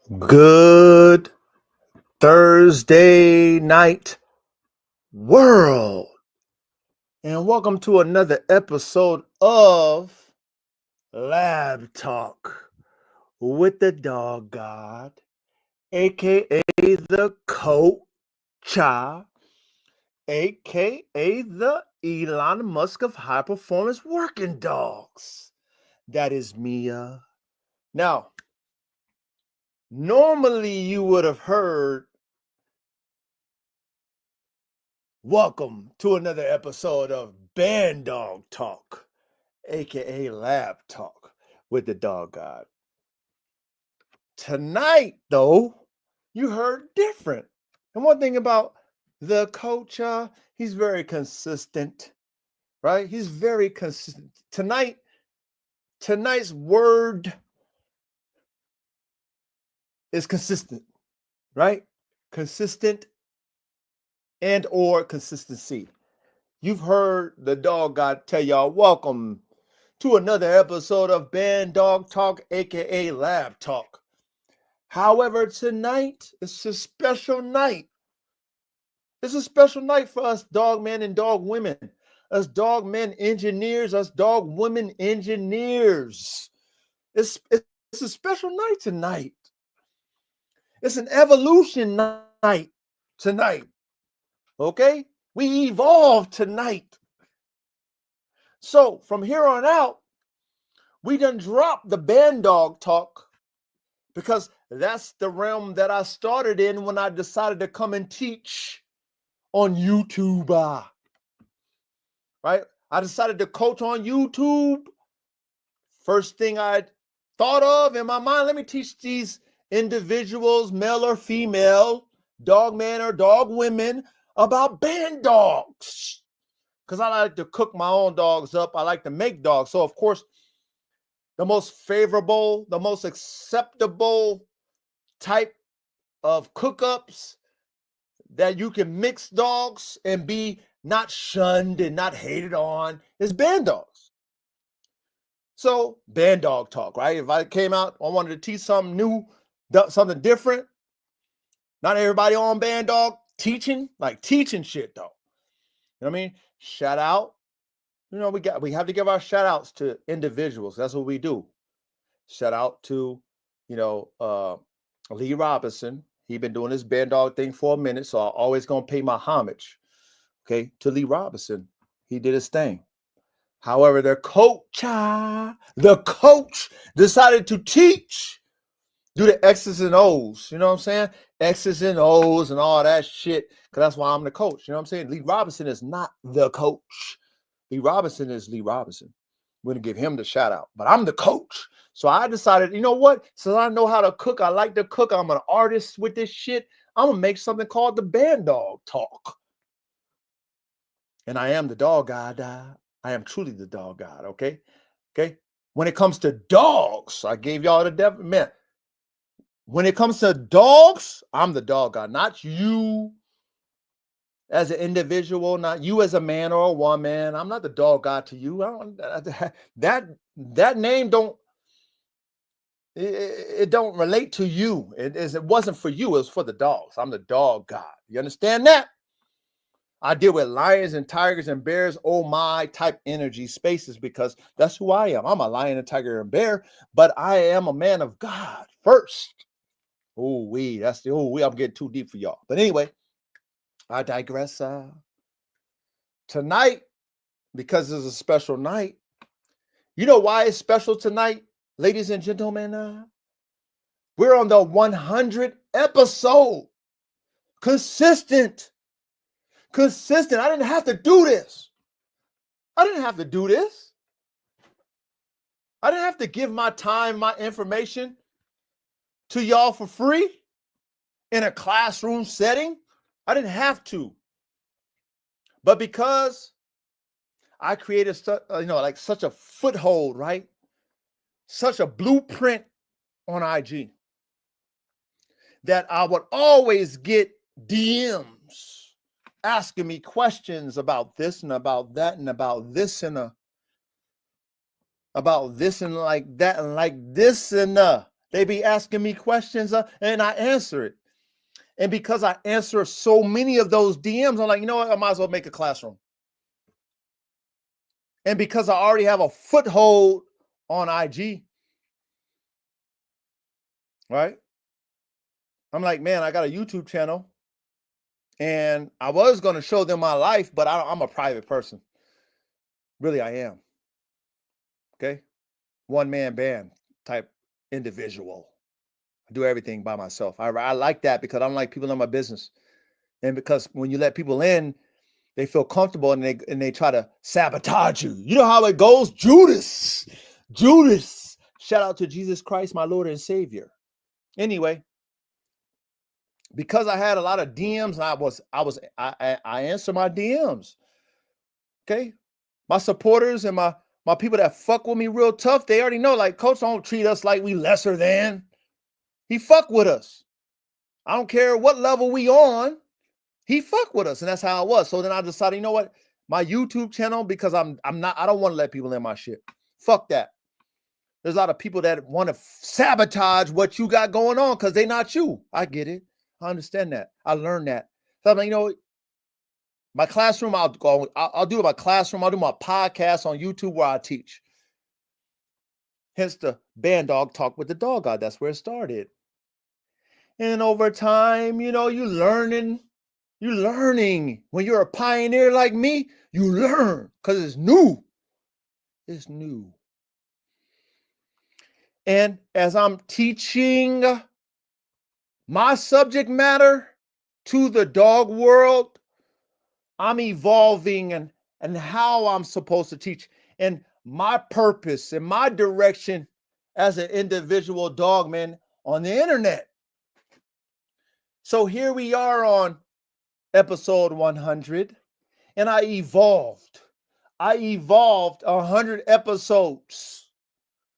Good Thursday night, world, and welcome to another episode of Lab Talk with the Dog God, aka the Coach, aka the Elon Musk of high performance working dogs. That is Mia. Now, normally you would have heard welcome to another episode of Band Dog Talk, aka Lab Talk with the Dog God. Tonight, though, you heard different. And one thing about the coach, he's very consistent, right? He's very consistent. Tonight's word is consistent, right? Consistent and or consistency. You've heard the Dog God tell y'all, welcome to another episode of Band Dog Talk, aka Lab Talk. However, tonight is a special night. It's a special night for us dog men and dog women, us dog men engineers, us dog women engineers. It's a special night tonight. It's an evolution night tonight. Okay? We evolve tonight. So from here on out, we done dropped the Band Dog Talk because that's the realm that I started in when I decided to come and teach on YouTube. Right? I decided to coach on YouTube. First thing I thought of in my mind, let me teach these individuals, male or female, dog men or dog women, about band dogs. Because I like to cook my own dogs up. I like to make dogs. So, of course, the most favorable, the most acceptable type of cook-ups that you can mix dogs and be not shunned and not hated on is band dogs. So, band dog talk, right? If I came out, I wanted to teach something new, something different. Not everybody on band dog teaching, like teaching shit though. You know what I mean? Shout out. You know, we have to give our shout outs to individuals. That's what we do. Shout out to, Lee Robinson. He been doing this band dog thing for a minute, so I'm always gonna pay my homage, okay, to Lee Robinson. He did his thing. However, the coach decided to teach, do the X's and O's. You know what I'm saying? X's and O's and all that shit. Because that's why I'm the coach. You know what I'm saying? Lee Robinson is not the coach. Lee Robinson is Lee Robinson. We're going to give him the shout out. But I'm the coach. So I decided, you know what? Since I know how to cook, I like to cook. I'm an artist with this shit. I'm going to make something called the Band Dog Talk. And I am the dog god. I am truly the dog god. Okay. Okay. When it comes to dogs, I gave y'all the devil. Man, when it comes to dogs, I'm the dog god, not you as an individual, not you as a man or a woman. I'm not the dog god to you. That name don't relate to you. It wasn't for you. It was for the dogs. I'm the dog god. You understand that? I deal with lions and tigers and bears, oh my type energy spaces, because that's who I am. I'm a lion, a tiger, and bear, but I am a man of God first. I'm getting too deep for y'all. But anyway, I digress. Tonight, because it's a special night, you know why it's special tonight, ladies and gentlemen? We're on the 100th episode. Consistent. I didn't have to do this. I didn't have to give my time, my information to y'all for free in a classroom setting. I didn't have to. But because I created such a foothold, right? Such a blueprint on IG that I would always get DMs asking me questions about this and about that and about this and about this and like that and like this and They be asking me questions and I answer it. And because I answer so many of those DMs, I'm like, you know what? I might as well make a classroom. And because I already have a foothold on IG, right? I'm like, man, I got a YouTube channel and I was going to show them my life, but I'm a private person. Really, I am. Okay. One-man band type individual. I do everything by myself. I like that because I don't like people in my business. And because when you let people in, they feel comfortable and they try to sabotage you. You know how it goes? Judas. Shout out to Jesus Christ, my Lord and Savior. Anyway, because I had a lot of DMs, and I answer my DMs. Okay. My supporters and my people that fuck with me real tough, they already know, like, Coach don't treat us like we lesser than. He fuck with us. I don't care what level we on. He fuck with us, and that's how it was. So then I decided, you know what? My YouTube channel, because I don't want to let people in my shit. Fuck that. There's a lot of people that want to sabotage what you got going on because they're not you. I get it. I understand that. I learned that. So I'm like, you know, my classroom, I'll do my classroom. I'll do my podcast on YouTube where I teach. Hence the Band Dog Talk with the Dog God. That's where it started. And over time, you know, you're learning. When you're a pioneer like me, you learn because it's new. It's new. And as I'm teaching my subject matter to the dog world, I'm evolving and how I'm supposed to teach and my purpose and my direction as an individual dogman on the internet. So here we are on episode 100, and I evolved 100 episodes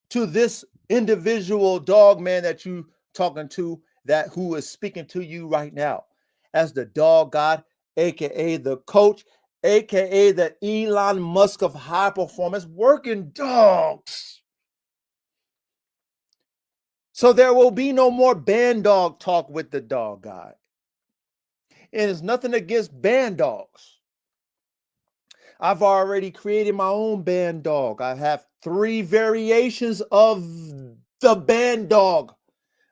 to this individual dogman that you talking to, that who is speaking to you right now as the dog god, aka the coach, aka the Elon Musk of high performance working dogs. So there will be no more band dog talk with the dog guy. And it's nothing against band dogs. I've already created my own band dog. I have 3 variations of the band dog,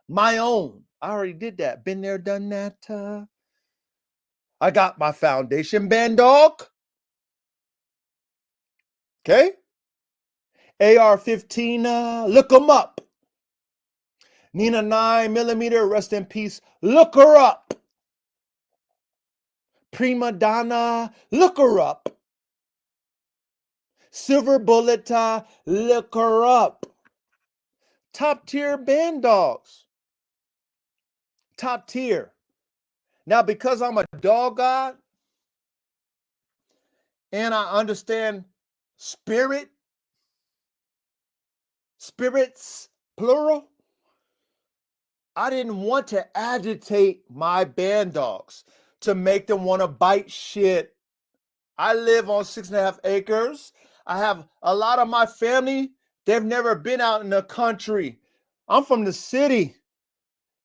my own. I already did that. Been there, done that. I got my foundation band dog. Okay. AR-15, look them up. Nina 9mm, rest in peace. Look her up. Prima Donna, look her up. Silver Bullet, look her up. Top tier band dogs. Top tier. Now, because I'm a dog god and I understand spirits, plural, I didn't want to agitate my band dogs to make them want to bite shit. I live on 6.5 acres. I have a lot of my family, they've never been out in the country. I'm from the city.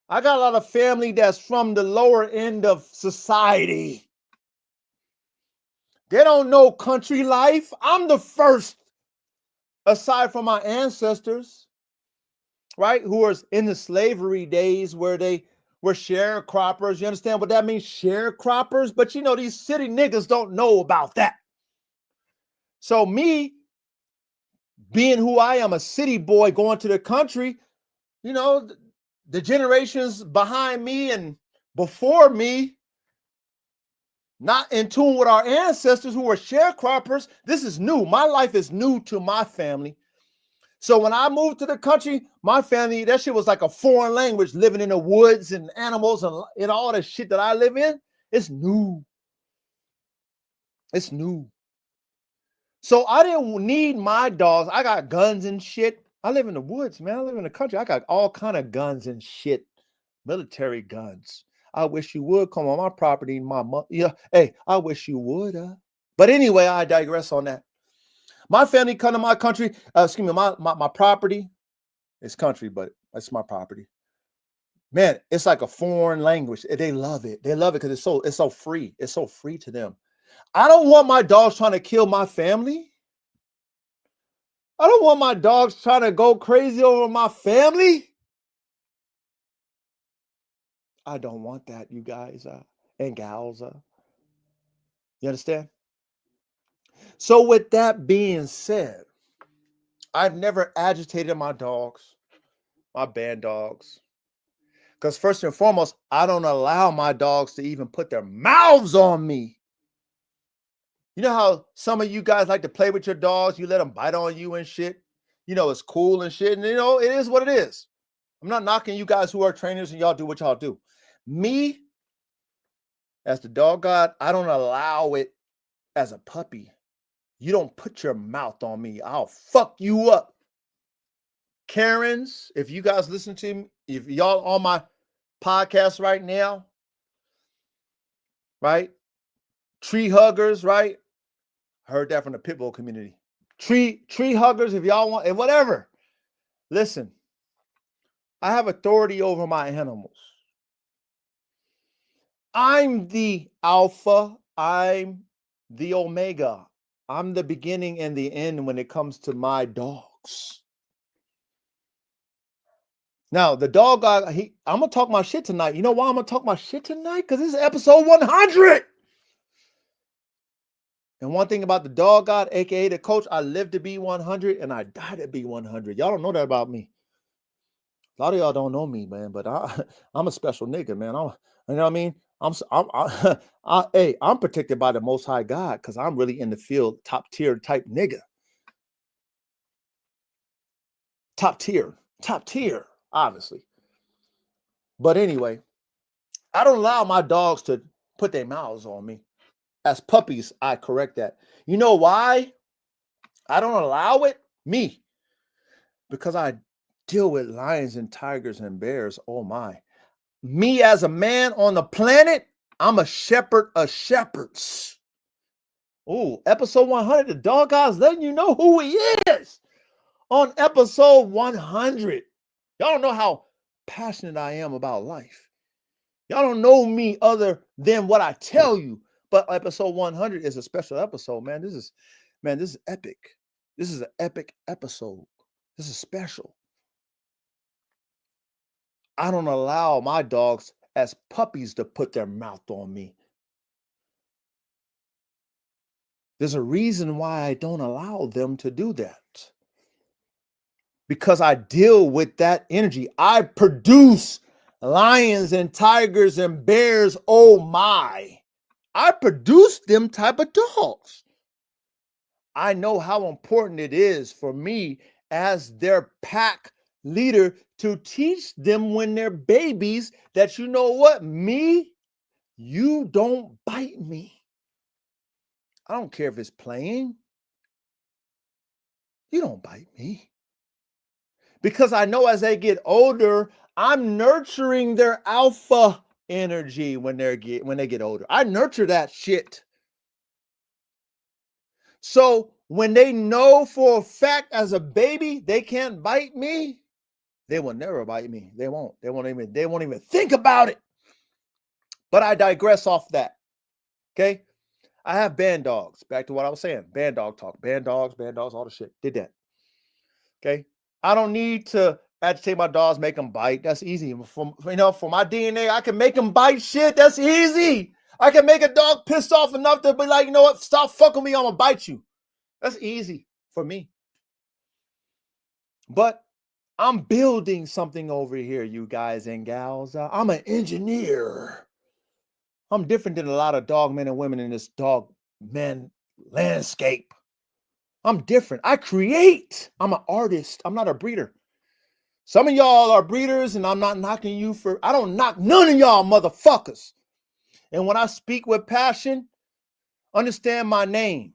I got a lot of family that's from the lower end of society. They don't know country life. I'm the first, aside from my ancestors, right, who was in the slavery days where they were sharecroppers. You understand what that means? Sharecroppers. But you know, these city niggas don't know about that. So me, being who I am, a city boy going to the country, you know, the generations behind me and before me, not in tune with our ancestors who were sharecroppers. This is new. My life is new to my family. So when I moved to the country, my family, that shit was like a foreign language, living in the woods and animals and all the shit that I live in. It's new. It's new. So I didn't need my dogs. I got guns and shit. I live in the woods, man. I live in the country. I got all kind of guns and shit. Military guns. I wish you would come on my property, yeah. Hey, I wish you would. But anyway, I digress on that. My family come to my country. My property is country, but That's my property. Man, it's like a foreign language. They love it. They love it because it's so free. It's so free to them. I don't want my dogs trying to kill my family. I don't want my dogs trying to go crazy over my family. I don't want that, you guys and gals. You understand? So with that being said, I've never agitated my dogs, my band dogs. Because first and foremost, I don't allow my dogs to even put their mouths on me. You know how some of you guys like to play with your dogs? You let them bite on you and shit. You know, it's cool and shit. And, you know, it is what it is. I'm not knocking you guys who are trainers and y'all do what y'all do. Me, as the dog god, I don't allow it as a puppy. You don't put your mouth on me. I'll fuck you up. Karens, if you guys listen to me, if y'all on my podcast right now, right? Tree huggers, right? I heard that from the Pitbull community. Tree huggers, if y'all want, and whatever. Listen, I have authority over my animals. I'm the alpha. I'm the omega. I'm the beginning and the end when it comes to my dogs. Now, the dog guy, I'm going to talk my shit tonight. You know why I'm going to talk my shit tonight? Because this is episode 100. And one thing about the dog god, aka the coach, I live to be 100 and I die to be 100. Y'all don't know that about me. A lot of y'all don't know me, man, but I'm a special nigga, man. You know what I mean? I'm protected by the Most High God because I'm really in the field, top tier type nigga. Top tier, obviously. But anyway, I don't allow my dogs to put their mouths on me. As puppies, I correct that. You know why I don't allow it? Me. Because I deal with lions and tigers and bears. Oh my. Me as a man on the planet, I'm a shepherd of shepherds. Oh, episode 100, the dog guy's letting you know who he is. On episode 100. Y'all don't know how passionate I am about life. Y'all don't know me other than what I tell you. But episode 100 is a special episode, man. This is epic. This is an epic episode. This is special. I don't allow my dogs as puppies to put their mouth on me. There's a reason why I don't allow them to do that. Because I deal with that energy. I produce lions and tigers and bears. Oh my. I produce them type of dogs. I know how important it is for me as their pack leader to teach them when they're babies that, you know what, me, you don't bite me. I don't care if it's playing. You don't bite me. Because I know as they get older, I'm nurturing their alpha energy when they get older. I nurture that shit. So when they know for a fact as a baby they can't bite me, they will never bite me. They won't. They won't even think about it. But I digress off that. Okay? I have band dogs. Back to what I was saying. Band dog talk. Band dogs, all the shit. Did that. Okay? I don't need to agitate my dogs, make them bite. That's easy. For my DNA, I can make them bite shit. That's easy. I can make a dog pissed off enough to be like, you know what? Stop fucking with me. I'm going to bite you. That's easy for me. But I'm building something over here, you guys and gals. I'm an engineer. I'm different than a lot of dog men and women in this dog men landscape. I'm different. I create. I'm an artist. I'm not a breeder. Some of y'all are breeders, and I'm not knocking you I don't knock none of y'all motherfuckers. And when I speak with passion, understand my name.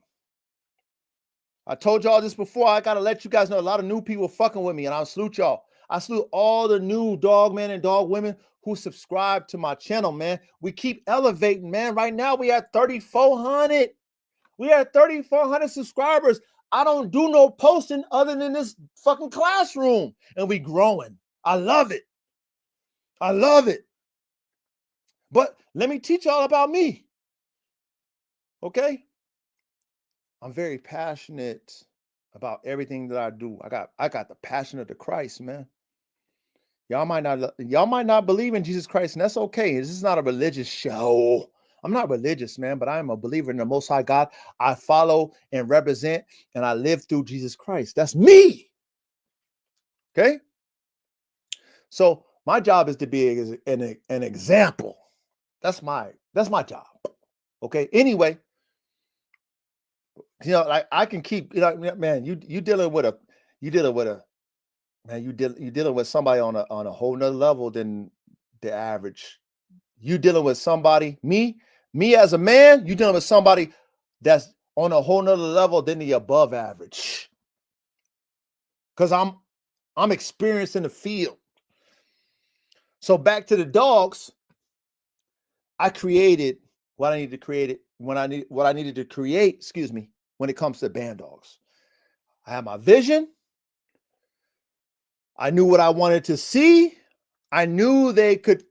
I told y'all this before. I got to let you guys know a lot of new people fucking with me, and I'll salute y'all. I salute all the new dog men and dog women who subscribe to my channel, man. We keep elevating, man. Right now, we at 3,400. We at 3,400 subscribers. I don't do no posting other than this fucking classroom, and we growing. I love it. I love it. But let me teach y'all about me. Okay? I'm very passionate about everything that I do. I got the passion of the Christ, man. Y'all might not believe in Jesus Christ, and that's okay. This is not a religious show. I'm not religious, man, but I am a believer in the Most High God. I follow and represent, and I live through Jesus Christ. That's me. Okay? So my job is to be an example. That's my job. Okay. Anyway, like I can keep, man, you dealing with a man, you dealing with somebody on a whole nother level than the average. You dealing with somebody, me as a man, you dealing with somebody that's on a whole nother level than the above average. Because I'm experienced in the field. So back to the dogs, I created what I needed to create what I needed to create, when it comes to band dogs. I had my vision. I knew what I wanted to see. I knew they could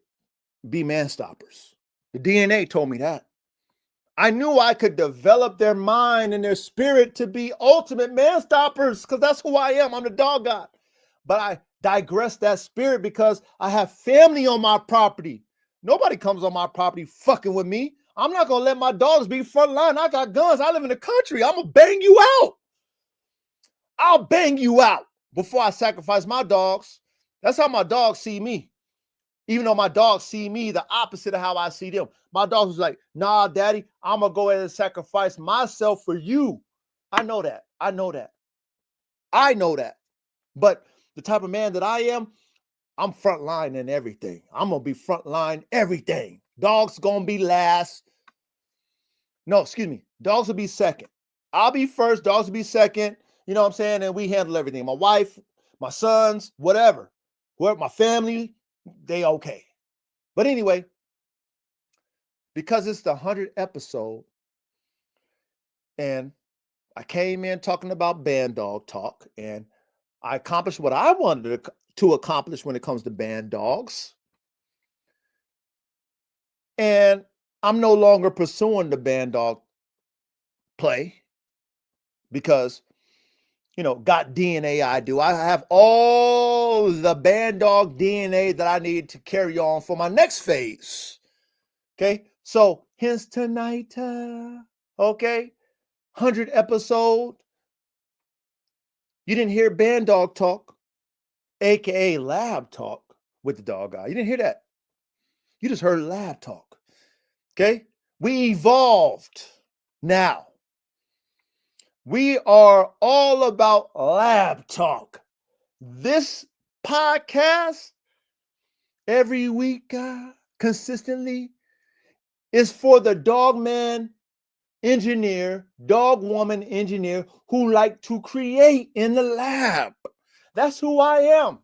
be man stoppers. The DNA told me that. I knew I could develop their mind and their spirit to be ultimate man stoppers, because that's who I am. I'm the dog god. But I digress that spirit because I have family on my property. Nobody comes on my property fucking with me. I'm not going to let my dogs be front line. I got guns. I live in the country. I'm going to bang you out. I'll bang you out before I sacrifice my dogs. That's how my dogs see me. Even though my dogs see me the opposite of how I see them. My dog was like, nah, daddy, I'm going to go ahead and sacrifice myself for you. I know that. But the type of man that I am, I'm frontline in everything. I'm going to be frontline everything. Dogs going to be last. No, excuse me. Dogs will be second. I'll be first. Dogs will be second. You know what I'm saying? And we handle everything. My wife, my sons, whatever. Whoever, my family, they okay. But anyway, because it's the 100th episode, and I came in talking about band dog talk, and I accomplished what I wanted to accomplish when it comes to band dogs. And I'm no longer pursuing the band dog play because, got DNA I do. I have all the band dog DNA that I need to carry on for my next phase. Okay. So hence tonight, okay, 100 episode. You didn't hear band dog talk, AKA lab talk with the dog guy. You didn't hear that. You just heard lab talk. Okay. We evolved. Now we are all about lab talk. This podcast every week, consistently, is for the dog man engineer, dog woman engineer who like to create in the lab. That's who I am.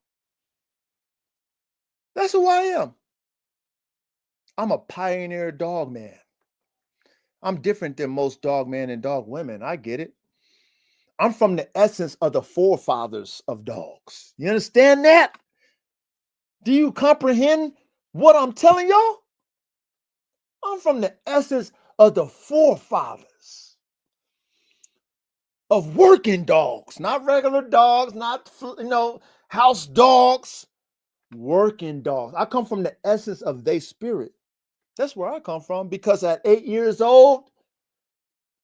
I'm a pioneer dog man. I'm different than most dog men and dog women. I get it. I'm from the essence of the forefathers of dogs. You understand that? Do you comprehend what I'm telling y'all? I'm from the essence of the forefathers of working dogs, not regular dogs, not, house dogs, working dogs. I come from the essence of their spirit. That's where I come from, because at 8 years old,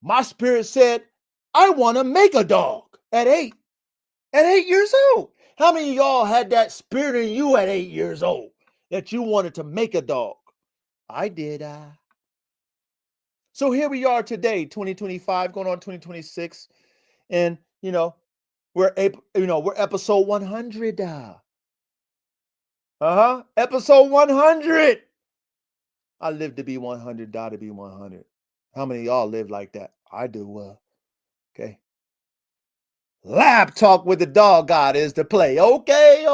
my spirit said, I want to make a dog at 8 years old. How many of y'all had that spirit in you at 8 years old that you wanted to make a dog? I did. So here we are today, 2025, going on 2026, and we're episode 100. Episode 100. I live to be 100, die to be 100. How many of y'all live like that? I do. Okay. Lab talk with the dog god is the play. Okay.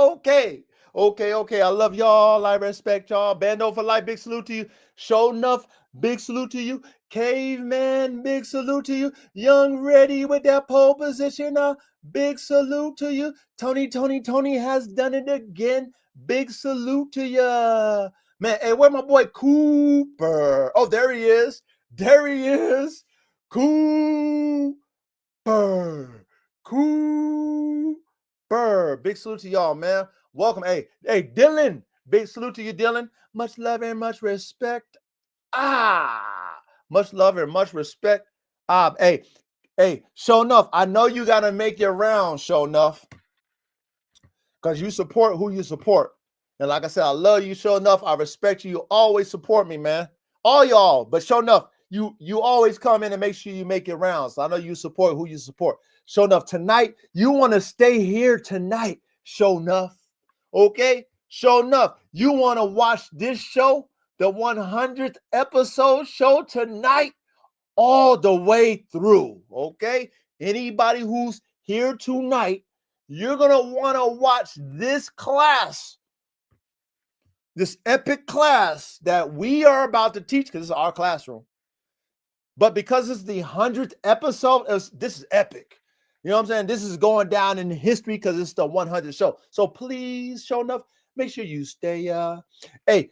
I love y'all. I respect y'all. Bando for life. Big salute to you. Show enough. Big salute to you. Caveman. Big salute to you. Young ready with that pole position. Big salute to you. Tony has done it again. Big salute to ya. Man, hey, where my boy Cooper? Oh, there he is. There he is. Cooper. Cooper. Big salute to y'all, man. Welcome. Hey, Dylan. Big salute to you, Dylan. Much love and much respect. Much love and much respect. Hey, show enough. I know you gotta make your rounds, show enough. Because you support who you support. And like I said, I love you, show enough. I respect you. You always support me, man. All y'all, but show enough. You always come in and make sure you make your rounds. So I know you support who you support. Show enough. Tonight, you want to stay here tonight. Show enough. Okay? Show enough. You want to watch this show, the 100th episode show tonight, all the way through. Okay? Anybody who's here tonight, you're going to want to watch this class, this epic class that we are about to teach, because this is our classroom. But because it's the 100th episode, this is epic. You know what I'm saying? This is going down in history because it's the 100th show. So please, show enough, make sure you stay. Hey,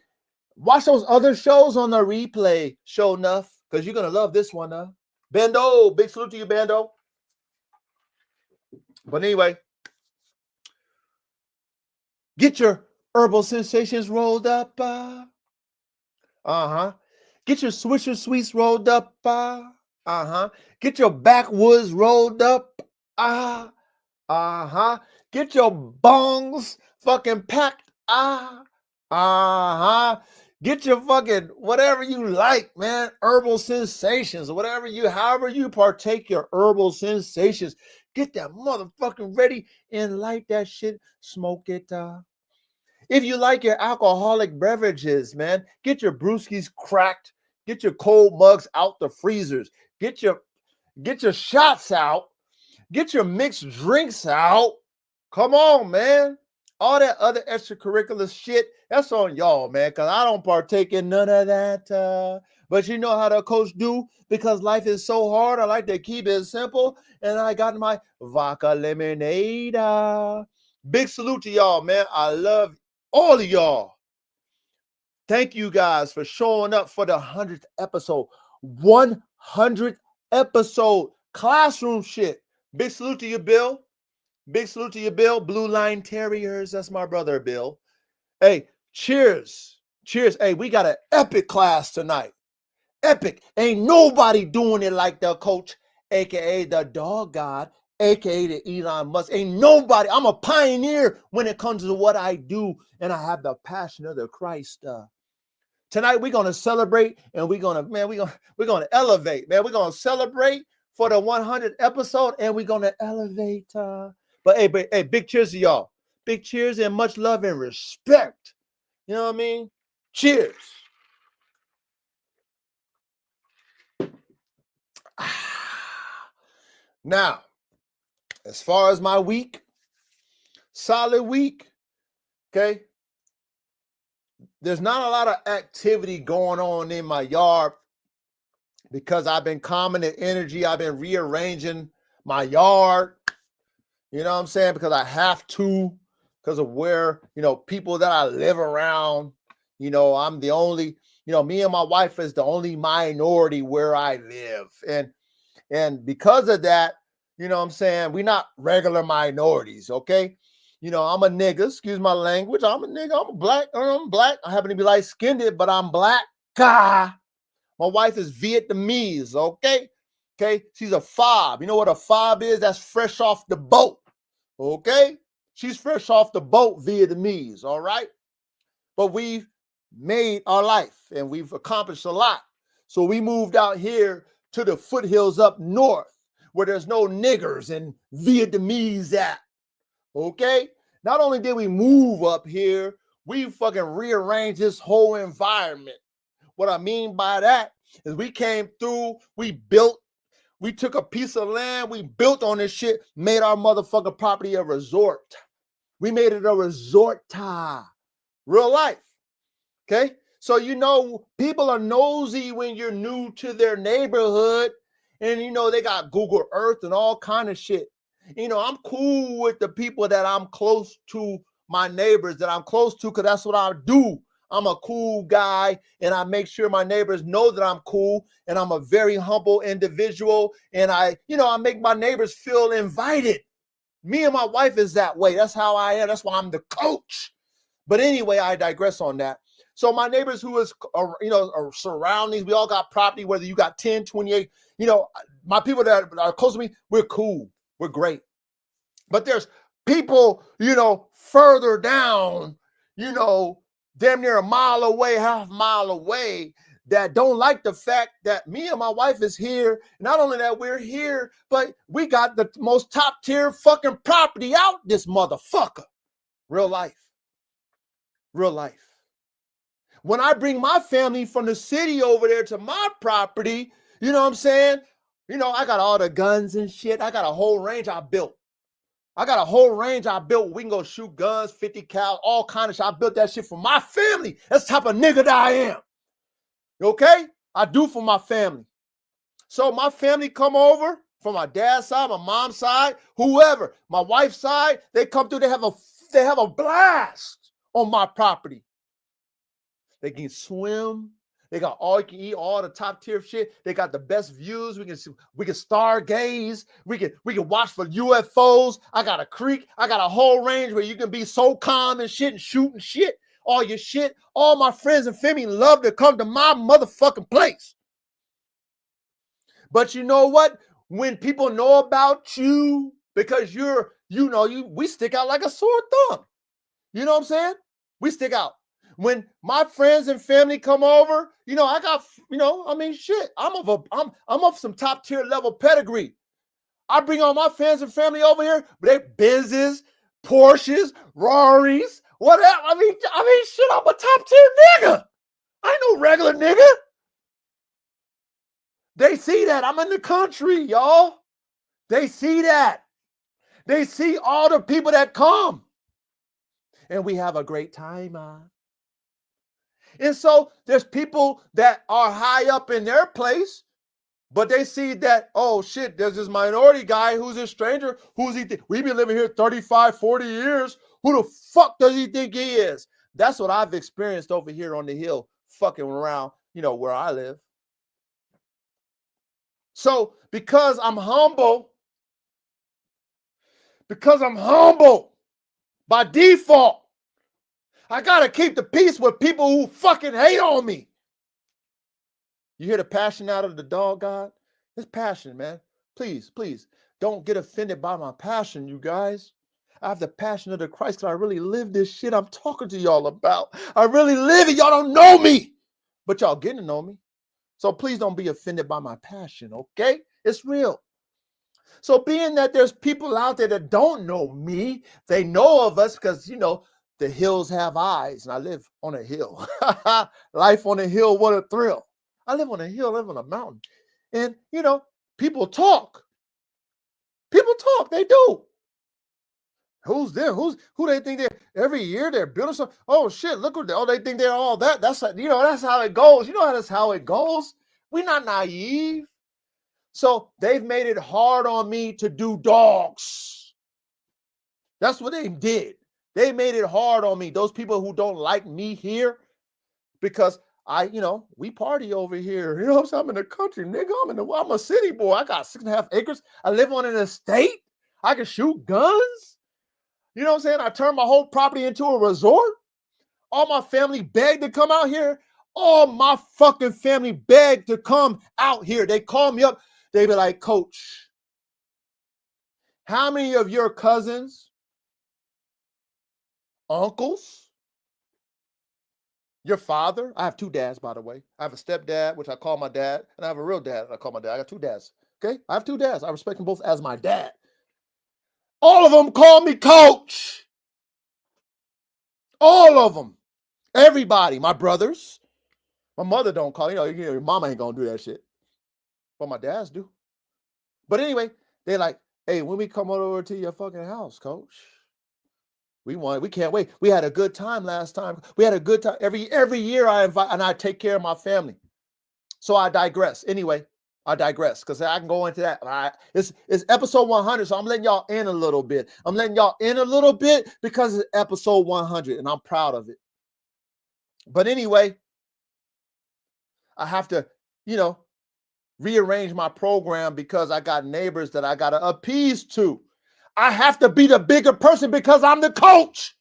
watch those other shows on the replay, show enough, because you're going to love this one. Bando, big salute to you, Bando. But anyway, get your herbal sensations rolled up. Get your Swisher Sweets rolled up. Get your backwoods rolled up. Get your bongs fucking packed. Get your fucking whatever you like, man. Herbal sensations, whatever however you partake your herbal sensations. Get that motherfucking ready and light that shit. Smoke it. If you like your alcoholic beverages, man, get your brewskis cracked. Get your cold mugs out the freezers. Get your shots out. Get your mixed drinks out. Come on, man. All that other extracurricular shit, that's on y'all, man, because I don't partake in none of that. But you know how the coach do? Because life is so hard, I like to keep it simple. And I got my vodka lemonade. Big salute to y'all, man. I love all of y'all. Thank you guys for showing up for the 100th episode. 100th episode. Classroom shit. Big salute to you, Bill. Big salute to you, Bill. Blue Line Terriers. That's my brother, Bill. Hey, cheers. Cheers. Hey, we got an epic class tonight. Epic. Ain't nobody doing it like the coach, a.k.a. the dog god, a.k.a. the Elon Musk. Ain't nobody. I'm a pioneer when it comes to what I do, and I have the passion of the Christ. Tonight we're gonna celebrate, and we're gonna elevate, man. We're gonna celebrate for the 100th episode, and we're gonna elevate. But hey, big cheers to y'all. Big cheers and much love and respect. You know what I mean? Cheers. Now, as far as my week, solid week, okay? There's not a lot of activity going on in my yard because I've been calming the energy. I've been rearranging my yard. You know what I'm saying? Because I have to, because of where, people that I live around, I'm the only, me and my wife is the only minority where I live. And because of that, you know what I'm saying, we're not regular minorities, okay? I'm a nigga, excuse my language. I'm a nigga, I'm black. I happen to be light-skinned, but I'm black. My wife is Vietnamese, okay? Okay, she's a fob. You know what a fob is? That's fresh off the boat, okay? She's fresh off the boat, Vietnamese, all right? But we've made our life, and we've accomplished a lot. So we moved out here to the foothills up north, where there's no niggers and Vietnamese at. Okay? Not only did we move up here, we fucking rearranged this whole environment. What I mean by that is we came through, we took a piece of land, we built on this shit, made our motherfucking property a resort. We made it a resort time. Real life. Okay? So, people are nosy when you're new to their neighborhood, and, they got Google Earth and all kind of shit. I'm cool with the people that I'm close to my neighbors that I'm close to, because that's what I do. I'm a cool guy, and I make sure my neighbors know that I'm cool, and I'm a very humble individual, and I make my neighbors feel invited. Me and my wife is that way. That's how I am. That's why I'm the coach. But anyway, I digress on that. So my neighbors who is, are surroundings, we all got property, whether you got 10, 28, my people that are close to me, we're cool. We're great. But there's people, further down, damn near a mile away, half mile away, that don't like the fact that me and my wife is here. Not only that we're here, but we got the most top tier fucking property out this motherfucker. Real life. Real life. When I bring my family from the city over there to my property, you know what I'm saying? I got all the guns and shit. I got a whole range I built. We can go shoot guns, 50 cal, all kind of shit. I built that shit for my family. That's the type of nigga that I am. Okay? I do for my family. So my family come over from my dad's side, my mom's side, whoever, my wife's side, they come through, they have a blast on my property. They can swim. They got all you can eat, all the top tier shit. They got the best views. We can stargaze. We can watch for UFOs. I got a creek. I got a whole range where you can be so calm and shit and shoot and shit. All your shit. All my friends and family love to come to my motherfucking place. But you know what? When people know about you, because we stick out like a sore thumb. You know what I'm saying? We stick out. When my friends and family come over, I got, shit. I'm of some top tier level pedigree. I bring all my friends and family over here, they Benzes, Porsches, Raris, whatever. I mean, shit, I'm a top tier nigga. I ain't no regular nigga. They see that. I'm in the country, y'all. They see that. They see all the people that come. And we have a great time, And so there's people that are high up in their place, but they see that, oh shit, there's this minority guy who's a stranger. Who's he? We've been living here 35, 40 years. Who the fuck does he think he is? That's what I've experienced over here on the hill, fucking around, where I live. So because I'm humble by default, I gotta keep the peace with people who fucking hate on me. You hear the passion out of the dog, God? It's passion, man. Please, don't get offended by my passion, you guys. I have the passion of the Christ because I really live this shit I'm talking to y'all about. I really live it. Y'all don't know me, but y'all getting to know me. So please don't be offended by my passion, okay? It's real. So being that there's people out there that don't know me, they know of us because, the hills have eyes, and I live on a hill. Life on a hill, what a thrill. I live on a hill, I live on a mountain. And, people talk. They do. Who's there? Who they think they're? Every year they're building something. Oh, shit, look what they think they're all that. That's how it goes. That's how it goes. We're not naive. So they've made it hard on me to do dogs. That's what they did. They made it hard on me. Those people who don't like me here, because we party over here. I'm in the country, nigga. I'm a city boy. I got 6.5 acres. I live on an estate. I can shoot guns. You know what I'm saying? I turned my whole property into a resort. All my family begged to come out here. All my fucking family begged to come out here. They call me up. They be like, Coach, how many of your cousins, uncles, your father? I have 2 dads, by the way. I have a stepdad, which I call my dad, and I have a real dad, I call my dad. I got 2 dads. Okay? I have 2 dads. I respect them both as my dad. All of them call me Coach. All of them. Everybody. My brothers. My mother don't call. Your mama ain't gonna do that shit. But my dads do. But anyway, they're like, hey, when we come over to your fucking house, Coach, we can't wait. We had a good time last time. We had a good time. Every year I invite and I take care of my family. So I digress. Anyway, I digress because I can go into that. It's episode 100, so I'm letting y'all in a little bit. I'm letting y'all in a little bit because it's episode 100, and I'm proud of it. But anyway, I have to, rearrange my program because I got neighbors that I got to appease to. I have to be the bigger person because I'm the coach.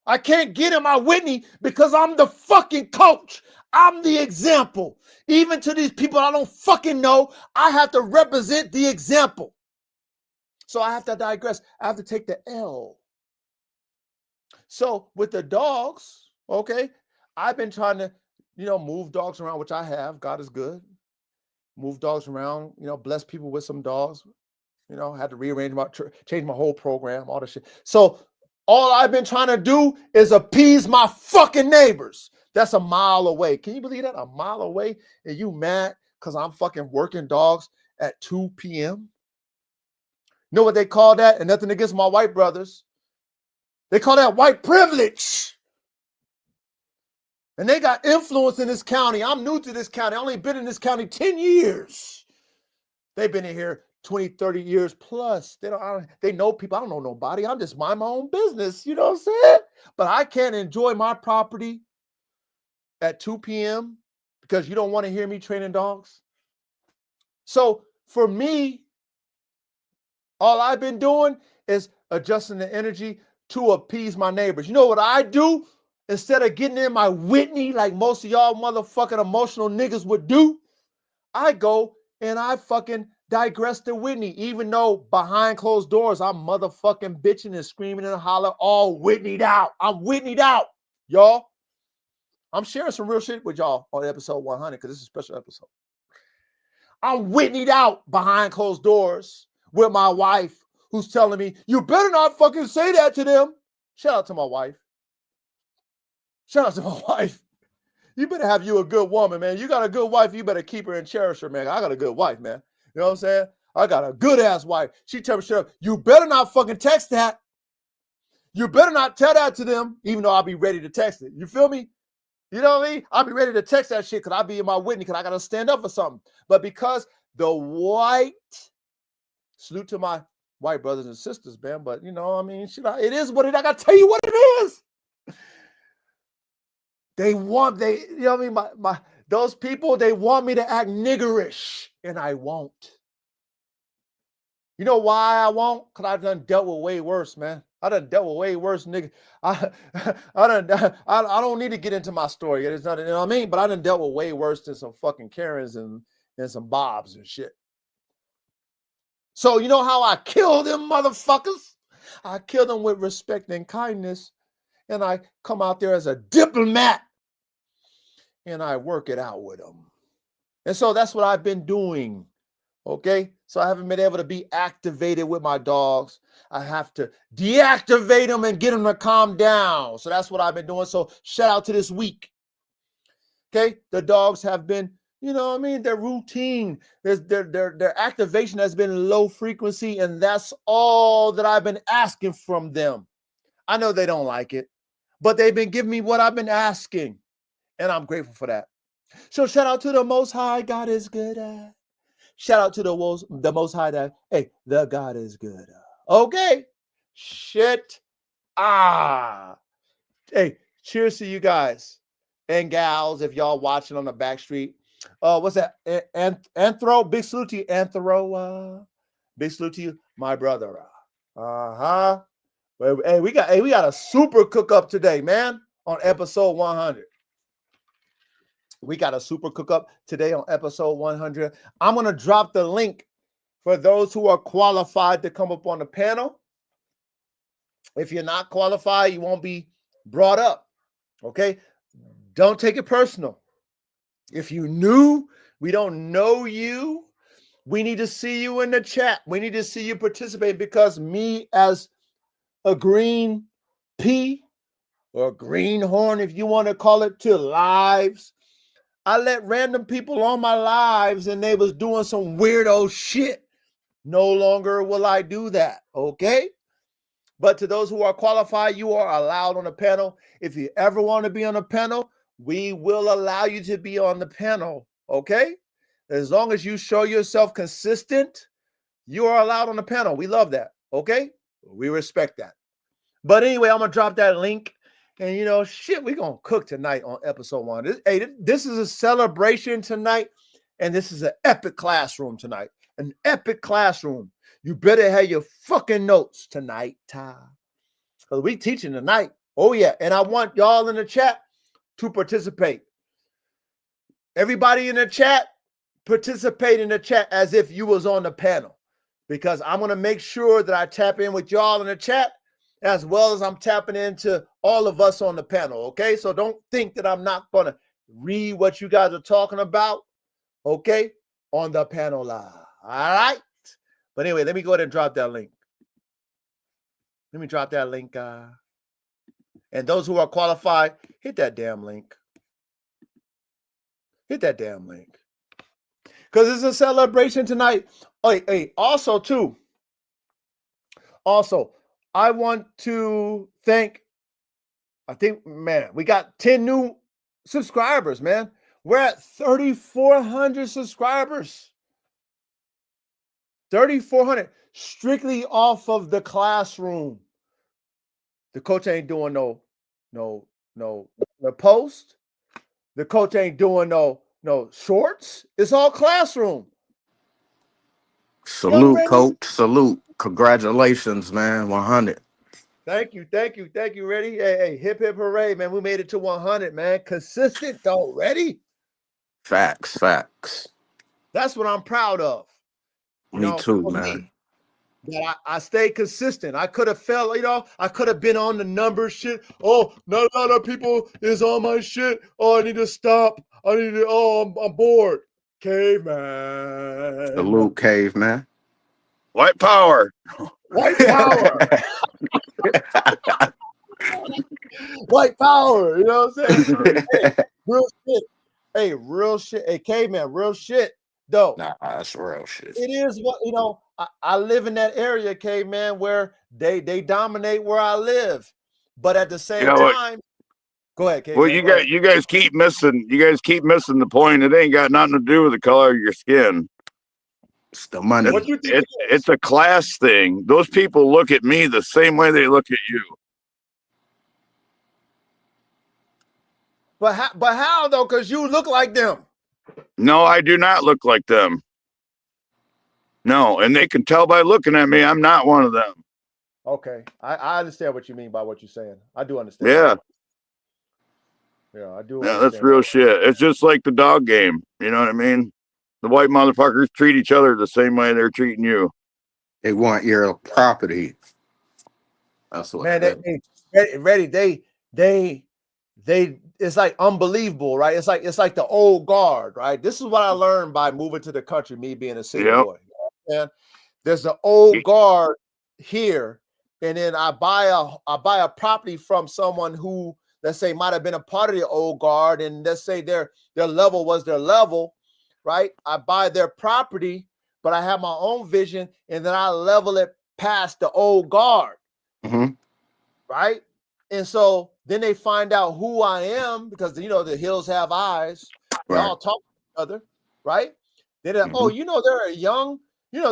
I can't get in my Whitney because I'm the fucking coach. I'm the example. Even to these people I don't fucking know, I have to represent the example. So I have to digress. I have to take the L. So with the dogs, okay, I've been trying to, move dogs around, which I have. God is good. Move dogs around, bless people with some dogs. Had to rearrange change my whole program, all this shit. So all I've been trying to do is appease my fucking neighbors. That's a mile away. Can you believe that? A mile away? And you mad because I'm fucking working dogs at 2 p.m.? You know what they call that? And nothing against my white brothers. They call that white privilege. And they got influence in this county. I'm new to this county. I only been in this county 10 years. They've been in here 20, 30 years plus. They know people. I don't know nobody. I'm just mind my own business. You know what I'm saying? But I can't enjoy my property at 2 p.m. because you don't want to hear me training dogs. So for me, all I've been doing is adjusting the energy to appease my neighbors. You know what I do? Instead of getting in my Whitney like most of y'all motherfucking emotional niggas would do, I go and I fucking digress to Whitney, even though behind closed doors, I'm motherfucking bitching and screaming and hollering, all Whitneyed out. I'm Whitneyed out, y'all. I'm sharing some real shit with y'all on episode 100 because this is a special episode. I'm Whitneyed out behind closed doors with my wife who's telling me, you better not fucking say that to them. Shout out to my wife. Shout out to my wife. You better have you a good woman, man. You got a good wife. You better keep her and cherish her, man. I got a good wife, man. You know what I'm saying? I got a good ass wife. She tell me, straight up, you better not fucking text that. You better not tell that to them, even though I'll be ready to text it. You feel me? You know what I mean? I'll be ready to text that shit because I'll be in my Whitney because I got to stand up for something. But because the white, salute to my white brothers and sisters, man. But, it is what it is. I got to tell you what it is. Those people, they want me to act niggerish, and I won't. You know why I won't? Because I've done dealt with way worse, man. I done dealt with way worse, nigga. I don't need to get into my story. It's not, you know what I mean? But I done dealt with way worse than some fucking Karens and some Bobs and shit. So you know how I kill them motherfuckers? I kill them with respect and kindness, and I come out there as a diplomat, and I work it out with them. And so that's what I've been doing, okay? So I haven't been able to be activated with my dogs. I have to deactivate them and get them to calm down. So that's what I've been doing. So shout out to this week, okay? The dogs have been, their routine, their activation has been low frequency, and that's all that I've been asking from them. I know they don't like it, but they've been giving me what I've been asking, and I'm grateful for that. So shout out to the Most High. God is good. Shout out to the Most High. Hey, the God is good. Okay. Shit. Hey, cheers to you guys and gals if y'all watching on the back street. What's that? Anthro. Big salute to you, Anthro. Big salute to you, my brother. Hey, we got a super cook up today, man, on episode 100. We got a super cook up today on episode 100. I'm going to drop the link for those who are qualified to come up on the panel. If you're not qualified, you won't be brought up. Okay? Don't take it personal. If you new, we don't know you. We need to see you in the chat. We need to see you participate because me as a green pea or greenhorn, if you want to call it, to lives, I let random people on my lives and they was doing some weirdo shit. No longer will I do that, okay? But to those who are qualified, you are allowed on the panel. If you ever want to be on the panel, we will allow you to be on the panel, okay? As long as you show yourself consistent, you are allowed on the panel. We love that. Okay? We respect that. But anyway, I'm going to drop that link. And, you know, shit, we're going to cook tonight on episode 1. This is a celebration tonight. And this is an epic classroom tonight. An epic classroom. You better have your fucking notes tonight, Ty. Because we teaching tonight. Oh, yeah. And I want y'all in the chat to participate. Everybody in the chat, participate in the chat as if you was on the panel. Because I'm going to make sure that I tap in with y'all in the chat as well as I'm tapping into all of us on the panel, okay? So don't think that I'm not going to read what you guys are talking about, okay, on the panel live, all right? But anyway, let me go ahead and drop that link. Let me drop that link. And those who are qualified, hit that damn link. Hit that damn link. Because it's a celebration tonight. Hey, also, too, I want to thank, I think, man, we got 10 new subscribers, man. We're at 3,400 subscribers. 3,400 strictly off of the classroom. The coach ain't doing no post. The coach ain't doing no shorts. It's all classroom. Salute, coach. Salute. Congratulations, man. 100. Thank you. Ready? Hey, hip hip hooray, man. We made it to 100, man. Consistent already. Facts. That's what I'm proud of. Me too, man. That I stayed consistent. I could have felt, I could have been on the number shit. Oh, not a lot of people is on my shit. Oh, I need to stop. I'm bored. Caveman. Salute, caveman. White power. White power. White power. You know what I'm saying? Real shit. Real shit. Hey, caveman, real shit. Though. Nah, that's real shit. It is what, I live in that area, caveman, where they dominate where I live. But at the same time, go ahead, caveman. Well, you guys keep missing the point. It ain't got nothing to do with the color of your skin. It's the money. What you think it's a class thing. Those people look at me the same way they look at you. But how though? Because you look like them. No, I do not look like them. No, and they can tell by looking at me, I'm not one of them. Okay, I understand what you mean by what you're saying. I do understand. Yeah. Yeah, I do. Yeah, that's real shit. It's just like the dog game. You know what I mean? The white motherfuckers treat each other the same way they're treating you. They want your property. That's what. Man, they it's like unbelievable, right? It's like the old guard, right? This is what I learned by moving to the country, me being a city boy. And there's the old guard here, and then I buy a property from someone who, let's say, might have been a part of the old guard, and let's say their level was their level, right? I buy their property, but I have my own vision, and then I level it past the old guard, right? And so then they find out who I am because, the hills have eyes. They all talk to each other, right? They're like, oh,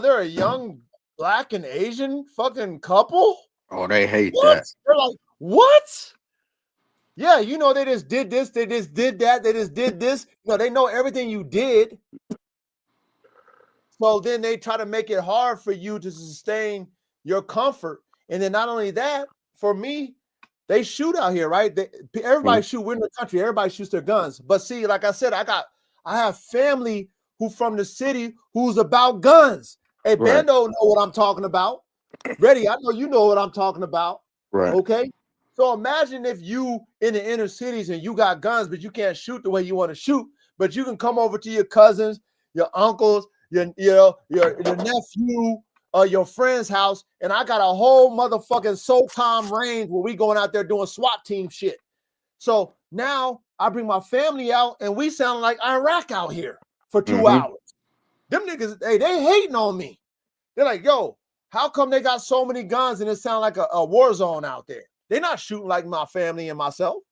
they're a young Black and Asian fucking couple. Oh, they hate that. They're like, what? Yeah, they just did this. They just did that. They just did this. They know everything you did. So then they try to make it hard for you to sustain your comfort. And then not only that, for me, they shoot out here, right? Everybody shoot. We're in the country. Everybody shoots their guns. But see, like I said, I have family who from the city who's about guns. Hey, Bando know what I'm talking about. Ready? I know you know what I'm talking about. Right. Okay. So imagine if you in the inner cities and you got guns, but you can't shoot the way you want to shoot. But you can come over to your cousins, your uncles, your nephew, your friend's house, and I got a whole motherfucking SOCOM range where we going out there doing SWAT team shit. So now I bring my family out and we sound like Iraq out here for 2 hours. Them niggas, hey, they hating on me. They're like, yo, how come they got so many guns and it sound like a war zone out there? They're not shooting like my family and myself.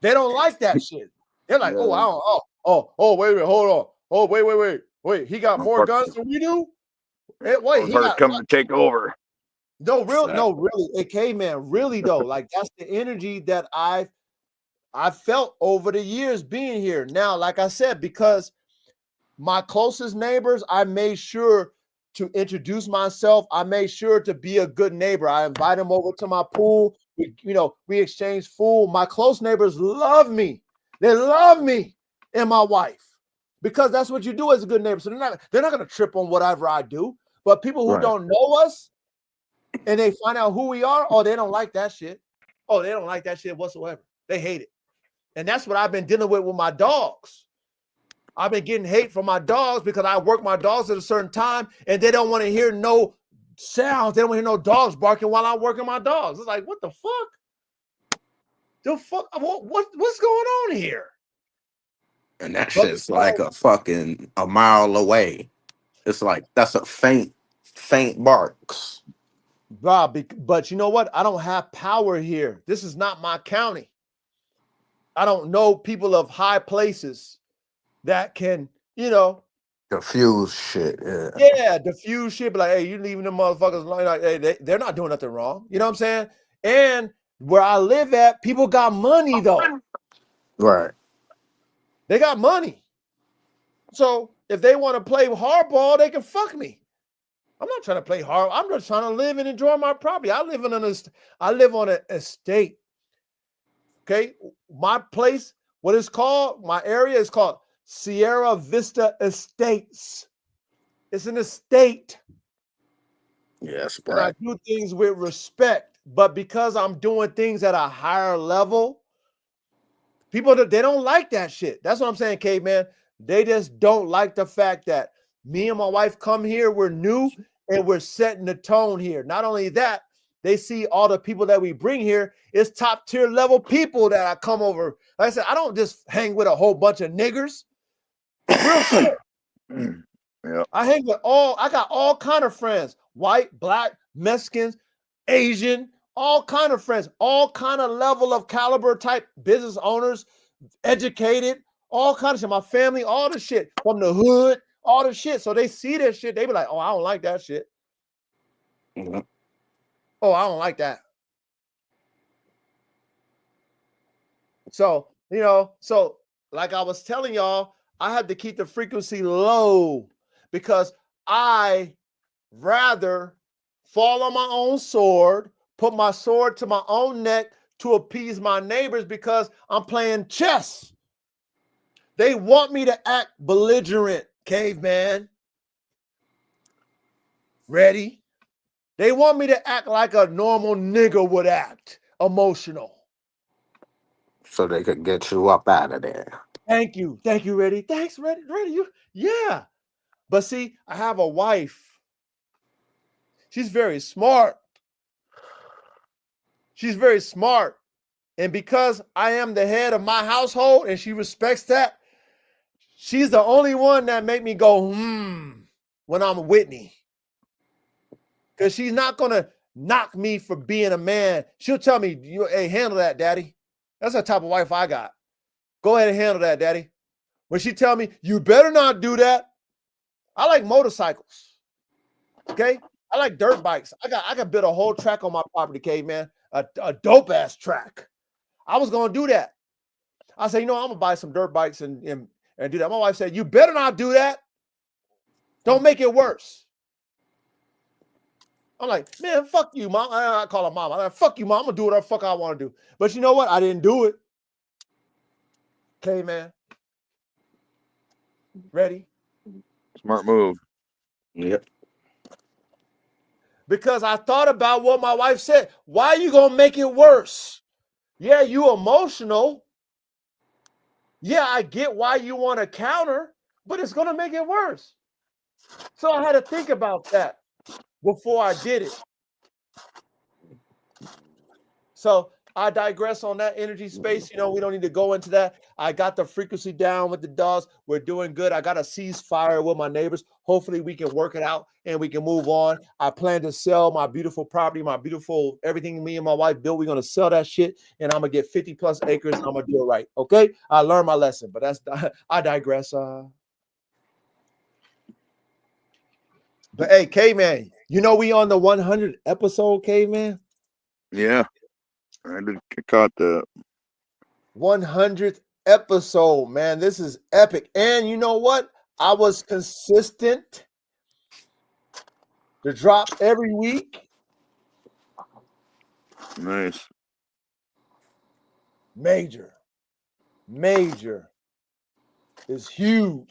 They don't like that shit. They're like, oh, I don't, wait a minute, hold on. Oh, wait. He got more guns than we do. Wait, he got coming to take over. no, really, okay, man, really though. Like that's the energy that I felt over the years being here. Now, like I said, because my closest neighbors, I made sure to introduce myself. I made sure to be a good neighbor. I invite them over to my pool. We exchange food. My close neighbors love me. They love me and my wife because that's what you do as a good neighbor. So they're not going to trip on whatever I do. But people who don't know us and they find out who we are, they don't like that shit. Oh, they don't like that shit whatsoever. They hate it. And that's what I've been dealing with my dogs. I've been getting hate from my dogs because I work my dogs at a certain time and they don't want to hear no sounds. They don't want to hear no dogs barking while I'm working my dogs. It's like, what the fuck? What's going on here? And that shit's like a mile away. It's like that's a faint barks. Rob, but you know what? I don't have power here. This is not my county. I don't know people of high places that can, diffuse shit. Yeah, diffuse shit. But like, hey, you leaving them motherfuckers alone? Like, hey, they're not doing nothing wrong. You know what I'm saying? And where I live at, people got money though. Right. They got money. So if they want to play hardball, they can fuck me. I'm not trying to play hard. I'm just trying to live and enjoy my property. I live on an estate. Okay, my place, what it's called, my area is called Sierra Vista Estates. It's an estate. Yes, and I do things with respect, but because I'm doing things at a higher level, people they don't like that shit. That's what I'm saying, caveman. They just don't like the fact that me and my wife come here, we're new, and we're setting the tone here. Not only that, they see all the people that we bring here. It's top tier level people that I come over. Like I said, I don't just hang with a whole bunch of niggers. Real shit. Yeah. I hang with I got all kind of friends. White, black, Mexicans, Asian, all kind of friends, all kind of level of caliber type business owners, educated, all kind of shit. My family, all the shit from the hood, all the shit. So they see this shit. They be like, oh, I don't like that shit. Mm-hmm. Oh, I don't like that. So, like I was telling y'all, I had to keep the frequency low because I rather fall on my own sword, put my sword to my own neck to appease my neighbors because I'm playing chess. They want me to act belligerent, caveman. Ready? They want me to act like a normal nigga would act, emotional. So they could get you up out of there. Thank you, Reddy. Thanks, Reddy. Yeah. But see, I have a wife. She's very smart. And because I am the head of my household and she respects that, she's the only one that make me go, when I'm Whitney. Because she's not going to knock me for being a man. She'll tell me, hey, handle that, daddy. That's the type of wife I got. Go ahead and handle that, daddy. When she tell me, you better not do that. I like motorcycles. Okay? I like dirt bikes. I got build a whole track on my property, caveman. A dope ass track. I was gonna do that. I said, I'm gonna buy some dirt bikes and do that. My wife said, you better not do that. Don't make it worse. I'm like, man, fuck you, mom. I call her mom. I'm like, fuck you, mom. I'm gonna do whatever the fuck I want to do. But you know what? I didn't do it. Caveman. Ready? Smart move. Yep. Because I thought about what my wife said. Why are you gonna make it worse? Yeah, you emotional. Yeah, I get why you want to counter, but it's gonna make it worse. So I had to think about that before I did it. So I digress on that energy space. You know, we don't need to go into that. I got the frequency down with the dogs. We're doing good. I got a ceasefire with my neighbors. Hopefully we can work it out and we can move on. I plan to sell my beautiful property, my beautiful everything me and my wife built. We're going to sell that shit and I'm going to get 50 plus acres. And I'm going to do it right. Okay. I learned my lesson, but I digress. But hey, K-Man, you know we on the 100 episode, K-Man? Yeah, I did caught that. 100th episode, man. This is epic. And you know what? I was consistent to drop every week. Nice. Major is huge.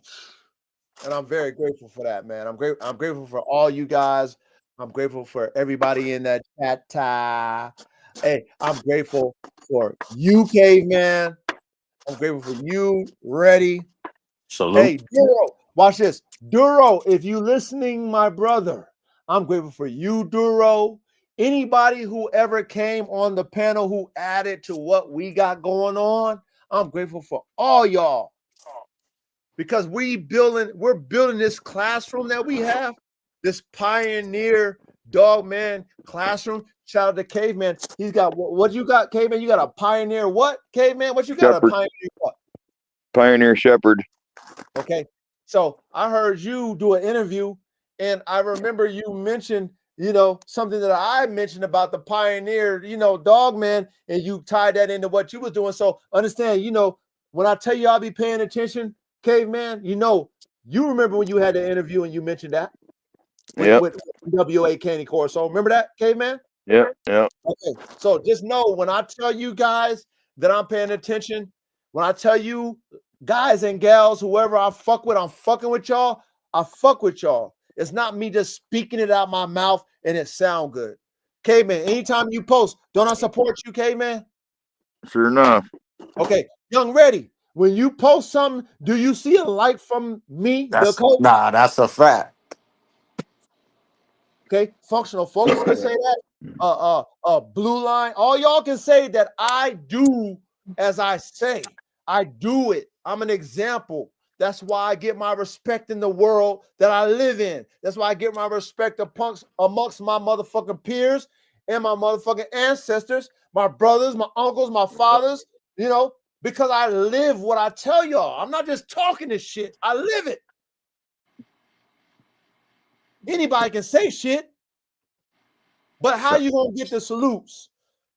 And I'm very grateful for that, man. I'm grateful for all you guys. I'm grateful for everybody in that chat. Hey, I'm grateful for you, Caveman. I'm grateful for you, Ready. Salute. Hey, Duro, watch this. Duro, if you listening, my brother, I'm grateful for you, Duro. Anybody who ever came on the panel who added to what we got going on, I'm grateful for all y'all. Because we're building this classroom that we have, this pioneer Dogman classroom. Shout out to Caveman. He's got what you got, Caveman? You got a pioneer what, Caveman? What you got? Shepherd. A pioneer what? Pioneer Shepherd. Okay. So I heard you do an interview, and I remember you mentioned, something that I mentioned about the pioneer, Dogman, and you tied that into what you was doing. So understand, when I tell you I'll be paying attention, Caveman, you remember when you had the interview and you mentioned that with WA Candy Corso. Remember that, Caveman? Yeah. Okay. So just know when I tell you guys that I'm paying attention, when I tell you guys and gals, whoever I fuck with, I'm fucking with y'all. I fuck with y'all. It's not me just speaking it out my mouth and it sound good. Caveman, anytime you post, don't I support you, Caveman? Sure enough. Okay. Young Ready, when you post something, do you see a like from me, the coach? Nah, that's a fact. Okay. Functional Focus can say that. Blue Line, all y'all can say that I do as I say. I do it. I'm an example. That's why I get my respect in the world that I live in. That's why I get my respect amongst my motherfucking peers and my motherfucking ancestors, my brothers, my uncles, my fathers, because I live what I tell y'all. I'm not just talking this shit. I live it. Anybody can say shit, but how you gonna get the salutes?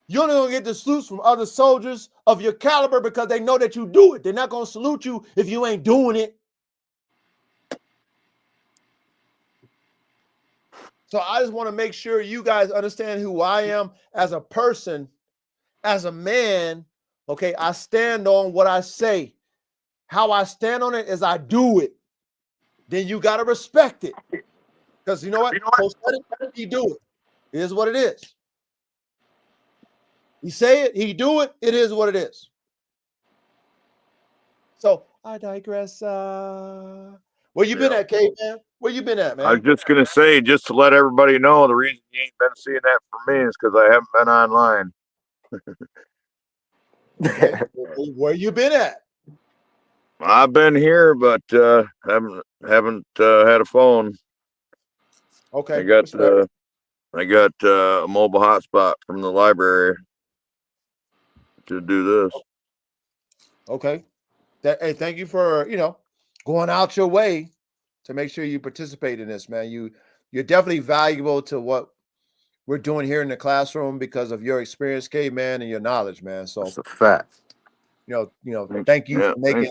You're only gonna get the salutes from other soldiers of your caliber because they know that you do it. They're not gonna salute you if you ain't doing it. So I just want to make sure you guys understand who I am as a person, as a man. Okay, I stand on what I say. How I stand on it is I do it. Then you gotta respect it. Because you know what? He do it. It is what it is. He say it, he do it, it is what it is. So I digress. Where you been at, K-Man? Where you been at, man? I was just gonna say, just to let everybody know, the reason you ain't been seeing that from me is because I haven't been online. Okay. Where you been at? I've been here, but haven't had a phone. Okay. I got a mobile hotspot from the library to do this. Okay. Hey, thank you for going out your way to make sure you participate in this, man. You're definitely valuable to what we're doing here in the classroom because of your experience, K-Man, and your knowledge, man. So That's a fact. Thank you for making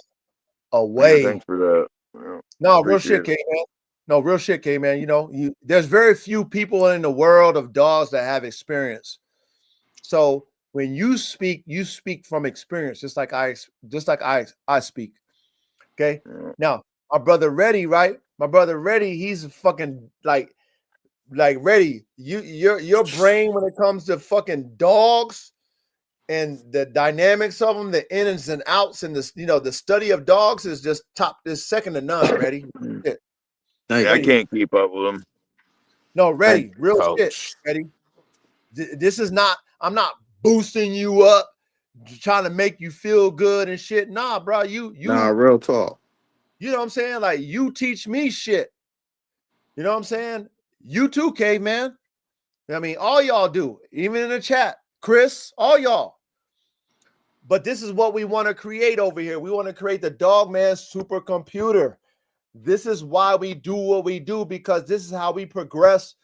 a way. Yeah, thanks for that. Yeah, no, real shit, K-Man. No, real shit, K-Man. There's very few people in the world of dogs that have experience. So when you speak from experience, just like I speak. Okay. Yeah. Now, my brother Ready, right? My brother Ready, he's fucking like Ready. Your brain when it comes to fucking dogs and the dynamics of them, the ins and outs, and the study of dogs is just second to none. Ready? Yeah, I can't keep up with them. No, Ready, real Coach. shit. Ready? This is not. I'm not boosting you up, trying to make you feel good and shit. Nah, bro, Nah, real talk. You know what I'm saying? Like, you teach me shit. You know what I'm saying? You too, caveman. I mean, all y'all do, even in the chat, Chris, all y'all. But this is what we want to create over here. We want to create the Dogman supercomputer. This is why we do what we do, because this is how we progress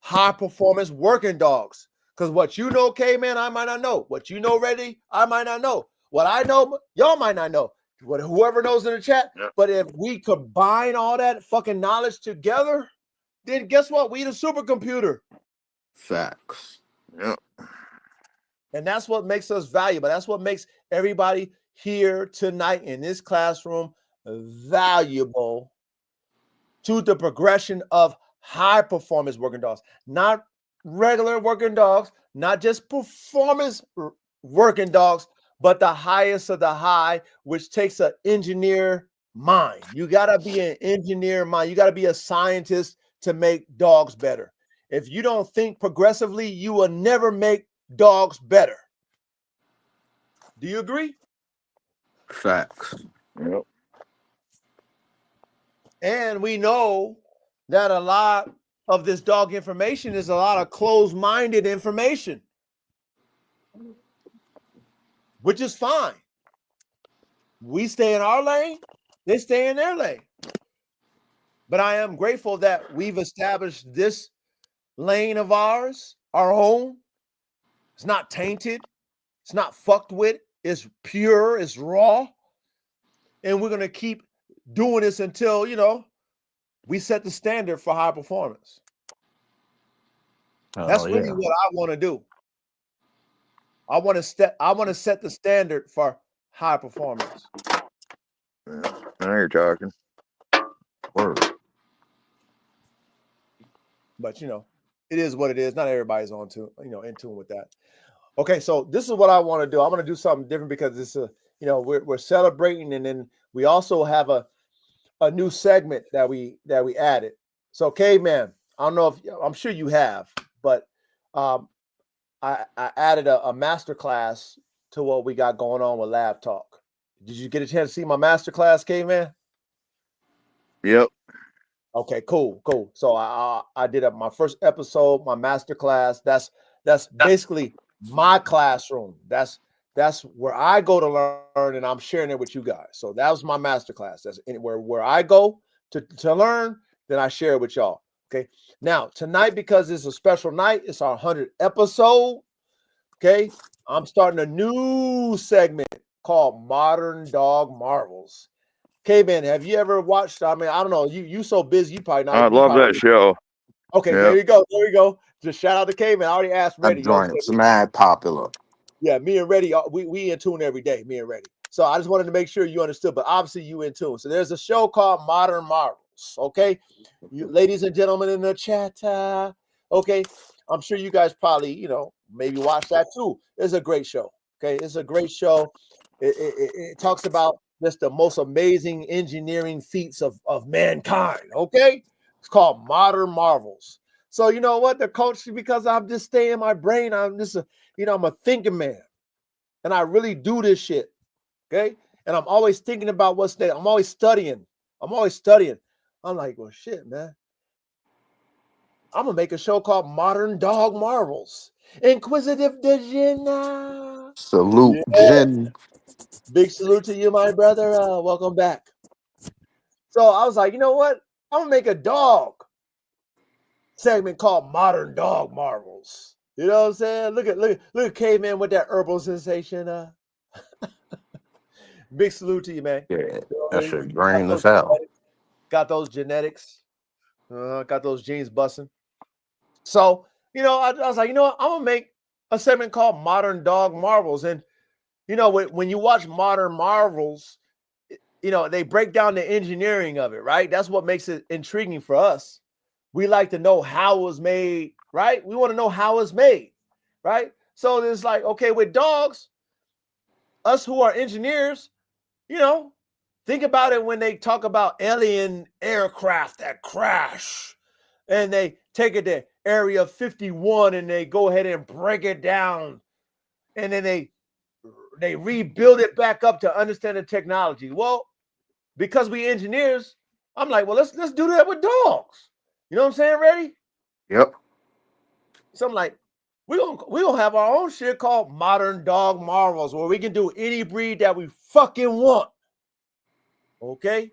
high performance working dogs. Because what you know, caveman, I might not know. What you know, Reddy, I might not know. What I know, y'all might not know. What whoever knows in the chat. Yep. But if we combine all that fucking knowledge together, then guess what? We the supercomputer. Facts. Yep. And that's what makes us valuable. That's what makes everybody here tonight in this classroom valuable to the progression of high performance working dogs, not regular working dogs, not just performance working dogs, but the highest of the high, which takes an engineer mind. You got to be an engineer mind. You got to be a scientist to make dogs better. If you don't think progressively, you will never make dogs better. Do you agree? Facts. Yep. And we know that a lot of this dog information is a lot of closed-minded information, which is fine. We stay in our lane, they stay in their lane. But I am grateful that we've established this lane of ours, our own. It's not tainted. It's not fucked with. It's pure. It's raw. And we're going to keep doing this until, we set the standard for high performance. That's really what I want to do. I want to set the standard for high performance. Yeah. Now you're talking. Word. But it is what it is. Not everybody's in tune with that. Okay, so this is what I want to do. I'm going to do something different because this is we're celebrating, and then we also have a new segment that we added. So, caveman, I don't know if I'm sure you have, but I added a master class to what we got going on with Lab Talk. Did you get a chance to see my master class, caveman? Yep. Okay, cool. So I did my first episode, my master class. That's basically my classroom. That's where I go to learn, and I'm sharing it with you guys. So that was my master class. That's where I go to learn, then I share it with y'all. Okay. Now tonight, because it's a special night, it's our 100th episode. Okay, I'm starting a new segment called Modern Dog Marvels. K-Man, have you ever watched? I mean, I don't know. You so busy, you probably not. I love that show. Okay, Yeah. There you go. Just shout out to K-Man. I already asked Reddy. That joint's mad popular. Yeah, me and Reddy, we in tune every day. Me and Reddy. So I just wanted to make sure you understood. But obviously, you in tune. So there's a show called Modern Marvels. Okay, you ladies and gentlemen in the chat. Okay, I'm sure you guys probably maybe watch that too. It's a great show. Okay, it's a great show. It talks about just the most amazing engineering feats of mankind. Okay, it's called Modern Marvels. So you know what? The coach, because I'm just staying in my brain. I'm just I'm a thinking man, and I really do this shit. Okay, and I'm always thinking about what's there. I'm always studying. I'm like, well, shit, man. I'm gonna make a show called Modern Dog Marvels. Inquisitive Dejina. Salute, Jen. Big salute to you, my brother. Welcome back. So I was like, you know what? I'm gonna make a dog segment called Modern Dog Marvels. You know what I'm saying? Look at Caveman with that herbal sensation. Big salute to you, man. Yeah, You that shit green as hell. Got those genetics. Got those genes busting. So, I was like, you know what? I'm gonna make a segment called Modern Dog Marvels. And when you watch Modern Marvels, they break down the engineering of it, right? That's what makes it intriguing for us. We like to know how it was made, right? We want to know how it's made, right? So it's like, okay, with dogs, us who are engineers, think about it when they talk about alien aircraft that crash and they take it to Area 51 and they go ahead and break it down and then they rebuild it back up to understand the technology. Well, because we engineers, I'm like, well, let's do that with dogs. You know what I'm saying? Ready? Yep. So I'm like, we gonna have our own shit called Modern Dog Marvels, where we can do any breed that we fucking want. Okay?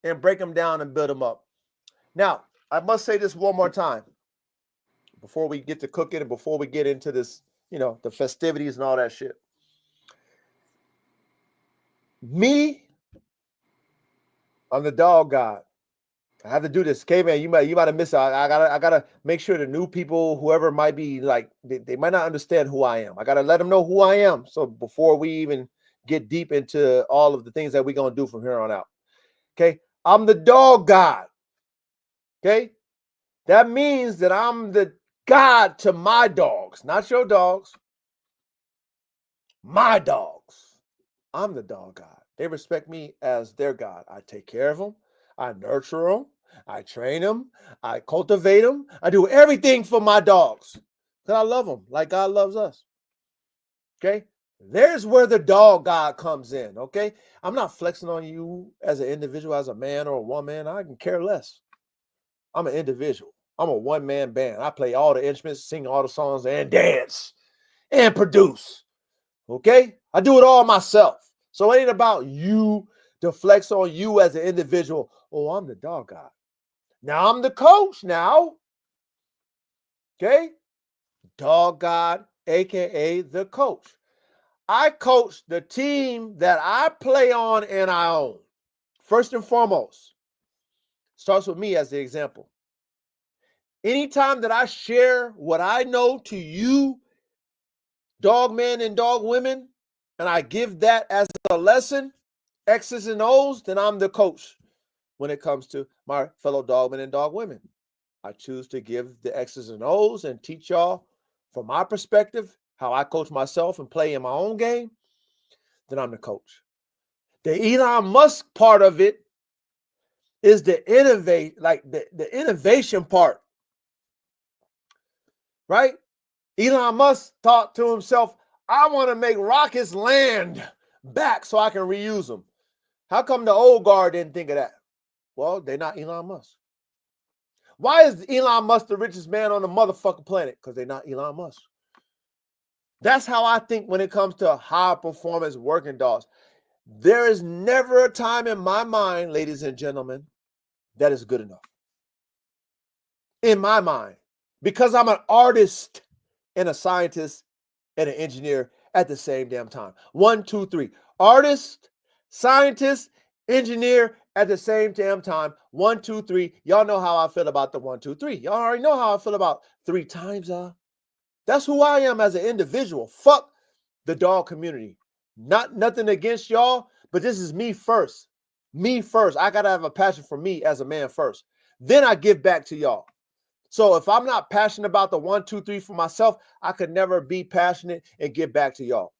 And break them down and build them up. Now, I must say this one more time before we get to cooking and before we get into this, the festivities and all that shit. Me, I'm the dog god. I have to do this. Caveman, you might have missed out. I gotta make sure the new people, whoever might be like, they might not understand who I am. I gotta let them know who I am. So before we even get deep into all of the things that we're gonna do from here on out. Okay. I'm the dog god. Okay. That means that I'm the god to my dogs, not your dogs. My dogs. I'm the dog god. They respect me as their god. I take care of them. I nurture them. I train them. I cultivate them. I do everything for my dogs because I love them like God loves us. Okay? There's where the dog god comes in. Okay? I'm not flexing on you as an individual, as a man or a woman. I can care less. I'm an individual. I'm a one-man band. I play all the instruments, sing all the songs, and dance and produce. Okay? I do it all myself. So it ain't about you to flex on you as an individual. Oh, I'm the dog god. Now I'm the coach now. Okay? Dog god, aka the coach. I coach the team that I play on and I own. First and foremost, starts with me as the example. Anytime that I share what I know to you, dog men and dog women, and I give that as a lesson, X's and O's, then I'm the coach when it comes to my fellow dogmen and dog women. I choose to give the X's and O's and teach y'all from my perspective how I coach myself and play in my own game. Then I'm the coach. The Elon Musk part of it is the innovation part, right? Elon Musk thought to himself, I want to make rockets land back so I can reuse them. How come the old guard didn't think of that? Well, they're not Elon Musk. Why is Elon Musk the richest man on the motherfucking planet? Because they're not Elon Musk. That's how I think when it comes to high performance working dogs. There is never a time in my mind, ladies and gentlemen, that is good enough. In my mind. Because I'm an artist and a scientist and an engineer at the same damn time. 1, 2, 3. Artist, scientist, engineer at the same damn time. 1, 2, 3. Y'all know how I feel about the 1, 2, 3. Y'all already know how I feel about 3 times. That's who I am as an individual. Fuck the dog community. Nothing against y'all, but this is me first. Me first. I gotta have a passion for me as a man first. Then I give back to y'all. So if I'm not passionate about the 1, 2, 3 for myself, I could never be passionate and give back to y'all.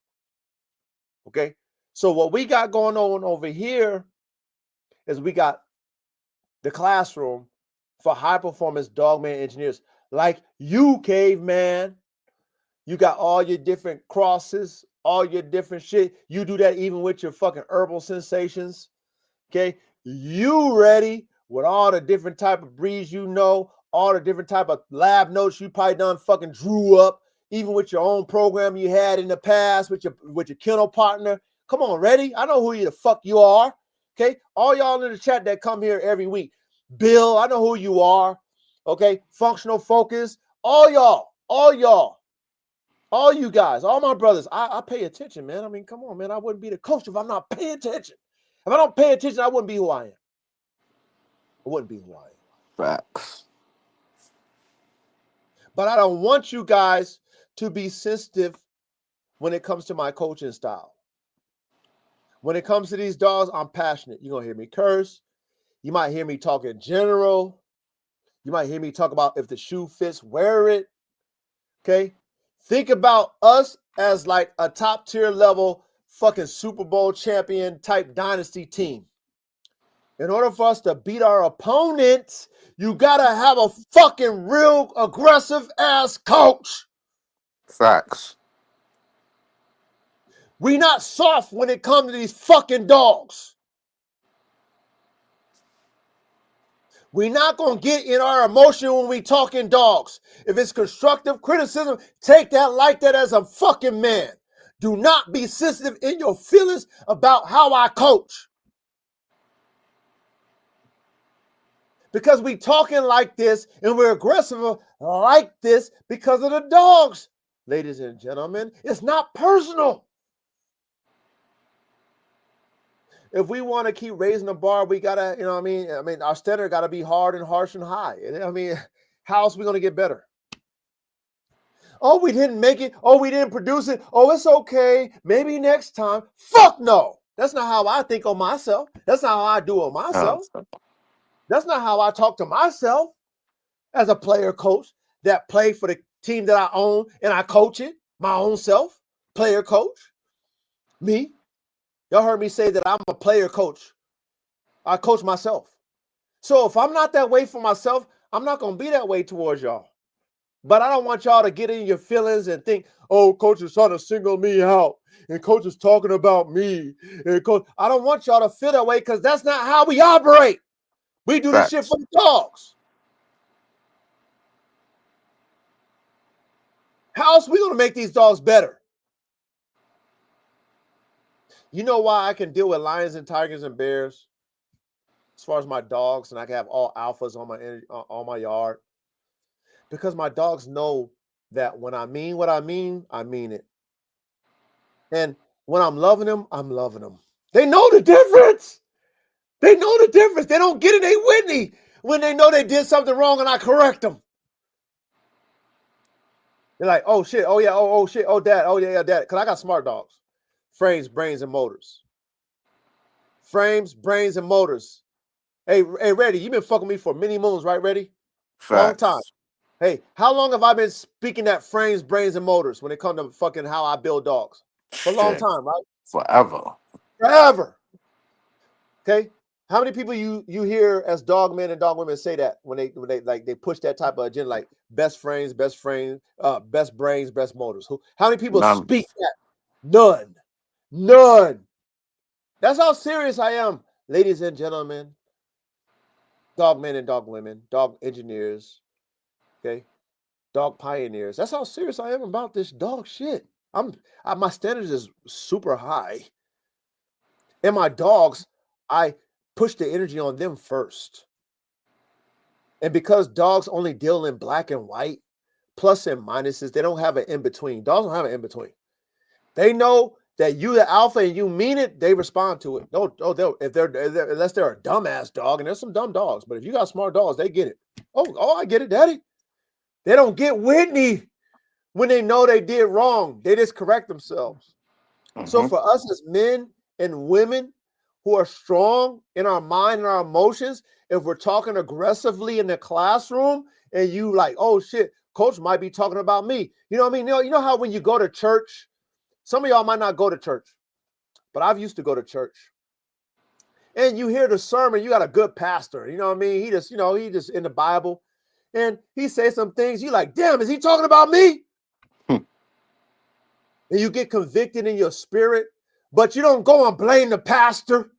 Okay? So what we got going on over here is we got the classroom for high performance dogman engineers like you, caveman. You got all your different crosses, all your different shit. You do that even with your fucking herbal sensations. Okay? You ready with all the different type of breeds you know, all the different type of lab notes you probably done fucking drew up, even with your own program you had in the past with your kennel partner. Come on, ready? I know who the fuck you are. Okay? All y'all in the chat that come here every week. Bill, I know who you are. Okay? Functional Focus. All you guys, all my brothers, I pay attention, man. I mean, come on, man. I wouldn't be the coach if I'm not paying attention. If I don't pay attention, I wouldn't be who I am. I wouldn't be who I am. Facts. But I don't want you guys to be sensitive when it comes to my coaching style. When it comes to these dogs, I'm passionate. You're going to hear me curse. You might hear me talk in general. You might hear me talk about if the shoe fits, wear it. Okay? Think about us as like a top tier level fucking Super Bowl champion type dynasty team. In order for us to beat our opponents, you gotta have a fucking real aggressive ass coach. Facts. We not soft when it comes to these fucking dogs. We're not going to get in our emotion when we talking dogs. If it's constructive criticism, take that like that as a fucking man. Do not be sensitive in your feelings about how I coach. Because we talking like this and we're aggressive like this because of the dogs. Ladies and gentlemen, it's not personal. If we want to keep raising the bar, we gotta, you know what I mean? I mean, our standard gotta be hard and harsh and high. I mean, how else are we gonna get better? Oh, we didn't make it. Oh, we didn't produce it. Oh, it's okay. Maybe next time. Fuck no. That's not how I think on myself. That's not how I do on myself. That's not how I talk to myself as a player coach that play for the team that I own and I coach it, my own self, player coach. Me. Y'all heard me say that I'm a player coach. I coach myself. So if I'm not that way for myself, I'm not going to be that way towards y'all. But I don't want y'all to get in your feelings and think, oh, coach is trying to single me out and coach is talking about me. And coach, I don't want y'all to feel that way because that's not how we operate. We do this shit for the dogs. How else are we going to make these dogs better? You know why I can deal with lions and tigers and bears as far as my dogs, and I can have all alphas on my yard? Because my dogs know that when I mean what I mean it. And when I'm loving them, I'm loving them. They know the difference. They know the difference. They don't get it. They Whitney when they know they did something wrong and I correct them. They're like, oh shit, oh yeah, oh shit, oh dad, oh yeah, dad. Because I got smart dogs. Frames, brains, and motors. Frames, brains, and motors. Hey, Reddy, you've been fucking me for many moons, right, Reddy? Long time. Hey, how long have I been speaking that frames, brains, and motors when it comes to fucking how I build dogs? For a long time, right? Forever. Okay. How many people you hear as dog men and dog women say that when they push that type of agenda, like best frames, best brains, best motors? How many people speak that? None. That's how serious I am, ladies and gentlemen, dog men and dog women, dog engineers, okay, dog pioneers. That's how serious I am about this dog shit. My standards is super high. And my dogs, I push the energy on them first. And because dogs only deal in black and white, plus and minuses, they don't have an in-between. Dogs don't have an in-between. They know that you the alpha and you mean it, they respond to it. Unless they're a dumbass dog, and there's some dumb dogs, but if you got smart dogs, they get it. Oh, I get it, daddy. They don't get Whitney when they know they did wrong. They just correct themselves. Mm-hmm. So for us as men and women who are strong in our mind and our emotions, if we're talking aggressively in the classroom and you like, oh shit, coach might be talking about me. You know what I mean? You know how when you go to church, some of y'all might not go to church, but I've used to go to church. And you hear the sermon, you got a good pastor. You know what I mean? He just in the Bible. And he says some things, you like, damn, is he talking about me? And you get convicted in your spirit, but you don't go and blame the pastor.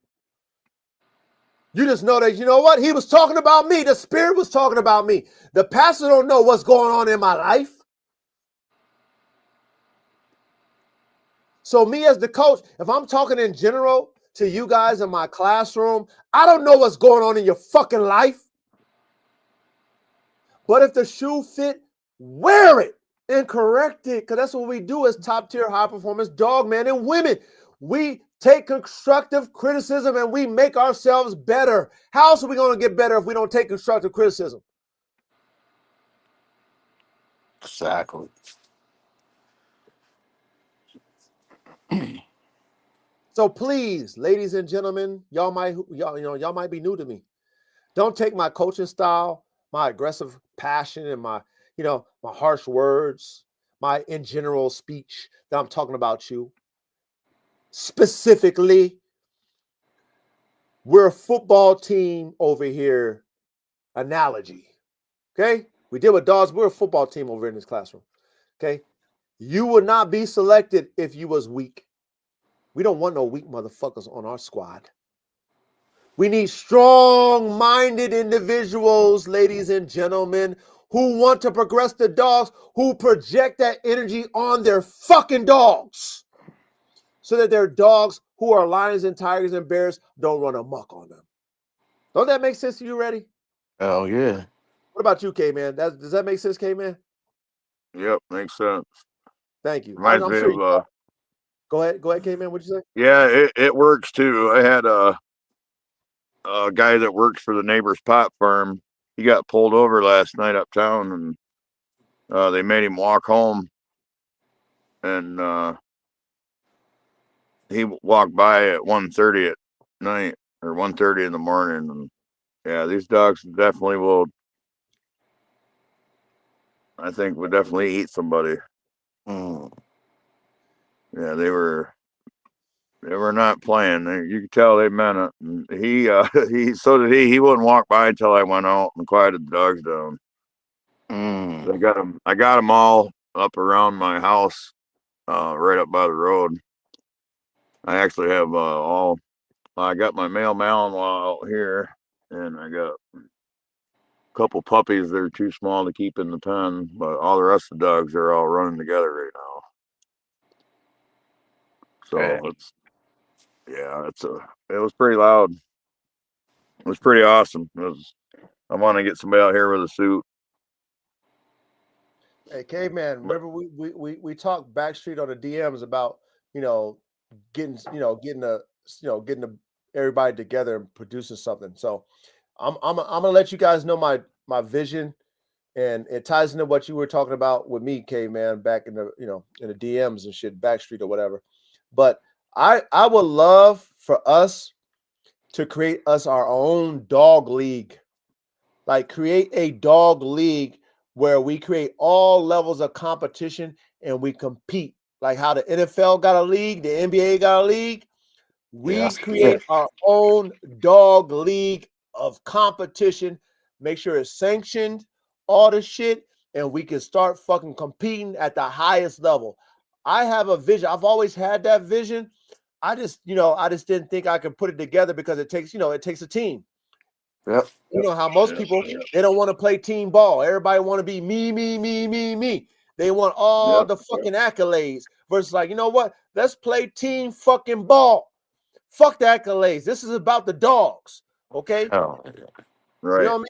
You just know that, you know what? He was talking about me. The spirit was talking about me. The pastor don't know what's going on in my life. So me as the coach, if I'm talking in general to you guys in my classroom, I don't know what's going on in your fucking life. But if the shoe fit, wear it and correct it, because that's what we do as top-tier high-performance dog men and women. We take constructive criticism and we make ourselves better. How else are we going to get better if we don't take constructive criticism? Exactly. So please, ladies and gentlemen, y'all might be new to me. Don't take my coaching style, my aggressive passion, and my harsh words, my in general speech that I'm talking about you. Specifically, we're a football team over here. Analogy. Okay? We deal with dogs. We're a football team over in this classroom. Okay? You would not be selected if you was weak. We don't want no weak motherfuckers on our squad. We need strong-minded individuals, ladies and gentlemen, who want to progress the dogs, who project that energy on their fucking dogs, so that their dogs, who are lions and tigers and bears, don't run amok on them. Don't that make sense to you, Reddy? Hell yeah. What about you, K-Man? Does that make sense, K-Man? Yep, makes sense. Thank you. Reminds I'm me sure of you. Go ahead, K-Man. What'd you say? yeah, it works too. I had a guy that works for the neighbor's pot farm. He got pulled over last night uptown, and they made him walk home. And he walked by at 1:30 at night or 1:30 in the morning. And yeah, these dogs definitely will. I think would definitely eat somebody. Mm. Yeah, they were not playing. You could tell they meant it. And he so did he. He wouldn't walk by until I went out and quieted the dogs down. Mm. I got them all up around my house, right up by the road. I actually have all. I got my male Malinois out here, and I got a couple puppies. They're too small to keep in the pen, but all the rest of the dogs are all running together right now. So Yeah. it was pretty loud. It was pretty awesome. I want to get somebody out here with a suit. Hey, K-Man, remember we talked backstreet on the DMs about, getting getting everybody together and producing something. So I'm gonna let you guys know my vision, and it ties into what you were talking about with me, K-Man, back in the in the DMs and shit, backstreet or whatever. But I would love for us to create us our own dog league. Like, create a dog league where we create all levels of competition and we compete. Like how the NFL got a league, the NBA got a league. Yeah. We create our own dog league of competition. Make sure it's sanctioned, all the shit, and we can start fucking competing at the highest level. I have a vision. I've always had that vision. I just didn't think I could put it together because it takes a team. Yep. You know how most people, they don't want to play team ball. Everybody want to be me, me, me, me, me. They want all the fucking accolades versus, like, you know what? Let's play team fucking ball. Fuck the accolades. This is about the dogs. Okay. Hell yeah. Right. You know what I mean?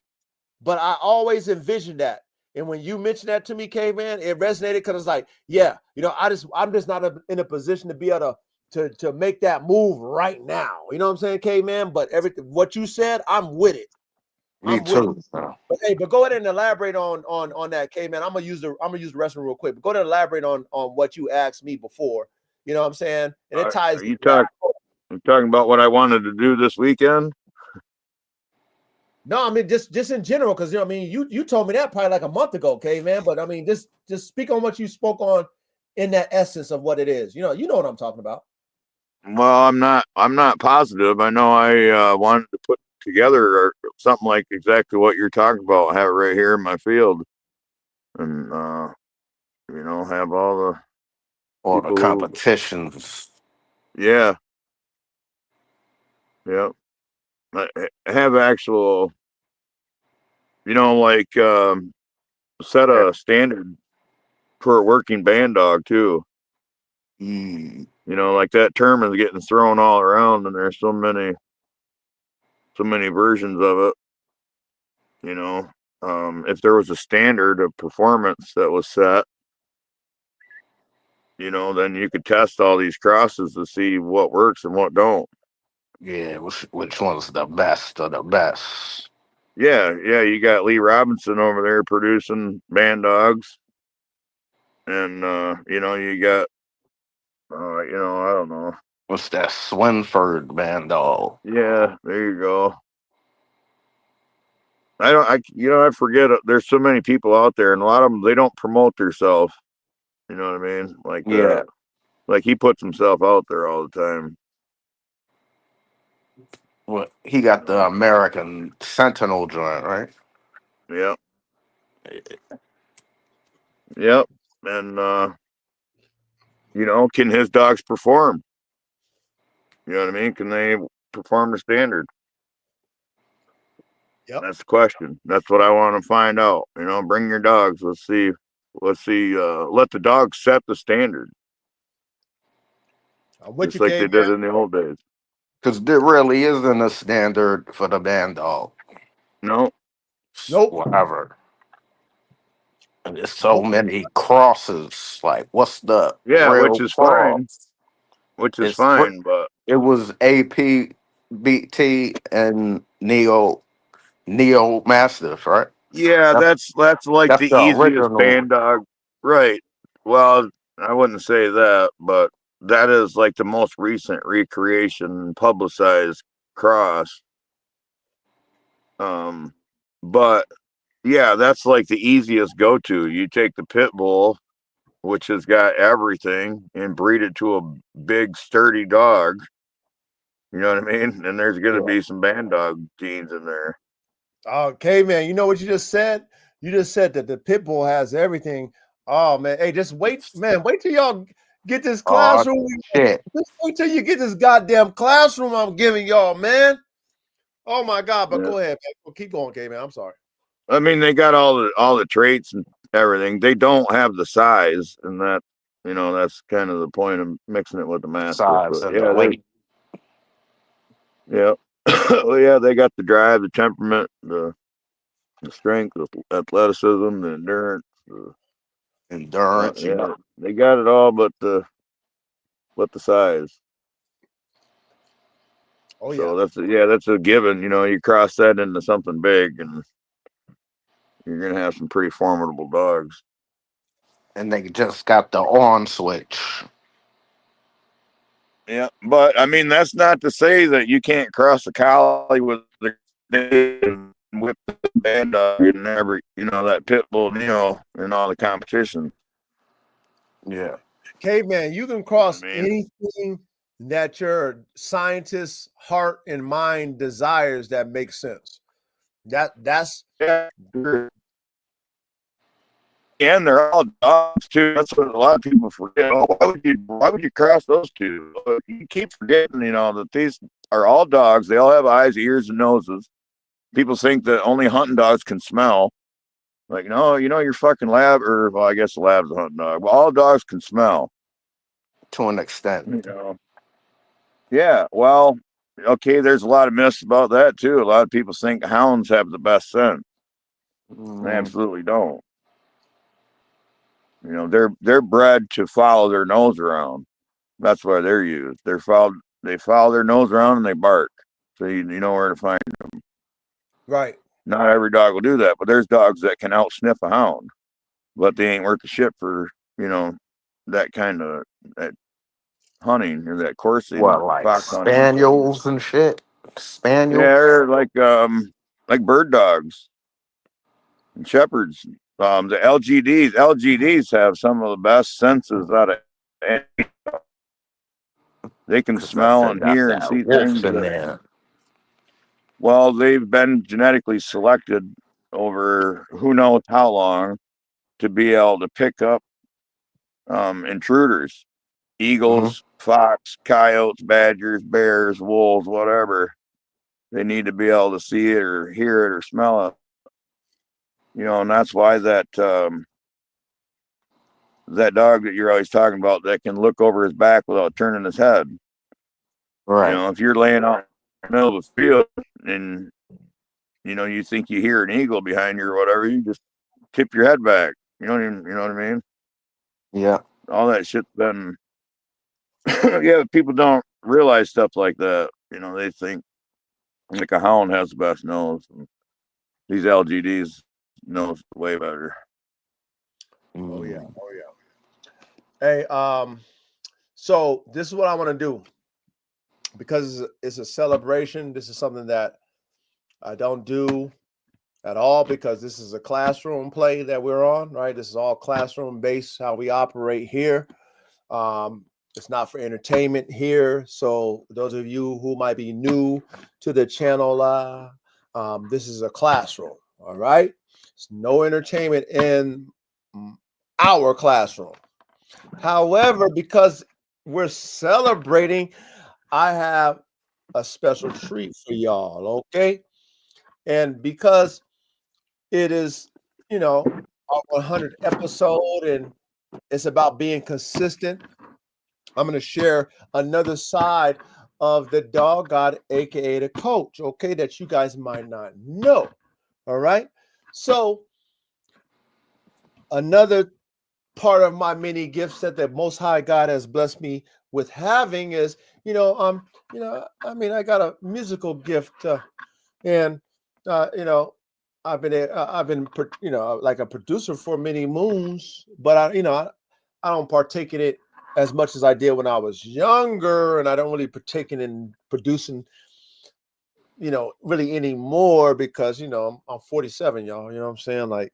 But I always envisioned that. And when you mentioned that to me, K-Man, it resonated because it's like, yeah, I'm just not in a position to be able to make that move right now. You know what I'm saying, K-Man? But everything what you said, I'm with it. Me I'm with it. too. Bro. But go ahead and elaborate on that, K-Man. I'm gonna use the restroom real quick. But go ahead and elaborate on what you asked me before. You know what I'm saying? And it ties. Are you talking about what I wanted to do this weekend? No, I mean just in general, because I mean you told me that probably like a month ago, K-Man. But I mean just speak on what you spoke on in that essence of what it is. You know what I'm talking about. Well, I'm not positive. I know I wanted to put together something like exactly what you're talking about. I have it right here in my field, and have All the people who, competitions. yeah, yeah. I have actual, like set a standard for a working band dog too. Mm. Like that term is getting thrown all around, and there's so many versions of it. If there was a standard of performance that was set, then you could test all these crosses to see what works and what don't. Yeah, which one's the best of the best? Yeah, you got Lee Robinson over there producing band dogs, and you got I don't know. What's that Swinford band dog? Yeah, there you go. I forget. There's so many people out there, and a lot of them, they don't promote themselves. You know what I mean? Yeah. Like he puts himself out there all the time. What he got the American Sentinel joint, right? Yep, yep. And can his dogs perform? You know what I mean? Can they perform the standard? Yep. That's the question. That's what I want to find out. You know, bring your dogs. Let's see. Let the dogs set the standard, I'm with just you, like they K did man. in the old days. Because there really isn't a standard for the band dog. No, Nope. Whatever. And there's so Nope. many crosses. Like, what's the yeah, which real is fine. cross? Which is It's for, fine, but it was APBT and Neo Masters, right? yeah, That's that's like that's the the easiest original band dog, right? Well, I wouldn't say that, but that is like the most recent recreation publicized cross. But yeah, that's like the easiest go to. You take the pit bull, which has got everything, and breed it to a big sturdy dog. You know what I mean? And there's gonna yeah, be some band dog genes in there. Oh, K man, you know what you just said? You just said that the pit bull has everything. Oh man, hey, just wait, man. Wait till y'all get this oh classroom. shit. Just wait till you get this goddamn classroom I'm giving y'all, man. Oh my god, but Yeah. go ahead, man. Well, keep going, K man. I'm sorry. I mean, they got all the traits and everything. They don't have the size, and that that's kind of the point of mixing it with the mastiff. Size But and the yeah, they weight. yeah, well, yeah, they got the drive, the temperament, the strength, the athleticism, the endurance. Endurance, yeah. Yeah, they got it all, but the size. Oh yeah. So that's a given. You know, you cross that into something big, and you're gonna have some pretty formidable dogs. And they just got the on switch. Yeah, but I mean that's not to say that you can't cross the collie with the and whip the band dog and every that pit bull in all the competition. Yeah. K man, you can You know what cross I mean? anything that your scientist's heart and mind desires that makes sense. That's Yeah, sure. And they're all dogs too. That's what a lot of people forget. Oh, why would you cross those two? You keep forgetting, that these are all dogs. They all have eyes, ears, and noses. People think that only hunting dogs can smell. Like, no, your fucking lab, or well, I guess the lab's a hunting dog. Well, all dogs can smell. To an extent. You know. Yeah. Well, okay. There's a lot of myths about that too. A lot of people think hounds have the best scent. They Mm, absolutely don't. They're bred to follow their nose around. That's why they're used. They follow their nose around and they bark. So you know where to find them. right. Not every dog will do that, but there's dogs that can out sniff a hound, but they ain't worth the shit for, you know, that kind of that hunting or that coursing, what, like fox hunting. spaniels and shit? Yeah, Spaniels? they're like bird dogs and shepherds. The LGDs have some of the best senses out of any. They can Because that smell thing and got hear and that see wolf things in that, there. well, they've been genetically selected over who knows how long to be able to pick up intruders, Hmm. eagles, fox, coyotes, badgers, bears, wolves, whatever. They need to be able to see it or hear it or smell it. And that's why that dog that you're always talking about that can look over his back without turning his head. Right. If you're laying out in the middle of the field and you think you hear an eagle behind you or whatever, you just tip your head back. You know what I mean? Yeah. All that shit's been yeah, people don't realize stuff like that. They think like a hound has the best nose. And these LGDs knows way better. Oh yeah. Mm. Oh yeah. Hey, so this is what I want to do because it's a celebration. This is something that I don't do at all because this is a classroom play that we're on, right? This is all classroom based how we operate here. It's not for entertainment here. So those of you who might be new to the channel, this is a classroom. All right. It's no entertainment in our classroom. However, because we're celebrating, I have a special treat for y'all, okay? And because it is, our 100th episode and it's about being consistent, I'm going to share another side of the dog god, aka the coach, okay, that you guys might not know. All right. So, another part of my many gifts that the Most High God has blessed me with having is, I got a musical gift, and I've been, like a producer for many moons, but I don't partake in it as much as I did when I was younger, and I don't really partake in producing, really anymore because I'm 47, y'all. You know what I'm saying? Like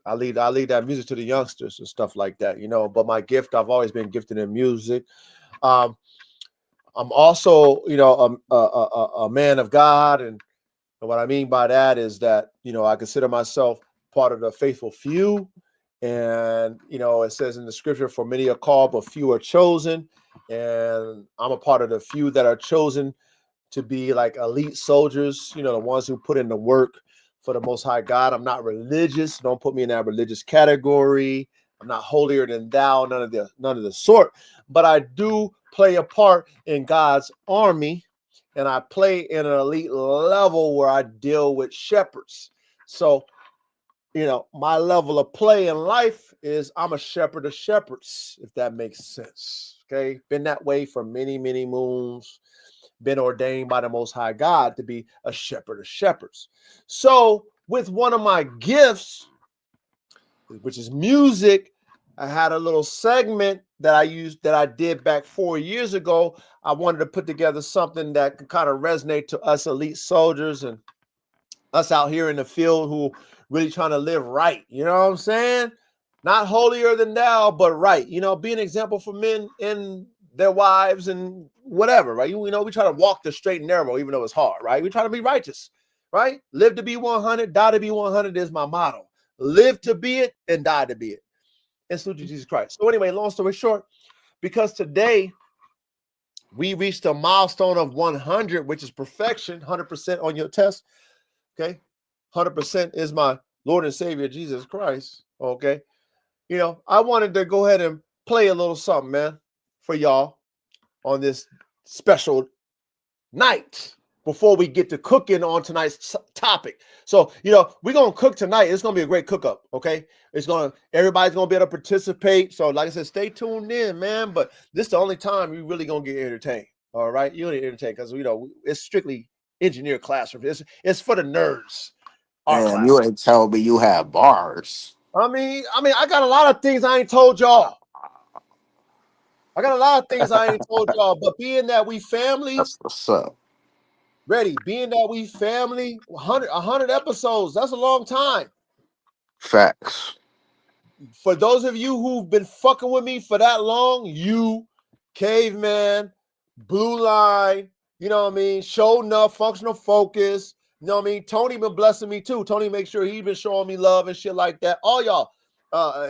I leave that music to the youngsters and stuff like that, But my gift, I've always been gifted in music. Um, I'm also, a man of God, and what I mean by that is that I consider myself part of the faithful few, and it says in the scripture, "For many are called, but few are chosen," and I'm a part of the few that are chosen to be like elite soldiers, the ones who put in the work for the Most High God. I'm not religious. Don't put me in that religious category. I'm not holier than thou, none of the sort. But I do play a part in God's army, and I play in an elite level where I deal with shepherds. So, my level of play in life is I'm a shepherd of shepherds, if that makes sense. Okay, been that way for many, many moons. Been ordained by the Most High God to be a shepherd of shepherds. So, with one of my gifts, which is music, I had a little segment that I did back 4 years ago. I wanted to put together something that could kind of resonate to us elite soldiers and us out here in the field who really trying to live right. You know what I'm saying? Not holier than thou, but right. Be an example for men and their wives and whatever, right? We try to walk the straight and narrow, even though it's hard, right? We try to be righteous, right? Live to be 100, die to be 100 is my motto. Live to be it and die to be it. And salute to Jesus Christ. So anyway, long story short, because today we reached a milestone of 100, which is perfection, 100% on your test. Okay. 100% is my Lord and Savior, Jesus Christ. Okay. I wanted to go ahead and play a little something, man, for y'all on this special night before we get to cooking on tonight's topic. So, we're going to cook tonight. It's going to be a great cook up. Okay. Everybody's going to be able to participate. So like I said, stay tuned in, man. But this is the only time you really going to get entertained. All right. You're going to get entertained because, it's strictly engineer classroom. It's for the nerds. Man, you ain't tell me you have bars. I mean, I got a lot of things I ain't told y'all. But being that we family, That's what's up. being that we family, 100 episodes, that's a long time. Facts. For those of you who've been fucking with me for that long, you, Caveman, Blue Line, Show Enough, Functional Focus, Tony been blessing me too. Tony make sure he been showing me love and shit like that. All y'all,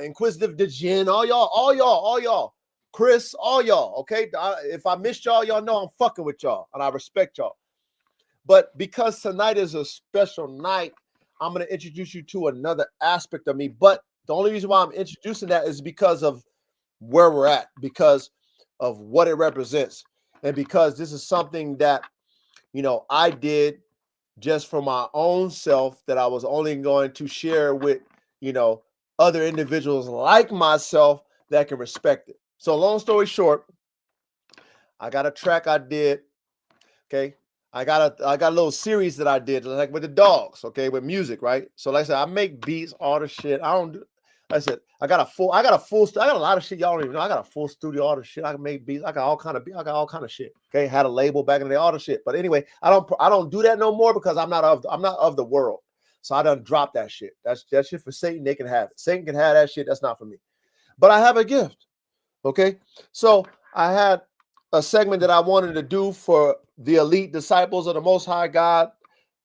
Inquisitive Degen, all y'all, Chris, all y'all. Okay, if I missed y'all, y'all know I'm fucking with y'all and I respect y'all. But because tonight is a special night, I'm gonna introduce you to another aspect of me. But the only reason why I'm introducing that is because of where we're at, because of what it represents, and because this is something that I did just for my own self, that I was only going to share with other individuals like myself that can respect it. So long story short, I got a track I did. Okay. I got a little series that I did like with the dogs, okay, with music, right? So like I said, I make beats, all the shit. I don't do. I said I got a lot of shit y'all don't even know. I got a full studio, all the shit. I can make beats. I got all kind of shit. Okay, had a label back in the day, all the shit. But anyway, I don't do that no more because I'm not of the world. So I done dropped that shit. That's shit for Satan. They can have it. Satan can have that shit. That's not for me. But I have a gift. Okay, so I had a segment that I wanted to do for the elite disciples of the Most High God,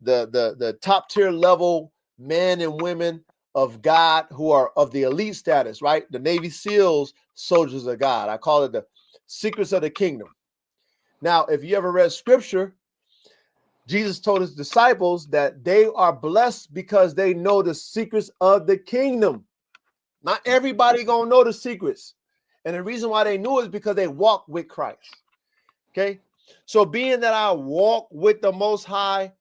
the top tier level men and women of God who are of the elite status, right? The Navy SEALs, soldiers of God. I call it the secrets of the kingdom. Now, if you ever read scripture, Jesus told his disciples that they are blessed because they know the secrets of the kingdom. Not everybody gonna know the secrets. And the reason why they knew is because they walked with Christ. Okay. So being that I walk with the Most High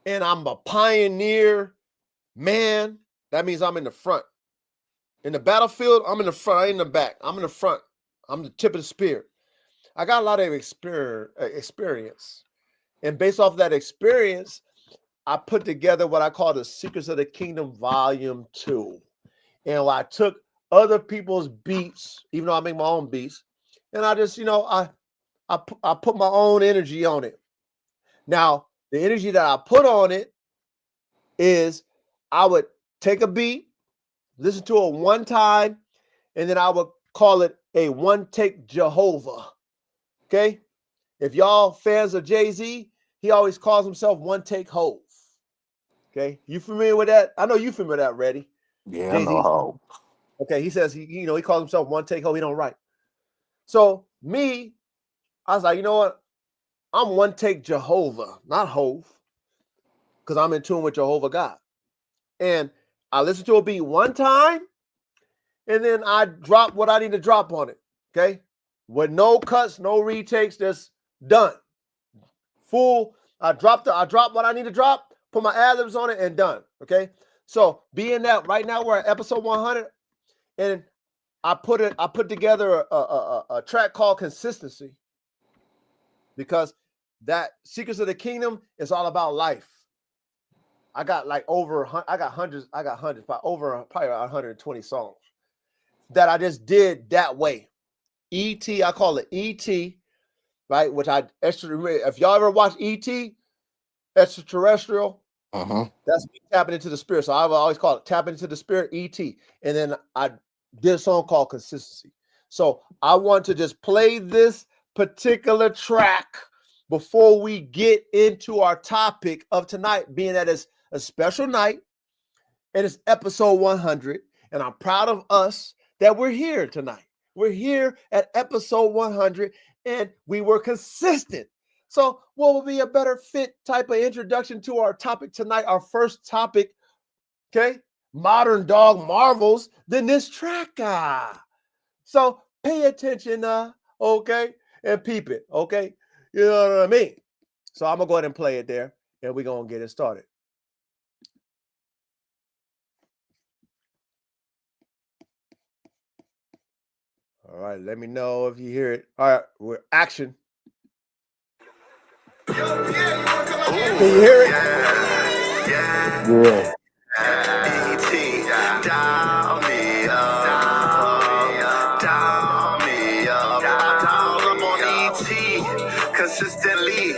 and I'm a pioneer man, that means I'm in the front. In the battlefield, I'm in the front. I ain't in the back. I'm in the front. I'm the tip of the spear. I got a lot of experience. And based off of that experience, I put together what I call the Secrets of the Kingdom Volume 2. And I took other people's beats, even though I make my own beats, and I just, I put my own energy on it. Now, the energy that I put on it is I would take a beat, listen to it one time, and then I would call it a one take Jehovah. Okay? If y'all fans of Jay-Z, he always calls himself one take Hove. Okay? You familiar with that? I know you familiar with that, Reddy. Yeah, I Jay-Z. know how. Okay, he says he calls himself one take Hove. He don't write. So me, I was like, you know what? I'm one take Jehovah, not Hove, because I'm in tune with Jehovah God. And I listen to a beat one time, and then I drop what I need to drop on it. Okay, with no cuts, no retakes, just done. Full. I drop what I need to drop, put my ad-libs on it, and done. Okay. So being that right now we're at episode 100, and I put together a track called Consistency, because that Secrets of the Kingdom is all about life. I got hundreds, but over probably 120 songs that I just did that way. E.T., I call it E.T., right? Which if y'all ever watch E.T., extraterrestrial, that's me tapping into the spirit. So I've always called it tapping into the spirit, E.T. And then I did a song called Consistency. So I want to just play this particular track before we get into our topic of tonight, being that it's a special night and it's episode 100. And I'm proud of us that we're here tonight. We're here at episode 100 and we were consistent. So what would be a better fit type of introduction to our topic tonight, our first topic, okay? Modern dog marvels, than this track. So pay attention, okay? And peep it, okay? You know what I mean? So I'm going to go ahead and play it there, and we're going to get it started. All right, let me know if you hear it. All right, we're action. Can you hear it? Yeah. Consistently,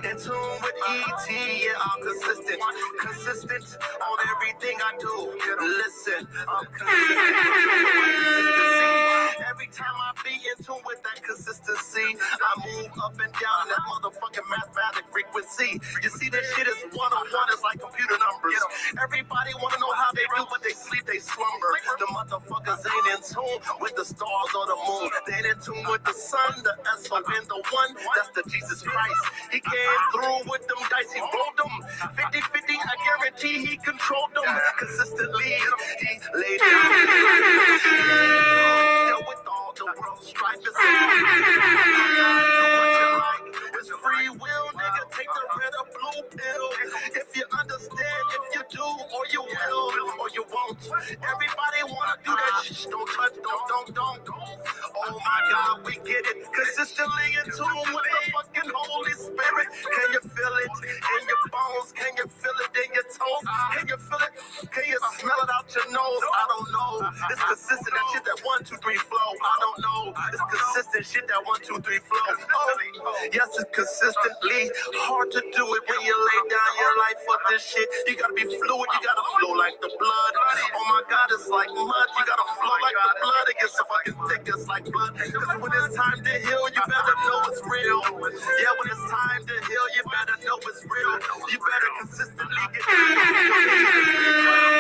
in tune with ET, yeah, I'm consistent on everything I do. Listen, I'm consistent. Every time I be in tune with that consistency, I move up and down that motherfucking mathematic frequency. You see, this shit is one-on-one, it's like computer numbers. Everybody wanna know how they do, but they sleep, they slumber. The motherfuckers ain't in tune with the stars or the moon. They ain't in tune with the sun, the S-O, and the one, that's the Jesus Christ. He came through with them dice, he rolled them 50-50, I guarantee he controlled them. Consistently, he laid down with all the world strife. It's free will, nigga, take the red or blue pill. If you understand, if you do, or you will, or you won't. Everybody wanna do that shit, don't touch, don't. Oh my God, we get it. Consistently in tune with the fucking Holy Spirit. Can you feel it in your bones? Can you feel it in your toes? Can you feel it? Can you smell it out your nose? I don't know. It's consistent, that shit that 1, 2, 3 flow. I don't know. It's consistent shit that 1, 2, 3 flow. Oh, yes, it's consistently hard to do it when you lay down your life for this shit. You gotta be fluid, you gotta flow like the blood. Oh my God, it's like mud. You gotta flow like the blood. It gets so fucking thick, it's like blood. Cause when it's time to heal, you better know it's real. Yeah, when it's time to heal, you better know it's real. You better consistently get through.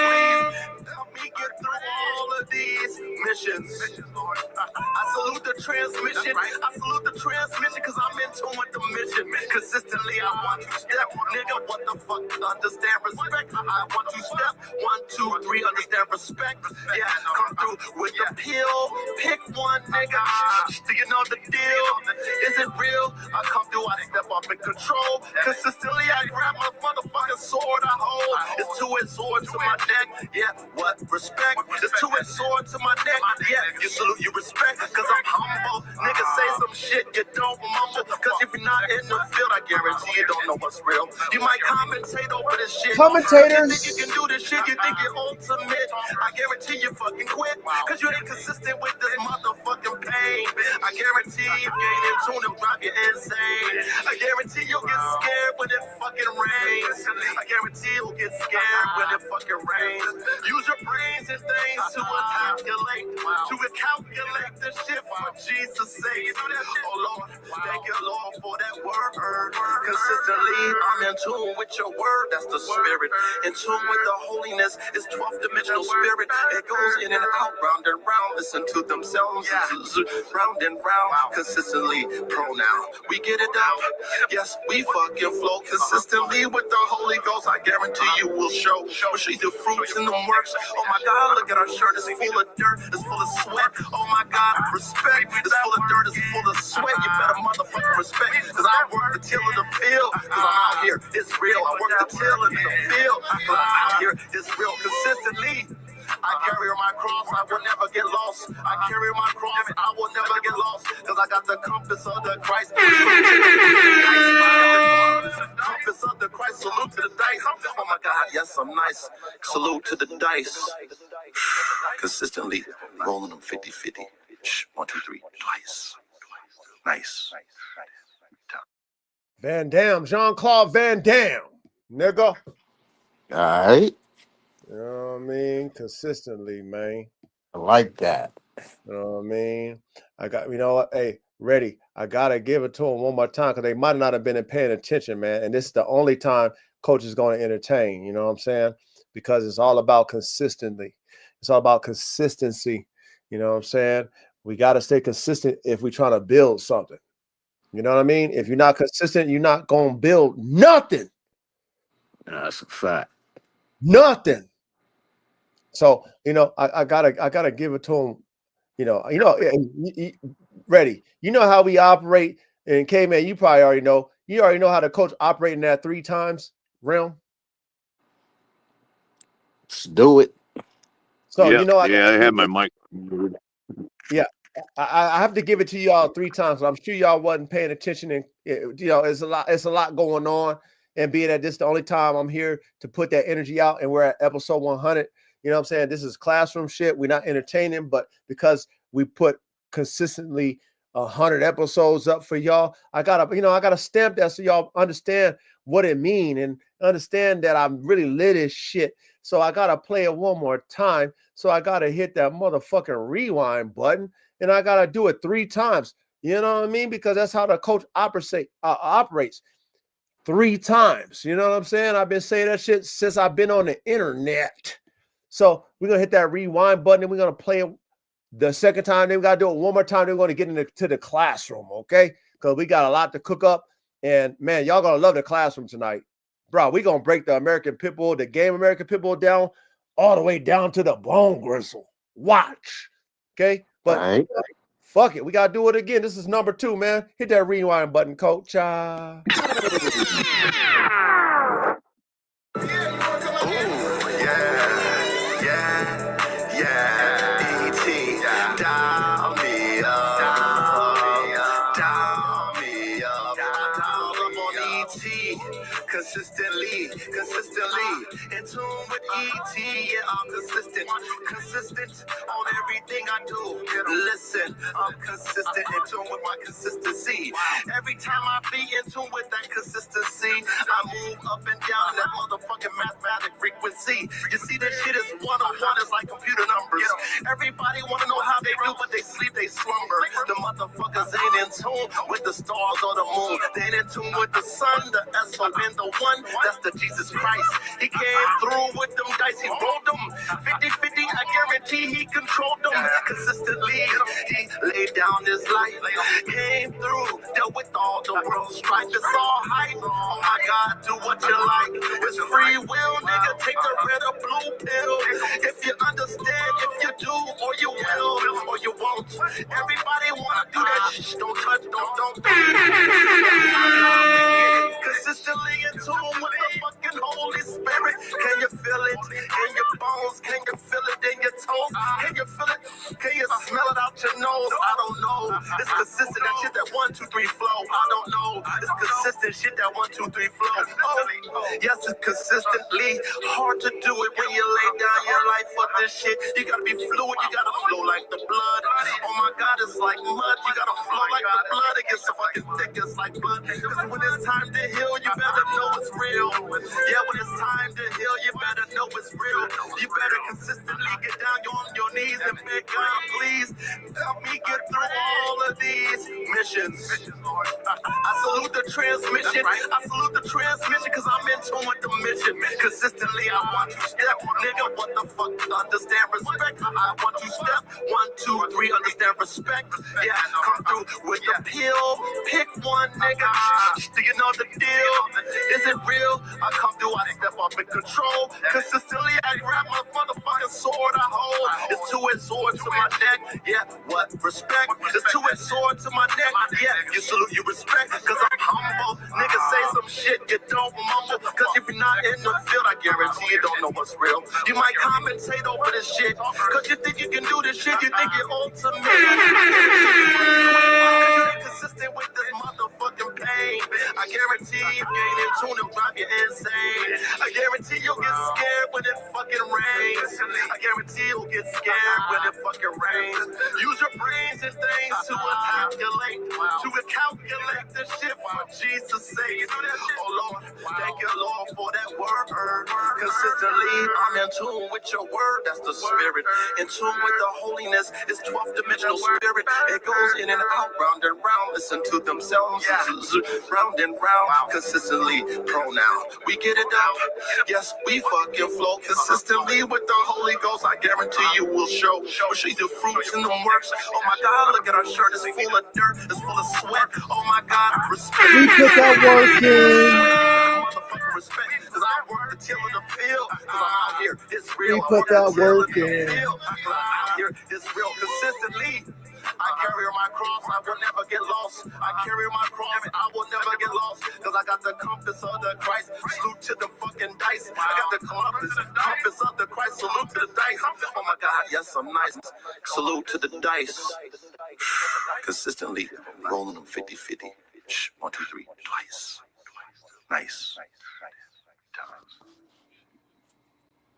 Please help me get through all of these missions. I salute the transmission. I salute the transmission because I'm in tune with the mission. Consistently, I want you step, nigga. What the fuck? Understand respect. I want you step. 1, 2, 3. Understand respect. Yeah, come through with the pill. Pick one, nigga. Do you know the deal? Is it real? I come through. I step up in control. Consistently, I grab my motherfucking sword. I hold. It's two-edged sword to my neck. Yeah, what respect? It's two-edged sword to my neck. Yeah, you salute, you respect, cause I'm humble. Niggas say some shit, you don't mumble. Cause if you're not in the field, I guarantee you don't know what's real. You might commentate over this shit. Commentators. You think you can do this shit, you think you're ultimate. I guarantee you fucking quit, cause you ain't consistent with this motherfucking pain. I guarantee if you ain't in tune, it'll drive you insane. I guarantee you'll get scared when it fucking rains. I guarantee you'll get scared when it fucking rains. Use your brains and things to calculate the shit for Jesus' sake. Oh Lord, thank you, Lord, for that word. Consistently, I'm in tune with your word. That's the spirit. In tune with the holiness. It's 12th dimensional spirit. It goes in and out, round and round. Listen to themselves. Round and round. Consistently pronoun. We get it up. Yes, we fucking flow consistently with the Holy Ghost. I guarantee you will show. We'll show you the fruits and the works. Oh my God, look at our shirt. It's full of dirt. It's full of sweat. Oh my God, respect. It's full of dirt. It's full of sweat. You better motherfucking respect. Cause I work the till of the field. Cause I'm out here. It's real. I work the till in the field. Cause I'm out here. It's real. Consistently. I carry my cross, I will never get lost. I carry my cross, I will never get lost. Cause I got the compass of the Christ. Compass of the Christ, salute to the dice. Oh my God, yes, I'm nice. Salute to the dice. Consistently rolling them 50-50. 1, 2, 3, twice. Nice. Van Damme, Jean-Claude Van Damme, nigga. All right. You know what I mean? Consistently, man. I like that. You know what I mean? I got, you know what? Hey, ready. I gotta give it to them one more time because they might not have been paying attention, man. And this is the only time coach is going to entertain, you know what I'm saying? Because it's all about consistently. It's all about consistency. You know what I'm saying? We got to stay consistent if we're trying to build something. You know what I mean? If you're not consistent, you're not going to build nothing. That's a fact. Nothing. So, you know, I gotta give it to him. Ready. You know how we operate, and K-Man, you probably already know. You already know how the coach operating that 3 times realm. Let's do it. So yeah, you know, I have my mic. Yeah, I have to give it to y'all 3 times. I'm sure y'all wasn't paying attention, and you know, it's a lot going on. And being that this is the only time I'm here to put that energy out, and we're at episode 100. You know what I'm saying? This is classroom shit. We're not entertaining, but because we put consistently 100 episodes up for y'all, I gotta stamp that so y'all understand what it mean and understand that I'm really lit as shit. So I gotta play it one more time. So I gotta hit that motherfucking rewind button, and I gotta do it 3 times. You know what I mean? Because that's how the coach operates. 3 times. You know what I'm saying? I've been saying that shit since I've been on the internet. So we're going to hit that rewind button, and we're going to play it the second time. Then we got to do it one more time. Then we're going to get into the classroom, okay? Because we got a lot to cook up. And, man, y'all going to love the classroom tonight. Bro, we're going to break the American Pitbull, the game American Pitbull down all the way down to the bone gristle. Watch, okay? But All right. fuck it. We got to do it again. This is number 2, man. Hit that rewind button, coach. Consistently, in tune with ET, yeah, I'm consistent on everything I do. Listen, I'm consistent in tune with my consistency. Every time I be in tune with that consistency, I move up and down that motherfucking mathematic frequency. You see, this shit is 101, it's like computer numbers. Everybody wanna know how they do, but they sleep, they slumber. The motherfuckers ain't in tune with the stars or the moon. They ain't in tune with the sun, the S-O-N, the one, that's the Jesus Christ. He came through with them dice, he rolled them. 50-50, I guarantee he controlled them. Consistently, he laid down his life, came through, dealt with all the world's strife. It's all hype. Oh my God, do what you like. It's free will, nigga. Take the red or blue pill. If you understand, if you do, or you will, or you won't. Everybody wanna do that shit. Don't touch, don't. Consistently in tune with the fucking Holy Spirit. Can you feel it in your bones? Can you feel it in your toes? Can you feel it? Can you smell it out your nose? I don't know. It's consistent, that shit that 1, 2, 3 flow. I don't know. It's consistent shit that 1, 2, 3 flow. Oh, yes, it's consistently hard to do it when you lay down your life for this shit. You gotta be fluid, you gotta flow like the blood. Oh my God, it's like mud. You gotta flow like the blood. It gets so fucking thick, it's like blood. Cause when it's time to heal, you better know it's real. Yeah, when it's time to heal, you better know it's real. You better consistently get down on your knees and beg God, please help me get through all of these missions. I salute the transmission. I salute the transmission because I'm in tune with the mission. Consistently, I want you step, nigga. What the fuck? Understand respect. I want you step 1, 2, 3. Understand respect. Yeah, come through with the pill. Pick one, nigga. Do you know the deal? Is it real? I come through. I step up in control. Consistently, I grab my motherfucking sword. I hold. It's two-edged sword to my neck. Yeah, what respect? It's two-edged sword to my neck. Yeah, you salute, you respect. Cause I'm humble. Niggas say some shit, you don't mumble. Cause if you're not in the field, I guarantee you don't know what's real. You might commentate over this shit. Cause you think you can do this shit, you think you're ultimate. Cause you ain't consistent with this motherfucking pain. I guarantee if you ain't in tune, it'll drive you insane. I guarantee you'll get scared when it fucking rains. I guarantee you'll get scared when it fucking rains. Use your brains and things to calculate this shit for Jesus' sake. Oh Lord, thank you, Lord, for that word. Consistently, I'm in tune with your word. That's the spirit. In tune with the holiness. It's 12th dimensional spirit. It goes in and out, round and round. Listen to themselves. Round and round. Consistently pronoun. We get it up. Yes, we fucking flow consistently with the Holy Ghost. I guarantee you will show. We'll show you the fruits and the works. Oh my God, look at our shirt. It's full of dirt. It's full of sweat. Oh my God, respect. We put that work in. Motherfucking respect. Cause I work the till of the field. Cause I'm out here. It's real. We put that work in. Cause I'm out here. It's real consistently. I carry my cross, I will never get lost. I carry my cross, I will never get lost. Cause I got the compass of the Christ. Salute to the fucking dice. I got the compass of the Christ. Salute to the dice. Oh my God, yes, I'm nice. Salute to the dice. Consistently rolling them 50-50. 1, 2, 3, twice. Nice.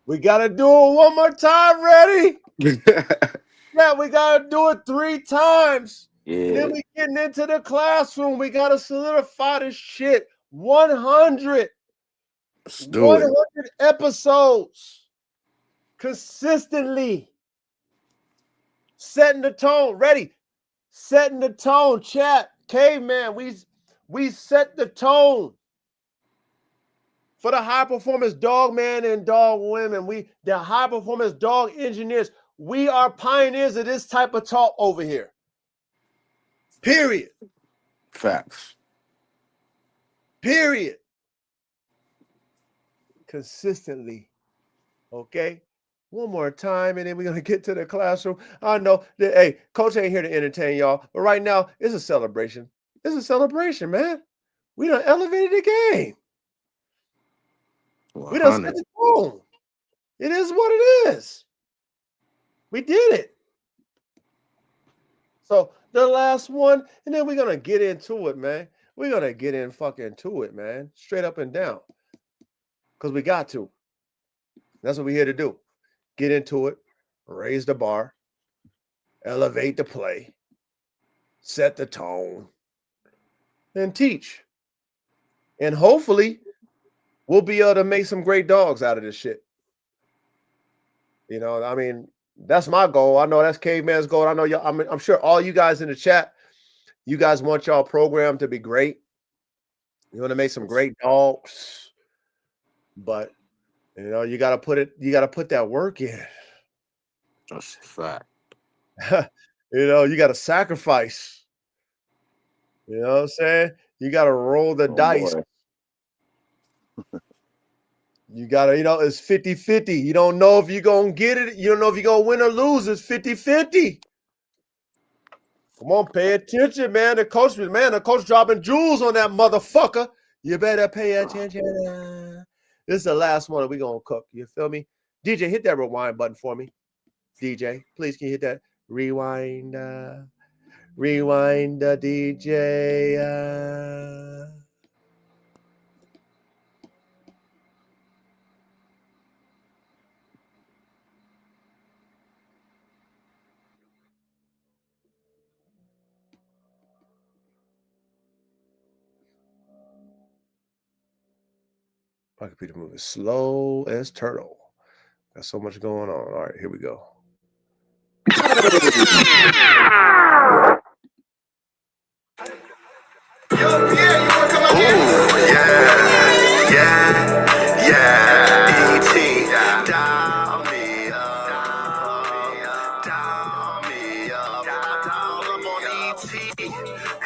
We gotta do it one more time. Ready? Yeah, we gotta do it 3 times. Yeah. Then we getting into the classroom. We gotta solidify this shit. 100. Let's do 100 it. episodes. Consistently. Setting the tone. Ready? Setting the tone. Chat. Caveman. We set the tone. For the high performance dog man and dog women. The high performance dog engineers. We are pioneers of this type of talk over here. Period. Facts. Period. Consistently. Okay? One more time, and then we're going to get to the classroom. I know that, hey, Coach ain't here to entertain y'all, but right now, it's a celebration. It's a celebration, man. We done elevated the game. 100. We done set the tone. It is what it is. We did it. So the last one, and then we're going to get into it, man. We're going to get in fucking to it, man. Straight up and down. Because we got to. That's what we're here to do. Get into it. Raise the bar. Elevate the play. Set the tone. And teach. And hopefully, we'll be able to make some great dogs out of this shit. You know, I mean, that's my goal. I know that's Caveman's goal. I know y'all, I'm sure all you guys in the chat, you guys want y'all program to be great. You want to make some great dogs. But You know, you gotta put that work in. That's a fact. You know, you gotta sacrifice. You know what I'm saying? You gotta roll the dice. Boy. You gotta, you know, it's 50-50. You don't know if you're gonna get it. You don't know if you're gonna win or lose. It's 50-50. Come on, pay attention, man. The coach dropping jewels on that motherfucker. You better pay attention. This is the last one that we're gonna cook. You feel me? DJ, hit that rewind button for me. DJ, please, can you hit that rewind? Rewind, DJ. My computer moving slow as turtle. Got so much going on. All right, here we go.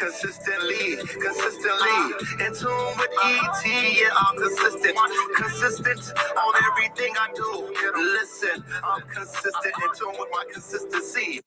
Consistently, in tune with ET, yeah, I'm consistent on everything I do. Listen, I'm consistent in tune with my consistency.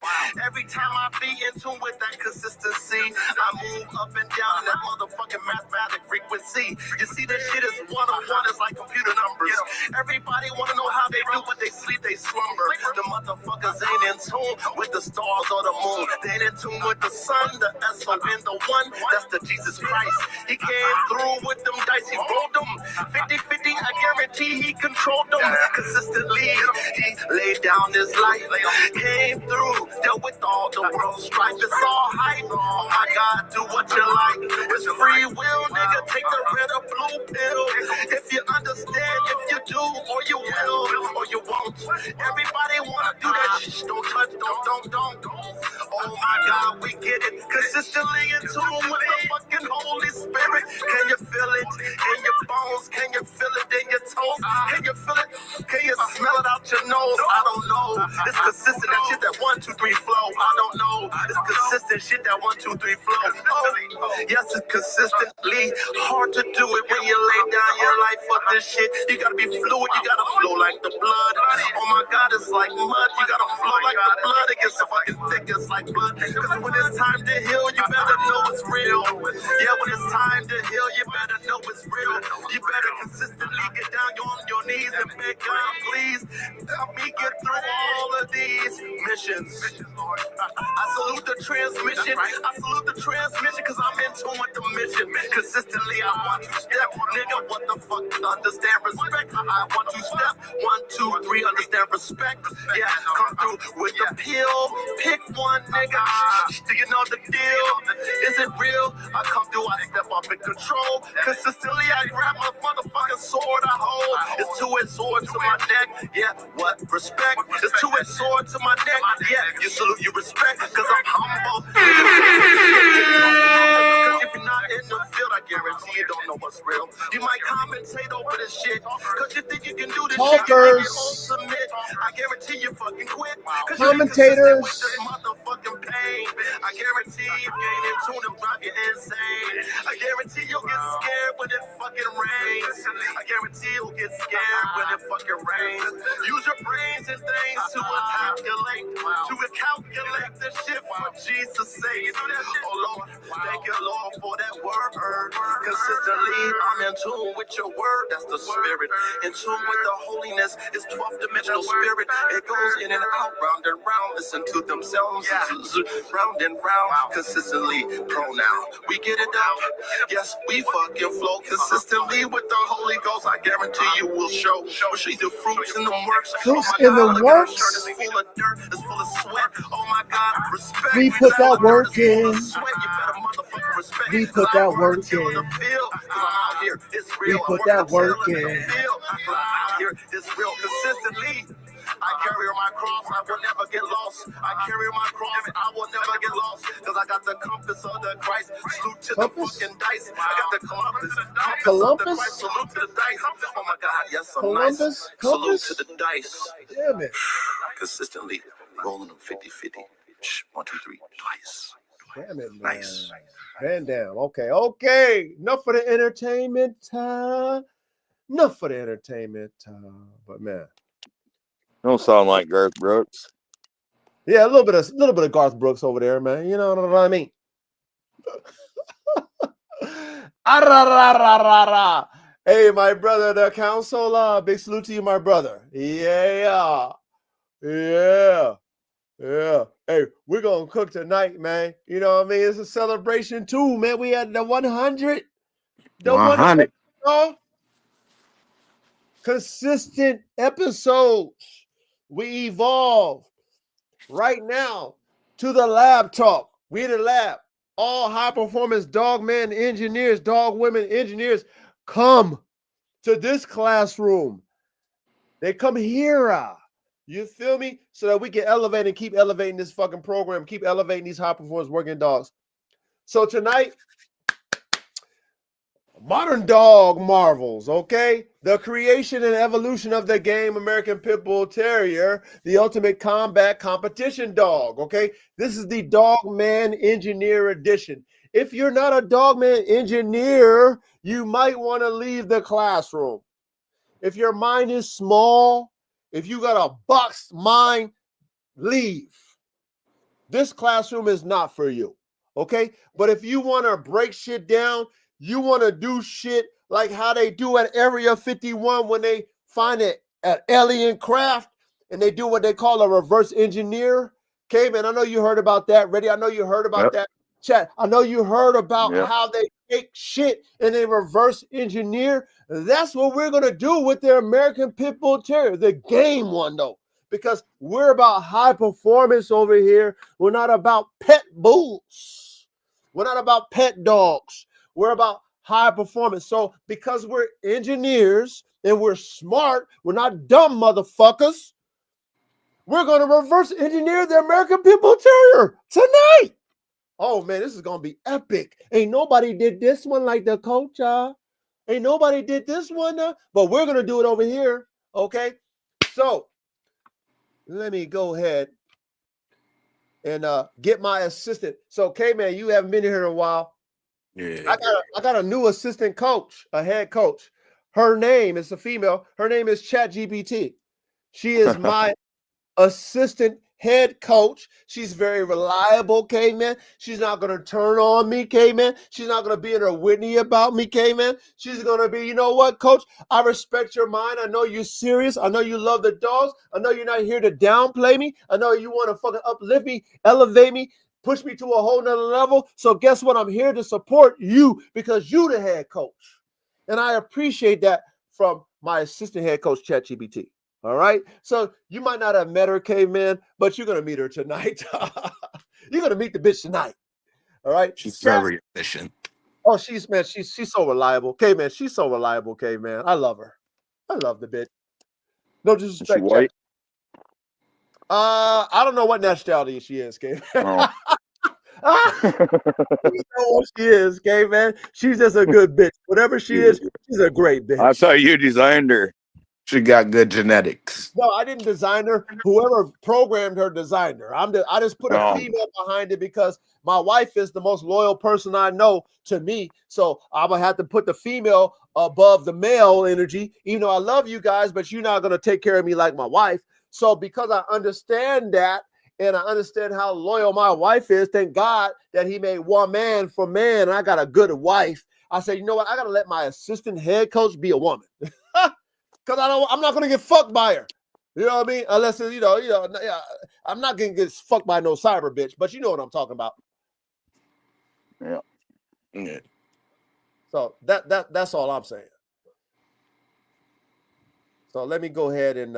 Every time I be in tune with that consistency, I move up and down that motherfucking mathematic frequency. You see, this shit is one-on-one, it's like computer numbers. Everybody wanna know how they do, but they sleep, they slumber. The motherfuckers ain't in tune with the stars or the moon. They ain't in tune with the sun, the S-O and the one, that's the Jesus Christ. He came through with them dice, he rolled them 50-50, I guarantee he controlled them. Consistently, he laid down his life, came through, dealt with all the world's strife. It's all hype, oh my God, do what you like. It's free will, nigga, take the red or blue pill. If you understand, if you do, or you will, or you won't. Everybody wanna do that shit, don't touch, don't. Oh my God, we get it. Consistently in tune with the fucking Holy Spirit. Can you feel it in your bones? Can you feel it in your toes? Can you feel it? Can you smell it out your nose? I don't know. It's consistent, that shit that 1, 2, 3 flow. I don't know. It's consistent shit that 1, 2, 3 flow. Oh, yes, it's consistently hard to do it when you lay down your life for this shit. You gotta be fluid, you gotta flow like the blood. Oh my God, it's like mud. You gotta flow like the blood. It gets so fucking thick, it's like blood. Cause when it's time to heal, you better know it's real. Yeah, when it's time to heal, you better know it's real. You better consistently get down on your knees and beg God, please help me get through all of these missions. I salute the transmission. I salute the transmission cause I'm in tune with the mission. Consistently, I want you step, nigga, what the fuck? Understand respect. I want you step 1, 2, 3, understand respect. Yeah, come through with the pill. Pick one, nigga. Do you know the deal? Is it real? I come through, I step up in control. Consistently, I grab my motherfucking sword I hold. It's two-edged sword to my neck. Yeah, what? Respect. It's two-edged sword to my neck. Yeah, you salute, you respect, cause I'm humble. Cause if you're not in the field, I guarantee you don't know what's real. You might commentate over this shit, cause you think you can do this shit. You won't submit. I guarantee you fucking quit. Commentators. With this motherfucking pain. I guarantee if you ain't in tune, it'll drive you insane. I guarantee you'll get scared when it fucking rains. I guarantee you'll get scared when it fucking rains. Use your brains and things to calculate the shit for Jesus' sake. Oh Lord, thank you Lord for that word. Consistently, I'm in tune with your word. That's the spirit. In tune with the holiness. It's 12th dimensional spirit. It goes in and out, round and round. Listen to themselves. Round and round. Consistently pronoun. We get it out. Yes, we fucking flow consistently with the Holy Ghost. I guarantee you will show. We'll show you the fruits in the works. Fruits in the works. It's full of dirt. It's full of sweat. Oh my God. Respect. We put that work in. Sweat. You better motherfucking respect. We put that work in. We put that work in. Here, it's real consistently. I carry my cross. cross, I will never get lost. I carry my cross, I will never get lost. Cause I got the compass of the Christ. Salute to the fucking dice. I got the compass of the Christ. Salute to the dice. Oh my God, yes, I'm nice. Salute to the dice. Damn it. Consistently rolling them 50-50. 1, 2, 3, twice. Damn it, man. Nice. Van Dam. Okay. Enough for the entertainment time. Enough for the entertainment time. But man. Don't sound like Garth Brooks. Yeah, a little bit of Garth Brooks over there, man. You know what I mean? Hey, my brother, the council. Big salute to you, my brother. Yeah. Hey, we're gonna cook tonight, man. You know what I mean? It's a celebration too, man. We had the 100. The 100. Consistent episodes. We evolve right now to the lab talk. We in the lab. All high performance dogmen engineers, dog women engineers come to this classroom. They come here. You feel me? So that we can elevate and keep elevating this fucking program, keep elevating these high performance working dogs. So tonight, modern dog marvels, okay? The creation and evolution of the game American Pit Bull Terrier, the ultimate combat competition dog, okay? This is the Dogman Engineer Edition. If you're not a Dogman engineer, you might want to leave the classroom. If your mind is small, if you got a boxed mind, leave. This classroom is not for you, okay? But if you want to break shit down, you want to do shit like how they do at Area 51 when they find an alien craft and they do what they call a reverse engineer. Okay, man, I know you heard about that. Ready? I know you heard about that. Chat, I know you heard about how they take shit and they reverse engineer. That's what we're going to do with the American Pit Bull Terrier, the game one, though, because we're about high performance over here. We're not about pet bulls. We're not about pet dogs. We're about high performance. So because we're engineers and we're smart, we're not dumb motherfuckers, we're going to reverse engineer the American Pit Bull Terrier tonight. Oh, man, this is going to be epic. Ain't nobody did this one like the coach, Ain't nobody did this one, but we're going to do it over here, okay? So let me go ahead and get my assistant. So, K-Man, you haven't been here in a while. Yeah. I got a new assistant coach, a head coach. Her name is a female. Her name is ChatGPT. She is my assistant head coach. She's very reliable, K-Man. She's not going to turn on me, K-Man. She's not going to be in her Whitney about me, K-Man. She's going to be, you know what, coach? I respect your mind. I know you're serious. I know you love the dogs. I know you're not here to downplay me. I know you want to fucking uplift me, elevate me, push me to a whole nother level. So guess what? I'm here to support you because you the head coach. And I appreciate that from my assistant head coach, ChatGPT. All right. So you might not have met her, Caveman, but you're going to meet her tonight. You're going to meet the bitch tonight. All right. She's very efficient. Oh, she's so reliable. Caveman, she's so reliable, Caveman. I love her. I love the bitch. No disrespect. Is she white? I don't know what nationality she is, Caveman. Oh. You know what she is, Caveman. She's just a good bitch. Whatever she is, she's a great bitch. That's how you designed her. She got good genetics. No, I didn't design her. Whoever programmed her designed her. I just put a female behind it because my wife is the most loyal person I know to me. So I'm going to have to put the female above the male energy. Even though I love you guys, but you're not going to take care of me like my wife. So because I understand that and I understand how loyal my wife is, thank God that he made one man for man and I got a good wife. I said, you know what? I got to let my assistant head coach be a woman. Because I'm not gonna get fucked by her. You know what I mean? Unless it's, I'm not gonna get fucked by no cyber bitch, but you know what I'm talking about. Yeah. So that's all I'm saying. So let me go ahead and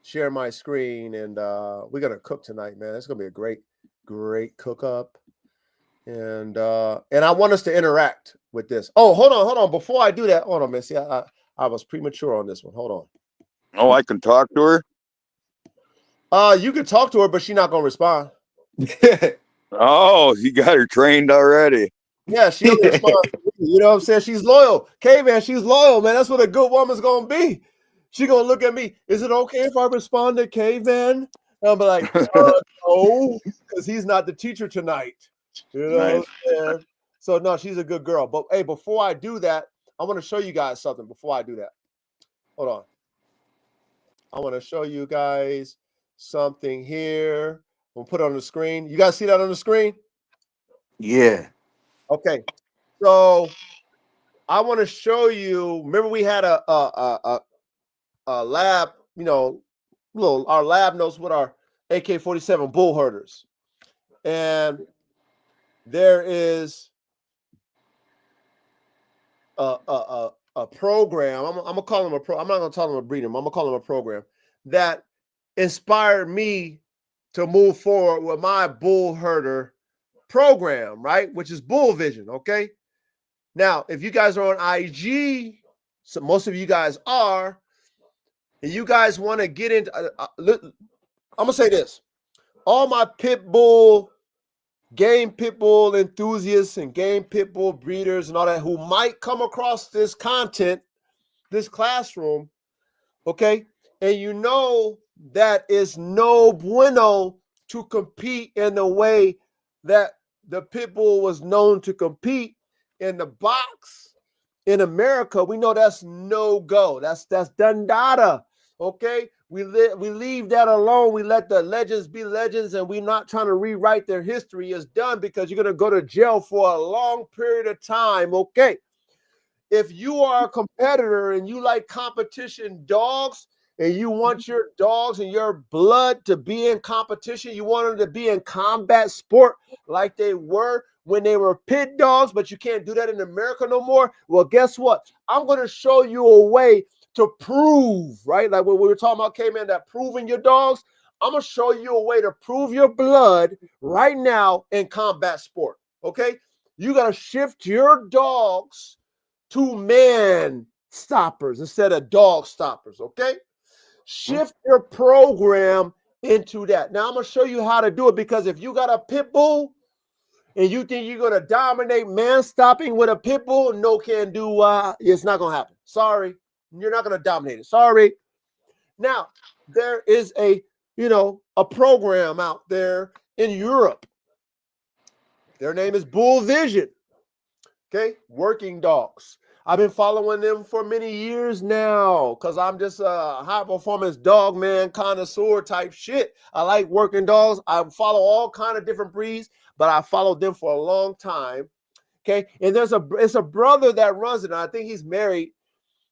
share my screen, and we're gonna cook tonight, man. It's gonna be a great cook up. And I want us to interact with this. Oh, hold on. Before I do that, hold on, Missy. I was premature on this one. Hold on. Oh, I can talk to her. You can talk to her, but she's not gonna respond. Oh, you got her trained already. Yeah, she'll respond. You know what I'm saying? She's loyal. K-Man, she's loyal, man. That's what a good woman's gonna be. She gonna look at me. Is it okay if I respond to K-Man? And I'll be like, no, because he's not the teacher tonight. You know Nice. what I'm saying? So no, she's a good girl. But hey, before I do that, I want to show you guys something before I do that. Hold on. I want to show you guys something here. We'll put it on the screen. You guys see that on the screen? Yeah. Okay. So I want to show you. Remember, we had a lab. You know, our lab notes with our AK-47 bull herders, and there is a program. I'm gonna call them a pro. I'm not gonna call them a breeding. I'm gonna call them a program that inspired me to move forward with my bull herder program, right? Which is Bull Vision. Okay. Now, if you guys are on IG, so most of you guys are, and you guys want to get into, I'm gonna say this: all my game pit bull enthusiasts and game pit bull breeders and all that who might come across this content, this classroom, okay, and you know that is no bueno to compete in the way that the pit bull was known to compete in the box in America. We know that's no go. That's done data. Okay, we leave that alone. We let the legends be legends, and we're not trying to rewrite their history. It's done because you're gonna go to jail for a long period of time. Okay, if you are a competitor and you like competition dogs, and you want your dogs and your blood to be in competition, you want them to be in combat sport like they were when they were pit dogs, but you can't do that in America no more. Well, guess what? I'm going to show you a way to prove, right? Like when we were talking about, K-Man, that proving your dogs. I'm going to show you a way to prove your blood right now in combat sport, okay? You got to shift your dogs to man stoppers instead of dog stoppers, okay? Shift your program into that. Now I'm gonna show you how to do it, because if you got a pit bull and you think you're gonna dominate man stopping with a pit bull, no can do. It's not gonna happen. Sorry, you're not gonna dominate it. Sorry. Now there is a program out there in Europe. Their name is Bull Vision. Okay, working dogs. I've been following them for many years now because I'm just a high performance Dogman connoisseur type shit. I like working dogs. I follow all kind of different breeds, but I followed them for a long time. Okay, and it's a brother that runs it. And I think he's married.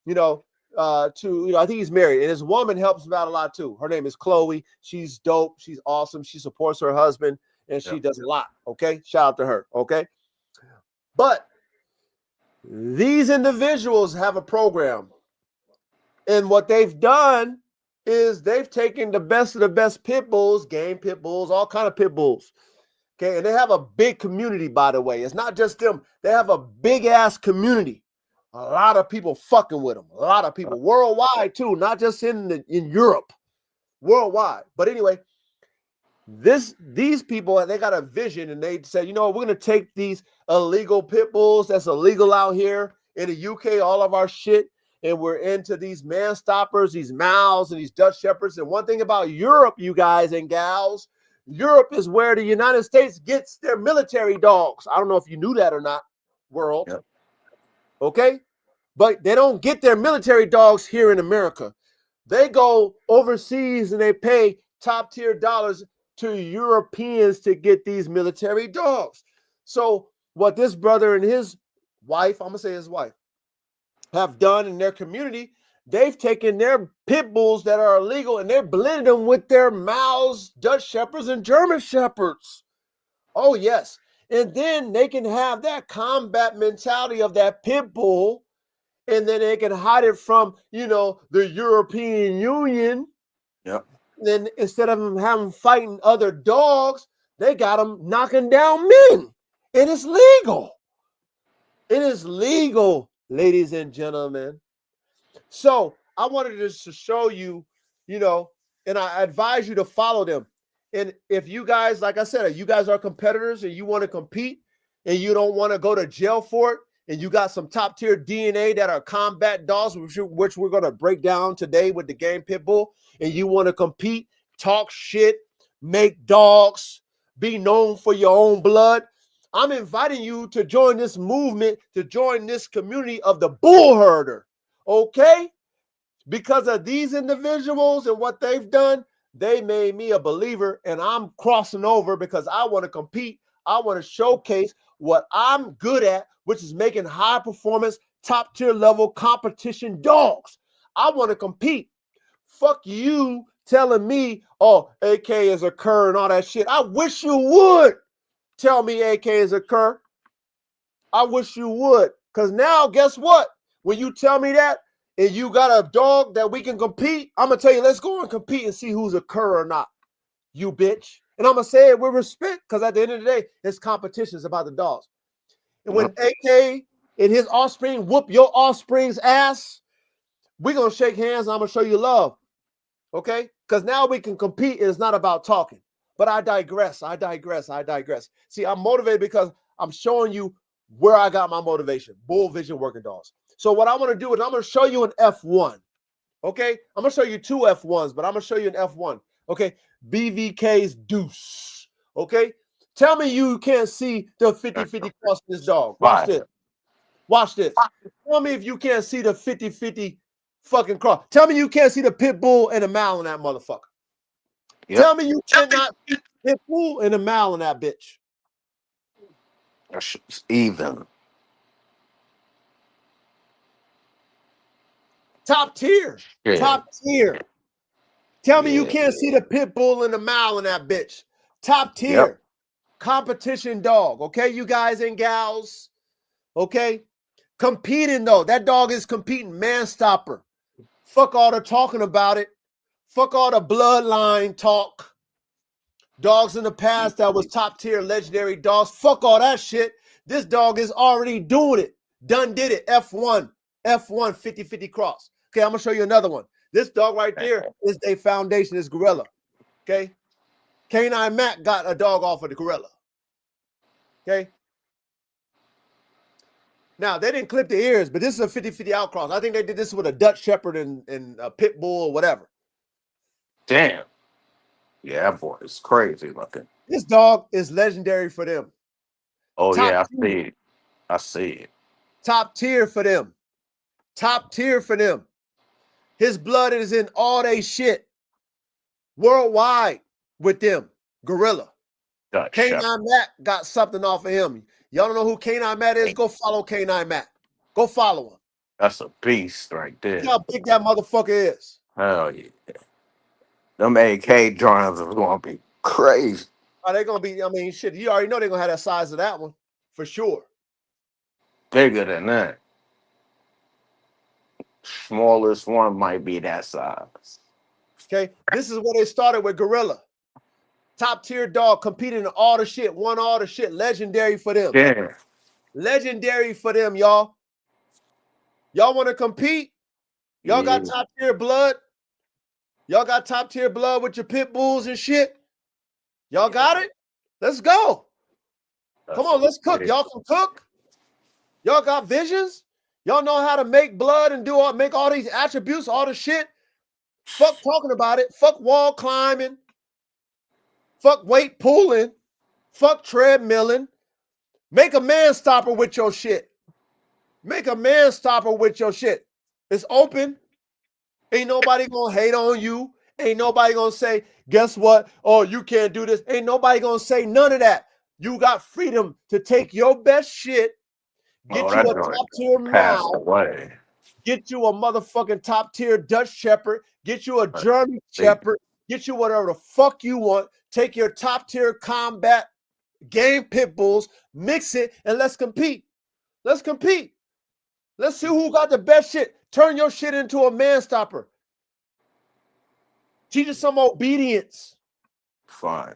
I think he's married, and his woman helps him out a lot too. Her name is Chloe. She's dope. She's awesome. She supports her husband, and she does a lot. Okay, shout out to her. Okay, but these individuals have a program, and what they've done is they've taken the best of the best pit bulls, game pit bulls, all kind of pit bulls. Okay, and they have a big community, by the way. It's not just them. They have a big ass community. A lot of people fucking with them. A lot of people worldwide too, not just in Europe, worldwide. But anyway, these people, they got a vision, and they said, we're going to take these illegal pit bulls that's illegal out here in the UK, all of our shit, and we're into these man stoppers, these Mals, and these Dutch Shepherds. And one thing about Europe, you guys and gals, Europe is where the United States gets their military dogs. I don't know if you knew that or not, world. Yep. Okay? But they don't get their military dogs here in America. They go overseas and they pay top tier dollars to Europeans to get these military dogs. So what this brother and his wife, I'm gonna say his wife, have done in their community, they've taken their pit bulls that are illegal and they're blending them with their Mals, Dutch Shepherds, and German Shepherds. Oh yes. And then they can have that combat mentality of that pit bull, and then they can hide it from, the European Union. Yep. Then instead of them having fighting other dogs, they got them knocking down men. And it's legal. It is legal, ladies and gentlemen. So I wanted just to show you, you know, and I advise you to follow them. And if you guys, like I said, you guys are competitors and you want to compete and you don't want to go to jail for it, and you got some top tier DNA that are combat dogs, which we're going to break down today with the game pit bull, and you want to compete, talk shit, make dogs, be known for your own blood, I'm inviting you to join this movement, to join this community of the bull herder, okay? Because of these individuals and what they've done, they made me a believer, and I'm crossing over because I want to compete. I want to showcase what I'm good at, which is making high performance, top tier level competition dogs. I want to compete. Fuck you telling me, oh, AK is a cur and all that shit. I wish you would tell me AK is a cur. I wish you would. Because now, guess what? When you tell me that, and you got a dog that we can compete, I'm going to tell you, let's go and compete and see who's a cur or not, you bitch. And I'm going to say it with respect, because at the end of the day, it's competition. It's about the dogs. And when AK and his offspring whoop your offspring's ass, we're going to shake hands and I'm going to show you love. Okay? Because now we can compete and it's not about talking. But I digress. See, I'm motivated because I'm showing you where I got my motivation. Bull Vision Working Dogs. So what I want to do is I'm going to show you an F1. Okay? I'm going to show you two F1s, but I'm going to show you an F1. Okay? BVK's Deuce. Okay? Tell me you can't see the 50-50 cross this dog. Watch this. Watch this. Tell me if you can't see the 50-50 fucking cross. Tell me you can't see the pit bull and the mile in that motherfucker. Yep. Tell me you cannot see the pit bull and the mile in that bitch. That's even. Top tier. Yeah. Top tier. Tell me you can't see the pit bull and the mile in that bitch. Top tier. Yep. Competition dog. Okay, you guys and gals. Okay. Competing though. That dog is competing. Man stopper. Fuck all the talking about it. Fuck all the bloodline talk. Dogs in the past that was top tier legendary dogs. Fuck all that shit. This dog is already doing it. Done did it. F1 50-50 cross. Okay, I'm gonna show you another one. This dog right there is a foundation. It's gorilla. Okay. Canine Mac got a dog off of the gorilla. Okay. Now they didn't clip the ears, but this is a 50-50 outcross. I think they did this with a Dutch Shepherd and a pit bull or whatever. Damn. Yeah, that boy is crazy looking. This dog is legendary for them. Oh, yeah, I see it. I see it. Top tier for them. Top tier for them. His blood is in all they shit. Worldwide with them. Gorilla. Canine Matt got something off of him. Y'all don't know who Canine Matt is? Go follow Canine Matt. Go follow him. That's a beast right there. See how big that motherfucker is. Hell yeah. Them AK joints are going to be crazy. Oh, they're going to be, I mean, shit, you already know they're going to have that size of that one. For sure. Bigger than that. Smallest one might be that size. Okay. This is where they started with Gorilla. Top tier dog, competing in all the shit, won all the shit. Legendary for them. Yeah. Legendary for them, y'all. Y'all want to compete? Y'all got top tier blood? Y'all got top tier blood with your pit bulls and shit? Y'all got it? Let's go. Come on, let's cook. Y'all can cook? Y'all got visions? Y'all know how to make blood and make all these attributes, all the shit? Fuck talking about it. Fuck wall climbing. Fuck weight pulling. Fuck treadmilling. Make a man stopper with your shit. Make a man stopper with your shit. It's open. Ain't nobody gonna hate on you. Ain't nobody gonna say, guess what? Oh, you can't do this. Ain't nobody gonna say none of that. You got freedom to take your best shit, get you a top tier mouth, get you a motherfucking top tier Dutch Shepherd, get you a German Shepherd, get you whatever the fuck you want. Take your top tier combat game pit bulls, mix it, and let's compete. Let's compete. Let's see who got the best shit. Turn your shit into a man stopper. Teach us some obedience. Fine.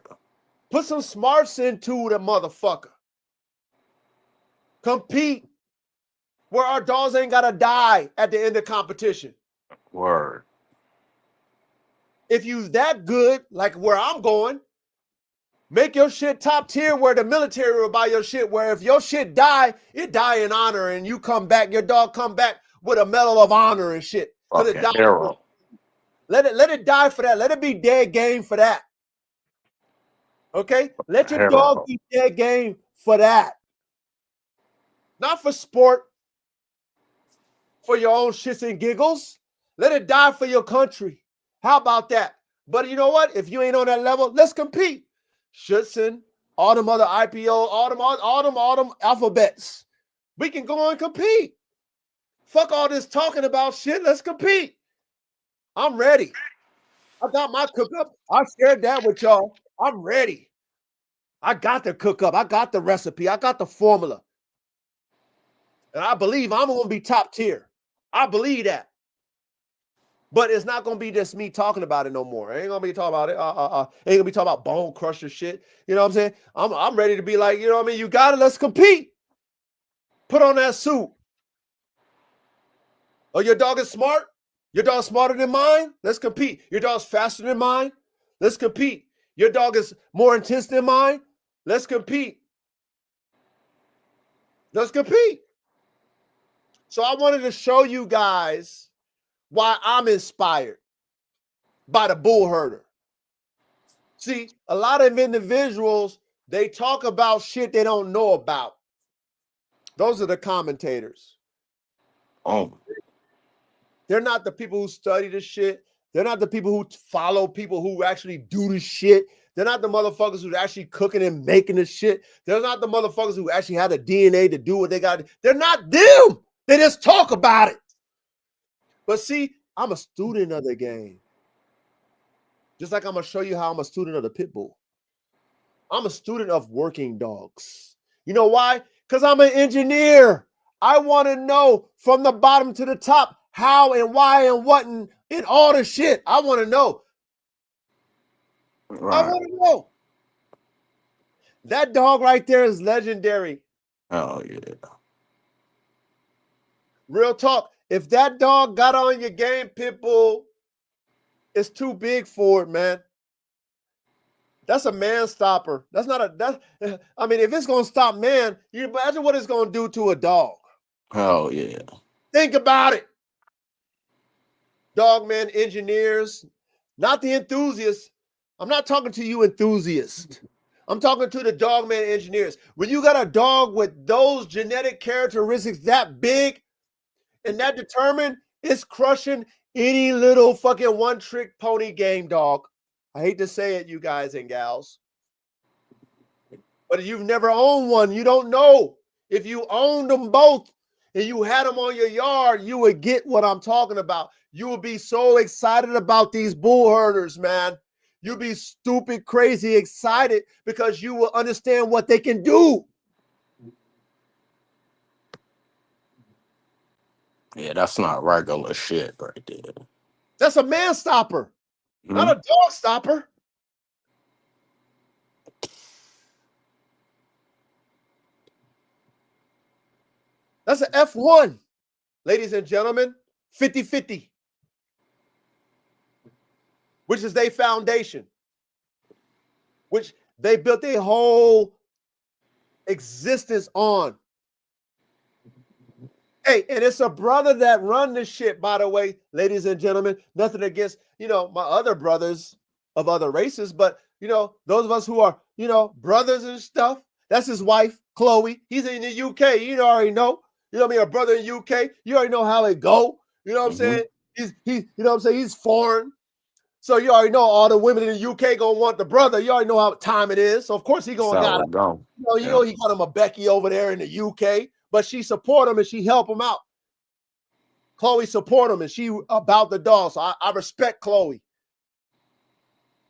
Put some smarts into the motherfucker. Compete where our dogs ain't got to die at the end of competition. Word. If you that good, like where I'm going, make your shit top tier where the military will buy your shit, where if your shit die, it die in honor and you come back, your dog come back with a medal of honor and shit. Because it Fucking died. hero. Let it die for that. Let it be dead game for that. Okay? Let your dog Hero. be dead game for that. Not for sport, for your own shits and giggles. Let it die for your country. How about that? But you know what? If you ain't on that level, let's compete. Schützen, all them other IPO, all them alphabets. We can go and compete. Fuck all this talking about shit. Let's compete. I'm ready. I got my cook up. I shared that with y'all. I'm ready. I got the cook up. I got the recipe. I got the formula. And I believe I'm going to be top tier. I believe that. But it's not going to be just me talking about it no more. I ain't going to be talking about it. Ain't going to be talking about bone crusher shit. You know what I'm saying? I'm ready to be like, you know what I mean? You got it. Let's compete. Put on that suit. Oh, your dog is smart? Your dog's smarter than mine? Let's compete. Your dog's faster than mine? Let's compete. Your dog is more intense than mine? Let's compete. Let's compete. So I wanted to show you guys why I'm inspired by the bull herder. See, a lot of individuals, they talk about shit they don't know about. Those are the commentators. Oh, They're not the people who study the shit. They're not the people who follow people who actually do the shit. They're not the motherfuckers who's actually cooking and making the shit. They're not the motherfuckers who actually have the DNA to do what they got. They're not them. They just talk about it. But see, I'm a student of the game. Just like I'm going to show you how I'm a student of the pit bull. I'm a student of working dogs. You know why? Because I'm an engineer. I want to know from the bottom to the top how and why and what and all the shit. I want to know. right. I want to know. That dog right there is legendary. Oh, yeah. Real talk. If that dog got on your game, Pitbull, it's too big for it, man. That's a man stopper. That's not a, I mean, if it's going to stop man, you imagine what it's going to do to a dog. Oh, yeah. Think about it. Dogman engineers, not the enthusiasts. I'm not talking to you enthusiasts. I'm talking to the dogman engineers. When you got a dog with those genetic characteristics that big and that determined, it's crushing any little fucking one-trick pony game dog. I hate to say it, you guys and gals. But if you've never owned one, you don't know. If you owned them both and you had them on your yard, you would get what I'm talking about. You would be so excited about these bull herders, man. You'd be stupid, crazy excited because you will understand what they can do. Yeah, that's not regular shit right there. That's a man stopper, not a dog stopper. That's an F1, ladies and gentlemen, 50-50, which is their foundation, which they built their whole existence on. Hey, and it's a brother that run this shit, by the way, ladies and gentlemen. Nothing against, my other brothers of other races, but, those of us who are, brothers and stuff. That's his wife, Chloe. He's in the UK. You already know. You know what I mean? A brother in UK. You already know how it go. You know what I'm saying? He's you know what I'm saying? He's foreign. So you already know all the women in the UK gonna want the brother. You already know how time it is. So of course he gonna got him. He got him a Becky over there in the UK, but she support him and she help him out. Chloe support him and she about the dog. So I respect Chloe.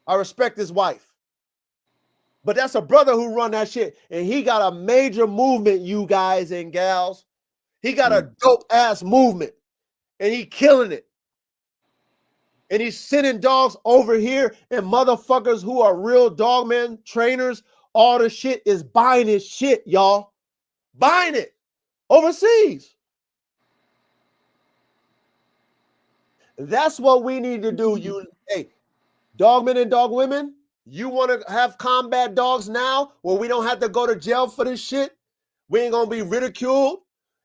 I respect his wife. But that's a brother who run that shit. And he got a major movement, you guys and gals. He got a dope ass movement. And he killing it. And he's sending dogs over here, and motherfuckers who are real dogman trainers, all the shit is buying his shit, y'all. Buying it overseas. That's what we need to do. Hey, dogmen and dog women, you want to have combat dogs now where we don't have to go to jail for this shit? We ain't gonna be ridiculed.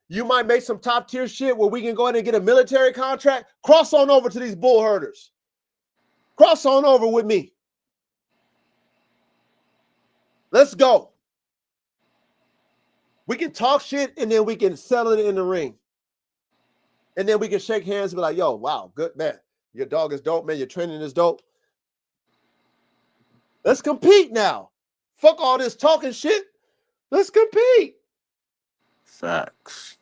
You might make some top tier shit where we can go in and get a military contract. Cross on over to these bull herders. Cross on over with me. Let's go. We can talk shit and then we can settle it in the ring. And then we can shake hands and be like, yo, wow, good man. Your dog is dope, man. Your training is dope. Let's compete now. Fuck all this talking shit. Let's compete. Facts.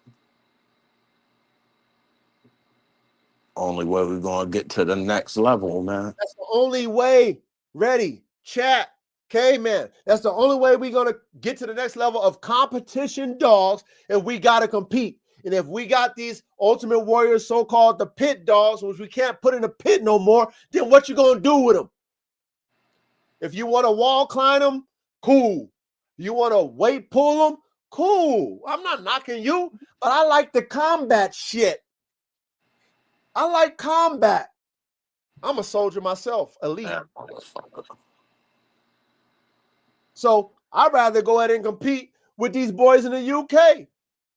Only way we're gonna get to the next level, man. That's the only way. Ready, chat, K-Man. That's the only way we're gonna get to the next level of competition dogs, and we gotta compete. And if we got these Ultimate Warriors, so-called the pit dogs, which we can't put in the pit no more, then what you gonna do with them? If you want to wall climb them, cool. You want to weight pull them, cool. I'm not knocking you, but I like the combat shit. I like combat. I'm a soldier myself, elite. That motherfucker. So I'd rather go ahead and compete with these boys in the UK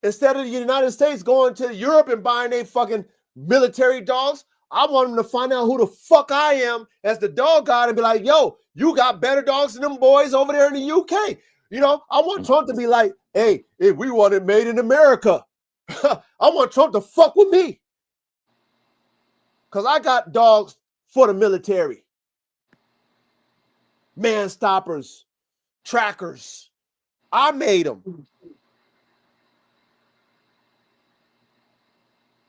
instead of the United States going to Europe and buying their fucking military dogs. I want them to find out who the fuck I am as the dog god and be like, yo, you got better dogs than them boys over there in the UK. You know, I want Trump to be like, hey, if we want it made in America, I want Trump to fuck with me. Because I got dogs for the military. Man stoppers, trackers. I made them.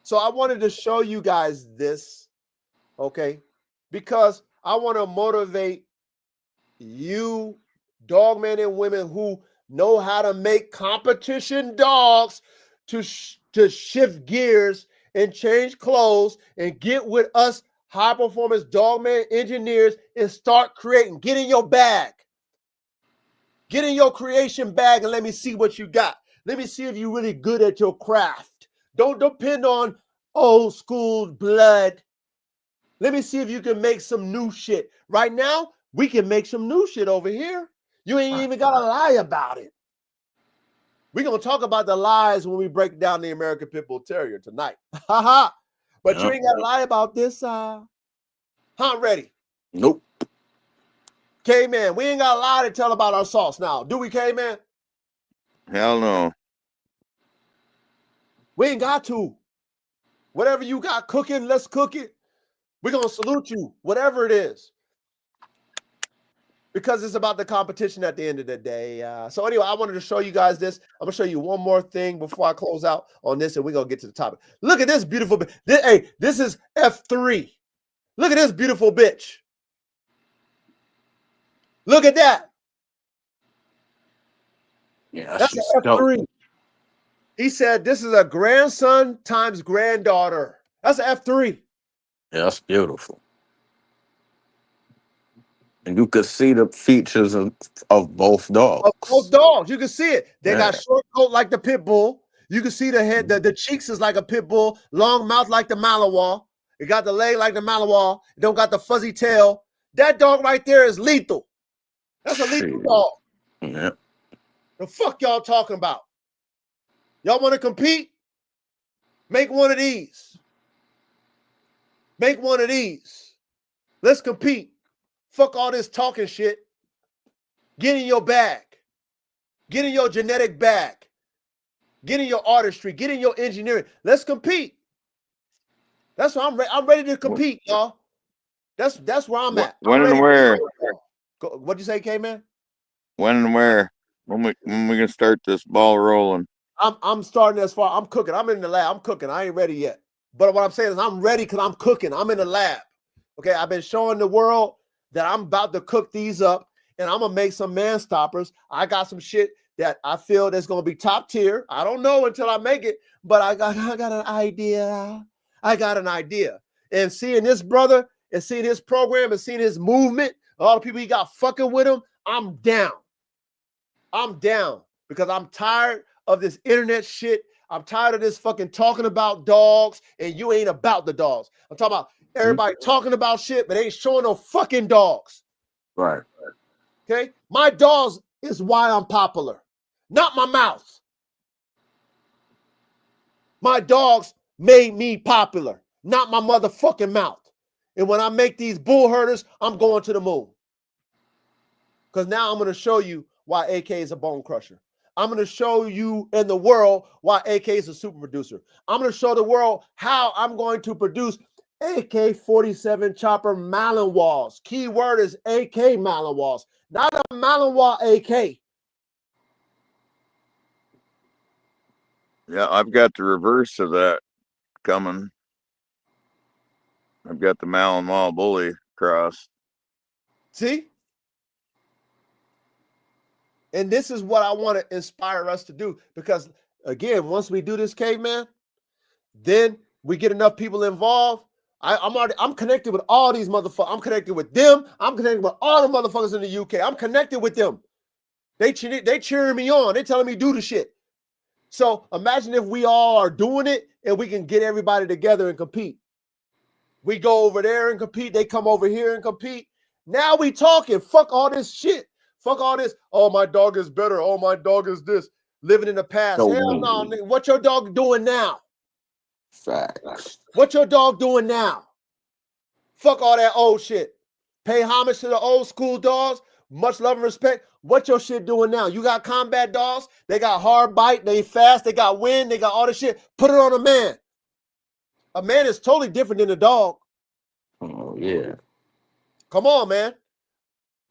So I wanted to show you guys this, okay? Because I want to motivate you dogmen and women who know how to make competition dogs to shift gears and change clothes and get with us high performance dogman engineers and start creating. Get in your bag. Get in your creation bag and let me see what you got. Let me see if you're really good at your craft. Don't depend on old school blood. Let me see if you can make some new shit. Right now, we can make some new shit over here. You ain't even got to lie about it. We're going to talk about the lies when we break down the American Pit Bull Terrier tonight. But you ain't got to lie about this. Ready? Nope. K-Man, we ain't got to lie to tell about our sauce now. Do we, K-Man? Hell no. We ain't got to. Whatever you got cooking, let's cook it. We're going to salute you, whatever it is. Because it's about the competition at the end of the day. So anyway, I wanted to show you guys this. I'm going to show you one more thing before I close out on this, and we're going to get to the topic. Look at this beautiful bitch. Hey, this is F3. Look at this beautiful bitch. Look at that. Yeah, that's she's an F3. dope. He said this is a grandson times granddaughter. That's an F3. Yeah, that's beautiful. And you could see the features of both dogs. Of both dogs. You can see it. They Yeah. got short coat like the pit bull. You can see the head, the cheeks is like a pit bull, long mouth like the Malinois. It got the leg like the Malinois. It don't got the fuzzy tail. That dog right there is lethal. That's a lethal Shit. dog. Yeah. The fuck y'all talking about? Y'all want to compete? Make one of these. Make one of these. Let's compete. Fuck all this talking shit. Get in your bag. Get in your genetic bag. Get in your artistry. Get in your engineering. Let's compete. That's what I'm ready to compete, y'all. That's where I'm at. When and where? What'd you say, K-Man? When and where? When we gonna start this ball rolling? I'm starting as far. I'm cooking. I'm in the lab. I'm cooking. I ain't ready yet. But what I'm saying is I'm ready because I'm cooking. I'm in the lab. Okay, I've been showing the world that I'm about to cook these up, and I'm gonna make some man stoppers. I got some shit that I feel that's gonna be top tier. I don't know until I make it, but I got an idea. I got an idea. And seeing this brother and seeing his program and seeing his movement, all the people he got fucking with him, I'm down. I'm down because I'm tired of this internet shit. I'm tired of this fucking talking about dogs and you ain't about the dogs. I'm talking about everybody talking about shit, but ain't showing no fucking dogs. Right. Okay? My dogs is why I'm popular, not my mouth. My dogs made me popular, not my motherfucking mouth. And when I make these bull herders, I'm going to the moon. Because now I'm going to show you why AK is a bone crusher. I'm going to show you in the world why AK is a super producer. I'm going to show the world how I'm going to produce AK-47 chopper Malinois. Key word is AK Malinois, not a Malinois AK. Yeah, I've got the reverse of that coming. I've got the Malinois Bully cross. See? And this is what I want to inspire us to do. Because, again, once we do this, caveman, then we get enough people involved. I'm connected with all these motherfuckers. I'm connected with them. I'm connected with all the motherfuckers in the UK. I'm connected with them. They cheering me on. They telling me do the shit. So imagine if we all are doing it and we can get everybody together and compete. We go over there and compete. They come over here and compete. Now we talking. Fuck all this shit. Fuck all this. Oh, my dog is better. Oh, my dog is this. Living in the past. No Hell no, nigga. What your dog doing now? Facts. What your dog doing now? Fuck all that old shit. Pay homage to the old school dogs. Much love and respect. What your shit doing now? You got combat dogs. They got hard bite. They fast. They got wind. They got all this shit. Put it on a man. A man is totally different than a dog. Oh, yeah. Come on, man.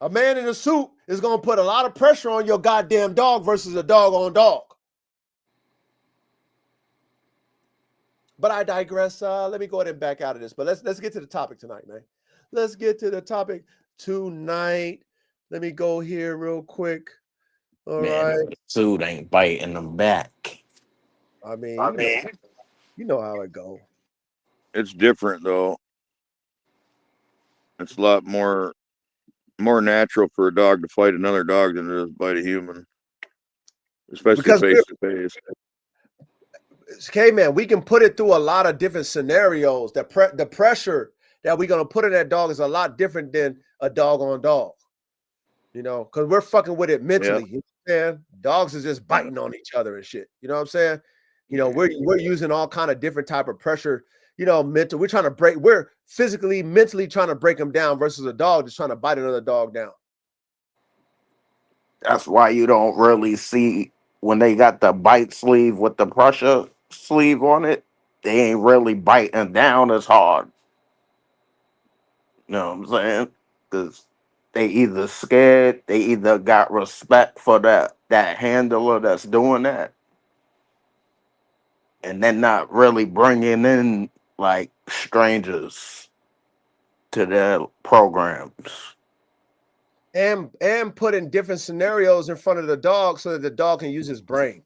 A man in a suit is going to put a lot of pressure on your goddamn dog versus a dog on dog. But I digress. Let me go ahead and back out of this. But let's get to the topic tonight, man. Let's get to the topic tonight. Let me go here real quick. All right. The suit ain't biting them back. I mean, you know how it go. It's different though. It's a lot more natural for a dog to fight another dog than it is bite a human, especially face to face. Okay, man, we can put it through a lot of different scenarios. The pressure that we're gonna put in that dog is a lot different than a dog on dog. You know, because we're fucking with it mentally. You know what I'm saying? Dogs is just biting on each other and shit. You know what I'm saying? You know, we're using all kind of different type of pressure. You know, mental. We're physically, mentally trying to break them down versus a dog just trying to bite another dog down. That's why you don't really see when they got the bite sleeve with the pressure sleeve on it, they ain't really biting down as hard. You know what I'm saying? Because they either scared, they either got respect for that handler that's doing that, and then not really bringing in like strangers to their programs. And putting different scenarios in front of the dog so that the dog can use his brain.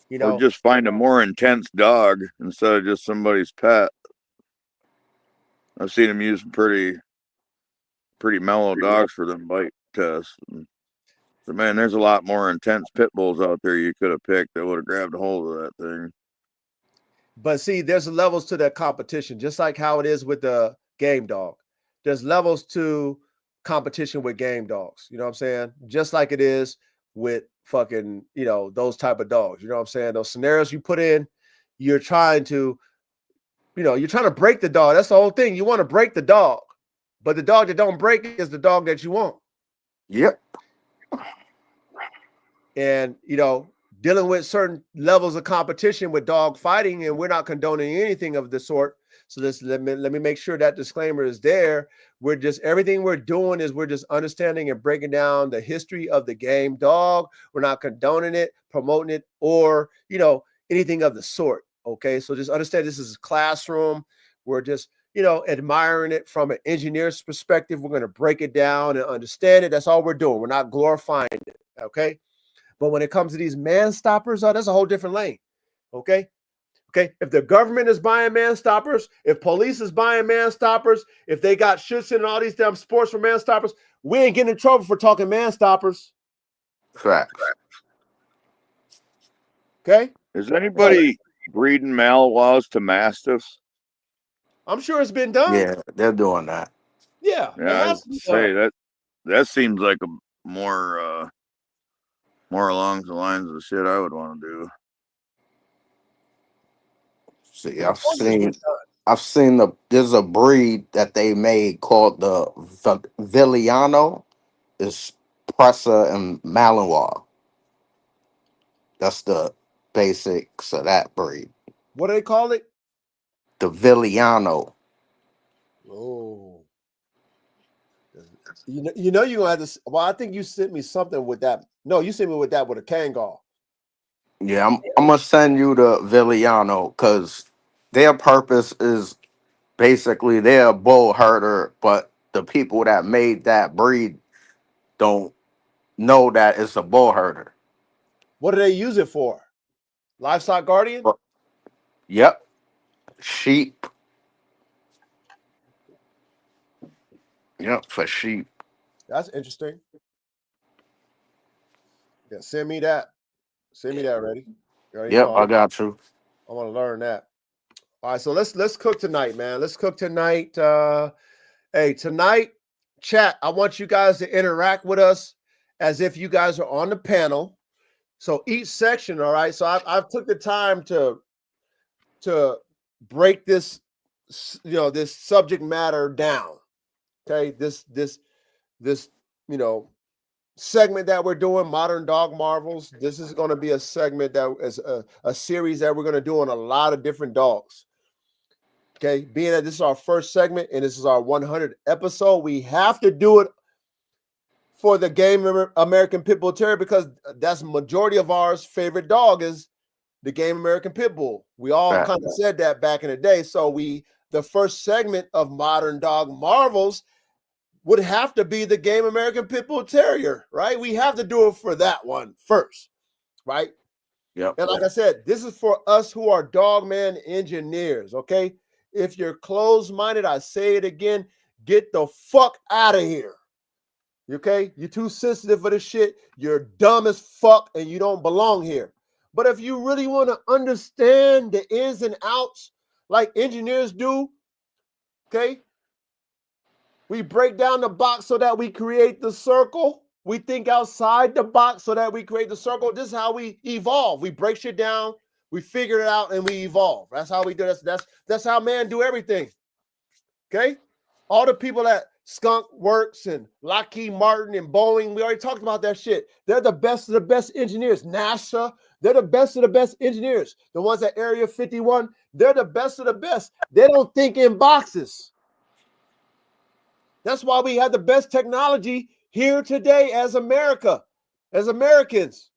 You know, or just find a more intense dog instead of just somebody's pet. I've seen them use pretty mellow dogs for them bite tests. So, man, there's a lot more intense pit bulls out there you could have picked that would have grabbed a hold of that thing. But see, there's levels to that competition, just like how it is with the game dog. There's levels to competition with game dogs. You know what I'm saying? Just like it is with fucking, you know, those type of dogs. You know what I'm saying? Those scenarios you put in, you're trying to break the dog. That's the whole thing. You want to break the dog. But the dog that don't break is the dog that you want. Yep. And, you know, dealing with certain levels of competition with dog fighting, and we're not condoning anything of the sort. So let me make sure that disclaimer is there. Everything we're doing is we're just understanding and breaking down the history of the game dog. We're not condoning it, promoting it, or, you know, anything of the sort. Okay. So just understand this is a classroom. We're just, you know, admiring it from an engineer's perspective. We're going to break it down and understand it. That's all we're doing. We're not glorifying it. Okay. But when it comes to these man stoppers, that's a whole different lane. Okay. Okay. If the government is buying man stoppers, if police is buying man stoppers, if they got shits in all these damn sports for man stoppers, we ain't getting in trouble for talking man stoppers. Facts. Okay. Is anybody breeding Malinois to Mastiffs? I'm sure it's been done. Yeah, they're doing that. Yeah, it Yeah, I has was to be say done. that seems like a more along the lines of the shit I would want to do. See, Of course it's been done. I've seen there's a breed that they made called the Villiano. It's Pressa and Malinois. That's the basics of that breed. What do they call it? The Villiano. Oh, you know you're gonna have to. Well, I think you sent me something with that. No, you sent me with that with a Kangal. Yeah, I'm gonna send you the Villiano because their purpose is basically they're a bull herder, but the people that made that breed don't know that it's a bull herder. What do they use it for? Livestock guardian? But, yep, sheep. Yep, for sheep. That's interesting. Yeah, send me that. Send me that, ready? You already Yep, know I got you. I want to learn that. All right, so let's cook tonight, man. Let's cook tonight. Hey, tonight, chat. I want you guys to interact with us as if you guys are on the panel. So each section, all right. So I've took the time to break this, this subject matter down. Okay, this segment that we're doing, Modern Dog Marvels. This is going to be a segment that is a series that we're going to do on a lot of different dogs. Okay, being that this is our first segment and this is our 100th episode, we have to do it for the Game American Pit Bull Terrier because that's majority of our favorite dog is the Game American Pit Bull. We all kind of said that back in the day. So the first segment of Modern Dog Marvels would have to be the Game American Pit Bull Terrier, right? We have to do it for that one first, right? Yep. And like I said, this is for us who are Dogman engineers, okay? If you're closed-minded, I say it again, get the fuck out of here. Okay? You're too sensitive for this shit. You're dumb as fuck and you don't belong here. But if you really want to understand the ins and outs like engineers do, okay? We break down the box so that we create the circle. We think outside the box so that we create the circle. This is how we evolve. We break shit down, we figure it out, and we evolve. That's how we do this. That's how man do everything. Okay? All the people at Skunk Works and Lockheed Martin and Boeing, we already talked about that shit. They're the best of the best engineers. NASA, they're the best of the best engineers. The ones at Area 51, they're the best of the best. They don't think in boxes. That's why we have the best technology here today as America, as Americans,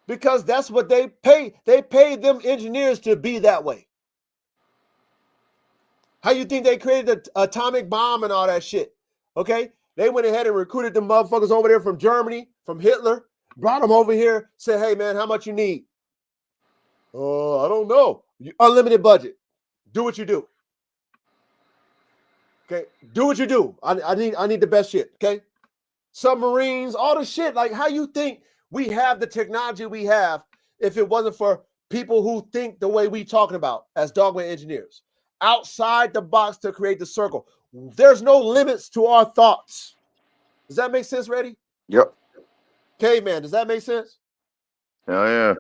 because that's what they pay. They pay them engineers to be that way. How you think they created the atomic bomb and all that shit? Okay, they went ahead and recruited them motherfuckers over there from Germany, from Hitler, brought them over here, said, "Hey man, how much you need?" I don't know. Unlimited budget. Do what you do. Okay, do what you do. I need the best shit. Okay. Submarines, all the shit. Like, how you think we have the technology we have if it wasn't for people who think the way we talking about as Dogman engineers? Outside the box to create the circle. There's no limits to our thoughts. Does that make sense, Reddy? Yep. Okay, man. Does that make sense? Hell yeah.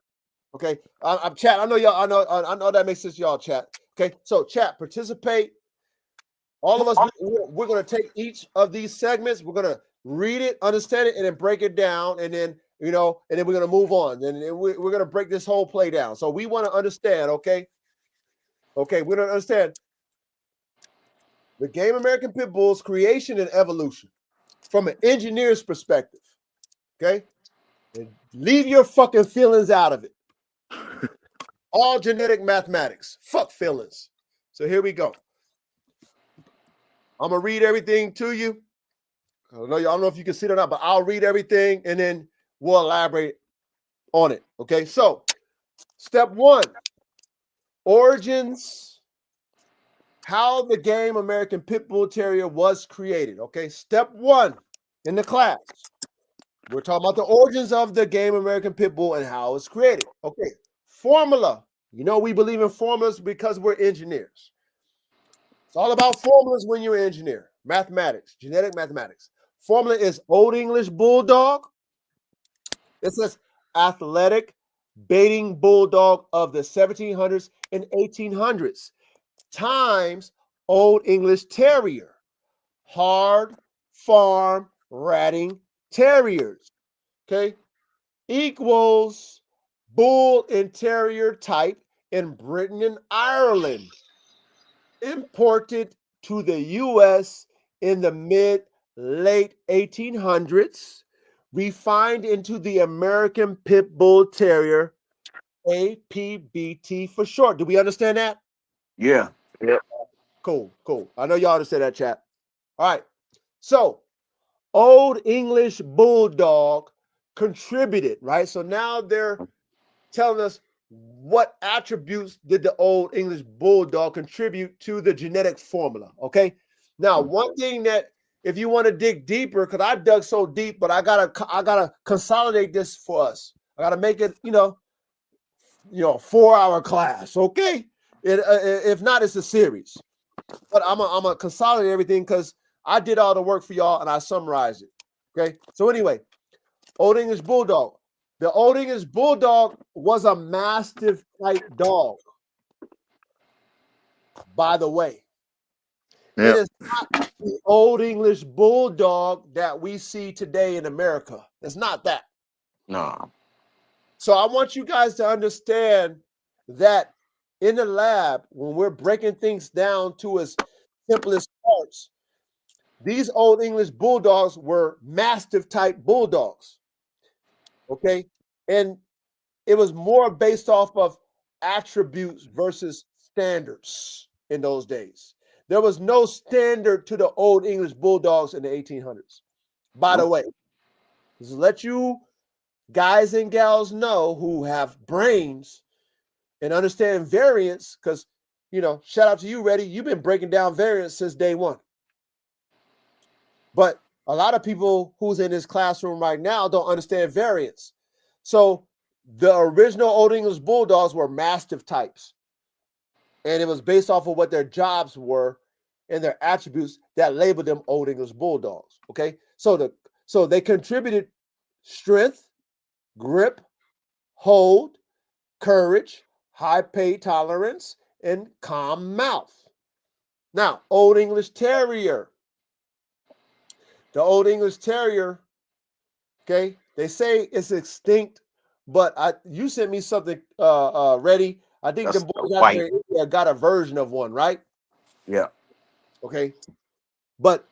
Okay. I'm chat. I know y'all. I know that makes sense, to y'all. Chat. Okay. So chat, participate. All of us, we're going to take each of these segments. We're going to read it, understand it, and then break it down. And then, and then we're going to move on. And we're going to break this whole play down. So we want to understand, okay? Okay, we're going to understand the Game American Pit Bull's creation and evolution from an engineer's perspective, okay? And leave your fucking feelings out of it. All genetic mathematics. Fuck feelings. So here we go. I'm going to read everything to you. I don't know if you can see it or not, but I'll read everything and then we'll elaborate on it. Okay, so step 1, origins, how the Game American Pit Bull Terrier was created. Okay, step 1 in the class, we're talking about the origins of the Game American Pit Bull and how it's created. Okay, formula. You know, we believe in formulas because we're engineers. It's all about formulas when you're an engineer. Mathematics, genetic mathematics. Formula is Old English Bulldog. It says athletic baiting bulldog of the 1700s and 1800s times Old English Terrier, hard farm ratting terriers, okay, equals bull and terrier type in Britain and Ireland, imported to the U.S. in the mid-late 1800s, refined into the American Pit Bull Terrier, Apbt for short. Do we understand that? Yeah. Yep. Cool, cool. I know y'all understand that, chat. All right. So, Old English Bulldog contributed, right? So now they're telling us what attributes did the Old English Bulldog contribute to the genetic formula, okay? Now, one thing that if you want to dig deeper, because I dug so deep, but I gotta consolidate this for us. I gotta make it, 4-hour class, okay? If not, it's a series. But I'm gonna consolidate everything because I did all the work for y'all and I summarized it. Okay. So anyway, Old English Bulldog. The Old English Bulldog was a mastiff type dog. By the way, Yep. it is not the Old English Bulldog that we see today in America. It's not that. No. So I want you guys to understand that in the lab, when we're breaking things down to its simplest parts, these Old English Bulldogs were mastiff type bulldogs. Okay. And it was more based off of attributes versus standards in those days. There was no standard to the Old English Bulldogs in the 1800s. By the way, just to let you guys and gals know who have brains and understand variance, because, shout out to you, Reddy. You've been breaking down variance since day one. But a lot of people who's in this classroom right now don't understand variance. So the original Old English Bulldogs were mastiff types. And it was based off of what their jobs were and their attributes that labeled them Old English Bulldogs. Okay. So they contributed strength, grip, hold, courage, high pain tolerance, and calm mouth. Now, Old English Terrier. The Old English Terrier, okay, they say it's extinct, but you sent me something ready. I think That's the boys the out white. there got a version of one, right? Yeah. Okay. But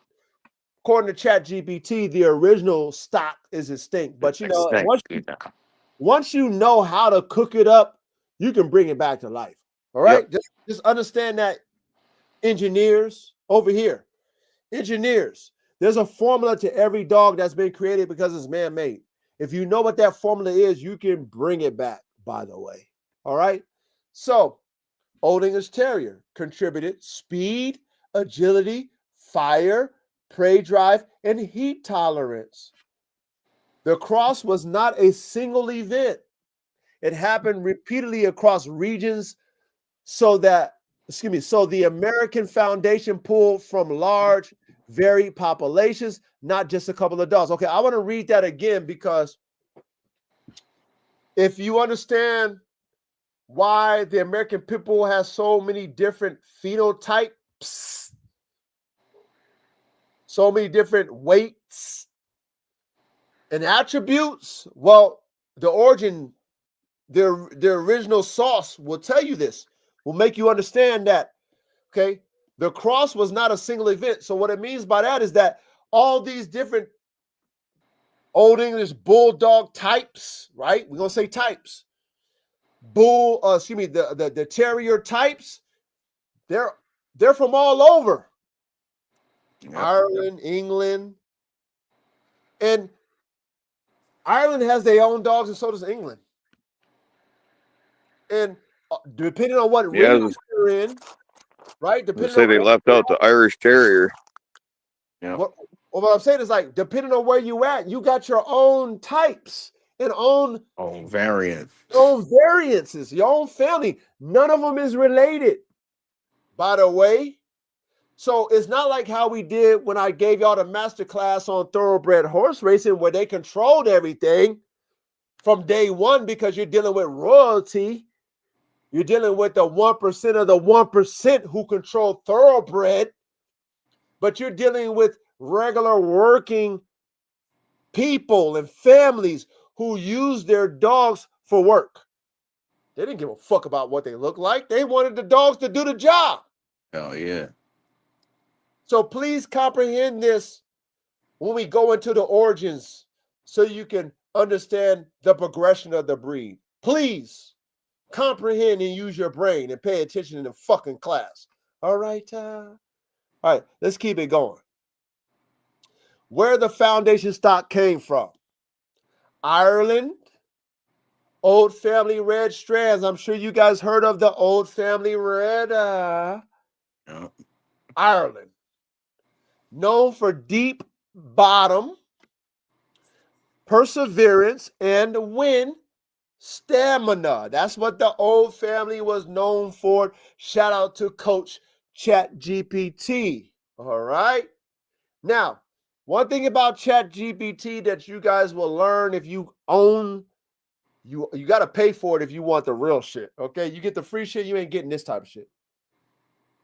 according to ChatGPT, the original stock is extinct. But once you know how to cook it up, you can bring it back to life. All right. Yep. Just understand that, engineers over here. Engineers, there's a formula to every dog that's been created because it's man-made. If you know what that formula is, you can bring it back, by the way. All right. So, Old English Terrier contributed speed, agility, fire, prey drive, and heat tolerance. The cross was not a single event. It happened repeatedly across regions so the American Foundation pulled from large, varied populations, not just a couple of dogs. Okay, I want to read that again because if you understand why the American Pit Bull has so many different phenotypes, so many different weights and attributes, well, the origin, the original source will tell you this, will make you understand that, okay, the cross was not a single event. So what it means by that is that all these different Old English Bulldog types, right? We're going to say types. The Terrier types, they're from all over. Yep. Ireland, England. And Ireland has their own dogs, and so does England. And depending on what region you're in, right? They say they left out the Irish Terrier. Yeah. What I'm saying is, like, depending on where you at, you got your own types. and own variant. variances, your own family. None of them is related, by the way. So it's not like how we did when I gave y'all the master class on thoroughbred horse racing, where they controlled everything from day one, because you're dealing with royalty. You're dealing with the 1% of the 1% who control thoroughbred, but you're dealing with regular working people and families who use their dogs for work. They didn't give a fuck about what they look like. They wanted the dogs to do the job. Hell yeah. So please comprehend this when we go into the origins, so you can understand the progression of the breed. Please comprehend and use your brain and pay attention in the fucking class. All right. All right, let's keep it going. Where the foundation stock came from: Ireland, Old Family Red strands. I'm sure you guys heard of the Old Family Red. Yeah. Ireland, known for deep bottom, perseverance, and win stamina. That's what the Old Family was known for. Shout out to Coach ChatGPT. All right. Now, one thing about ChatGPT that you guys will learn if you own, you got to pay for it if you want the real shit. Okay. You get the free shit, you ain't getting this type of shit.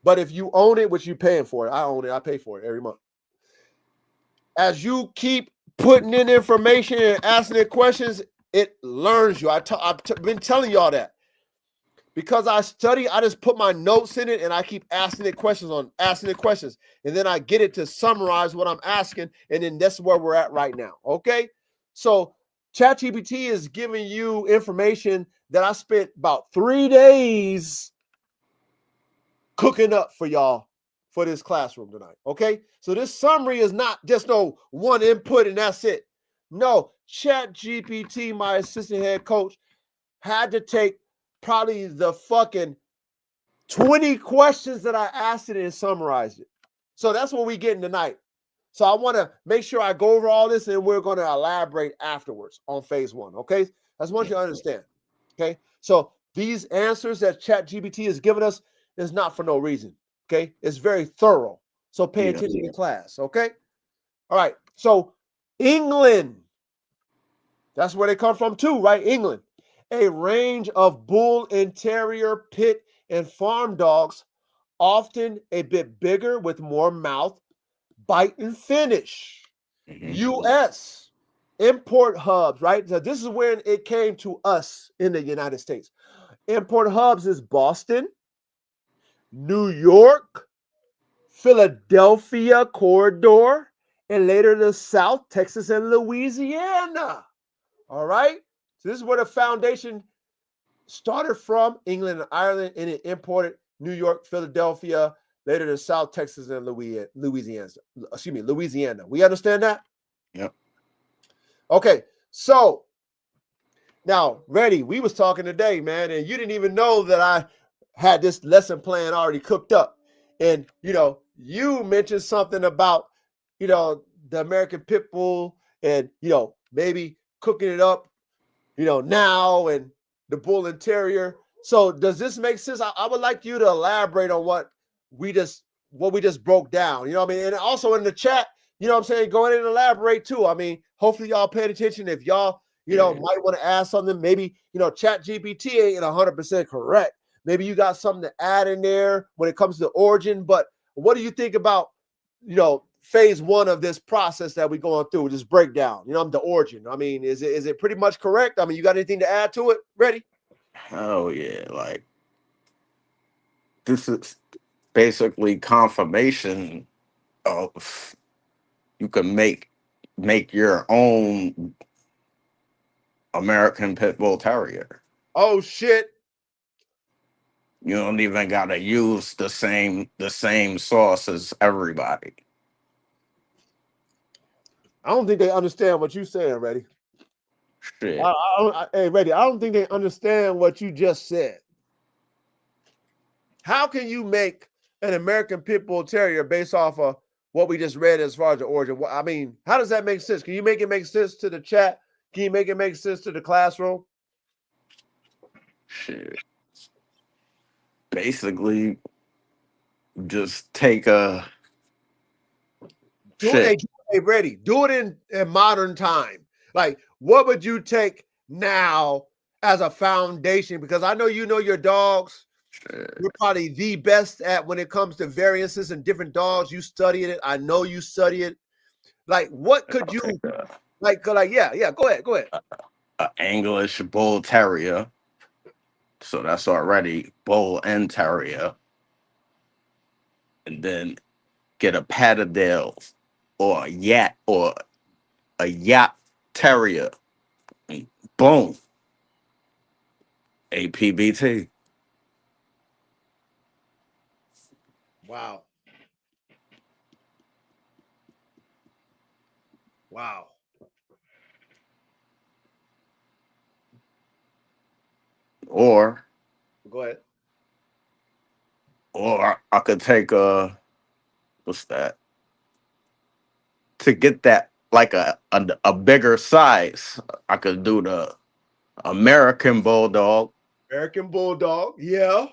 But if you own it, which you paying for it, I own it, I pay for it every month. As you keep putting in information and asking it questions, it learns you. I've been telling y'all that. Because I study, I just put my notes in it and I keep asking it questions. And then I get it to summarize what I'm asking. And then that's where we're at right now. Okay. So ChatGPT is giving you information that I spent about 3 days cooking up for y'all for this classroom tonight. Okay. So this summary is not just no one input and that's it. No, ChatGPT, my assistant head coach, had to take probably the fucking 20 questions that I asked it and summarized it. So that's what we getting tonight. So I want to make sure I go over all this and we're going to elaborate afterwards on phase one. Okay. I just want you to understand. Okay. So these answers that ChatGPT is giving us is not for no reason. Okay. It's very thorough. So pay attention in class. Okay. All right. So England, that's where they come from too, right? England. A range of bull and terrier, pit, and farm dogs, often a bit bigger with more mouth, bite, and finish. U.S. import hubs, right? So this is when it came to us in the United States. Import hubs is Boston, New York, Philadelphia corridor, and later the South, Texas, and Louisiana. All right? So this is where the foundation started from, England and Ireland, and it imported New York, Philadelphia, later to South Texas and Louisiana. Louisiana. We understand that? Yep. Okay, so now, Reddy, we was talking today, man, and you didn't even know that I had this lesson plan already cooked up. And, you mentioned something about, the American Pit Bull and, maybe cooking it up, now, and the Bull and Terrier. So does this make sense? I would like you to elaborate on what we just broke down. You know what I mean? And also in the chat, you know what I'm saying? Go ahead and elaborate too. I mean, hopefully y'all paid attention. If y'all, might want to ask something, maybe, Chat GPT ain't 100% correct. Maybe you got something to add in there when it comes to the origin. But what do you think about, phase one of this process that we're going through, this breakdown, the origin? I mean, is it pretty much correct? I mean, you got anything to add to it? Ready? Hell yeah. Like, this is basically confirmation of you can make your own American Pit Bull Terrier. Oh shit. You don't even gotta use the same sauce as everybody. I don't think they understand what you're saying, Reddy. Shit. Hey, Reddy, I don't think they understand what you just said. How can you make an American Pit Bull Terrier based off of what we just read as far as the origin? I mean, how does that make sense? Can you make it make sense to the chat? Can you make it make sense to the classroom? Shit. Basically, just take a Do it, shit. hey, ready. Do it in modern time. Like, what would you take now as a foundation? Because I know you know your dogs. Shit. You're probably the best at when it comes to variances and different dogs. You study it. I know you study it. Like, what could you like? Yeah. Go ahead. A English Bull Terrier. So that's already Bull and Terrier. And then get a Patterdale or a Yacht Terrier. Boom. Apbt. Wow. Or Go ahead. I could take what's that? To get that like a bigger size, I could do the American Bulldog. American Bulldog. Yeah.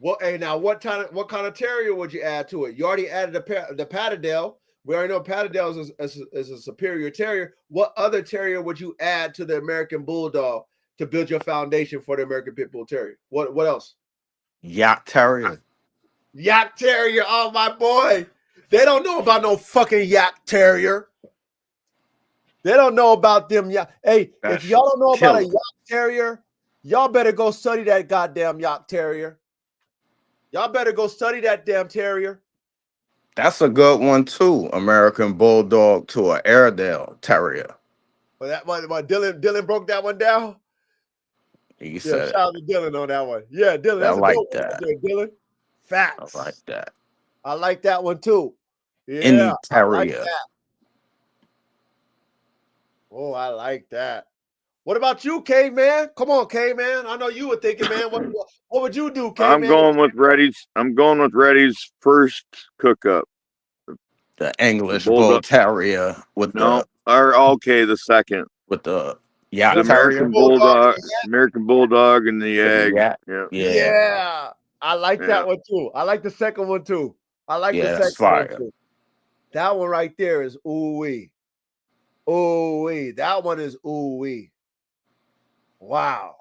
Well, hey, now what kind of terrier would you add to it? You already added the Patterdale. We already know Patterdale is a superior terrier. What other terrier would you add to the American Bulldog to build your foundation for the American Pit Bull Terrier? What else? Yacht Terrier. Yak Terrier. Oh, my boy. They don't know about no fucking Yak Terrier. They don't know about them. Hey, if y'all don't know about a Yak Terrier, y'all better go study that goddamn Yak Terrier. Y'all better go study that damn terrier. That's a good one too. American Bulldog to an Airedale Terrier. Well, that one, Dylan broke that one down. He said, shout out to Dylan on that one. Yeah, Dylan, I that's like a good that. one there, Dylan. Facts. I like that. I like that one too. Yeah, Any Terrier. I like that. Oh, I like that. What about you, Caveman? Come on, Caveman. I know you were thinking, man. What would you do, Caveman? I'm going with Reddy's first cook up. The English Bull Terrier with the second with the Yacht the Terrier. American Bulldog and the egg. Yeah. I like that one too. I like the second one too. I like the second one too. That one right there is ooh-wee. Ooh-wee. That one is ooh-wee. Wow.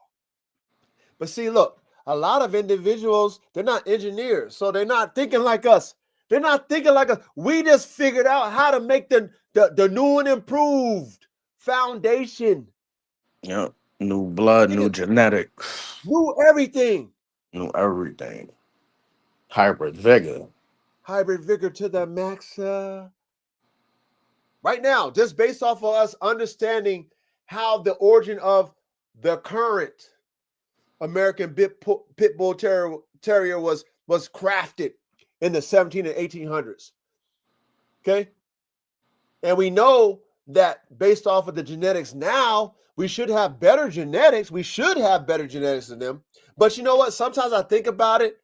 But see, look, a lot of individuals, they're not engineers, so they're not thinking like us. They're not thinking like us. We just figured out how to make the new and improved foundation. Yep. New blood, new genetics. New everything. New everything. Hybrid vigor. Hybrid vigor to the max. Right now, just based off of us understanding how the origin of the current American Pit Bull Terrier was crafted in the 17 and 1800s. Okay. And we know that based off of the genetics now, we should have better genetics. We should have better genetics than them. But you know what? Sometimes I think about it,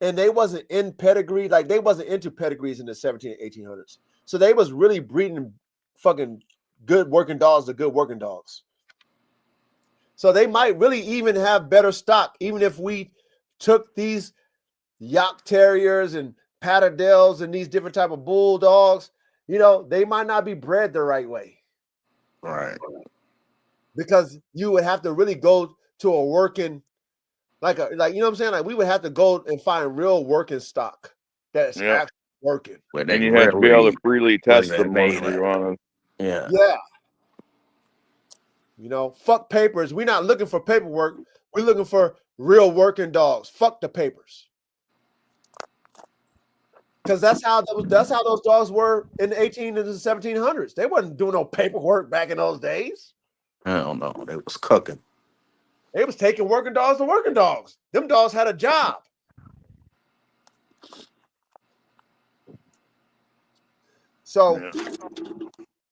and they wasn't in pedigree. Like, they wasn't into pedigrees in the 17 and 1800s. So they was really breeding fucking good working dogs to good working dogs. So they might really even have better stock, even if we took these Yak Terriers and Patterdales and these different type of bulldogs. You know, they might not be bred the right way. Right. Because you would have to really go to a working, like you know what I'm saying? Like, we would have to go and find real working stock that's actually working. And you have to be able to freely test them whenever you want to. Yeah. Yeah. You know, fuck papers. We're not looking for paperwork. We're looking for real working dogs. Fuck the papers. Because that's how those dogs were in the 18 and the 1700s. They wasn't doing no paperwork back in those days. Hell no, they was cooking. They was taking working dogs to working dogs. Them dogs had a job. So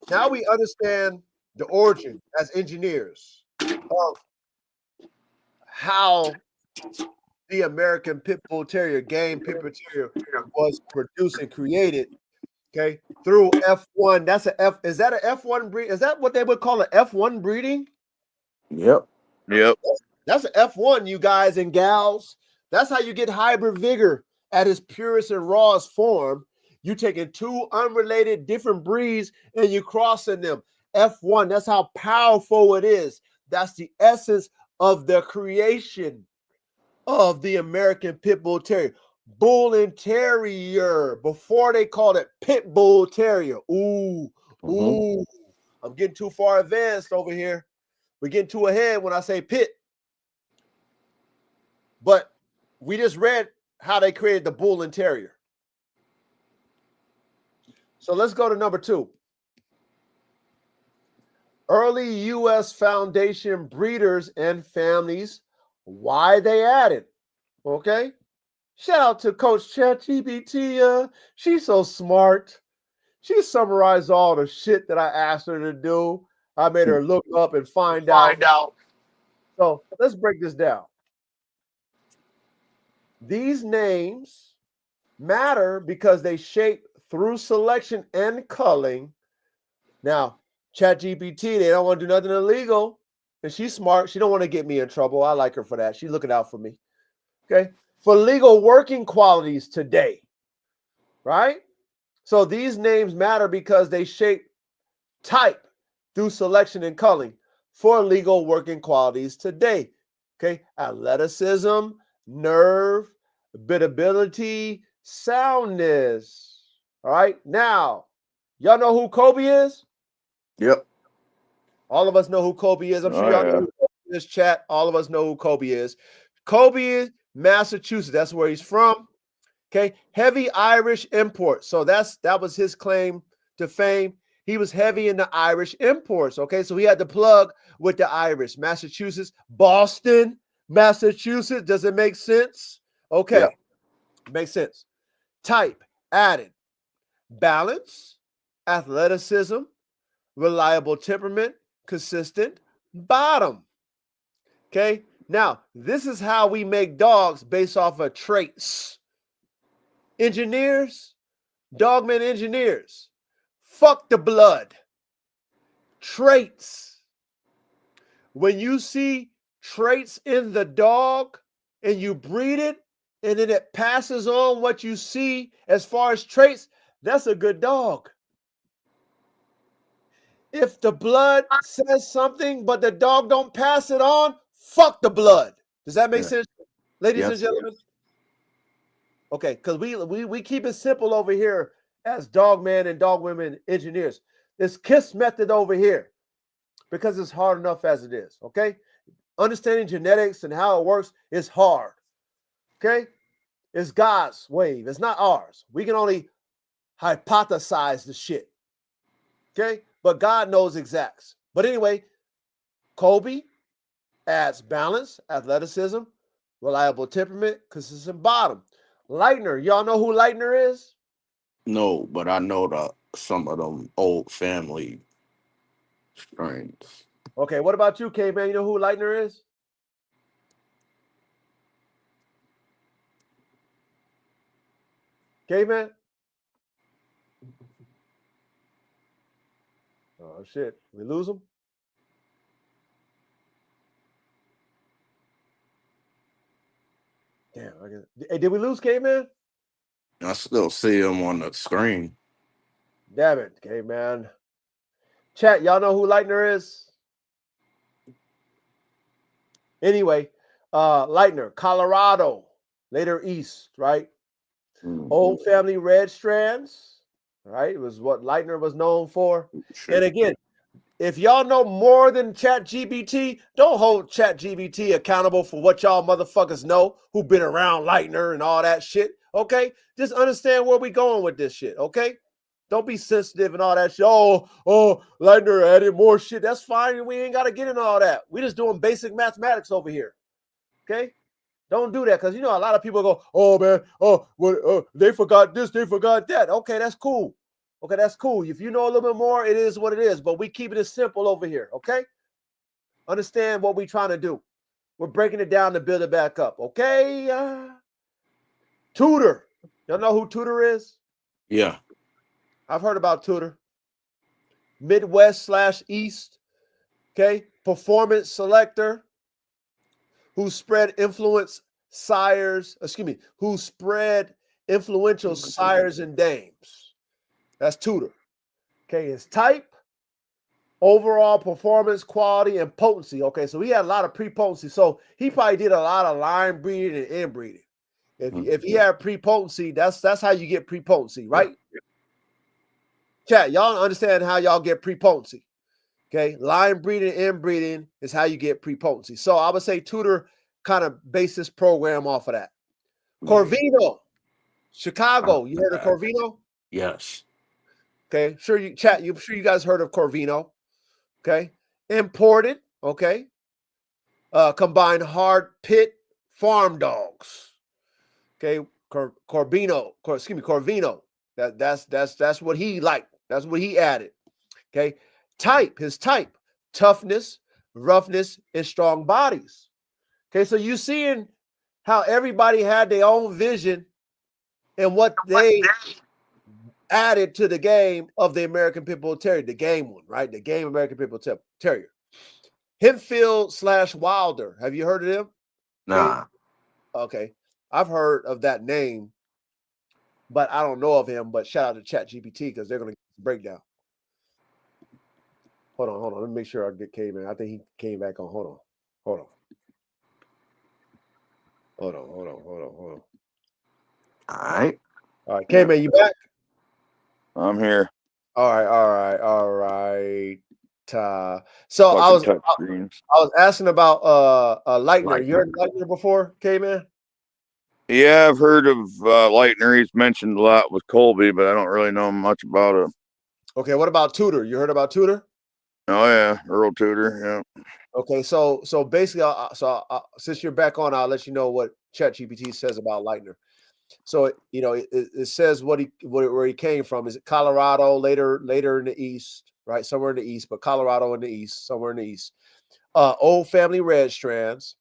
now we understand the origin as engineers of how the American Pit Bull Terrier, game Pit Bull Terrier, was produced and created Okay, through F1. That's a F. Is that a F1 breed? Is that what they would call an F1 breeding? Yep. Yep. That's an F1, you guys and gals. That's how you get hybrid vigor at its purest and rawest form. You taking two unrelated different breeds and you crossing them. F1, that's how powerful it is. That's the essence of the creation of the American Pit Bull Terrier. Bull and Terrier, before they called it Pit Bull Terrier. Ooh, ooh, I'm getting too far advanced over here. We're getting too ahead when I say pit. But we just read how they created the Bull and Terrier. So let's go to number 2. Early U.S. Foundation breeders and families, why they added. Okay? Shout out to Coach ChatGPT. She's so smart. She summarized all the shit that I asked her to do. I made her look up and find out. So let's break this down. These names matter because they shape through selection and culling. Now, ChatGPT, they don't want to do nothing illegal. And she's smart. She don't want to get me in trouble. I like her for that. She's looking out for me. Okay. For legal working qualities today. Right? So these names matter because they shape type through selection and culling for legal working qualities today. Okay. Athleticism, nerve, biddability, soundness. All right. Now, y'all know who Kobe is? Yep. All of us know who Kobe is. I'm sure y'all know who Kobe is in this chat. All of us know who Kobe is. Kobe is Massachusetts. That's where he's from. Okay. Heavy Irish import. So that was his claim to fame. He was heavy in the Irish imports. Okay. So he had to plug with the Irish. Massachusetts, Boston, Massachusetts. Does it make sense? Okay. Yep. Makes sense. Type added. Balance, athleticism, reliable temperament, consistent, bottom. Okay. Now, this is how we make dogs based off of traits. Engineers, Dogman engineers, fuck the blood. Traits. When you see traits in the dog and you breed it and then it passes on what you see as far as traits, that's a good dog. If the blood says something but the dog don't pass it on, fuck the blood. Does that make sense, ladies and gentlemen? Okay, because we keep it simple over here as dogman and dogwomen engineers. This KISS method over here because it's hard enough as it is, okay? Understanding genetics and how it works is hard, okay? It's God's wave. It's not ours. We can only hypothesize the shit, okay? But God knows exacts. But anyway, Kobe adds balance, athleticism, reliable temperament, consistent bottom. Lightner, y'all know who Lightner is? No, but I know some of them old family strains. Okay, what about you, K-Man? You know who Lightner is? K-Man? Oh, shit. We lose him? Damn. Hey, did we lose K-Man? I still see him on the screen. Damn it, K-Man. Chat, y'all know who Lightner is? Anyway, Lightner, Colorado, later East, right? Old family red strands, right? It was what Lightner was known for. Sure. And again, if y'all know more than ChatGPT, don't hold ChatGPT accountable for what y'all motherfuckers know who've been around Lightner and all that shit, okay? Just understand where we going with this shit, okay? Don't be sensitive and all that shit. Oh, Lightner added more shit. That's fine. We ain't got to get into all that. We just doing basic mathematics over here, okay? Don't do that because, you know, a lot of people go, oh, man, they forgot this, they forgot that. Okay, that's cool. Okay, that's cool. If you know a little bit more, it is what it is. But we keep it simple over here, okay? Understand what we're trying to do. We're breaking it down to build it back up, okay? Tudor. Y'all know who Tudor is? Yeah. I've heard about Tudor. Midwest/East. Okay. Performance selector who spread influential sires and dames. That's Tudor. Okay. His type, overall performance, quality, and potency. Okay. So he had a lot of pre-potency. So he probably did a lot of line breeding and inbreeding. If he had pre-potency, that's how you get pre-potency, right? Yeah. Chat, y'all understand how y'all get pre-potency. Okay, line breeding, inbreeding is how you get pre-potency. So I would say Tudor kind of based this program off of that. Corvino, Chicago. You heard of Corvino? Yes. Okay, sure you guys heard of Corvino. Okay, imported. Okay, combined hard pit farm dogs. Okay, Corvino. That's what he liked. That's what he added. Okay, his type, toughness, roughness, and strong bodies. Okay, so you seeing how everybody had their own vision and what they added to the game of the American Pit Bull Terrier, the game one, right? The game American Pit Bull Terrier. Hempfield/Wilder. Have you heard of them? Nah. Okay, I've heard of that name, but I don't know of him. But shout out to ChatGPT because they're going to get the breakdown. Hold on. Let me make sure I get came in. I think he came back on. Hold on. All right. All right, K-Man, you back? I'm here. All right. So I was asking about Lightner. You heard of Lightner before, K-Man? Yeah, I've heard of Lightner. He's mentioned a lot with Colby, but I don't really know much about him. Okay, what about Tudor? You heard about Tudor? Oh yeah, Earl Tudor. Yeah. Okay, so basically, since you're back on, I'll let you know what ChatGPT says about Lightner. So it says where he came from. Is it Colorado? Later in the east, right? Somewhere in the east, but Colorado in the east, somewhere in the east. Old family red strands,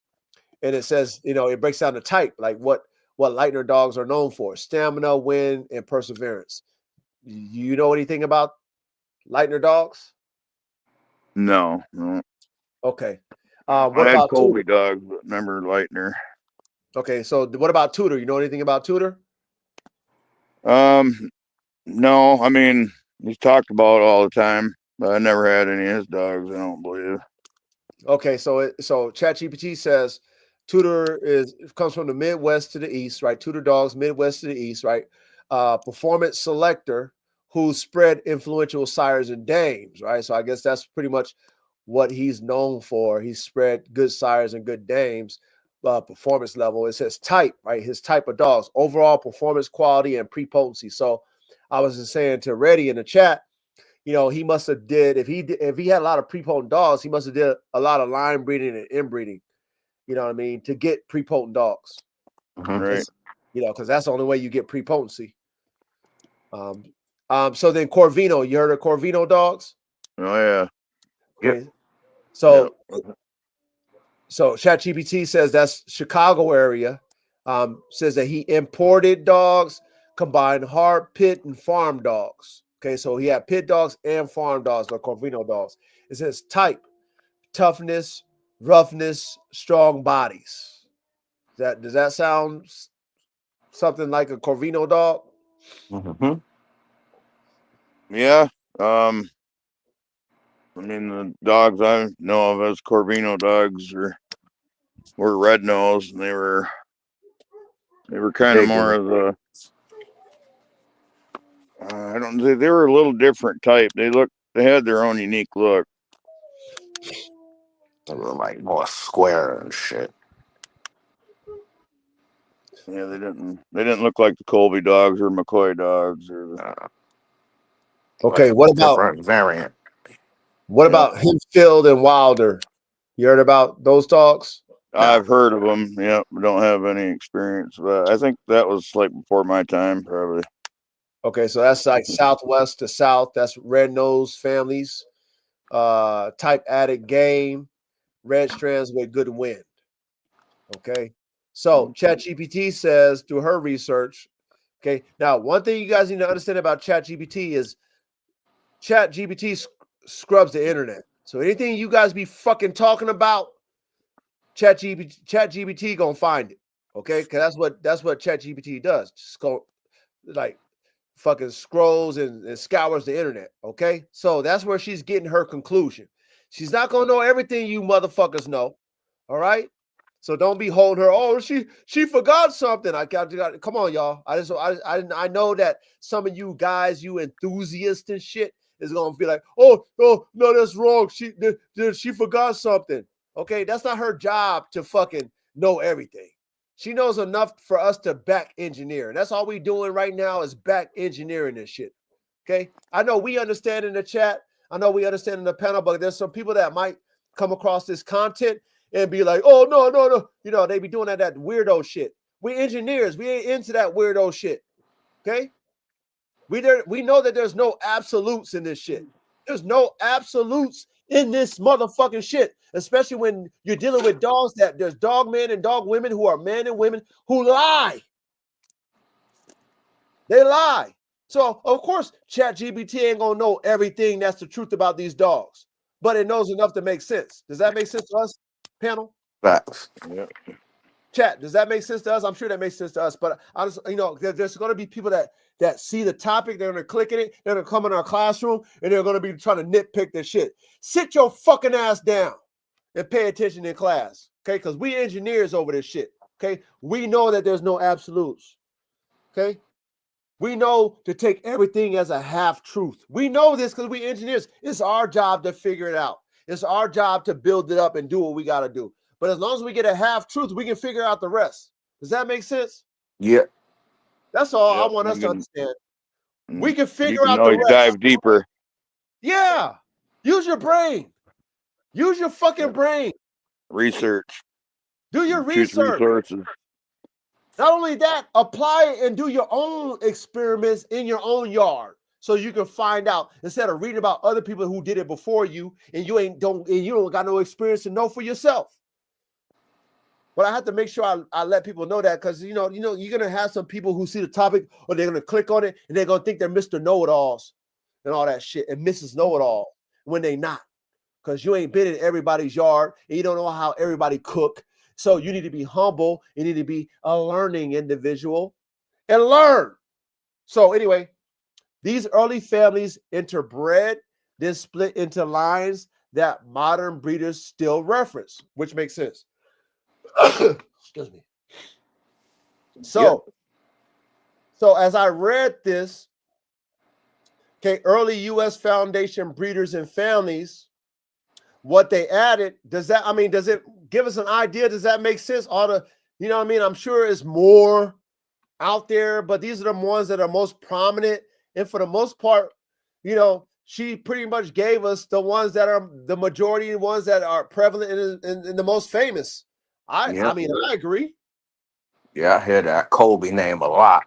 and it says it breaks down the type, like what Lightner dogs are known for: stamina, wind, and perseverance. You know anything about Lightner dogs? No. Okay. What What I had about Colby Tudor? dogs, but never Lightner. Okay, so what about Tudor? You know anything about Tudor? No. I mean, he's talked about it all the time, but I never had any of his dogs. I don't believe. Okay, so ChatGPT says Tudor comes from the Midwest to the East, right? Tudor dogs, Midwest to the East, right? Performance selector who spread influential sires and dames, right? So I guess that's pretty much what he's known for. He spread good sires and good dames. Performance level. It says type, right? His type of dogs, overall performance, quality, and pre-potency. So I was just saying to Reddy in the chat, he must have did if he had a lot of pre-potent dogs, he must have did a lot of line breeding and inbreeding. You know what I mean, to get pre-potent dogs. Right. Because that's the only way you get pre-potency. So then Corvino, you heard of Corvino dogs? Oh yeah. Okay. So ChatGPT says that's Chicago area. Says that he imported dogs, combined hard pit and farm dogs. Okay, so he had pit dogs and farm dogs, like Corvino dogs. It says type, toughness, roughness, strong bodies. Does that sound something like a Corvino dog? Mm-hmm. Yeah. I mean, the dogs I know of as Corvino dogs were red nosed, and they were kind of more of the they were a little different type. They had their own unique look. They were like more square and shit. Yeah, they didn't look like the Colby dogs or McCoy dogs or Okay, Like what a about different variant? Hempfield and Wilder? You heard about those dogs? I've heard of them. Yeah, but don't have any experience. But I think that was like before my time, probably. Okay, so that's like southwest to south. That's red nose families, type added game, red strands with good wind. Okay, so ChatGPT says through her research, Okay. Now, one thing you guys need to understand about ChatGPT is ChatGPT scrubs the internet. So anything you guys be fucking talking about, ChatGPT gonna find it. Okay, because that's what ChatGPT does. Just go like fucking scrolls and scours the internet. Okay, so that's where she's getting her conclusion. She's not gonna know everything you motherfuckers know. All right. So don't be holding her. Oh, she forgot something. I got come on, y'all. I know that some of you guys, you enthusiasts and shit, is gonna be like, oh no, that's wrong. She forgot something. Okay, that's not her job to fucking know everything. She knows enough for us to back engineer. And that's all we doing right now is back engineering this shit. Okay. I know we understand in the chat. I know we understand in the panel, but there's some people that might come across this content and be like, oh, no. You know, they be doing that weirdo shit. We engineers. We ain't into that weirdo shit. Okay. We know that there's no absolutes in this shit. There's no absolutes in this motherfucking shit, especially when you're dealing with dogs that there's dog men and dog women who are men and women who lie. They lie. So, of course, ChatGPT ain't going to know everything that's the truth about these dogs, but it knows enough to make sense. Does that make sense to us, panel? Facts. Yeah. Chat, does that make sense to us? I'm sure that makes sense to us, but honestly, you know, there's going to be people that see the topic, they're going to click in it, they're going to come in our classroom, and they're going to be trying to nitpick this shit. Sit your fucking ass down and pay attention in class, okay? Because we engineers over this shit, okay? We know that there's no absolutes, okay? We know to take everything as a half truth. We know this because we engineers. It's our job to figure it out. It's our job to build it up and do what we got to do. But as long as we get a half truth, we can figure out the rest. Does that make sense? Yeah. That's all Yep, I want us to understand. We can You figure can out the always rest. dive deeper. Yeah. Use your brain. Use your fucking brain. Research. Do your Choose research. resources. Not only that, apply it and do your own experiments in your own yard so you can find out instead of reading about other people who did it before you and you don't got no experience to know for yourself. But I have to make sure I let people know that because you know you're gonna have some people who see the topic or they're gonna click on it and they're gonna think they're Mr. Know-it-alls and all that shit and Mrs. Know-it-all when they not, because you ain't been in everybody's yard and you don't know how everybody cook. So you need to be humble. You need to be a learning individual and learn. So anyway, these early families interbred, then split into lines that modern breeders still reference, which makes sense. Excuse me. So as I read this, okay, early U.S. Foundation breeders and families, what they added, does it give us an idea? Does that make sense? I'm sure it's more out there, but these are the ones that are most prominent. And for the most part, she pretty much gave us the ones that are the majority, ones that are prevalent and the most famous. I agree. Yeah, I hear that Kobe name a lot.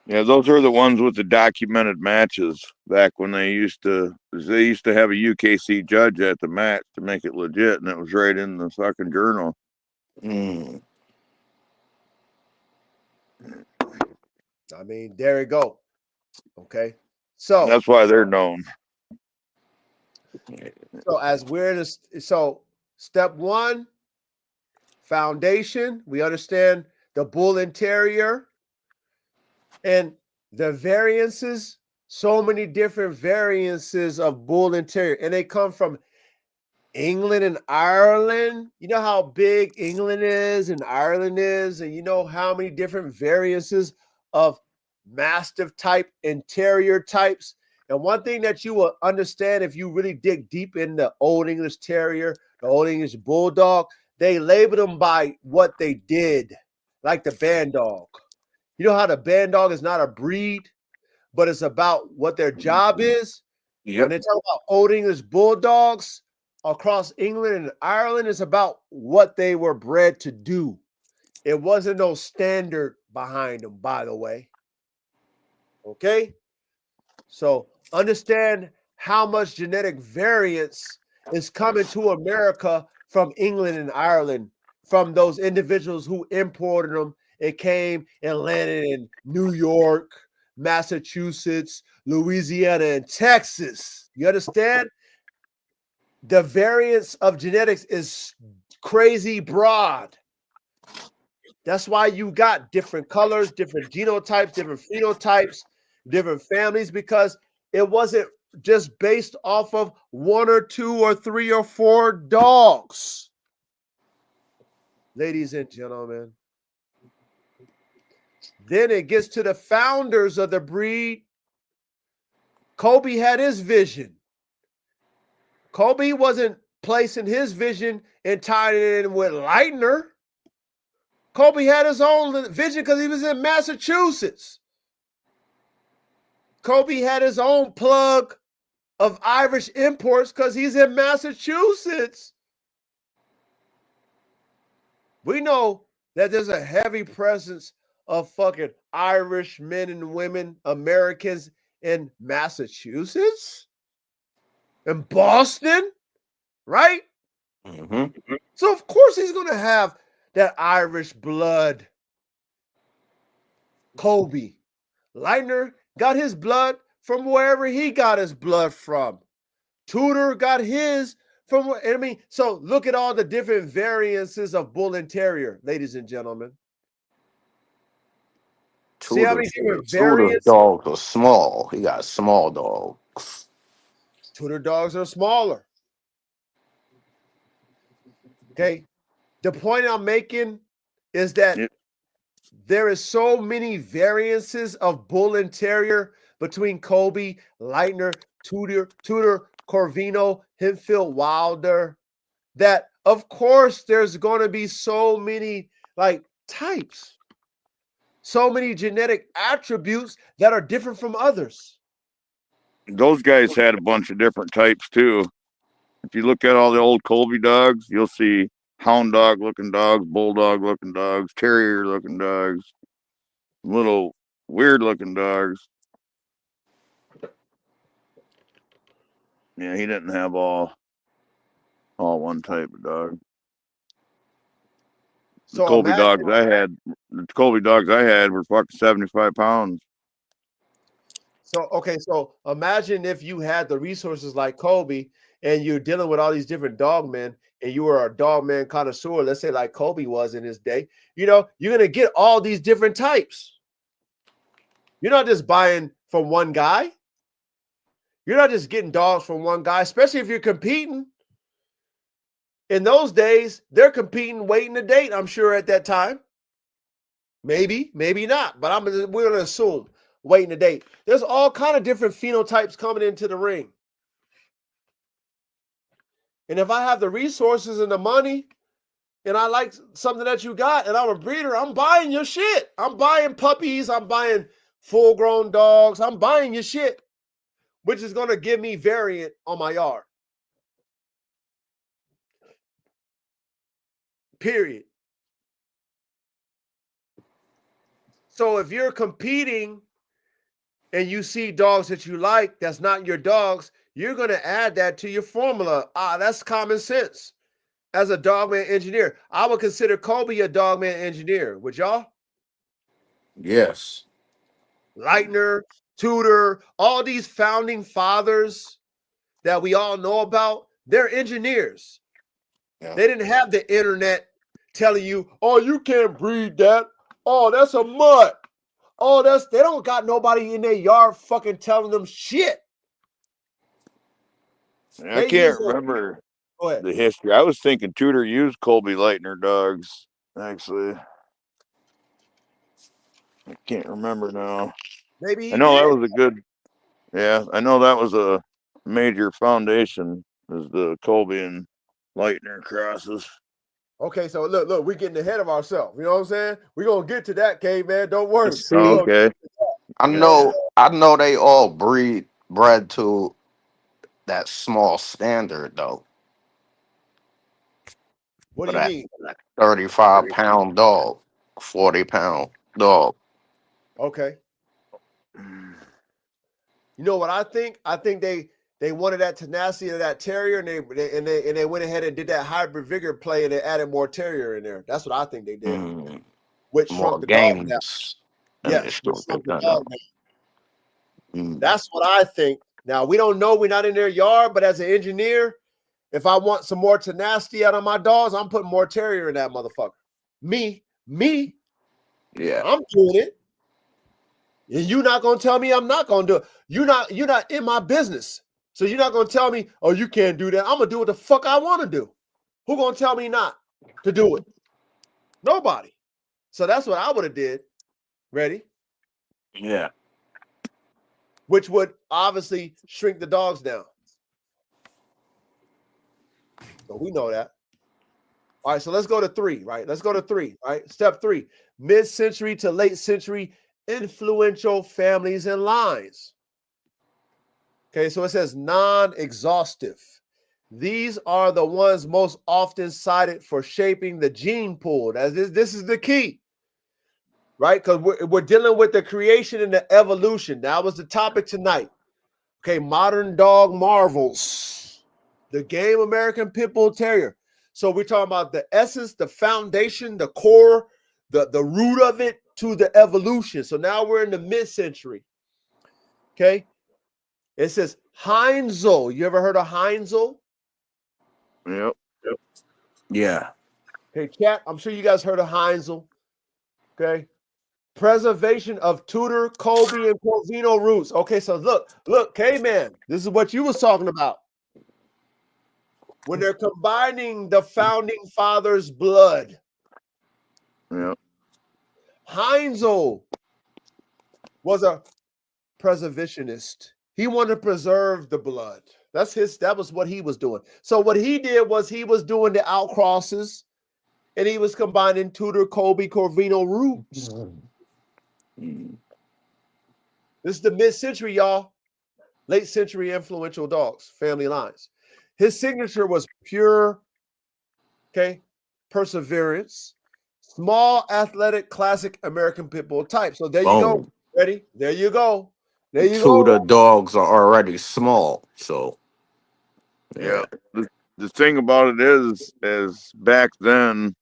Yeah, those are the ones with the documented matches back when they used to have a UKC judge at the match to make it legit, and it was right in the fucking journal. Mm. I mean, there you go. Okay. So that's why they're known. So as we're in step one, foundation, we understand the bull and terrier and the variances, so many different variances of bull and terrier, and they come from England and Ireland. You know how big England is and Ireland is, and you know how many different variances of mastiff type and terrier types. And one thing that you will understand if you really dig deep in the Old English Terrier, the Old English Bulldog, they label them by what they did, like the band dog. You know how the band dog is not a breed, but it's about what their job is? Yep. When they talk about Old English Bulldogs across England and Ireland, it's about what they were bred to do. It wasn't no standard behind them, by the way. Okay? So understand how much genetic variance is coming to America from England and Ireland, from those individuals who imported them it came and landed in New York, Massachusetts, Louisiana, and Texas. You understand? The variance of genetics is crazy broad. That's why you got different colors, different genotypes, different phenotypes, different families, because it wasn't just based off of 1 or 2 or 3 or 4 dogs. Ladies and gentlemen, then it gets to the founders of the breed. Kobe had his vision. Kobe wasn't placing his vision and tying it in with Leitner. Kobe had his own vision because he was in Massachusetts. Kobe had his own plug of Irish imports because he's in Massachusetts. We know that there's a heavy presence of fucking Irish men and women, Americans in Massachusetts, in Boston, right? Mm-hmm. So of course he's going to have that Irish blood. Kobe. Leitner got his blood from wherever he got his blood from. Tudor got his from where, I mean, so look at all the different variances of bull and terrier, ladies and gentlemen. See how many different Tudor's variants? dogs are small. He got small dogs. Tudor dogs are smaller. Okay. The point I'm making is that there is so many variances of bull and terrier between Kobe, Leitner, Tudor, Corvino, Hemphill, Wilder, that of course there's going to be so many like types, so many genetic attributes that are different from others. Those guys had a bunch of different types too. If you look at all the old Colby dogs, you'll see hound dog looking dogs, bulldog looking dogs, terrier looking dogs, little weird looking dogs. Yeah, he didn't have all one type of dog. So The Colby dogs I had were fucking 75 pounds. So, okay, so imagine if you had the resources like Kobe and you're dealing with all these different dogmen and you were a dogman connoisseur, let's say like Kobe was in his day, you know, you're going to get all these different types. You're not just buying from one guy. You're not just getting dogs from one guy, especially if you're competing. In those days, they're competing, waiting to date, I'm sure at that time. Maybe, maybe not, but we're going to assume waiting to date. There's all kind of different phenotypes coming into the ring. And if I have the resources and the money and I like something that you got and I'm a breeder, I'm buying your shit. I'm buying puppies. I'm buying full-grown dogs. I'm buying your shit, which is going to give me variant on my yard. Period. So if you're competing and you see dogs that you like, that's not your dogs, you're going to add that to your formula. That's common sense. As a dogman engineer, I would consider Kobe a dogman engineer. Would y'all? Yes. Leitner, Tudor, all these founding fathers that we all know about, they're engineers. Yeah. They didn't have the internet telling you, oh, you can't breed that. Oh, that's a mutt. Oh, they don't got nobody in their yard fucking telling them shit. I can't remember the history. I was thinking Tudor used Colby Leitner dogs, actually. I can't remember now. Maybe I know that was a good, yeah, I know that was a major foundation, is the Colby and Leitner crosses. Okay, so look, we're getting ahead of ourselves. You know what I'm saying? We're gonna get to that, caveman. Don't worry. See, okay. I know they all bred to that small standard though. What do you mean? 35-pound dog, 40-pound dog. Okay. You know what I think? I think they wanted that tenacity of that terrier, and they went ahead and did that hybrid vigor play, and they added more terrier in there. That's what I think they did. which More shrunk the dog down. games. Yes, which shrunk the dog down. Mm. That's what I think. Now, we don't know. We're not in their yard, but as an engineer, if I want some more tenacity out of my dogs, I'm putting more terrier in that motherfucker. Me, Yeah. I'm doing it. And you're not gonna tell me I'm not gonna do it. You're not in my business. So you're not gonna tell me, oh, you can't do that. I'm gonna do what the fuck I want to do. Who gonna tell me not to do it? Nobody. So that's what I would have did. Ready? Yeah. Which would obviously shrink the dogs down. So we know that. All right, so let's go to 3, right? Let's go to 3, right? Step 3, mid-century to late century influential families and lines. Okay, so it says non-exhaustive. These are the ones most often cited for shaping the gene pool. This is the key, right? Because we're dealing with the creation and the evolution. That was the topic tonight. Okay, modern dog marvels. The game American Pit Bull Terrier. So we're talking about the essence, the foundation, the core, the root of it to the evolution. So now we're in the mid-century. Okay. It says Heinzel. You ever heard of Heinzel? Yep. Yeah. Okay, chat. I'm sure you guys heard of Heinzel. Okay. Preservation of Tudor, Colby, and Corvino roots. Okay, so look, K-Man. This is what you was talking about. When they're combining the founding fathers' blood. Yep. Heinzel was a preservationist. He wanted to preserve the blood. That was what he was doing. So what he did was he was doing the outcrosses and he was combining Tudor, Colby, Corvino roots. Mm. This is the mid-century, y'all. Late century influential dogs, family lines. His signature was pure, okay, perseverance, small, athletic, classic American Pit Bull type. So there you go. Boom. Ready? There you go. There you Two of go. the dogs are already small, so Yeah. The thing about it is back then,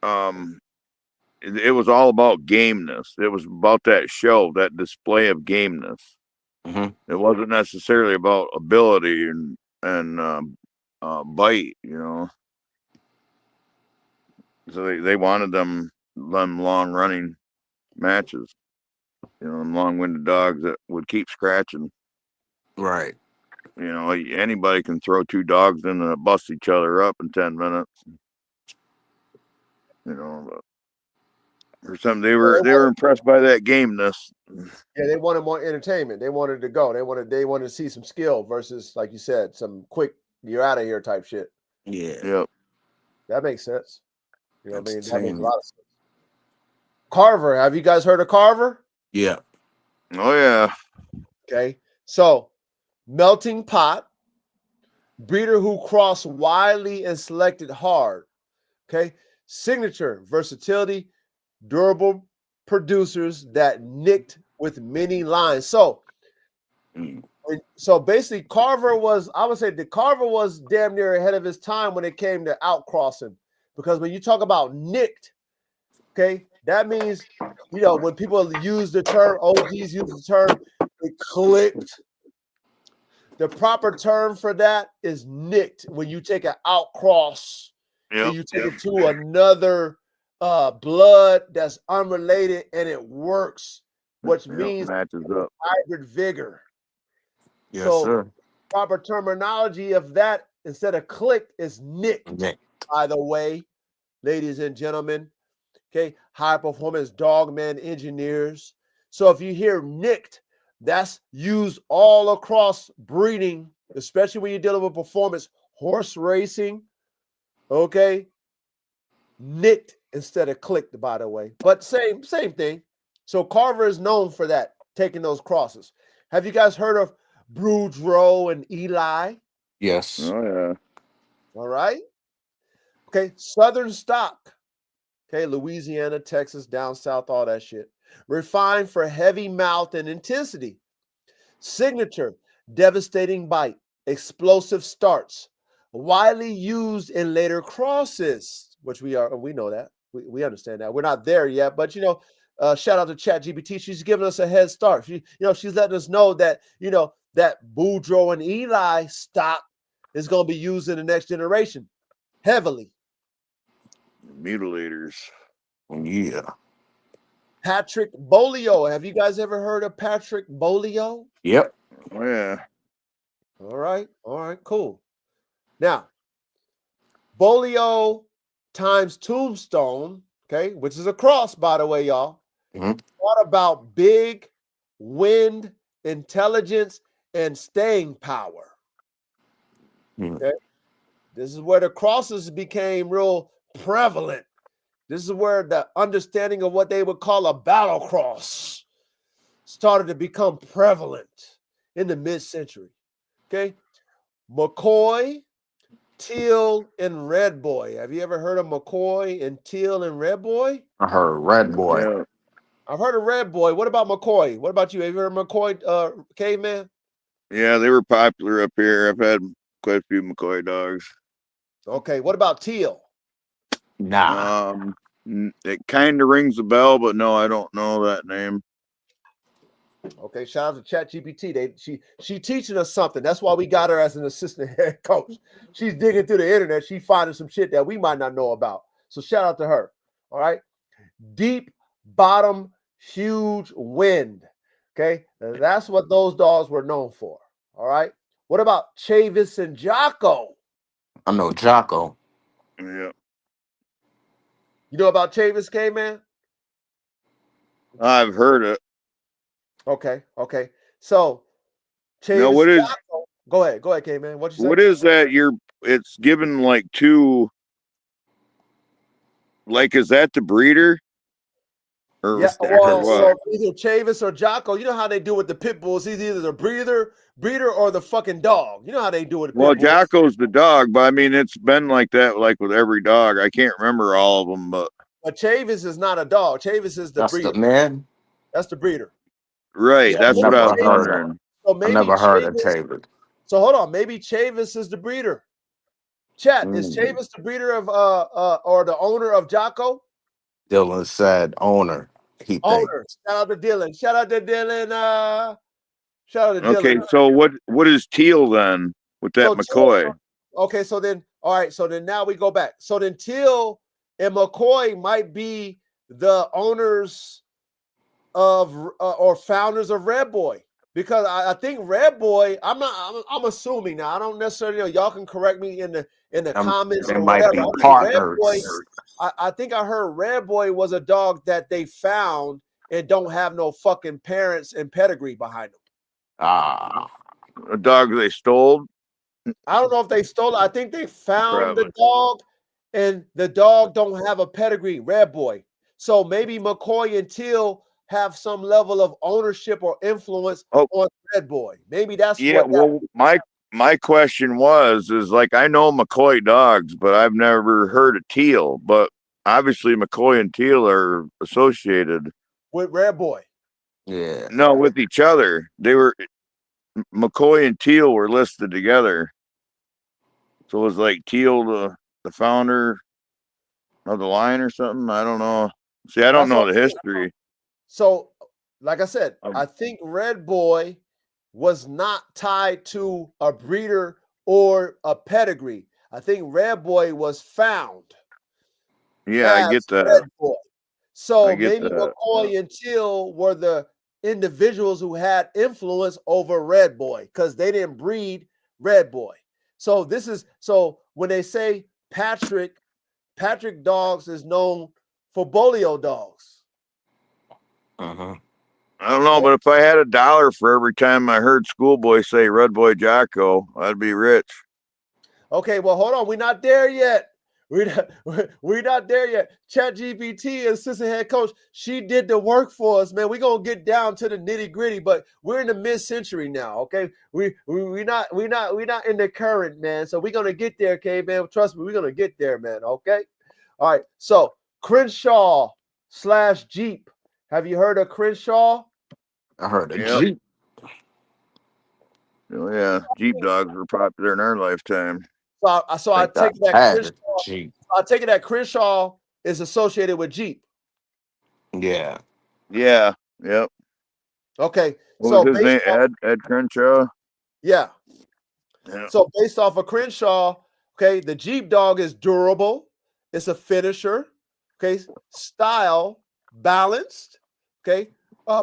it was all about gameness. It was about that show, that display of gameness. Mhm. It wasn't necessarily about ability and bite, you know. So they wanted them long running matches, you know, long winded dogs that would keep scratching. Right. You know, anybody can throw 2 dogs in and bust each other up in 10 minutes. You know, but or something they were impressed by that gameness. Yeah, they wanted more entertainment. They wanted to go. They wanted to see some skill versus, like you said, some quick you're out of here type shit. Yeah. Yep. That makes sense. You know what I mean? That makes a Entertainment. lot of sense. Carver, have you guys heard of Carver? Yeah. Oh yeah. Okay, so melting pot, breeder who crossed widely and selected hard. Okay, signature, versatility, durable producers that nicked with many lines. So, Mm. so basically, Carver was, I would say, the Carver was damn near ahead of his time when it came to outcrossing, because when you talk about nicked, okay, that means, you know, when people use the term, OGs use the term, it clicked. The proper term for that is nicked. When you take an outcross and you take it to another blood that's unrelated and it works, which means matches up. hybrid vigor. Yes, So sir. proper terminology of that instead of clicked is nicked. Nick. By the way, ladies and gentlemen, okay, high performance dogman engineers. So if you hear nicked, that's used all across breeding, especially when you're dealing with performance, horse racing. Okay, nicked instead of clicked, by the way, but same thing. So Carver is known for that, taking those crosses. Have you guys heard of Boudreaux and Eli? Yes. Oh yeah. All right. Okay, Southern stock. Okay, Louisiana, Texas, down south, all that shit. Refined for heavy mouth and intensity. Signature, devastating bite, explosive starts. Widely used in later crosses. which we know that. We understand that. We're not there yet, but shout out to ChatGPT. She's giving us a head start. She's letting us know that, that Boudreaux and Eli stock is going to be used in the next generation heavily. Mutilators. Yeah. Patrick Bolio. Have you guys ever heard of Patrick Bolio? Yep. Oh, yeah. All right, cool. Now, Bolio times Tombstone, okay, which is a cross, by the way, y'all. Mhm. What about big wind, intelligence, and staying power? Mhm. Okay, this is where the crosses became real prevalent. This is where the understanding of what they would call a battle cross started to become prevalent in the mid-century. Okay, McCoy, Teal, and Red Boy. Have you ever heard of McCoy and Teal and Red Boy? I heard Red Boy. Yeah. I've heard of Red Boy. What about McCoy? What about you? Have you heard of McCoy, Caveman? Yeah, they were popular up here. I've had quite a few McCoy dogs. Okay, what about Teal? Nah. It kind of rings a bell, but no, I don't know that name. Okay, shout out to ChatGPT. She teaching us something. That's why we got her as an assistant head coach. She's digging through the internet. She's finding some shit that we might not know about. So shout out to her. All right. Deep bottom, huge wind. Okay, that's what those dogs were known for. All right. What about Chavis and Jocko? I know Jocko. Yeah. You know about Chavis, K-Man? I've heard it. Okay. So Chavis, Now, what is Jocko, go ahead, K-Man. What you say? what is that? It's given like two. Like, is that the breeder? Or, Yeah, That well, is- so either Chavis or Jocko. You know how they do with the pit bulls. He's either the breeder or the fucking dog. You know how they do with the well, pit bulls. Jocko's the dog, but I mean, it's been like that, like with every dog. I can't remember all of them, but But Chavis is not a dog. Chavis is the That's breeder. the man. That's the breeder. right, So that's I what I never was heard wondering. of. So I maybe never heard of Chavis. Taylor. So hold on. Maybe Chavis is the breeder. Chat, is Mm. Chavis the breeder of or the owner of Jocko? Dylan said owner. He Owner. thinks. Shout out to Dylan. Shout out to Dylan. Shout out to Okay, Dylan. so what is teal then with that So McCoy? Okay, so then, all right, so then now we go back. So then Teal and McCoy might be the owners of or founders of Red Boy, because I think Red Boy. I'm assuming now. I don't necessarily know. Y'all can correct me in the comments They or might whatever. be I think partners. Red Boy. I think I heard Red Boy was a dog that they found and don't have no fucking parents and pedigree behind them. Ah, A dog they stole? I don't know if they stole it. I think they found Probably. the dog, and the dog don't have a pedigree, Red Boy. So maybe McCoy and Teal have some level of ownership or influence on Red Boy. Maybe that's Yeah, what. well, my question is like, I know McCoy dogs, but I've never heard of teal. But obviously, McCoy and teal are associated. With Red Boy. yeah. No, with each other. McCoy and teal were listed together. So it was like Teal, the founder of the line or something. I don't know. See, I don't know the history. So, like I said, I think Red Boy was not tied to a breeder or a pedigree. I think Red Boy was found. Yeah, I get that. Red Boy. So get maybe that. McCoy and Teal were the individuals who had influence over Red Boy because they didn't breed Red Boy. So when they say Patrick Dogs is known for Bolio dogs. Uh-huh. I don't know, but if I had $1 for every time I heard Schoolboy say Red Boy Jocko, I'd be rich. Okay, well, hold on. We're not there yet. We're not there yet. ChatGPT, assistant head coach, she did the work for us, man. We're gonna get down to the nitty gritty, but we're in the mid-century now. Okay, we're not in the current, man. So we're gonna get there, okay, man. Trust me, we're gonna get there, man. Okay, all right. So Crenshaw / Jeep. Have you heard of Crenshaw? I heard of Yep. Jeep. Oh, yeah, Jeep dogs were popular in our lifetime. So I take that Had Crenshaw. Jeep. I take it that Crenshaw is associated with Jeep. Yeah. Yeah. Yep. Okay. What So was his name? Ed Crenshaw. yeah. Yeah. So based off of Crenshaw, okay, the Jeep dog is durable. It's a finisher. Okay. Style, balanced. Okay.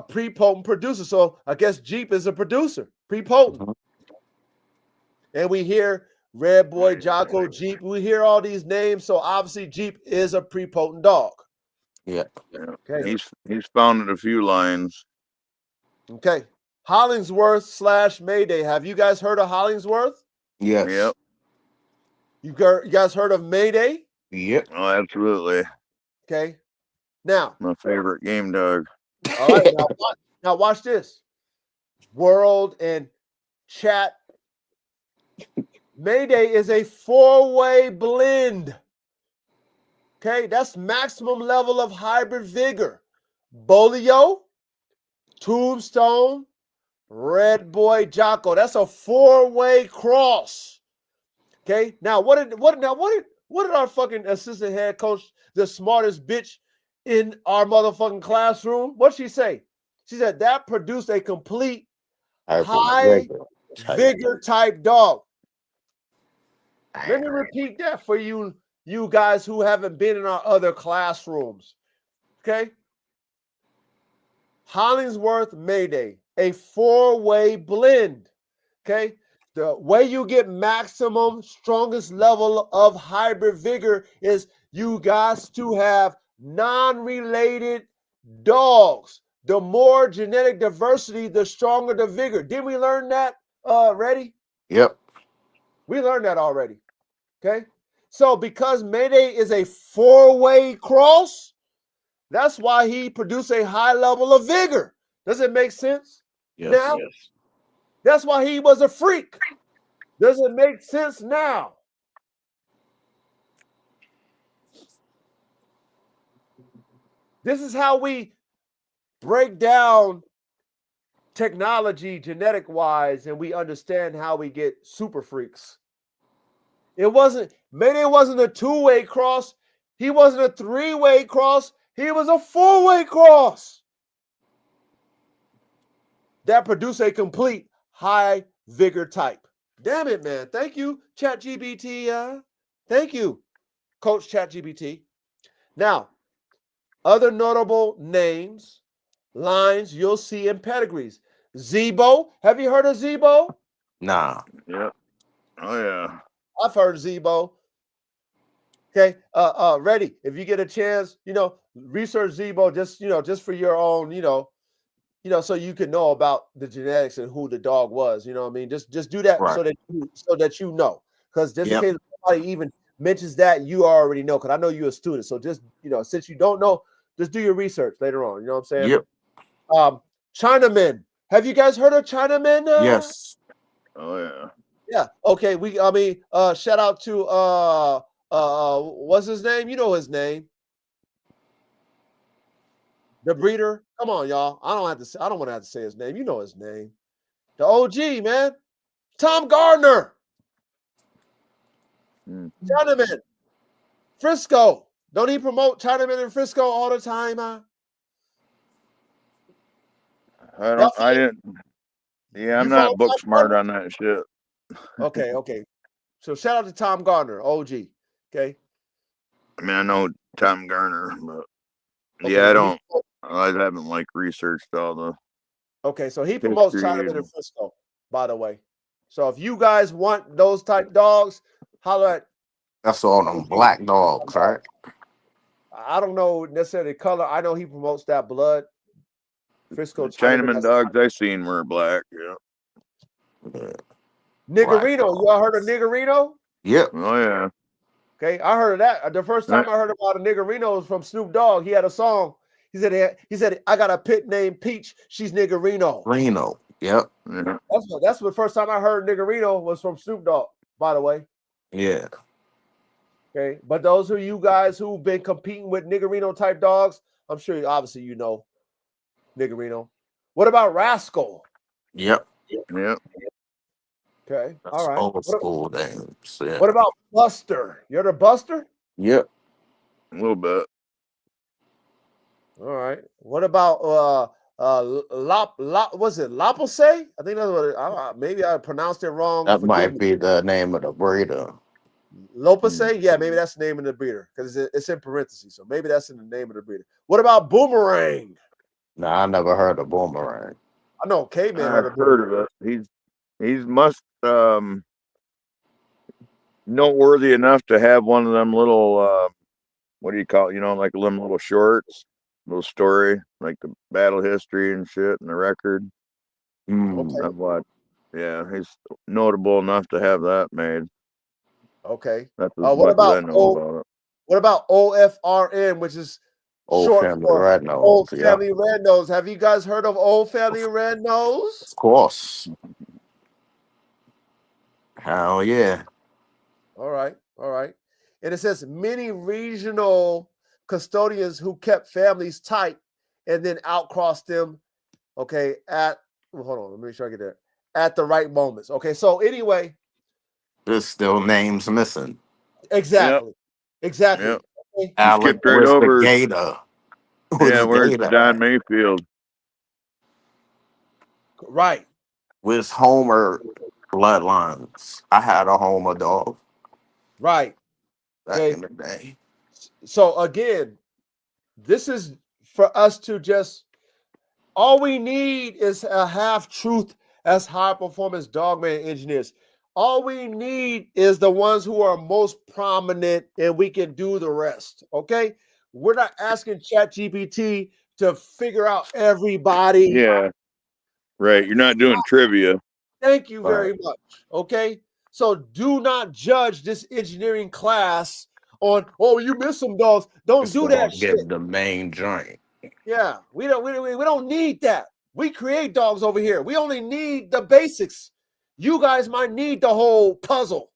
Pre-potent producer. So I guess Jeep is a producer. Pre-potent. Mhm. And we hear Red Boy, Jocko, Jeep. We hear all these names. So obviously Jeep is a pre-potent dog. Yeah. Okay. He's founded a few lines. Okay. Hollingsworth / Mayday. Have you guys heard of Hollingsworth? Yes. Yep. You guys heard of Mayday? Yep. Oh, absolutely. Okay. Now, My favorite game dog. all right. Now watch this. World and chat. Mayday is a 4-way blend. Okay, that's maximum level of hybrid vigor. Bolio, Tombstone, Red Boy, Jocko. That's a 4-way cross. Okay. Now what did our fucking assistant head coach, the smartest bitch in our motherfucking classroom? What'd she say? She said that produced a complete high vigor type dog. Let me repeat that for you guys who haven't been in our other classrooms. Okay. Hollingsworth Mayday, a 4-way blend. Okay. The way you get maximum strongest level of hybrid vigor is you guys to have non-related dogs. The more genetic diversity, the stronger the vigor. Didn't we learn that already? Yep. We learned that already. Okay. So because Mayday is a 4-way cross, that's why he produced a high level of vigor. Does it make sense? Yes. Now, that's why he was a freak. Does it make sense now? This is how we break down technology genetic wise, and we understand how we get super freaks. Mayday wasn't a 2-way cross. He wasn't a 3-way cross. He was a 4-way cross that produced a complete high vigor type. Damn it, man. Thank you, ChatGPT. Thank you, Coach ChatGPT. Now, other notable names, lines you'll see in pedigrees. Zebo. Have you heard of Zebo? Nah. Yep. Oh yeah. I've heard of Zebo. Okay. Ready. If you get a chance, research Zebo just for your own, so you can know about the genetics and who the dog was. You know what I mean? Just do that Right. so that you know. Because just Yep. in case somebody even mentions that, you already know. Because I know you're a student. So just since you don't know, just do your research later on. You know what I'm saying? Yep. Chinamen. Have you guys heard of Chinamen? Yes. Oh yeah. Yeah. Okay. Shout out to what's his name? You know his name. The breeder. Come on, y'all. I don't want to have to say his name. You know his name. The OG, man. Tom Gardner. Chinaman. Frisco. Don't he promote Chinaman in Frisco all the time, huh? I didn't. Yeah, I'm not book smart on that shit. Okay. So shout out to Tom Gardner, OG. Okay. I mean, I know Tom Garner, but Okay, yeah, I haven't researched all the. Okay, so he promotes history Chinaman in Frisco, by the way. So if you guys want those type dogs, holler at. That's all them black dogs, right? I don't know necessarily the color. I know he promotes that blood. Frisco Chinaman dogs I seen were black. Yeah. Niggerino. You all heard of Niggerino? Yep. Oh yeah. Okay, I heard of that. The first time I heard about a Niggerino was from Snoop Dogg. He had a song. He said, I got a pit named Peach. She's Niggerino. Reno. Yep. Yeah. That's the first time I heard Niggerino was from Snoop Dogg, by the way. Yeah. Okay, but those are you guys who've been competing with Niggerino type dogs. I'm sure obviously you know Niggerino. What about Rascal? Yep. Yep. Okay, That's all right. old school names. Yeah. What about Buster? You heard of Buster? Yep. A little bit. All right. What about was it Lapose? I think that's what maybe I pronounced it wrong. That Forgive might me. be the name of the breeder. Lopase? Yeah, maybe that's the name of the breeder because it's in parentheses. So maybe that's in the name of the breeder. What about Boomerang? Nah, I never heard of boomerang. I know Caveman heard I've of heard Boomerang. of it. He's must noteworthy enough to have one of them little what do you call it? Like them little shorts, little story, like the battle history and shit and the record. Mm. Okay. I've watched. Yeah, he's notable enough to have that made. Okay. That's as What much as about I know about it. what about OFRN, which is Old short family for red Old nose. Yeah. Family Red Nose? Have you guys heard of Old Family Red Nose? Of course. Hell yeah. All right, all right. And it says many regional custodians who kept families tight and then outcrossed them. Okay, hold on, let me make sure I get there at the right moments. Okay, so anyway, There's still names missing. Yep, exactly, exactly. yep. Okay, You Alec skipped right was the over. gator. Yeah, Was where's gator Don at? Mayfield? right, With Homer bloodlines. I had a Homer dog right. back Okay, in the day. so again, this is for us to just. All we need is a half truth as high performance Dogman engineers. All we need is the ones who are most prominent, and we can do the rest. Okay, we're not asking ChatGPT to figure out everybody. Yeah, right. You're not doing trivia. Thank you But very much. Okay, so do not judge this engineering class on, oh, you missed some dogs. Don't it's do that gonna shit. give the main joint. Yeah, we don't need that. We create dogs over here. We only need the basics. You guys might need the whole puzzle.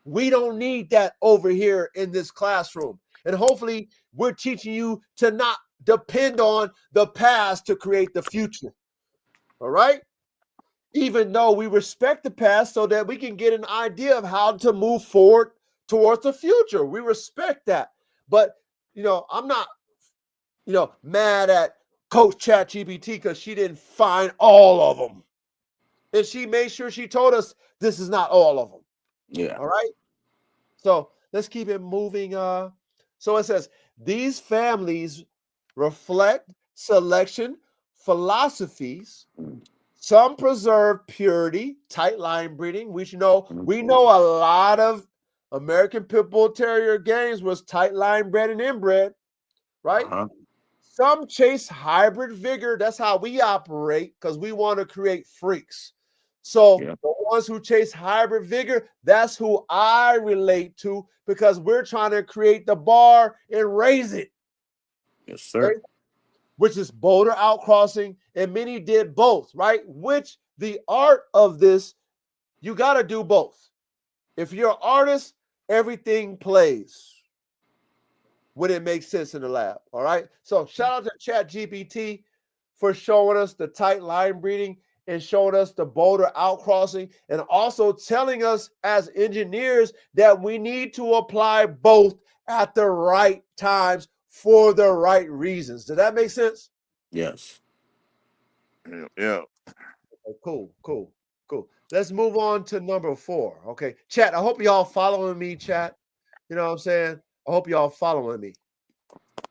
We don't need that over here in this classroom. And hopefully we're teaching you to not depend on the past to create the future. All right? Even though we respect the past so that we can get an idea of how to move forward towards the future. We respect that. But I'm not mad at Coach ChatGPT because she didn't find all of them. And she made sure she told us this is not all of them. Yeah. All right. So let's keep it moving. So it says these families reflect selection philosophies. Some preserve purity, tight line breeding. We know a lot of American Pit Bull Terrier games was tight line bred and inbred, right? Uh-huh. Some chase hybrid vigor. That's how we operate because we want to create freaks. So Yeah. the ones who chase hybrid vigor, that's who I relate to because we're trying to create the bar and raise it, Yes, sir. okay? Which is boulder outcrossing, and many did both, right? Which the art of this, you got to do both. If you're an artist, everything plays when it makes sense in the lab. All right. So shout out to ChatGPT for showing us the tight line breeding and showing us the boulder outcrossing and also telling us as engineers that we need to apply both at the right times for the right reasons. Does that make sense? Yes. Yeah. Okay, cool. Let's move on to number 4. Okay. Chat, I hope y'all following me, chat. You know what I'm saying? I hope y'all following me.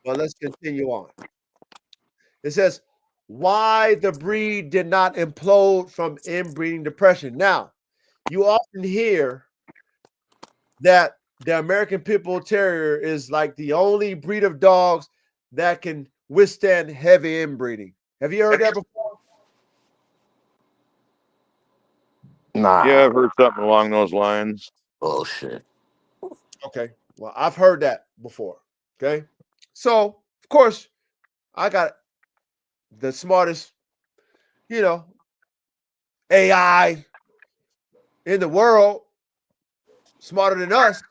Well, let's continue on. It says, why the breed did not implode from inbreeding depression. Now, you often hear that the American Pit Bull Terrier is like the only breed of dogs that can withstand heavy inbreeding. Have you heard that before? Nah. Yeah, I've heard something along those lines. Bullshit. Okay. Well, I've heard that before. Okay. So, of course, I got the smartest, AI in the world, smarter than us,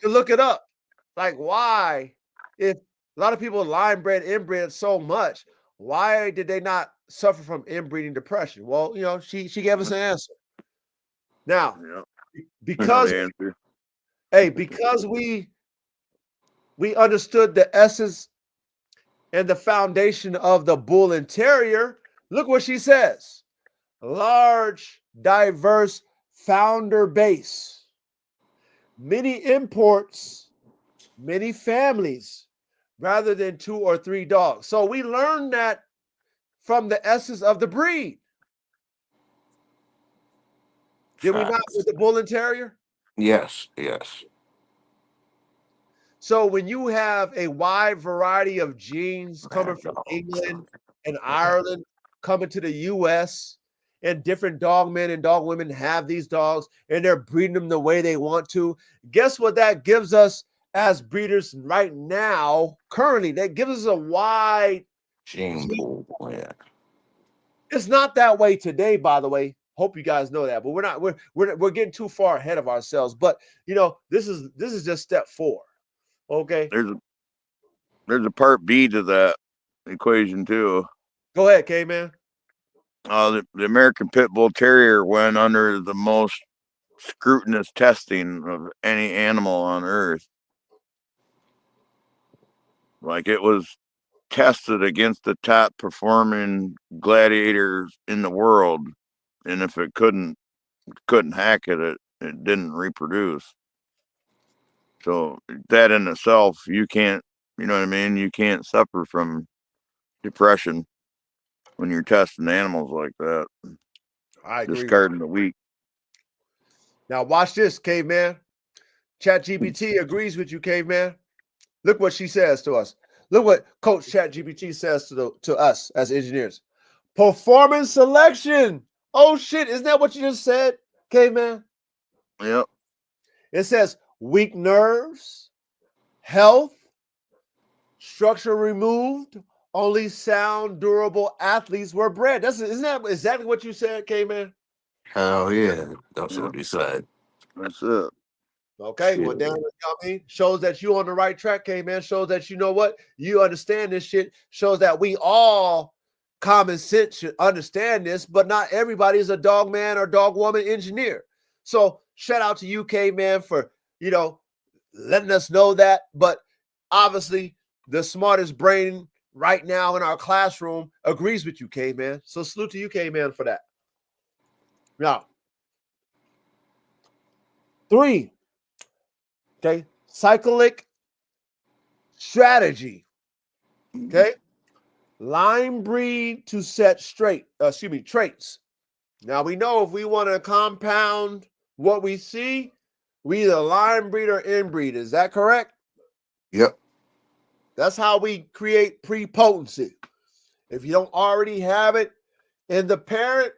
to look it up. Like, why, if a lot of people line bred, inbred so much, why did they not suffer from inbreeding depression? Well, she gave us an answer. Now, Yeah. I know because the answer. because we we understood the essence and the foundation of the bull and terrier. Look what she says. Large, diverse founder base. Many imports, many families, rather than 2 or 3 dogs. So we learned that from the essence of the breed. Did we not with the bull and terrier? Yes, yes. So when you have a wide variety of genes coming from England and Ireland coming to the US, and different dog men and dog women have these dogs and they're breeding them the way they want to, guess what that gives us as breeders right now, currently? That gives us a wide Gene pool. Yeah. It's not that way today, by the way. Hope you guys know that, but we're getting too far ahead of ourselves. But you know, this is just step 4. Okay. There's a part B to that equation too. Go ahead, K-Man. The American Pit Bull Terrier went under the most scrutinous testing of any animal on earth. Like, it was tested against the top performing gladiators in the world, and if it couldn't hack it didn't reproduce. So that in itself, you can't, you know what I mean? You can't suffer from depression when you're testing animals like that. I agree. Discarding the weak. Now watch this, Caveman. ChatGPT agrees with you, Caveman. Look what she says to us. Look what Coach ChatGPT says to us as engineers. Performance selection. Oh shit, isn't that what you just said, Caveman? Yep. It says weak nerves, health, structure removed, only sound, durable athletes were bred. Isn't that exactly what you said, K-Man? Hell yeah. That's what he said. That's it. Okay, well, damn it, I mean, shows that you on the right track, K-Man. Shows that you know what? You understand this shit. Shows that we all common sense should understand this, but not everybody is a dog man or dog woman engineer. So shout out to you, K-Man, for, you know, letting us know that. But obviously, the smartest brain right now in our classroom agrees with you, K-Man. So salute to you, K-Man, for that. Now, 3, okay, cyclic strategy, okay, line breed to set traits. Now we know if we want to compound what we see, we either line breed or inbreed. Is that correct? Yep. That's how we create prepotency. If you don't already have it in the parent,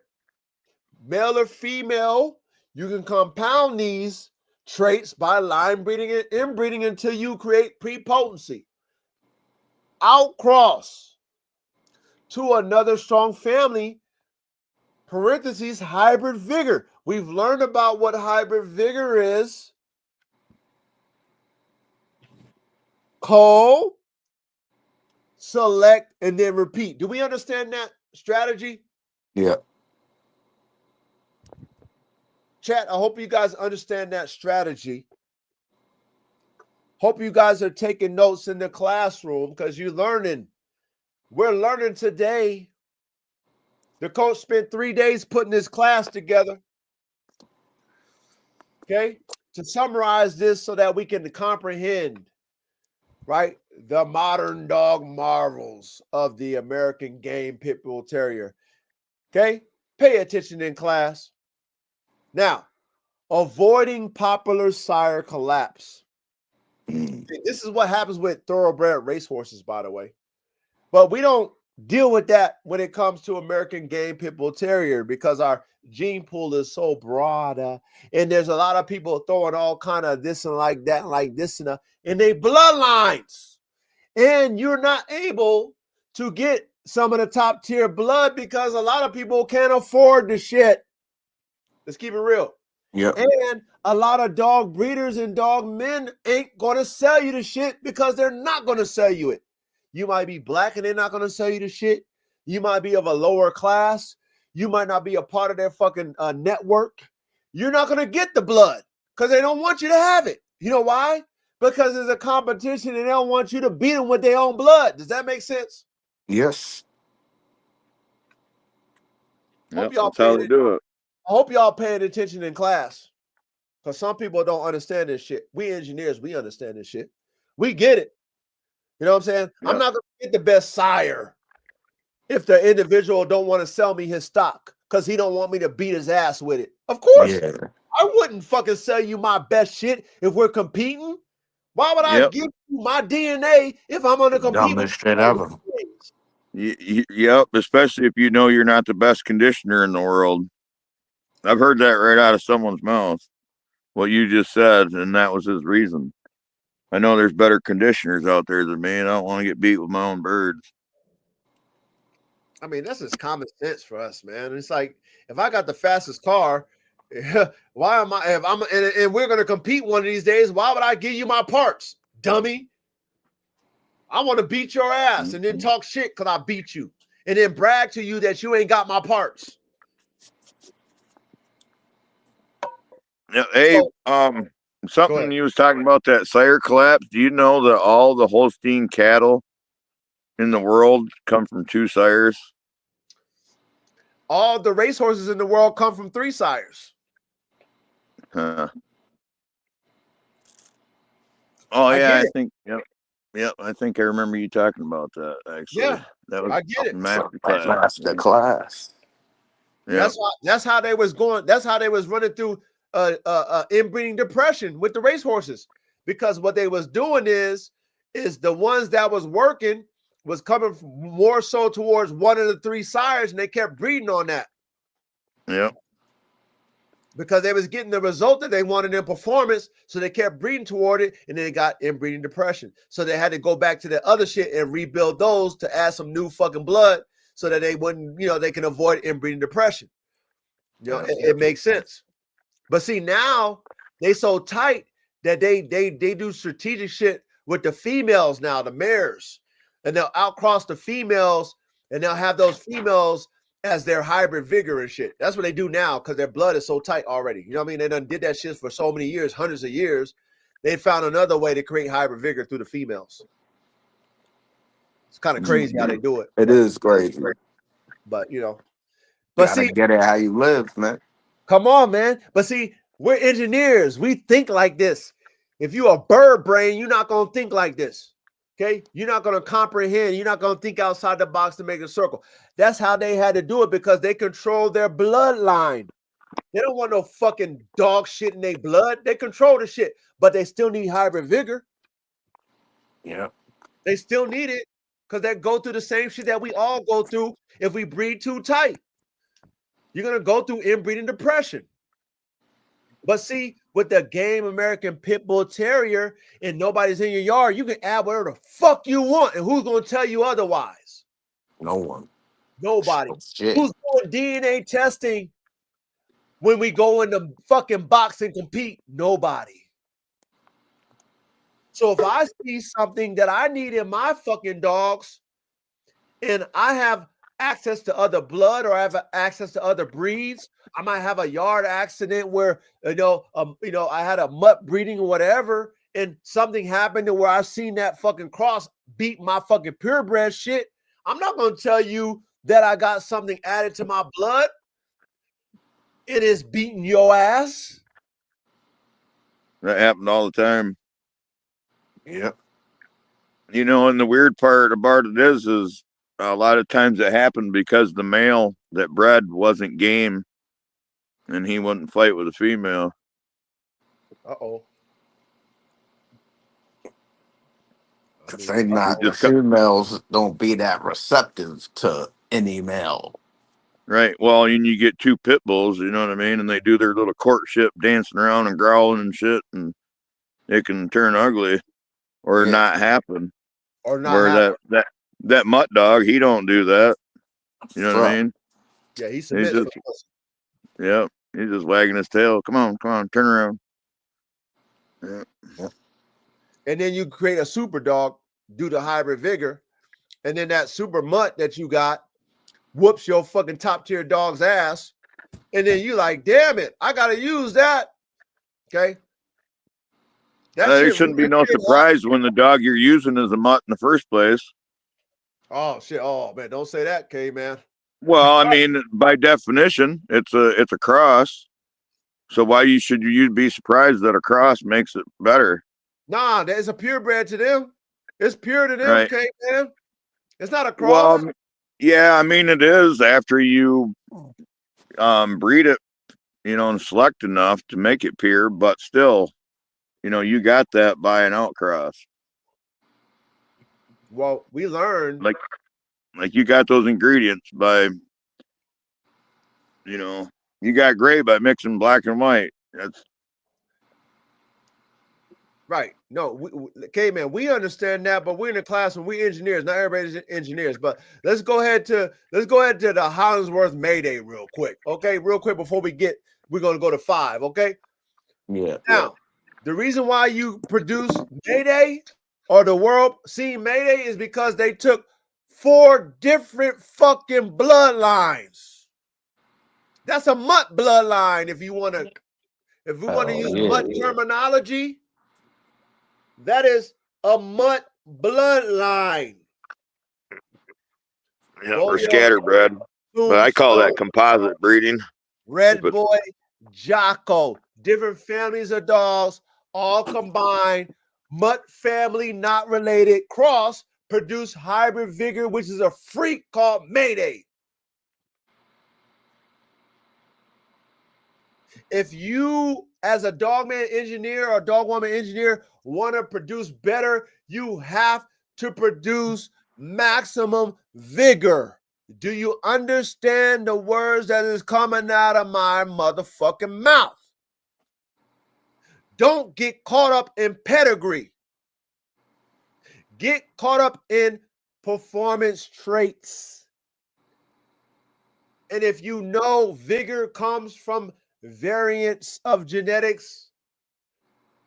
male or female, you can compound these traits by line breeding and inbreeding until you create prepotency. Outcross to another strong family, parentheses, hybrid vigor. We've learned about what hybrid vigor is. Cull, select, and then repeat. Do we understand that strategy? Yeah. Chat, I hope you guys understand that strategy. Hope you guys are taking notes in the classroom because you're learning. We're learning today. The coach spent 3 days putting this class together. Okay? To summarize this so that we can comprehend, right, the modern dog marvels of the American game pit bull terrier. Okay? Pay attention in class. Now, avoiding popular sire collapse. This is what happens with thoroughbred racehorses, by the way. But we don't deal with that when it comes to American game pit bull terrier because our gene pool is so broad. And there's a lot of people throwing all kind of this and like that, and like this and in their bloodlines. And you're not able to get some of the top tier blood because a lot of people can't afford the shit. Let's keep it real. Yep. And a lot of dog breeders and dog men ain't going to sell you the shit because they're not going to sell you it. You might be black and they're not going to sell you the shit. You might be of a lower class. You might not be a part of their fucking network. You're not going to get the blood because they don't want you to have it. You know why? Because it's a competition and they don't want you to beat them with their own blood. Does that make sense? Yes. Yep, that's how they do it. I hope y'all paying attention in class. Because some people don't understand this shit. We engineers, we understand this shit. We get it. You know what I'm saying? Yep. I'm not going to get the best sire if the individual don't want to sell me his stock because he don't want me to beat his ass with it. Of course. Yeah. I wouldn't fucking sell you my best shit if we're competing. Why would I give you my DNA if I'm going to compete? Dumbest shit ever. Yep, especially if you know you're not the best conditioner in the world. I've heard that right out of someone's mouth, what you just said, and that was his reason. I know there's better conditioners out there than me, and I don't want to get beat with my own birds. I mean, that's just common sense for us, man. It's like, if I got the fastest car, why am I, if I'm, and we're going to compete one of these days, why would I give you my parts, dummy? I want to beat your ass and then talk shit because I beat you and then brag to you that you ain't got my parts. Yeah, hey, something you was talking about, that sire collapse. Do you know that all the Holstein cattle in the world come from 2 sires? All the racehorses in the world come from 3 sires. Oh, yeah, I think, yep, I think I remember you talking about that, actually. Yeah, that was I get it. Master class. Yeah. That's how they was going. That's how they was running through inbreeding depression with the racehorses, because what they was doing is the ones that was working was coming more so towards one of the 3 sires, and they kept breeding on that. Yeah. Because they was getting the result that they wanted in performance, so they kept breeding toward it, and then they got inbreeding depression. So they had to go back to the other shit and rebuild those to add some new fucking blood so that they wouldn't, they can avoid inbreeding depression. It makes sense. But see, now they so tight that they do strategic shit with the females now, the mares, and they'll outcross the females, and they'll have those females as their hybrid vigor and shit. That's what they do now because their blood is so tight already. You know what I mean? They done did that shit for so many years, hundreds of years. They found another way to create hybrid vigor through the females. It's kind of crazy how they do it. It is crazy. But, But see, get it how you live, man. Come on, man. But see, we're engineers. We think like this. If you're a bird brain, you're not going to think like this. Okay? You're not going to comprehend. You're not going to think outside the box to make a circle. That's how they had to do it because they control their bloodline. They don't want no fucking dog shit in their blood. They control the shit, but they still need hybrid vigor. Yeah. They still need it because they go through the same shit that we all go through if we breed too tight. You're going to go through inbreeding depression. But see, with the game American Pit Bull Terrier and nobody's in your yard, you can add whatever the fuck you want. And who's going to tell you otherwise? No one. Nobody. Shit. Who's doing DNA testing when we go in the fucking box and compete? Nobody. So if I see something that I need in my fucking dogs and I have access to other blood or I have access to other breeds, I might have a yard accident where I had a mutt breeding or whatever, and something happened to where I've seen that fucking cross beat my fucking purebred shit. I'm not going to tell you that I got something added to my blood. It is beating your ass. That happened all the time. Yep. And the weird part about it is a lot of times it happened because the male that bred wasn't game and he wouldn't fight with a female. Uh-oh. Because the females don't be that receptive to any male. Right. Well, and you get 2 pit bulls, you know what I mean? And they do their little courtship, dancing around and growling and shit, and it can turn ugly or not happen. Or not where happen. that mutt dog, he don't do that. You know what I mean? Yeah, he's just wagging his tail. Come on, turn around. Yeah. And then you create a super dog due to hybrid vigor, and then that super mutt that you got whoops your fucking top tier dog's ass, and then you like, damn it, I gotta use that. Okay. That There shit shouldn't be really no paid off. surprise when the dog you're using is a mutt in the first place. Oh shit! Oh man, don't say that, K man. Well, I mean, by definition, it's a cross. So why should you be surprised that a cross makes it better? Nah, there's a purebred to them. It's pure to them, Right. K man. It's not a cross. Well, yeah, I mean it is after you breed it, and select enough to make it pure, but still, you got that by an outcross. Well, we learned Like you got those ingredients by, you got gray by mixing black and white. That's right. No, K man, we understand that, but we're in a class when we engineers. Not everybody's engineers, but let's go ahead to the Hollingsworth Mayday real quick. Okay, real quick before we're gonna go to 5. Okay. Yeah. Now, the reason why you produce Mayday or the world seeing Mayday is because they took 4 different fucking bloodlines. That's a mutt bloodline. If we want to use mutt terminology, that is a mutt bloodline. yeah, we're scatterbred, but I call that composite breeding. Red Boy, Jocko, different families of dogs, all combined. Mutt family, not related, cross, produce hybrid vigor, which is a freak called Mayday. If you, as a Dogman engineer or Dogwoman engineer, want to produce better, you have to produce maximum vigor. Do you understand the words that is coming out of my motherfucking mouth? Don't get caught up in pedigree. Get caught up in performance traits. And if you know vigor comes from variants of genetics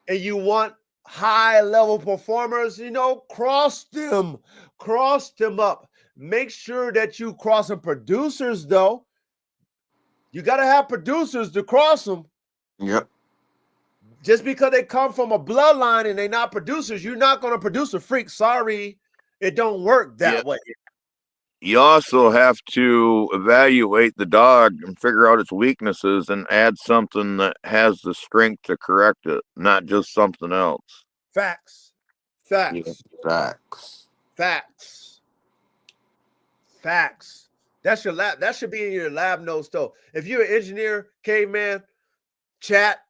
and you want high level performers, cross them up. Make sure that you cross some producers, though. You got to have producers to cross them. Yep. Just because they come from a bloodline and they're not producers, you're not going to produce a freak. Sorry, it don't work that way. You also have to evaluate the dog and figure out its weaknesses and add something that has the strength to correct it, not just something else. Facts. Yeah, Facts. That's your lab. That should be in your lab notes, though. If you're an engineer, caveman, chat,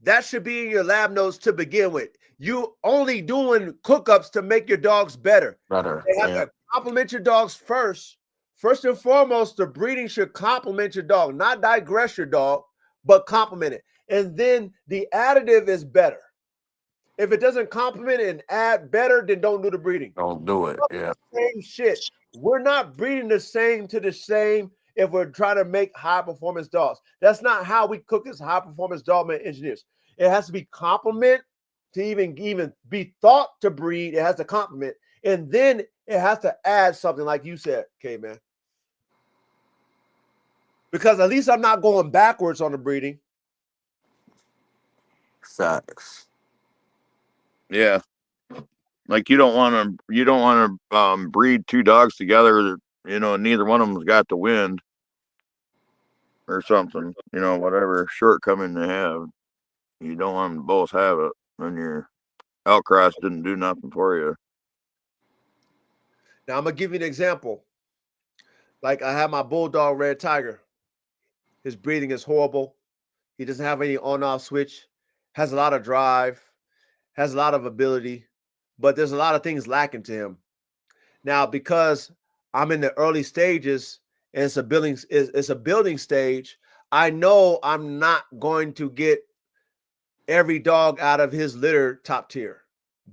that should be in your lab notes to begin with. You only doing cookups to make your dogs better. They have to complement your dogs first. First and foremost, the breeding should complement your dog, not digress your dog, but complement it. And then the additive is better. If it doesn't complement and add better, then don't do the breeding. Don't do it. Yeah. Same shit. We're not breeding the same to the same if we're trying to make high performance dogs. That's not how we cook as high performance dogman engineers. It has to be complement to even be thought to breed. It has to complement, and then it has to add something like you said, K-Man. Because at least I'm not going backwards on the breeding. Facts. Yeah. Like you don't want to breed 2 dogs together, neither one of them's got the wind or something, whatever shortcoming they have. You don't want them to both have it, and your outcross didn't do nothing for you. Now I'm gonna give you an example. Like I have my bulldog Red Tiger. His breathing is horrible. He doesn't have any on-off switch. Has a lot of drive. Has a lot of ability, but there's a lot of things lacking to him. Now, because I'm in the early stages and it's a building stage, I know I'm not going to get every dog out of his litter top tier,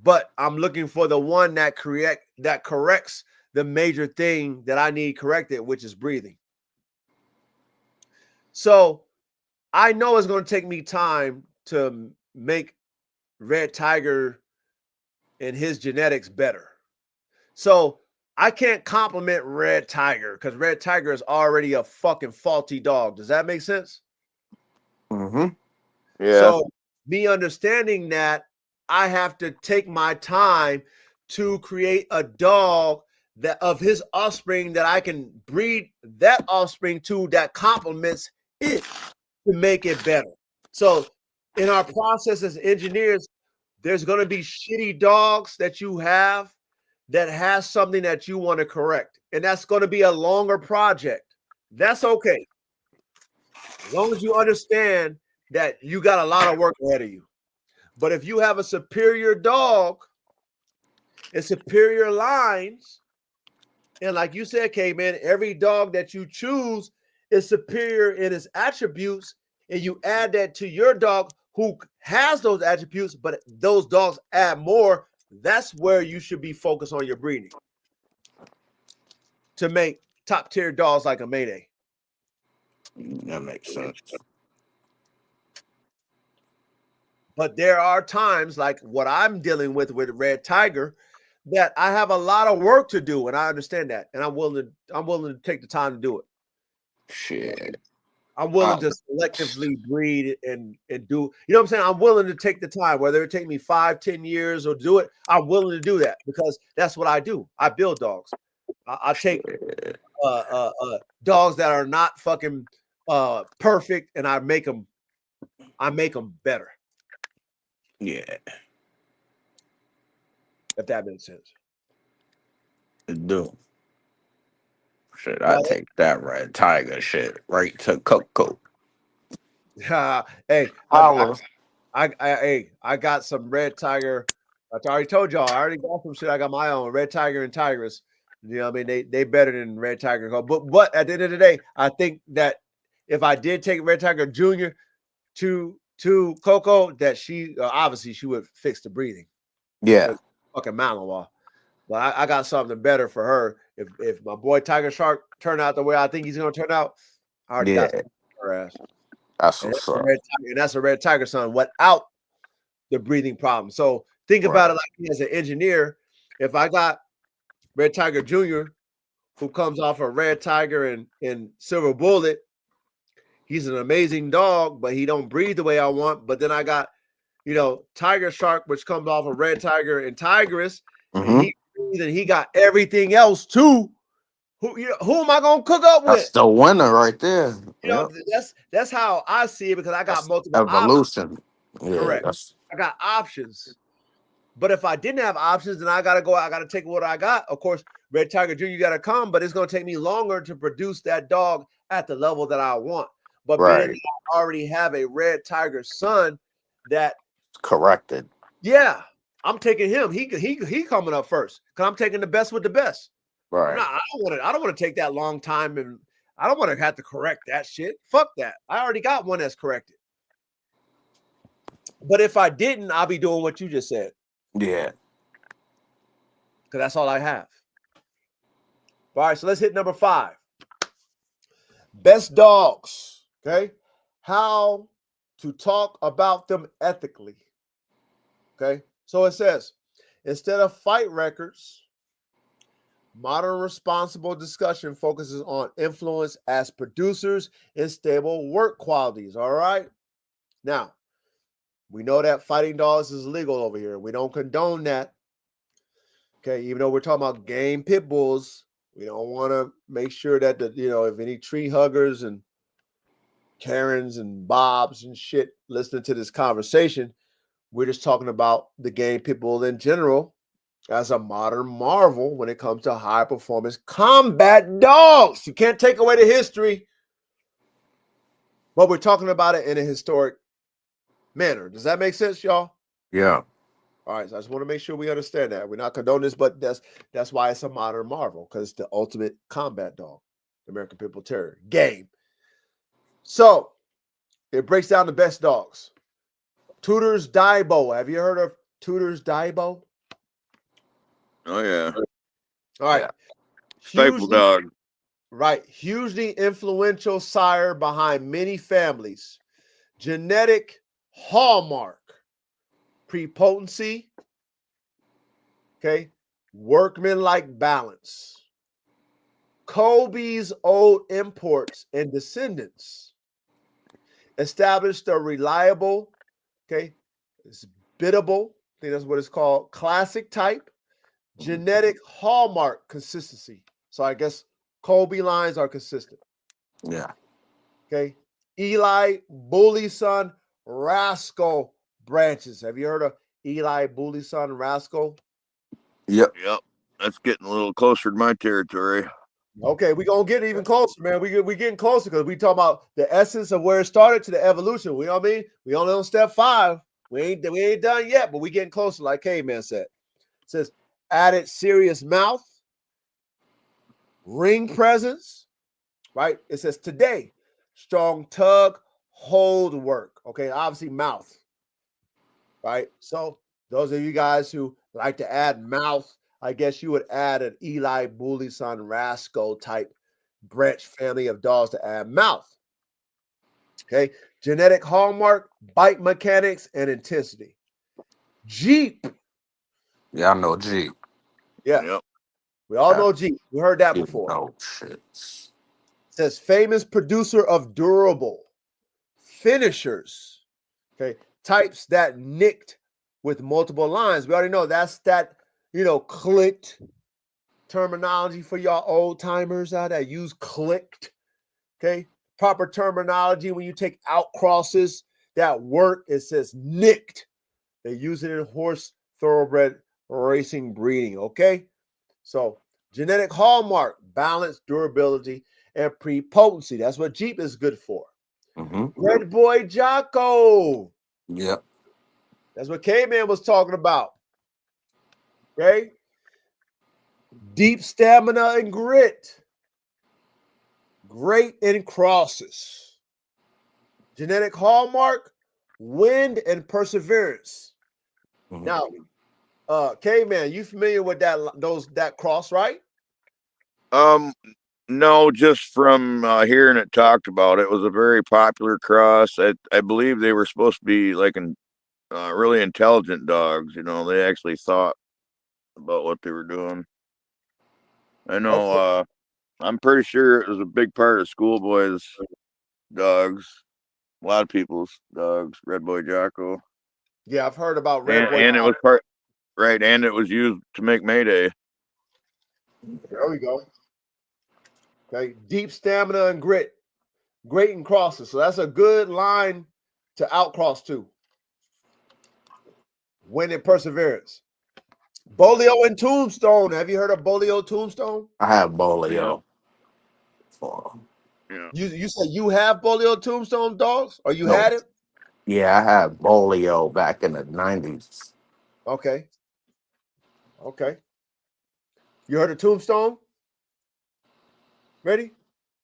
but I'm looking for the one that corrects the major thing that I need corrected, which is breathing. So I know it's going to take me time to make Red Tiger and his genetics better. So I can't compliment Red Tiger because Red Tiger is already a fucking faulty dog. Does that make sense? Mm-hmm. Yeah. So me understanding that I have to take my time to create a dog that of his offspring that I can breed that offspring to that complements it to make it better. So in our process as engineers, there's going to be shitty dogs that you have that has something that you want to correct. And that's going to be a longer project. That's okay. As long as you understand that you got a lot of work ahead of you. But if you have a superior dog and superior lines, and like you said, K-Man, every dog that you choose is superior in its attributes, and you add that to your dog who has those attributes, but those dogs add more, that's where you should be focused on your breeding to make top tier dogs like a Mayday. That makes sense. But there are times like what I'm dealing with Red Tiger that I have a lot of work to do, and I understand that, and I'm willing to take the time to do it. Shit. I'm willing to selectively breed and do, you know what I'm saying? I'm willing to take the time, whether it take me 5-10 years or do it. I'm willing to do that because that's what I do. I build dogs. I take dogs that are not fucking perfect, and I make them better. Yeah. If that makes sense. It do. Shit, I take that Red Tiger shit right to Coco. Hey, Holla. I got some Red Tiger. I already told y'all. I already got some shit. I got my own Red Tiger and Tigress. You know what I mean? They better than Red Tiger. But at the end of the day, I think that if I did take Red Tiger Jr. to Coco, that she obviously she would fix the breathing. Yeah. Fucking Malinois. But I got something better for her. If my boy Tiger Shark turned out the way I think he's gonna turn out, I already got her ass. That's what's up. And that's a Red Tiger son without the breathing problem. So think about it like me as an engineer. If I got Red Tiger Jr., who comes off a Red Tiger and Silver Bullet, he's an amazing dog, but he don't breathe the way I want. But then I got, Tiger Shark, which comes off a Red Tiger and Tigress, and he got everything else too. Who am I gonna cook up with? That's the winner right there. That's how I see it because I got multiple evolution. Options. Correct. I got options. But if I didn't have options, then I gotta take what I got. Of course, Red Tiger Jr. gotta come, but it's gonna take me longer to produce that dog at the level that I want. But being I already have a Red Tiger son that corrected. Yeah, I'm taking him. He coming up first because I'm taking the best with the best. Right. I don't want to take that long time, and I don't want to have to correct that shit. Fuck that. I already got one that's corrected. But if I didn't, I'll be doing what you just said. Yeah. Because that's all I have. All right, so let's hit number 5. Best dogs. Okay. How to talk about them ethically. Okay. So it says, instead of fight records, modern responsible discussion focuses on influence as producers and stable work qualities. All right. Now, we know that fighting dogs is legal over here. We don't condone that. Okay. Even though we're talking about game pit bulls, we don't want to make sure that, if any tree huggers and Karens and Bobs and shit listening to this conversation, we're just talking about the game pit bull in general as a modern marvel when it comes to high performance combat dogs. You can't take away the history, but we're talking about it in a historic manner. Does that make sense, y'all? Yeah. All right, so I just want to make sure we understand that. We're not condoning this, but that's why it's a modern marvel, because it's the ultimate combat dog, the American Pit Bull Terrier game. So it breaks down the best dogs. Tudor's Daibo. Have you heard of Tudor's Daibo? Oh yeah. All right. Yeah. Staple dog. Right. Hugely influential sire behind many families. Genetic hallmark. Prepotency. Okay. Workmanlike balance. Kobe's old imports and descendants established a reliable, it's biddable, think that's what it's called. Classic type, genetic hallmark consistency. So I guess Colby lines are consistent. Yeah. Okay. Eli Bully Son Rascal branches. Have you heard of Eli Bully Son Rascal? Yep. Yep. That's getting a little closer to my territory. Okay, we're gonna get even closer, man. We getting closer because we talk about the essence of where it started to the evolution. You know what I mean? We only on step 5. We ain't done yet, but we getting closer, like Caveman said. It says added serious mouth, ring presence, right? It says today, strong tug, hold work. Okay, obviously mouth, right? So those of you guys who like to add mouth, I guess you would add an Eli Bully Son Rascal type branch family of dogs to add mouth. Okay, genetic hallmark, bite mechanics, and intensity. Jeep. Yeah, I know G. Yeah, Yep. we all know Jeep. We heard that You before. know shit. It says famous producer of durable finishers. Okay, types that nicked with multiple lines. We already know that's that, clicked terminology for y'all old timers out there. Use clicked. Okay, proper terminology when you take out crosses that work. It says nicked. They use it in horse thoroughbred racing breeding. Okay, so genetic hallmark, balance, durability, and prepotency. That's what Jeep is good for. Red Boy Jocko. Yep. That's what K-Man was talking about. Okay. Deep stamina and grit. Great in crosses. Genetic hallmark, wind and perseverance. Now, K-Man, you familiar with that cross, right? No, just from hearing it talked about. It was a very popular cross. I believe they were supposed to be like really intelligent dogs. They actually thought about what they were doing. I know. Okay. I'm pretty sure it was a big part of schoolboys' dogs. A lot of people's dogs. Red Boy Jocko. Yeah, I've heard about Red Boy. And it was part right, and it was used to make Mayday. There we go. Okay, deep stamina and grit. Great in crosses. So that's a good line to outcross to. Wind and perseverance. Bolio and Tombstone. Have you heard of Bolio Tombstone? I have Bolio. Yeah. You said you have Bolio Tombstone dogs, or you No. had it? Yeah, I had Bolio back in the 90s. Okay. You heard of Tombstone? Ready?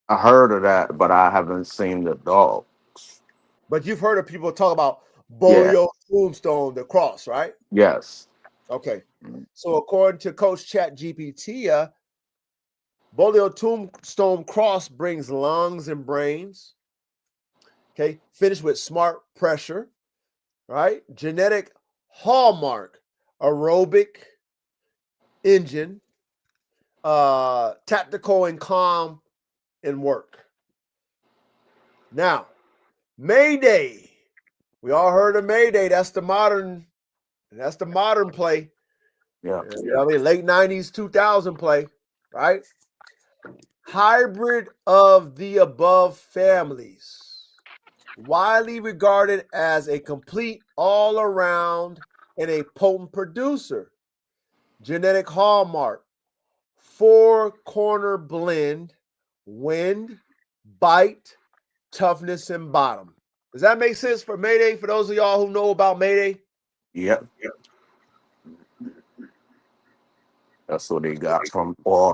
I heard of that, but I haven't seen the dogs. But you've heard of people talk about Yeah. Bolio Tombstone, the cross, right? Yes. Okay. So according to Coach Chat GPT, Bolio Tombstone cross brings lungs and brains. Okay. Finished with smart pressure, right? Genetic hallmark, aerobic engine, tactical and calm in work. Now, Mayday. We all heard of Mayday. That's the modern play. Yeah. I mean, late 90s, 2000 play, right? Hybrid of the above families. Widely regarded as a complete all-around and a potent producer. Genetic hallmark. 4-corner blend, wind, bite, toughness, and bottom. Does that make sense for Mayday? For those of y'all who know about Mayday? Yep. That's what they got from all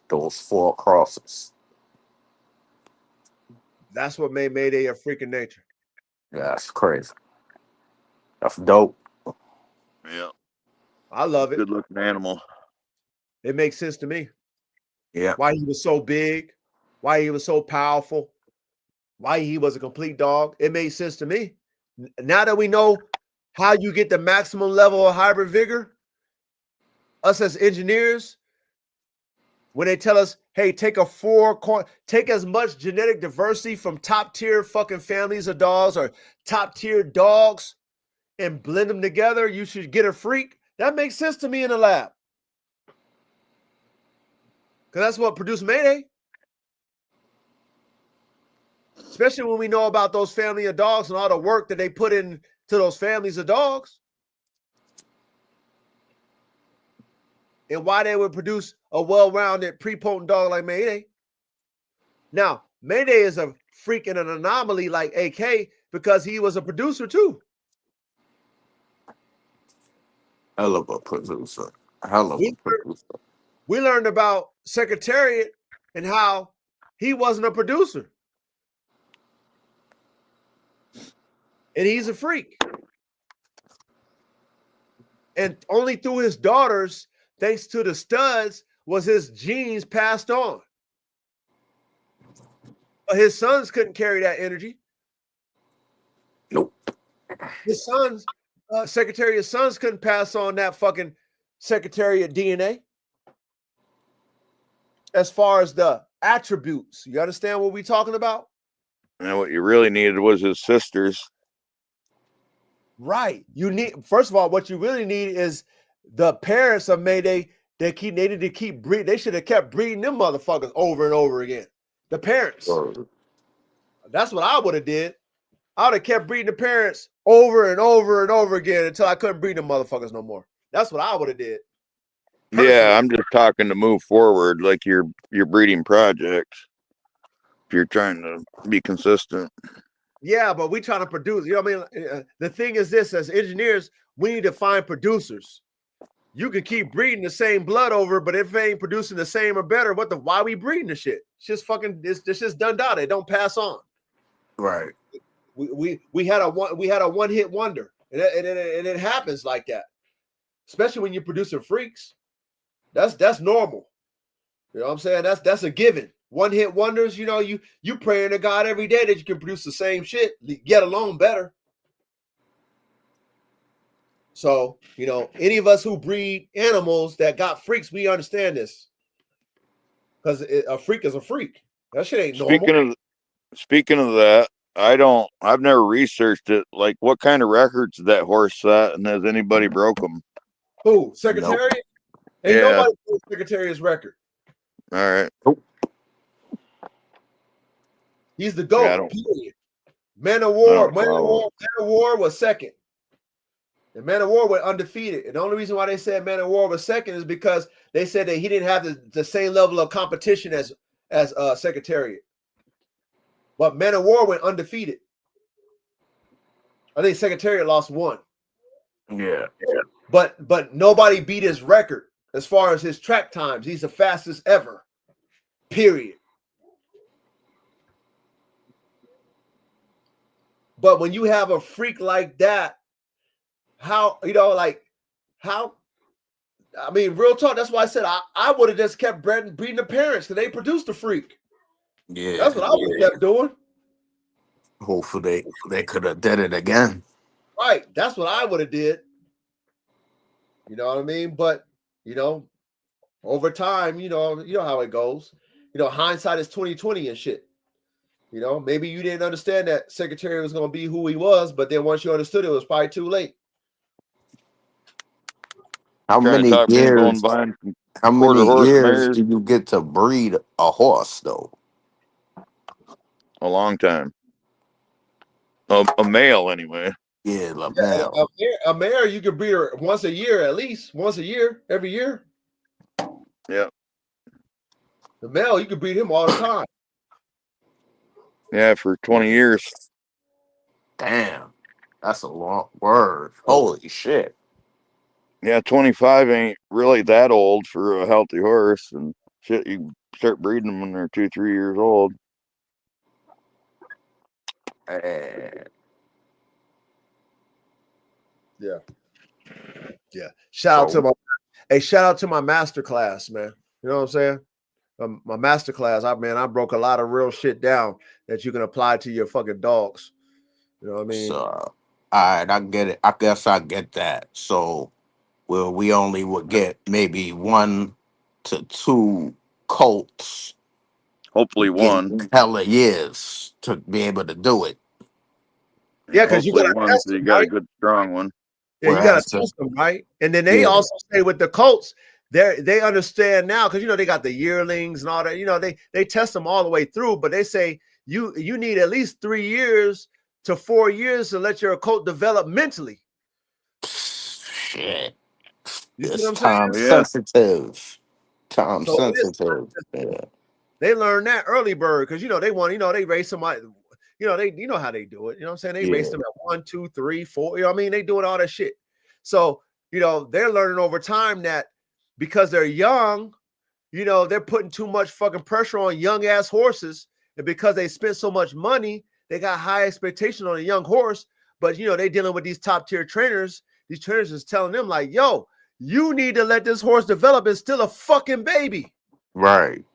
those 4 crosses. That's what made Mayday a freaking nature. Yeah, that's crazy. That's dope. Yeah. I love it. Good looking animal. It makes sense to me. Yeah. Why he was so big, why he was so powerful, why he was a complete dog. It made sense to me. Now that we know how you get the maximum level of hybrid vigor, us as engineers, when they tell us, hey, take as much genetic diversity from top tier fucking families of dogs or top tier dogs and blend them together, you should get a freak. That makes sense to me in the lab. Because that's what produced Mayday. Especially when we know about those family of dogs and all the work that they put into those families of dogs. And why they would produce a well-rounded, prepotent dog like Mayday. Now, Mayday is a freak and an anomaly like AK because he was a producer too. Hell of a producer. Hell of a producer. We learned about Secretariat and how he wasn't a producer. And he's a freak. And only through his daughters, thanks to the studs, was his genes passed on. But his sons couldn't carry that energy. Nope. His sons, Secretariat's sons couldn't pass on that fucking Secretariat DNA. As far as the attributes, you understand what we're talking about? And what you really needed was his sisters. Right. You need, first of all, what you really need is the parents of Mayday. They needed to keep breeding. They should have kept breeding them motherfuckers over and over again. The parents. That's what I would have did. I would have kept breeding the parents over and over and over again until I couldn't breed them motherfuckers no more. That's what I would have did. Personally. Yeah, I'm just talking to move forward, like your breeding projects. If you're trying to be consistent. Yeah, but we trying to produce. You know what I mean? The thing is this: as engineers, we need to find producers. You can keep breeding the same blood over, but if it ain't producing the same or better, why we breeding the shit? It's just fucking. It's just done data. It don't pass on. Right. We had a one hit wonder, and it happens like that. Especially when you're producing freaks. That's normal. You know what I'm saying? That's a given. One hit wonders. You know, you praying to God every day that you can produce the same shit, get alone better. So, you know, any of us who breed animals that got freaks, we understand this. Because a freak is a freak. That shit ain't normal. Speaking of that, I've never researched it. Like, what kind of records did that horse set, and has anybody broke them? Who? Secretariat? Nope. Ain't nobody broke Secretariat's record. All right. Nope. He's the GOAT, period. Man of War was second. And Man of War went undefeated. And the only reason why they said Man of War was second is because they said that he didn't have the same level of competition as Secretariat. But Man of War went undefeated. I think Secretariat lost one. Yeah. But nobody beat his record as far as his track times. He's the fastest ever. Period. But when you have a freak like that, how, you know, like, how, I mean, real talk, that's why I said I would have just kept breeding the parents because they produced the freak. Yeah. That's what I would have kept doing. Hopefully they could have did it again. Right. That's what I would have did. You know what I mean? But, you know, over time, you know how it goes. You know, hindsight is 20/20 and shit. You know, maybe you didn't understand that Secretary was going to be who he was, but then once you understood it was probably too late. How many years do you get to breed a horse, though? A long time. A male, anyway. Yeah, a male. A mare, you can breed her once a year, at least. Once a year, every year. Yeah. The male, you can breed him all the time. Yeah, for 20 years. Damn. That's a long word. Holy shit. Yeah, 25 ain't really that old for a healthy horse. And shit, you start breeding them when they're 2-3 years old. Yeah. Shout out to my master class, man. You know what I'm saying? My master class, I broke a lot of real shit down that you can apply to your fucking dogs. You know what I mean? So, all right, I get it. I guess I get that. So, we only would get maybe 1 to 2 colts. Hopefully 1. Hella years to be able to do it. Yeah, because you Hopefully, gotta once test you them, got a right? good, strong one. Yeah, you Well, gotta that's the, test them, right? And then they yeah, also say with the Colts, they understand now because they got the yearlings and all that. They test them all the way through, but they say you need at least 3 years to 4 years to let your colt develop mentally. shit. You see what It's I'm saying? time Yeah. sensitive. Time So it is. sensitive. Yeah. They learn that early bird because they want, they race somebody, they how they do it. You know what I'm saying? They race Yeah. them at 1, 2, 3, 4. You know what I mean? They doing all that shit. So, they're learning over time that because they're young, they're putting too much fucking pressure on young ass horses. And because they spent so much money, they got high expectation on a young horse. But they dealing with these top tier trainers. These trainers is telling them like, yo, you need to let this horse develop. It's still a fucking baby. Right.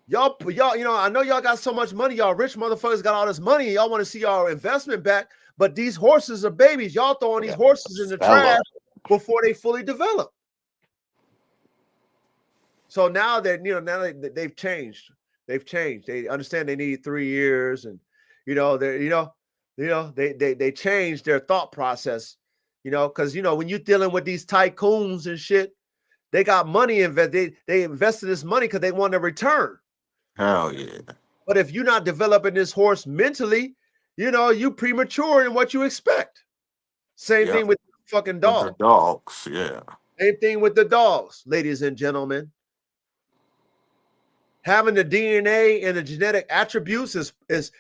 Y'all, I know y'all got so much money. Y'all rich motherfuckers got all this money. And y'all want to see y'all investment back. But these horses are babies. Y'all throwing these Yeah. horses in the trash before they fully develop. So now that they've changed. They've changed. They understand they need 3 years, and they changed their thought process. Because when you're dealing with these tycoons and shit, they got money invested. They invested this money because they want a return. Hell yeah. But if you're not developing this horse mentally, you premature in what you expect. Same thing with the fucking With the dog. dogs, yeah. Same thing with the dogs, ladies and gentlemen. Having the DNA and the genetic attributes is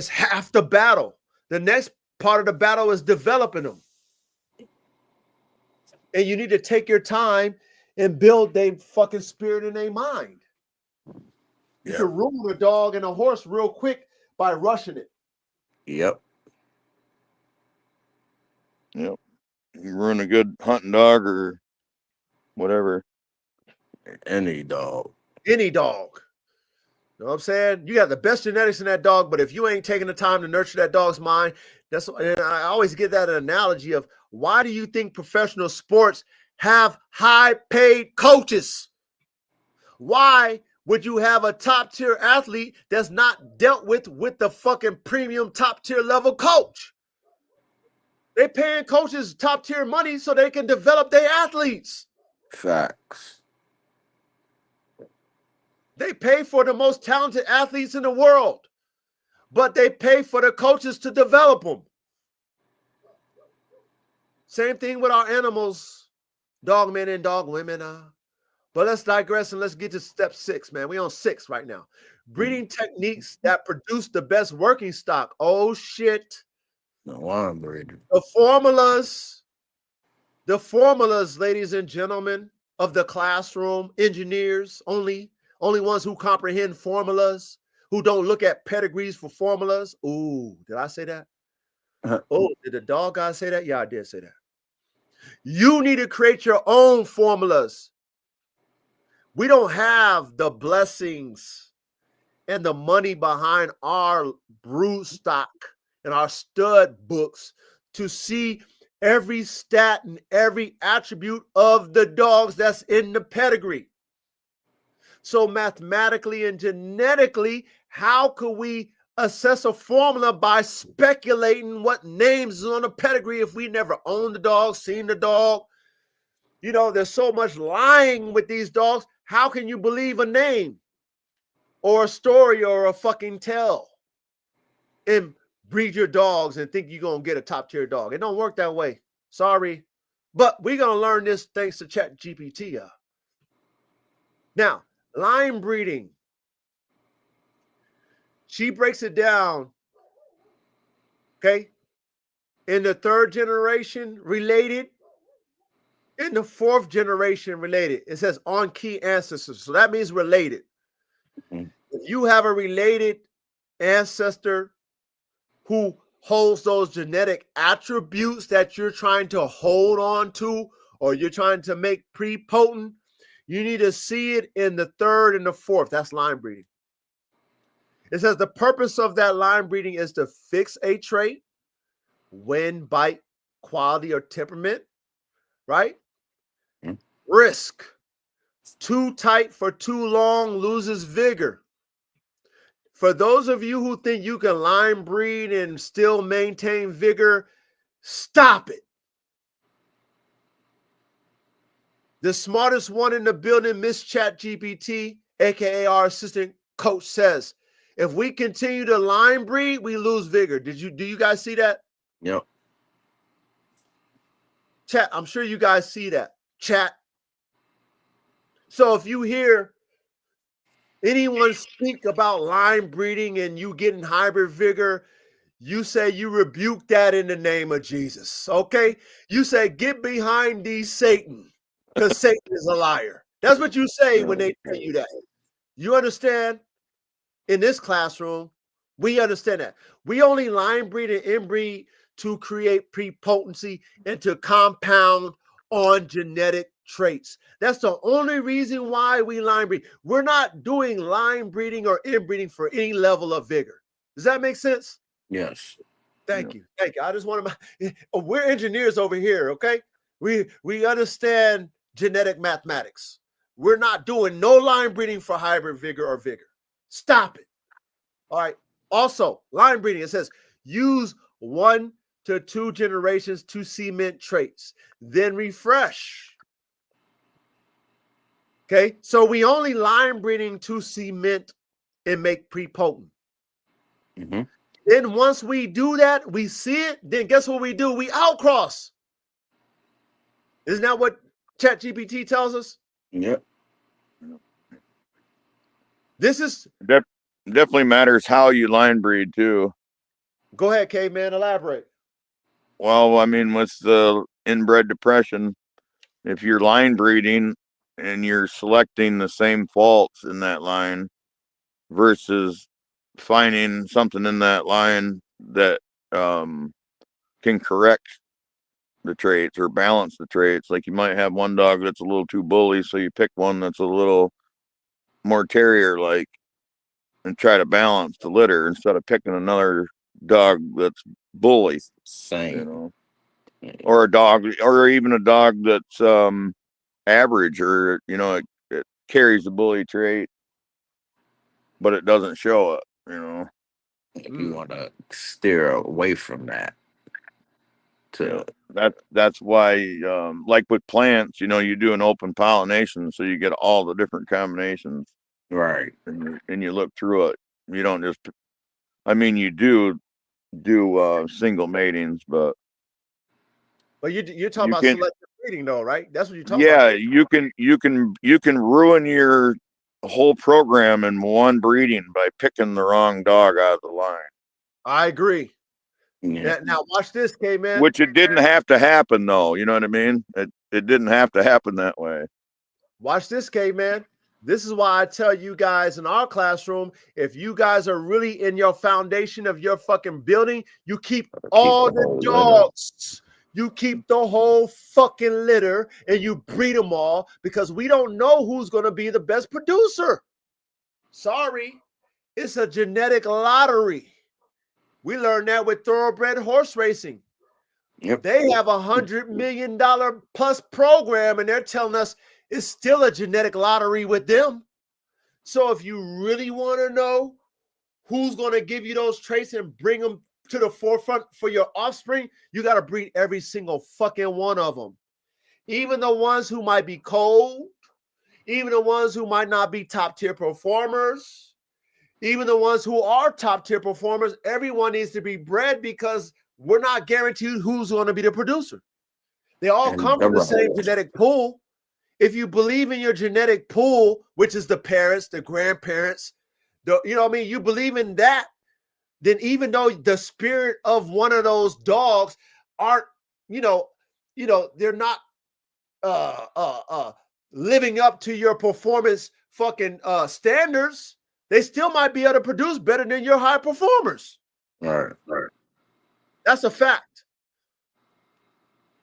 half the battle. The next part of the battle is developing them. And you need to take your time and build their fucking spirit in their mind. You can ruin a dog and a horse real quick by rushing it. Yep. Yep. You ruin a good hunting dog or whatever. Any dog. Any dog. You know what I'm saying? You got the best genetics in that dog, but if you ain't taking the time to nurture that dog's mind, and I always get that analogy of why do you think professional sports have high-paid coaches? Why would you have a top-tier athlete that's not dealt with the fucking premium top-tier level coach? They paying coaches top-tier money so they can develop their athletes. Facts. They pay for the most talented athletes in the world, but they pay for the coaches to develop them. Same thing with our animals, dog men and dog women. But let's digress and let's get to step 6, man. We on 6 right now. Breeding techniques that produce the best working stock. Oh, shit. No, I'm breeding. The formulas, ladies and gentlemen, of the classroom, engineers, only ones who comprehend formulas, who don't look at pedigrees for formulas. Ooh, did I say that? Oh, did the dog guy say that? Yeah, I did say that. You need to create your own formulas. We don't have the blessings and the money behind our brood stock and our stud books to see every stat and every attribute of the dogs that's in the pedigree. So mathematically and genetically, how could we assess a formula by speculating what names is on the pedigree if we never owned the dog, seen the dog? There's so much lying with these dogs. How can you believe a name or a story or a fucking tale and breed your dogs and think you're going to get a top tier dog? It don't work that way. Sorry. But we're going to learn this thanks to ChatGPT. Now, line breeding. She breaks it down, okay? In the 3rd generation, related. In the 4th generation, related. It says on key ancestors. So that means related. Mhm. If you have a related ancestor who holds those genetic attributes that you're trying to hold on to or you're trying to make prepotent, you need to see it in the 3rd and the 4th. That's line breeding. It says the purpose of that line breeding is to fix a trait, win, bite, quality, or temperament, right? Mhm. Risk. Too tight for too long loses vigor. For those of you who think you can line breed and still maintain vigor, stop it. The smartest one in the building, Miss ChatGPT, aka our assistant coach, says, if we continue to line breed, we lose vigor. Do you guys see that? Yep. Chat, I'm sure you guys see that. Chat. So if you hear anyone speak about line breeding and you getting hybrid vigor, you say you rebuke that in the name of Jesus. Okay? You say, get behind thee, Satan, because Satan is a liar. That's what you say when they tell you that. You understand? In this classroom, we understand that. We only line breed and inbreed to create prepotency and to compound on genetic traits. That's the only reason why we line breed. We're not doing line breeding or inbreeding for any level of vigor. Does that make sense? Yes. Thank you. Thank you. I just want to, we're engineers over here, okay? We understand genetic mathematics. We're not doing no line breeding for hybrid vigor or vigor. Stop it. All right. Also, line breeding, it says use 1 to 2 generations to cement traits, then refresh. Okay. So we only line breeding to cement and make prepotent. Mm-hmm. Then once we do that, we see it, then guess what we do? We outcross. Isn't that what ChatGPT tells us? Yep. This is definitely matters how you line breed too. Go ahead, K-Man, elaborate. Well, I mean, with the inbred depression, if you're line breeding and you're selecting the same faults in that line versus finding something in that line that can correct the traits or balance the traits. Like you might have one dog that's a little too bully, so you pick one that's a little more terrier-like and try to balance the litter instead of picking another dog that's bully. Same. You know, or a dog, or even a dog that's average, or you know, it carries the bully trait, but it doesn't show it. You know, You want to steer away from that. That's why, like with plants, you know, you do an open pollination, so you get all the different combinations, right? And you look through it. You don't just, I mean, you do single matings, but you're talking about selective breeding, though, right? That's what you're talking Yeah, about. you can ruin your whole program in one breeding by picking the wrong dog out of the line. I agree. Yeah. Now watch this, K-Man. Which it didn't have to happen, though. You know what I mean? It didn't have to happen that way. Watch this, K-Man. This is why I tell you guys in our classroom, if you guys are really in your foundation of your fucking building, you keep all the dogs. You keep the whole fucking litter and you breed them all, because we don't know who's going to be the best producer. Sorry. It's a genetic lottery. We learned that with thoroughbred horse racing. Yep. They have $100 million plus program, and they're telling us it's still a genetic lottery with them. So if you really want to know who's going to give you those traits and bring them to the forefront for your offspring, you got to breed every single fucking one of them. Even the ones who might be cold, even the ones who might not be top tier performers, even the ones who are top tier performers, everyone needs to be bred, because we're not guaranteed who's going to be the producer. They all come from the same genetic pool. If you believe in your genetic pool, which is the parents, the grandparents, you know what I mean? You believe in that, then even though the spirit of one of those dogs aren't, they're not living up to your performance fucking standards, they still might be able to produce better than your high performers. Right. That's a fact.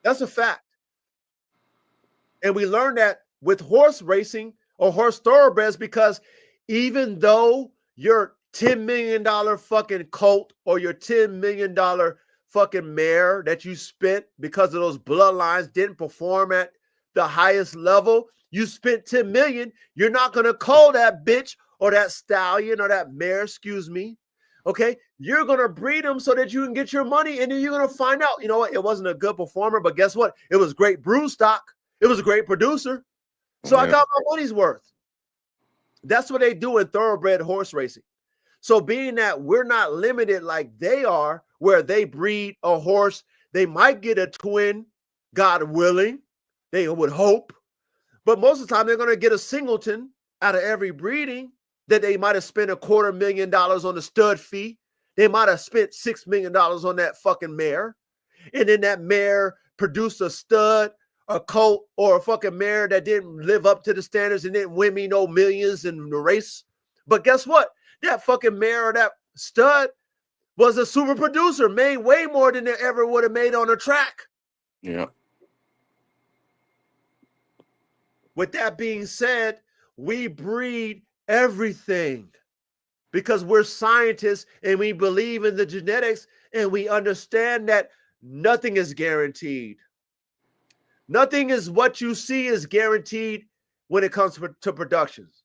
That's a fact. And we learned that with horse racing or horse thoroughbreds, because even though your $10 million fucking colt or your $10 million fucking mare that you spent because of those bloodlines didn't perform at the highest level, you spent $10 million, you're not going to call that bitch or that stallion or that mare, excuse me. Okay, you're going to breed them so that you can get your money, and then you're going to find out, you know what, it wasn't a good performer, but guess what? It was great brood stock. It was a great producer. So I got my money's worth. That's what they do in thoroughbred horse racing. So being that we're not limited like they are, where they breed a horse, they might get a twin, God willing, they would hope. But most of the time, they're going to get a singleton out of every breeding that they might have spent $250,000 on the stud fee. They might have spent $6 million on that fucking mare. And then that mare produced a stud, a colt, or a fucking mare that didn't live up to the standards and didn't win me no millions in the race. But guess what? That fucking mare or that stud was a super producer, made way more than they ever would have made on a track. Yeah. With that being said, we breed everything because we're scientists and we believe in the genetics and we understand that nothing is guaranteed. Nothing is what you see is guaranteed when it comes to productions,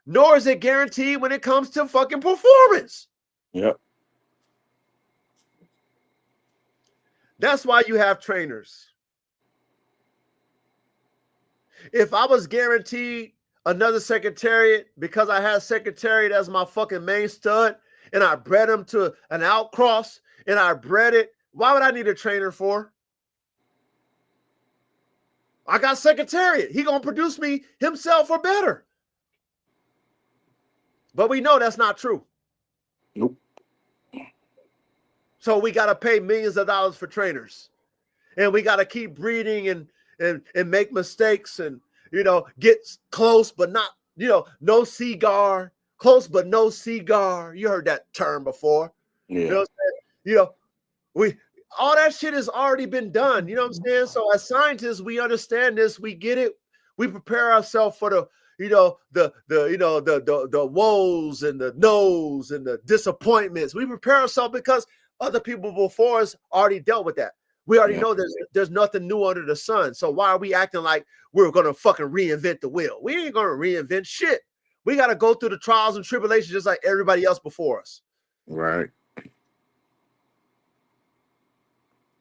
nor is it guaranteed when it comes to fucking performance. Yep. That's why you have trainers. If I was guaranteed another secretariat because I had secretariat as my fucking main stud and I bred him to an outcross and I bred it, why would I need a trainer for? I got secretariat. He gonna produce me himself or better. But we know that's not true. Nope. So we got to pay millions of dollars for trainers. And we got to keep breeding and make mistakes and, get close but not, no cigar, close but no cigar. You heard that term before. Yeah. You know what I'm saying? All that shit has already been done. You know what I'm saying? So as scientists, we understand this. We get it. We prepare ourselves for the woes and the no's and the disappointments. We prepare ourselves because other people before us already dealt with that. We already know there's nothing new under the sun. So why are we acting like we're going to fucking reinvent the wheel? We ain't going to reinvent shit. We got to go through the trials and tribulations just like everybody else before us. Right.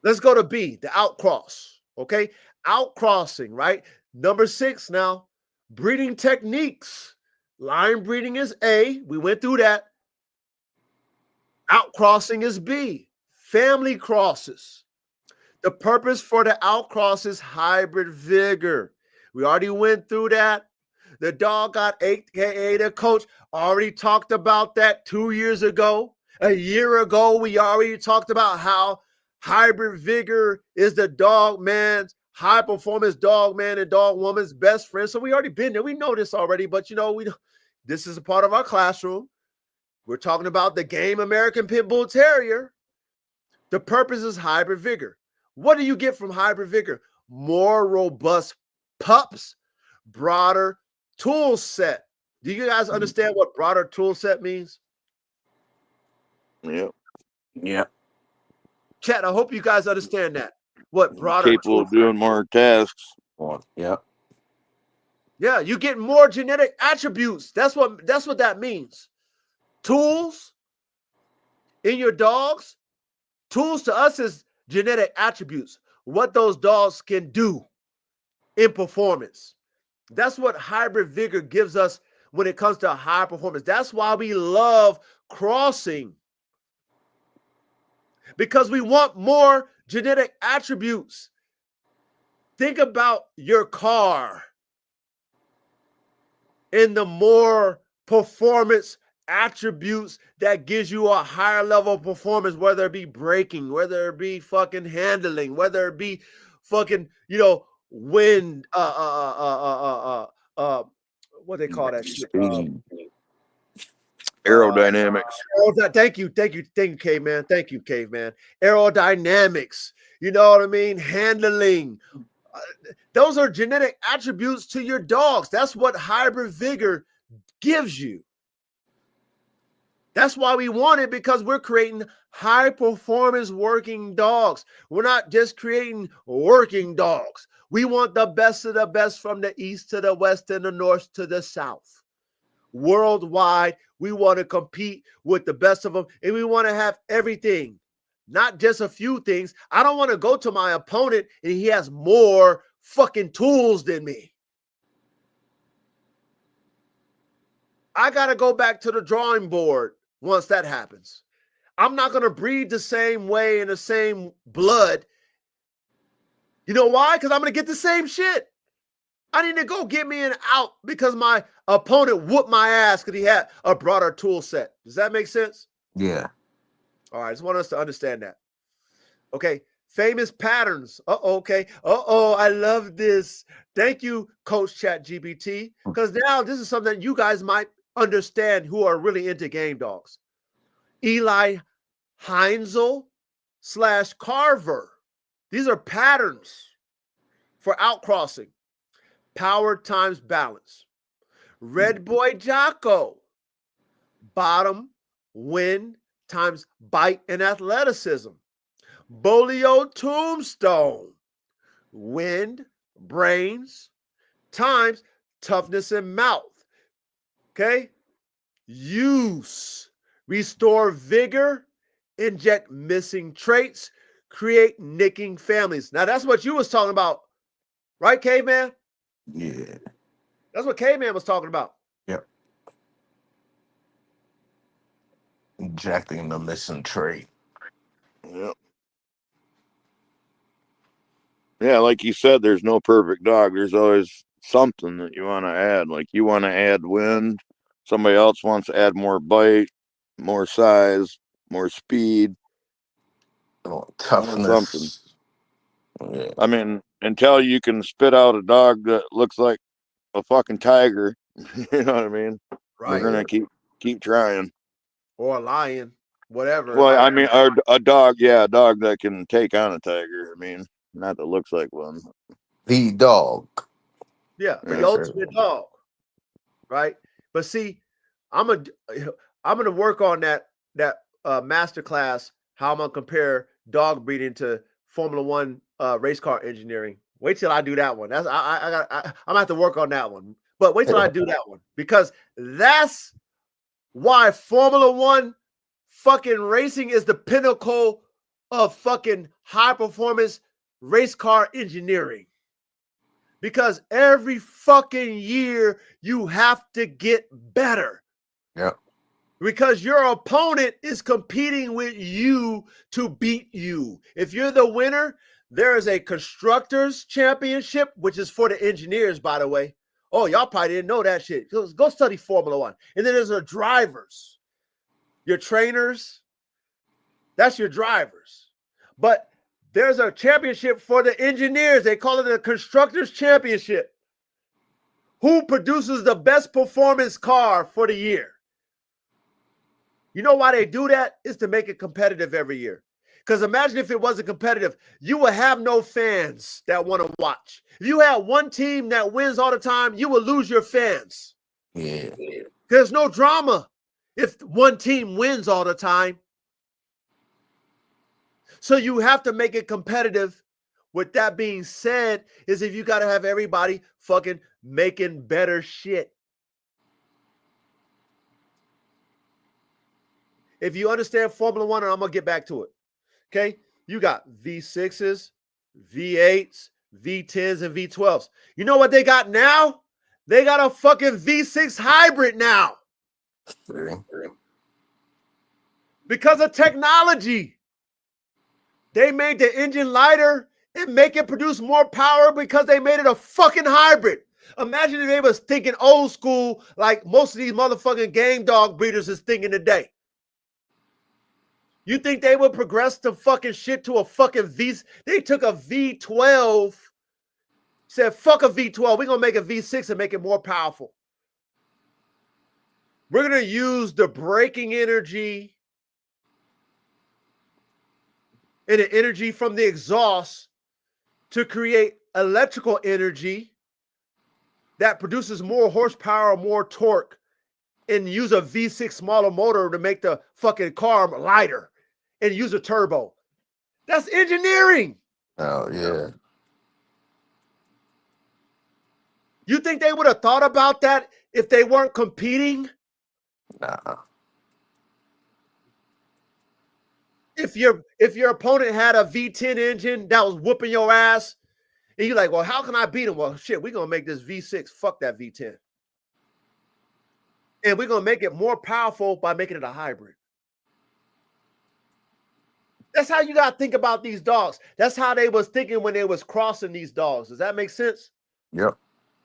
Let's go to B, the outcross. Okay. Outcrossing, right? Number 6 now, breeding techniques. Line breeding is A. We went through that. Outcrossing is B. Family crosses. The purpose for the outcross is hybrid vigor. We already went through that. The dog got AKA the coach. Already talked about that 2 years ago. A year ago, we already talked about how hybrid vigor is the Dogman's high performance Dogman and Dogwoman's best friend. So we already been there. We know this already, but this is a part of our classroom. We're talking about the game American Pit Bull Terrier. The purpose is hybrid vigor. What do you get from hybrid vigor? More robust pups, broader tool set. Do you guys understand what broader tool set means? Yep. Yeah. Chat, I hope you guys understand that. What broader Capable of doing more tasks. Yeah. Yeah, you get more genetic attributes. That's what that means. Tools in your dogs. Tools to us is genetic attributes. What those dogs can do in performance. That's what hybrid vigor gives us when it comes to high performance. That's why we love crossing. Because we want more genetic attributes. Think about your car and the more performance attributes that gives you a higher level of performance, whether it be braking, whether it be fucking handling, whether it be fucking, wind, what they call that shit? Aerodynamics. Thank you, caveman. Thank you, caveman. Aerodynamics. You know what I mean? Handling. Those are genetic attributes to your dogs. That's what hybrid vigor gives you. That's why we want it, because we're creating high performance working dogs. We're not just creating working dogs. We want the best of the best from the east to the west and the north to the south. worldwide. We want to compete with the best of them, and we want to have everything, not just a few things. I don't want to go to my opponent and he has more fucking tools than me. I got to go back to the drawing board once that happens. I'm not going to breathe the same way in the same blood. You know why? Because I'm going to get the same shit. I need to go get me an out because my opponent whooped my ass because he had a broader tool set. Does that make sense? Yeah. All right. I just want us to understand that. Okay. Famous patterns. Okay. I love this. Thank you, Coach ChatGPT. Because now this is something you guys might understand who are really into game dogs. Eli Heinzel / Carver. These are patterns for outcrossing. Power times balance. Red Boy Jocko. Bottom, wind times bite and athleticism. Bolio Tombstone. Wind, brains times toughness and mouth. Okay? Use. Restore vigor. Inject missing traits. Create nicking families. Now that's what you was talking about. Right, Caveman? Yeah. That's what Caveman was talking about. Yep. Injecting the missing trait. Yep. Yeah, like you said, there's no perfect dog. There's always something that you want to add. Like you want to add wind. Somebody else wants to add more bite, more size, more speed. Oh, Something. toughness. Yeah. I mean, until you can spit out a dog that looks like a fucking tiger, you know what I mean? Right. We're gonna keep trying. Or a lion, whatever. Well, like, I mean, a dog, yeah, a dog that can take on a tiger. I mean, not that looks like one. The dog. Yeah, the Yeah. ultimate dog. Right. But see, I'm gonna work on that master class, how I'm gonna compare dog breeding to Formula One race car engineering. Wait till I do that one. That's I'm gonna have to work on that one. But wait till I do that one, because that's why Formula One fucking racing is the pinnacle of fucking high performance race car engineering. Because every fucking year you have to get better. Yep. Because your opponent is competing with you to beat you. If you're the winner, there is a constructors championship, which is for the engineers, by the way. Oh, y'all probably didn't know that shit. Go study Formula One. And then there's the drivers, your trainers. That's your drivers. But there's a championship for the engineers. They call it a constructors championship. Who produces the best performance car for the year? You know why they do that? Is to make it competitive every year. Because imagine if it wasn't competitive, you would have no fans that want to watch. If you had one team that wins all the time, you would lose your fans. Yeah. There's no drama if one team wins all the time. So you have to make it competitive. With that being said, is if you got to have everybody fucking making better shit. If you understand Formula One, and I'm going to get back to it. Okay? You got V6s, V8s, V10s, and V12s. You know what they got now? They got a fucking V6 hybrid now. Because of technology. They made the engine lighter and make it produce more power because they made it a fucking hybrid. Imagine if they was thinking old school like most of these motherfucking game dog breeders is thinking today. You think they would progress the fucking shit to a fucking V? They took a V12, said, fuck a V12. We're going to make a V6 and make it more powerful. We're going to use the braking energy and the energy from the exhaust to create electrical energy that produces more horsepower, more torque, and use a V6 smaller motor to make the fucking car lighter and use a turbo. That's engineering. Oh, yeah. You think they would have thought about that if they weren't competing? Nah. If your opponent had a V10 engine that was whooping your ass, and you're like, well, how can I beat him? Well, shit, we're gonna make this V6. Fuck that V10. And we're gonna make it more powerful by making it a hybrid. That's how you gotta think about these dogs. That's how they was thinking when they was crossing these dogs. Does that make sense? Yep.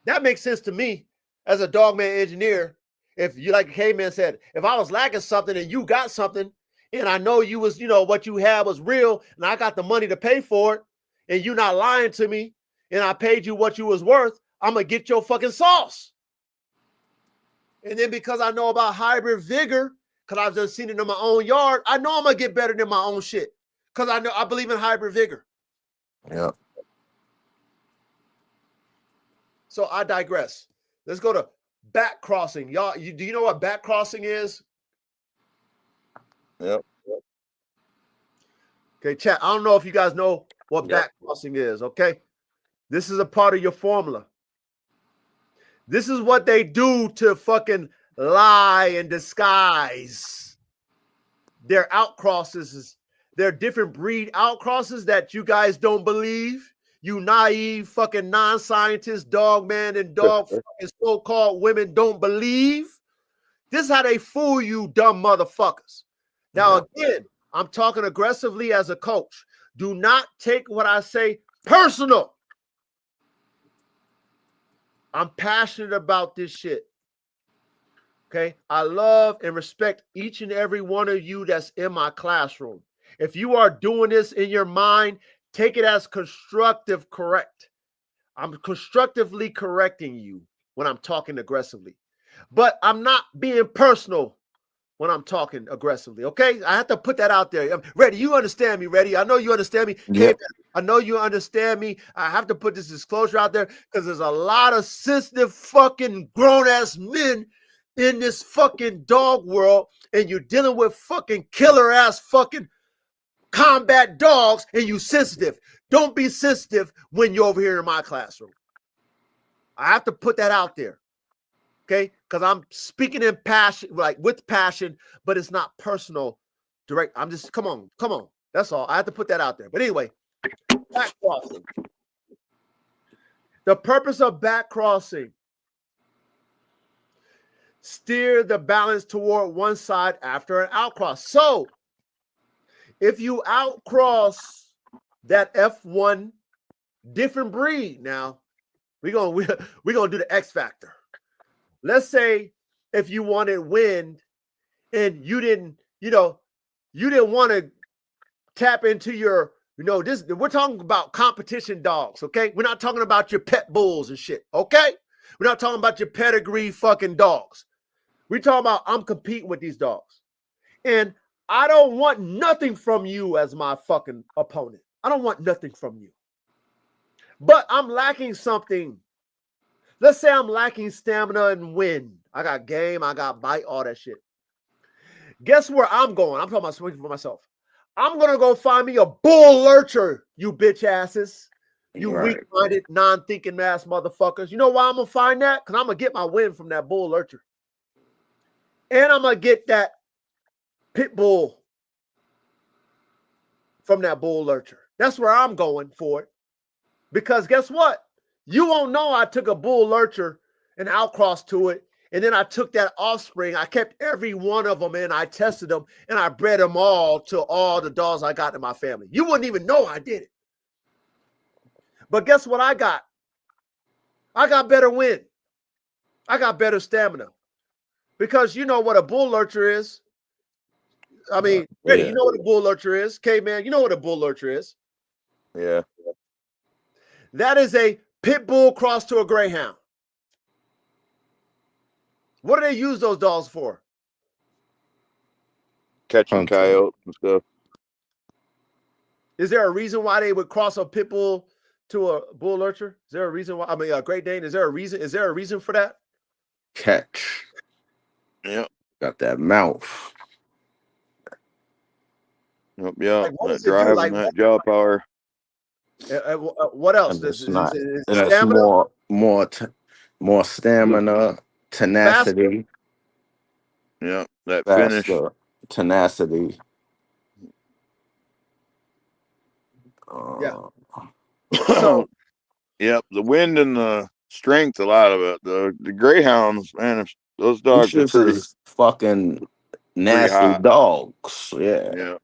That makes sense to me as a Dogman engineer. If you, like K-Man said, if I was lacking something and you got something, and I know you was, what you had was real, and I got the money to pay for it, and you not lying to me, and I paid you what you was worth, I'm gonna get your fucking sauce. And then because I know about hybrid vigor, because I've just seen it in my own yard, I know I'm gonna get better than my own shit. Because I believe in hybrid vigor. Yep. So I digress. Let's go to back crossing. Y'all, do you know what back crossing is? Yep. Okay, chat. I don't know if you guys know what back crossing is, okay? This is a part of your formula. This is what they do to fucking lie and disguise their outcrosses. They're different breed outcrosses that you guys don't believe. You naive fucking non-scientists, Dogman and dog fucking so-called women don't believe. This is how they fool you, dumb motherfuckers. Now, again, I'm talking aggressively as a coach. Do not take what I say personal. I'm passionate about this shit. Okay? I love and respect each and every one of you that's in my classroom. If you are doing this in your mind, take it as constructive correct. I'm constructively correcting you when I'm talking aggressively. But I'm not being personal when I'm talking aggressively, okay? I have to put that out there. Reddy, you understand me, Reddy? I know you understand me. Yep. I know you understand me. I have to put this disclosure out there because there's a lot of sensitive fucking grown-ass men in this fucking dog world, and you're dealing with fucking killer-ass fucking combat dogs, and you sensitive. Don't be sensitive when you're over here in my classroom. I have to put that out there. Okay, because I'm speaking in passion, like with passion, but it's not personal, direct. I'm just come on. That's all. I have to put that out there. But anyway, back crossing. The purpose of back crossing: steer the balance toward one side after an outcross. So, if you outcross that F1 different breed, now we're gonna do the X factor. Let's say if you wanted wind and you didn't want to tap into your, this, we're talking about competition dogs, okay? We're not talking about your pet bulls and shit, okay? We're not talking about your pedigree fucking dogs. We're talking about I'm competing with these dogs. And I don't want nothing from you as my fucking opponent. I don't want nothing from you. But I'm lacking something. Let's say I'm lacking stamina and wind. I got game, I got bite, all that shit. Guess where I'm going? I'm talking about swinging for myself. I'm going to go find me a bull lurcher, you bitch asses. You weak-minded, non-thinking ass motherfuckers. You know why I'm going to find that? Because I'm going to get my win from that bull lurcher. And I'm going to get that pit bull from that bull lurcher. That's where I'm going for it. Because guess what? You won't know I took a bull lurcher and outcross to it. And then I took that offspring. I kept every one of them and I tested them and I bred them all to all the dogs I got in my family. You wouldn't even know I did it. But guess what I got? I got better wind. I got better stamina. Because you know what a bull lurcher is. I mean, Reddy, you know what a bull lurcher is. K-Man, you know what a bull lurcher is. Yeah. That is a pit bull cross to a greyhound. What do they use those dogs for? Catching coyotes and stuff. Is there a reason why they would cross a pit bull to a bull lurcher? Is there a reason why? I mean, a Great Dane. Is there a reason? Is there a reason for that? Catch. Yeah. Got that mouth. Yep, yeah. Like, what does That it do? drive Like, and that jaw power. what else? And Is it's not. it That's stamina? more. more stamina, tenacity, Yeah, that finish. faster, tenacity. Yeah. Uh, So Yep, the wind and the strength, a lot of it. The greyhounds, man, those them dogs are shits is fucking pretty nasty hot. dogs. Yeah. Yeah,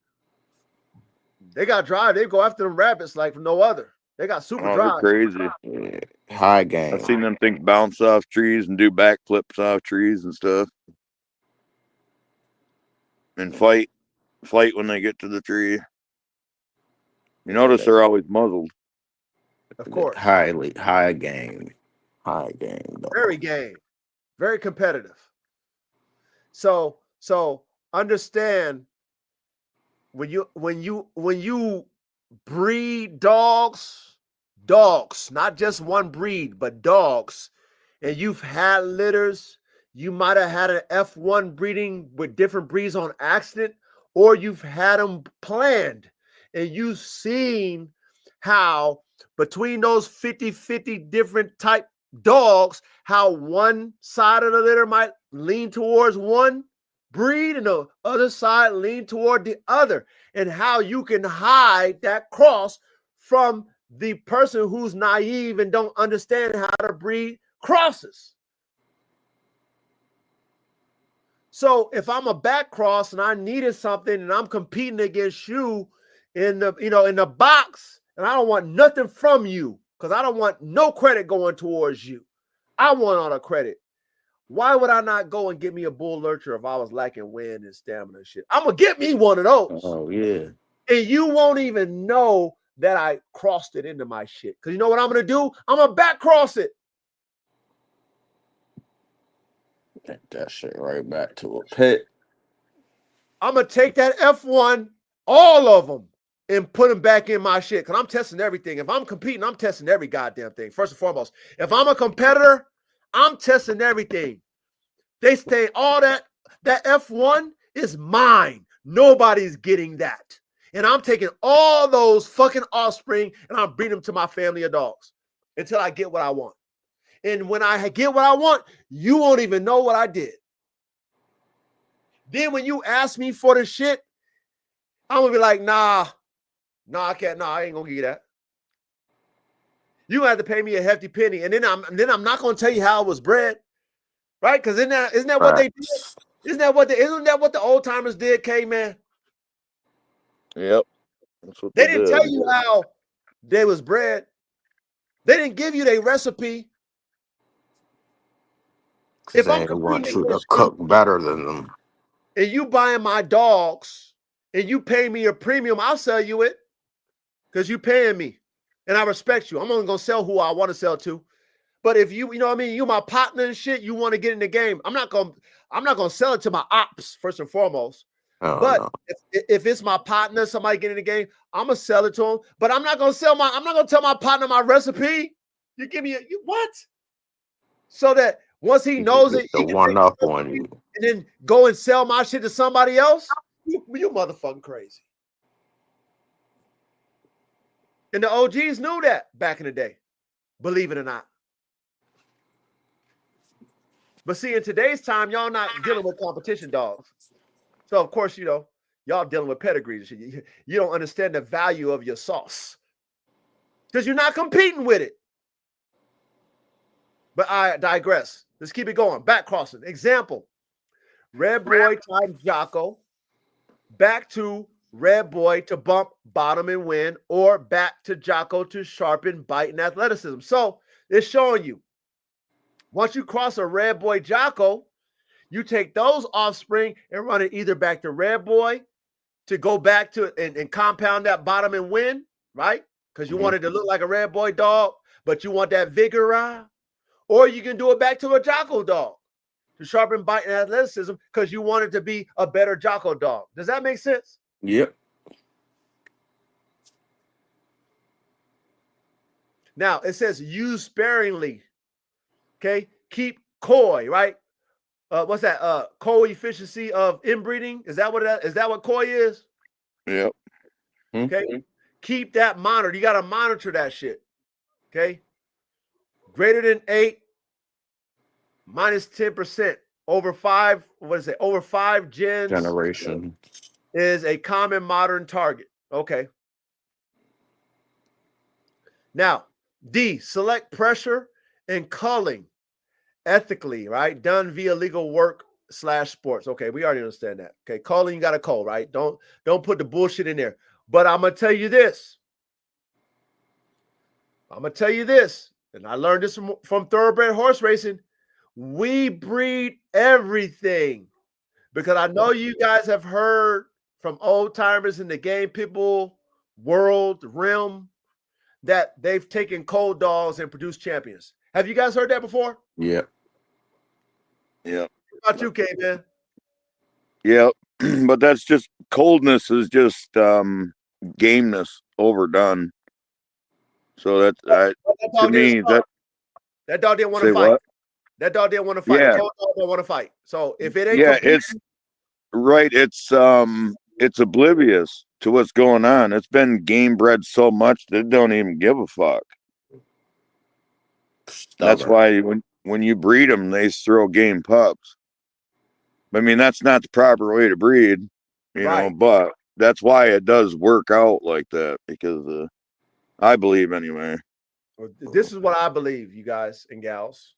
they got drive. They go after them rabbits like no other. They got super oh, they're drive. crazy. Yeah. High I've game. seen them things bounce off trees and do backflips off trees and stuff, and fight when they get to the tree. You notice they're always muzzled. Of course. High game. High game dog. Very game. Very competitive. So understand when you breed dogs, not just one breed, but dogs, and you've had litters, you might have had an F1 breeding with different breeds on accident, or you've had them planned, and you've seen how between those 50-50 different type dogs, how one side of the litter might lean towards one breed and the other side lean toward the other, and how you can hide that cross from the person who's naive and don't understand how to breed crosses. So if I'm a back cross and I needed something and I'm competing against you in the box, and I don't want nothing from you because I don't want no credit going towards you. I want all the credit. Why would I not go and get me a bull lurcher if I was lacking wind and stamina and shit? I'm gonna get me one of those. Oh yeah. And you won't even know that I crossed it into my shit. Because you know what I'm gonna do? I'm gonna back cross it. Take that shit right back to a pit. I'm gonna take that F1, all of them, and put them back in my shit. Because I'm testing everything. If I'm competing, I'm testing every goddamn thing. First and foremost, if I'm a competitor, I'm testing everything. They say all that F1 is mine. Nobody's getting that. And I'm taking all those fucking offspring and I'm bringing them to my family of dogs until I get what I want. And when I get what I want, you won't even know what I did. Then when you ask me for the shit, I'm gonna be like, nah, I can't. Nah, I ain't gonna give you that. You have to pay me a hefty penny, and then I'm not gonna tell you how it was bred, right? Because isn't that what they did? Isn't that what the old timers did, K-Man? Yep, that's what They they didn't did. tell you how they was bred. They didn't give you their recipe. If I'm They want competing you to against cook you better than them. and you buying my dogs and you pay me a premium, I'll sell you it because you paying me and I respect you. I'm only gonna sell who I want to sell to. But if you know what I mean, you my partner and shit, you want to get in the game. I'm not gonna sell it to my ops first and foremost. Oh But no. if it's my partner, somebody get in the game, I'm gonna sell it to him. But I'm not gonna tell my partner my recipe. You give me what? So that once he You knows get it, the he can one take up the on recipe you. and then go and sell my shit to somebody else. You motherfucking crazy. And the OGs knew that back in the day, believe it or not. But see, in today's time, y'all not dealing with competition dogs. So of course, y'all dealing with pedigrees. You don't understand the value of your sauce because you're not competing with it. But I digress. Let's keep it going. Back crossing. Example: Red Boy times Jocko, back to Red Boy to bump, bottom, and win, or back to Jocko to sharpen, bite, and athleticism. So it's showing you once you cross a Red Boy Jocko, you take those offspring and run it either back to Red Boy to go back to and compound that bottom and win, right? Because you want it to look like a Red Boy dog, but you want that vigor, or you can do it back to a Jocko dog to sharpen, bite, and athleticism because you want it to be a better Jocko dog. Does that make sense? Yep. Now it says use sparingly. Okay, keep coy, right? What's that? Coefficient of inbreeding. Is that what coy is? Yep. Okay. Keep that monitored. You got to monitor that shit. Okay. Greater than 8, minus 10%. Over 5, what is it? Over 5 gens Generation. is a common modern target. Okay. Now, D, select pressure and culling ethically, right? Done via legal work / sports. Okay, we already understand that. Okay, culling, you got to cull, right? Don't put the bullshit in there. But I'm gonna tell you this. And I learned this from thoroughbred horse racing. We breed everything, because I know you guys have heard from old timers in the game people world realm that they've taken cold dogs and produced champions. Have you guys heard that before? Yep. Yeah. How about you, K-Man? Yeah. But that's just coldness is just gameness overdone. So that's to me that dog didn't want say to fight. what? That dog didn't want to fight. Yeah. A cold dog don't want to fight. So if it ain't it's right. It's oblivious to what's going on. It's been game bred so much that it don't even give a fuck. That's why when you breed them, they throw game pups. I mean, that's not the proper way to breed, you know, but that's why it does work out like that, because I believe anyway. This is what I believe, you guys and gals.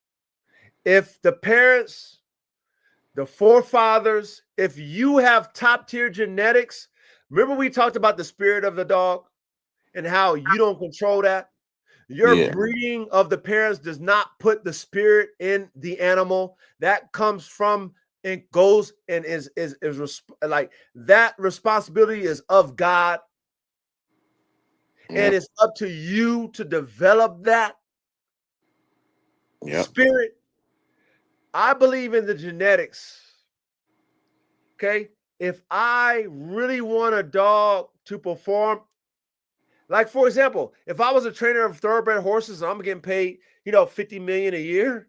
If the parents, the forefathers, if you have top tier genetics, remember we talked about the spirit of the dog and how you don't control that. Your breeding of the parents does not put the spirit in the animal. That comes from and goes and is like that responsibility is of God. And it's up to you to develop that spirit. I believe in the genetics. Okay. If I really want a dog to perform, like for example, if I was a trainer of thoroughbred horses and I'm getting paid, $50 million a year,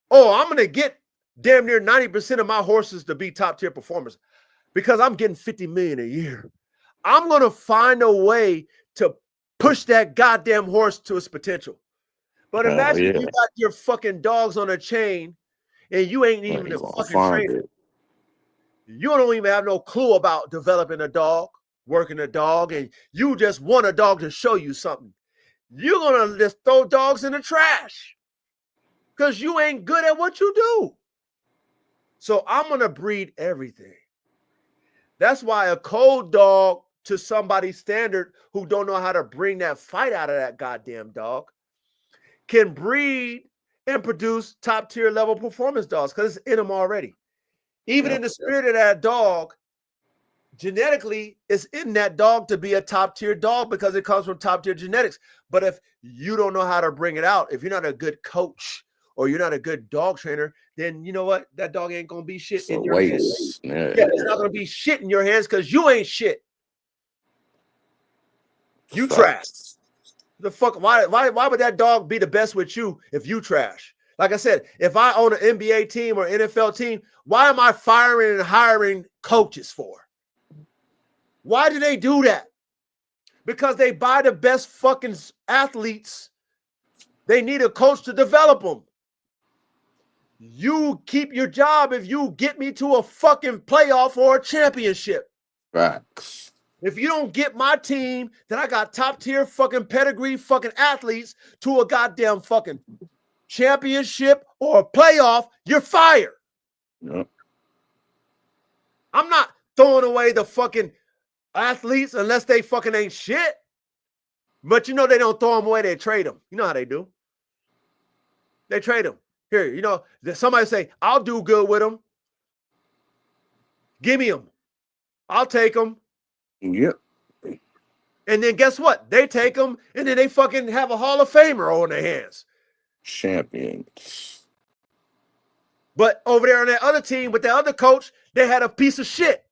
I'm going to get damn near 90% of my horses to be top tier performers because I'm getting $50 million a year. I'm going to find a way to push that goddamn horse to its potential. But imagine if you got your fucking dogs on a chain and you ain't even a fucking trainer. You don't even have no clue about developing a dog, working a dog, and you just want a dog to show you something. You're going to just throw dogs in the trash because you ain't good at what you do. So I'm going to breed everything. That's why a cold dog to somebody's standard who don't know how to bring that fight out of that goddamn dog can breed and produce top tier level performance dogs because it's in them already. Even in the spirit of that dog, genetically, it's in that dog to be a top tier dog because it comes from top tier genetics. But if you don't know how to bring it out, if you're not a good coach or you're not a good dog trainer, then you know what? That dog ain't going to be shit in your hands. Yeah, it's not going to be shit in your hands because you ain't shit. You trash. The fuck? Why would that dog be the best with you if you trash? Like I said, if I own an NBA team or NFL team, why am I firing and hiring coaches for? Why do they do that? Because they buy the best fucking athletes. They need a coach to develop them. You keep your job if you get me to a fucking playoff or a championship. Facts. If you don't get my team that I got top tier fucking pedigree fucking athletes to a goddamn fucking championship or a playoff, you're fired. Yep. I'm not throwing away the fucking athletes unless they fucking ain't shit. But they don't throw them away, they trade them. You know how they do. They trade them. Here, somebody say, I'll do good with them. Give me them. I'll take them. Yep. And then guess what? They take them and then they fucking have a Hall of Famer on their hands. Champions. But over there on that other team with that other coach, they had a piece of shit.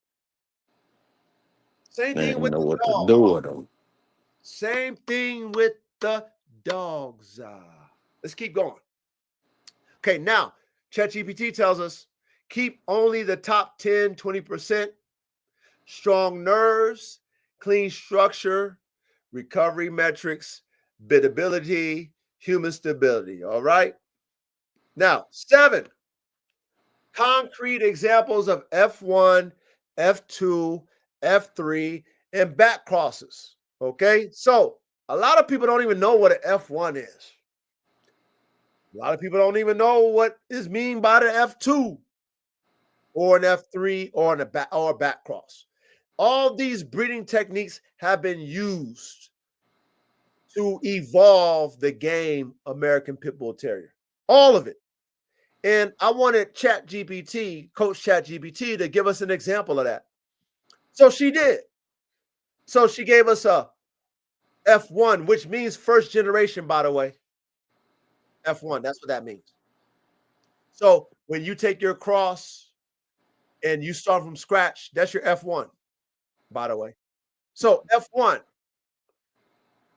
Same thing with the dogs. To do with them. Same thing with the dogs. Let's keep going. Okay, now ChatGPT tells us keep only the top 10, 20%. Strong nerves, clean structure, recovery metrics, biddability, human stability. All right. Now, 7 concrete examples of F1, F2, F3, and back crosses. Okay, so a lot of people don't even know what an F1 is. A lot of people don't even know what is mean by the F2 or an F3 or a back cross. All these breeding techniques have been used to evolve the game American Pit Bull Terrier. All of it. And I wanted Coach ChatGPT, to give us an example of that. So she did. So she gave us a F1, which means first generation, by the way. F1, that's what that means. So when you take your cross and you start from scratch, that's your F1, by the way. So F1,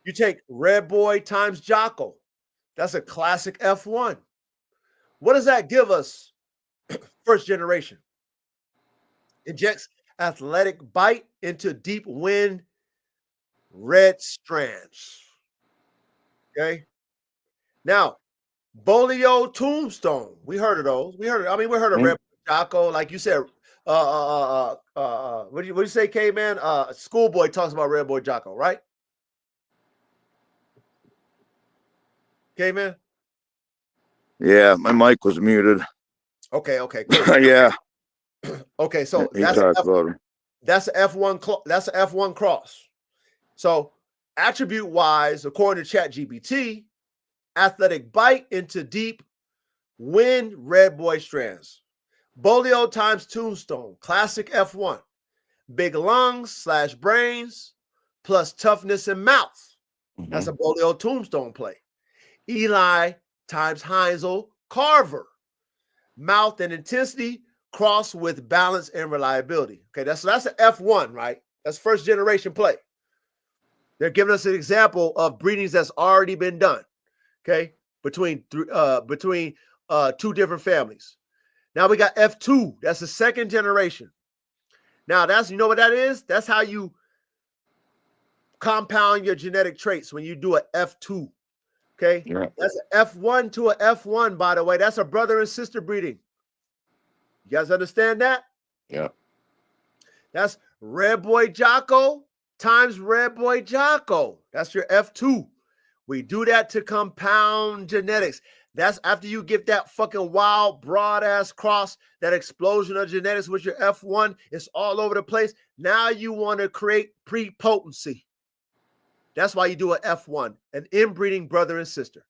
you take Red Boy times Jocko. That's a classic F1. What does that give us? First generation. Injects athletic bite into deep wind red strands. Okay. Now, Bolio Tombstone. We heard of those. We heard of Red Jocko, like you said. What do you say, K-Man? Schoolboy talks about Red Boy Jocko, right? K-Man? Yeah, my mic was muted. Okay, cool. Yeah. Okay, so he talked about him. That's an F1. That's an F1 cross. So attribute-wise, according to ChatGPT, athletic bite into deep wind red boy strands. Bolio times Tombstone, classic F1. Big lungs / brains plus toughness in mouth. That's a Bolio Tombstone play. Eli times Heinzel Carver. Mouth and intensity cross with balance and reliability. Okay, that's an F1, right? That's first generation play. They're giving us an example of breedings that's already been done. Okay, between two different families. Now we got F2. That's the second generation. Now you know what that is? That's how you compound your genetic traits when you do an F2. Okay, yeah. That's an F1 to an F1, by the way. That's a brother and sister breeding. You guys understand that? Yeah. That's Red Boy Jocko times Red Boy Jocko. That's your F2. We do that to compound genetics. That's after you get that fucking wild, broad-ass cross, that explosion of genetics with your F1. It's all over the place. Now you want to create prepotency. That's why you do an F1, an inbreeding brother and sister.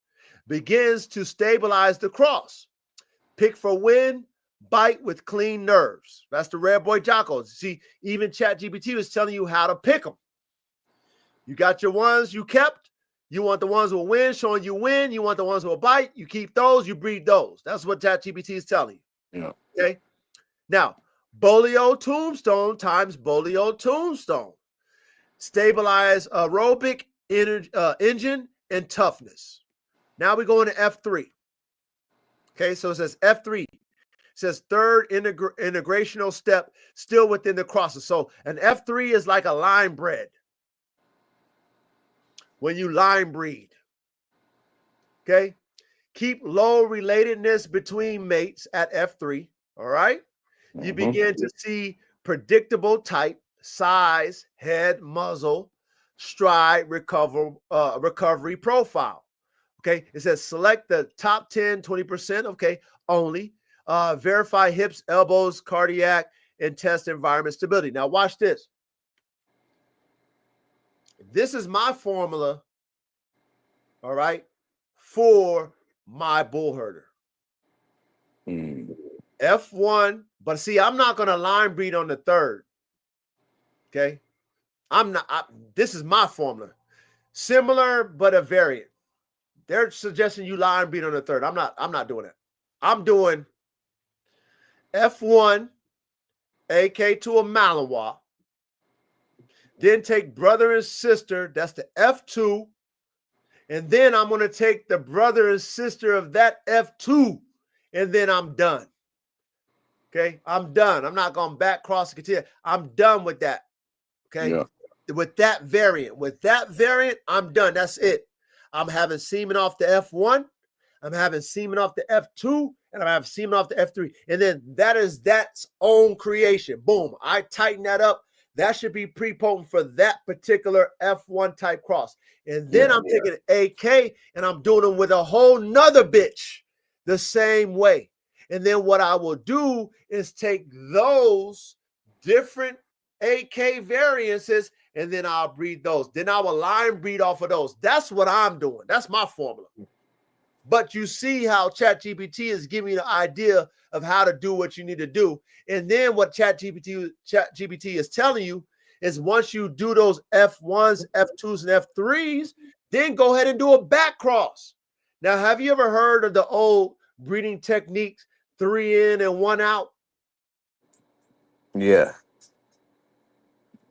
Begins to stabilize the cross. Pick for win, bite with clean nerves. That's the Red Boy Jocko. See, even ChatGPT was telling you how to pick them. You got your ones you kept. You want the ones who will win, showing you win. You want the ones who will bite. You keep those, you breed those. That's what ChatGPT is telling you. Yeah. Okay. Now, Bolio Tombstone times Bolio Tombstone. Stabilize aerobic engine and toughness. Now we go into F3. Okay, so it says F3. It says third integrational step still within the crosses. So an F3 is like a line bred. When you line breed. Okay, keep low relatedness between mates at F3. All right, you begin to see predictable type, size, head, muzzle, stride, recovery profile. Okay, it says select the top 10, 20%. Okay, only verify hips, elbows, cardiac, and test environment stability. Now watch this. This is my formula, all right, for my bull herder. F1, but see, I'm not going to line breed on the third. Okay, this is my formula. Similar, but a variant. They're suggesting you line breed on the third. I'm not doing it. I'm doing F1, AK to a Malinois. Then take brother and sister. That's the F2. And then I'm going to take the brother and sister of that F2. And then I'm done. Okay, I'm done. I'm not going back cross and continue. I'm done with that. Okay, yeah. With that variant, I'm done. That's it. I'm having semen off the F1. I'm having semen off the F2, and I'm having semen off the F3. And then that's own creation. Boom. I tighten that up. That should be pre-potent for that particular F1 type cross. And then I'm taking AK and I'm doing them with a whole nother bitch the same way. And then what I will do is take those different AK variances and then I'll breed those. Then I will line breed off of those. That's what I'm doing. That's my formula. But you see how ChatGPT is giving you the idea of how to do what you need to do. And then what ChatGPT is telling you is once you do those F1s, F2s, and F3s, then go ahead and do a back cross. Now, have you ever heard of the old breeding techniques, 3 in and 1 out? Yeah.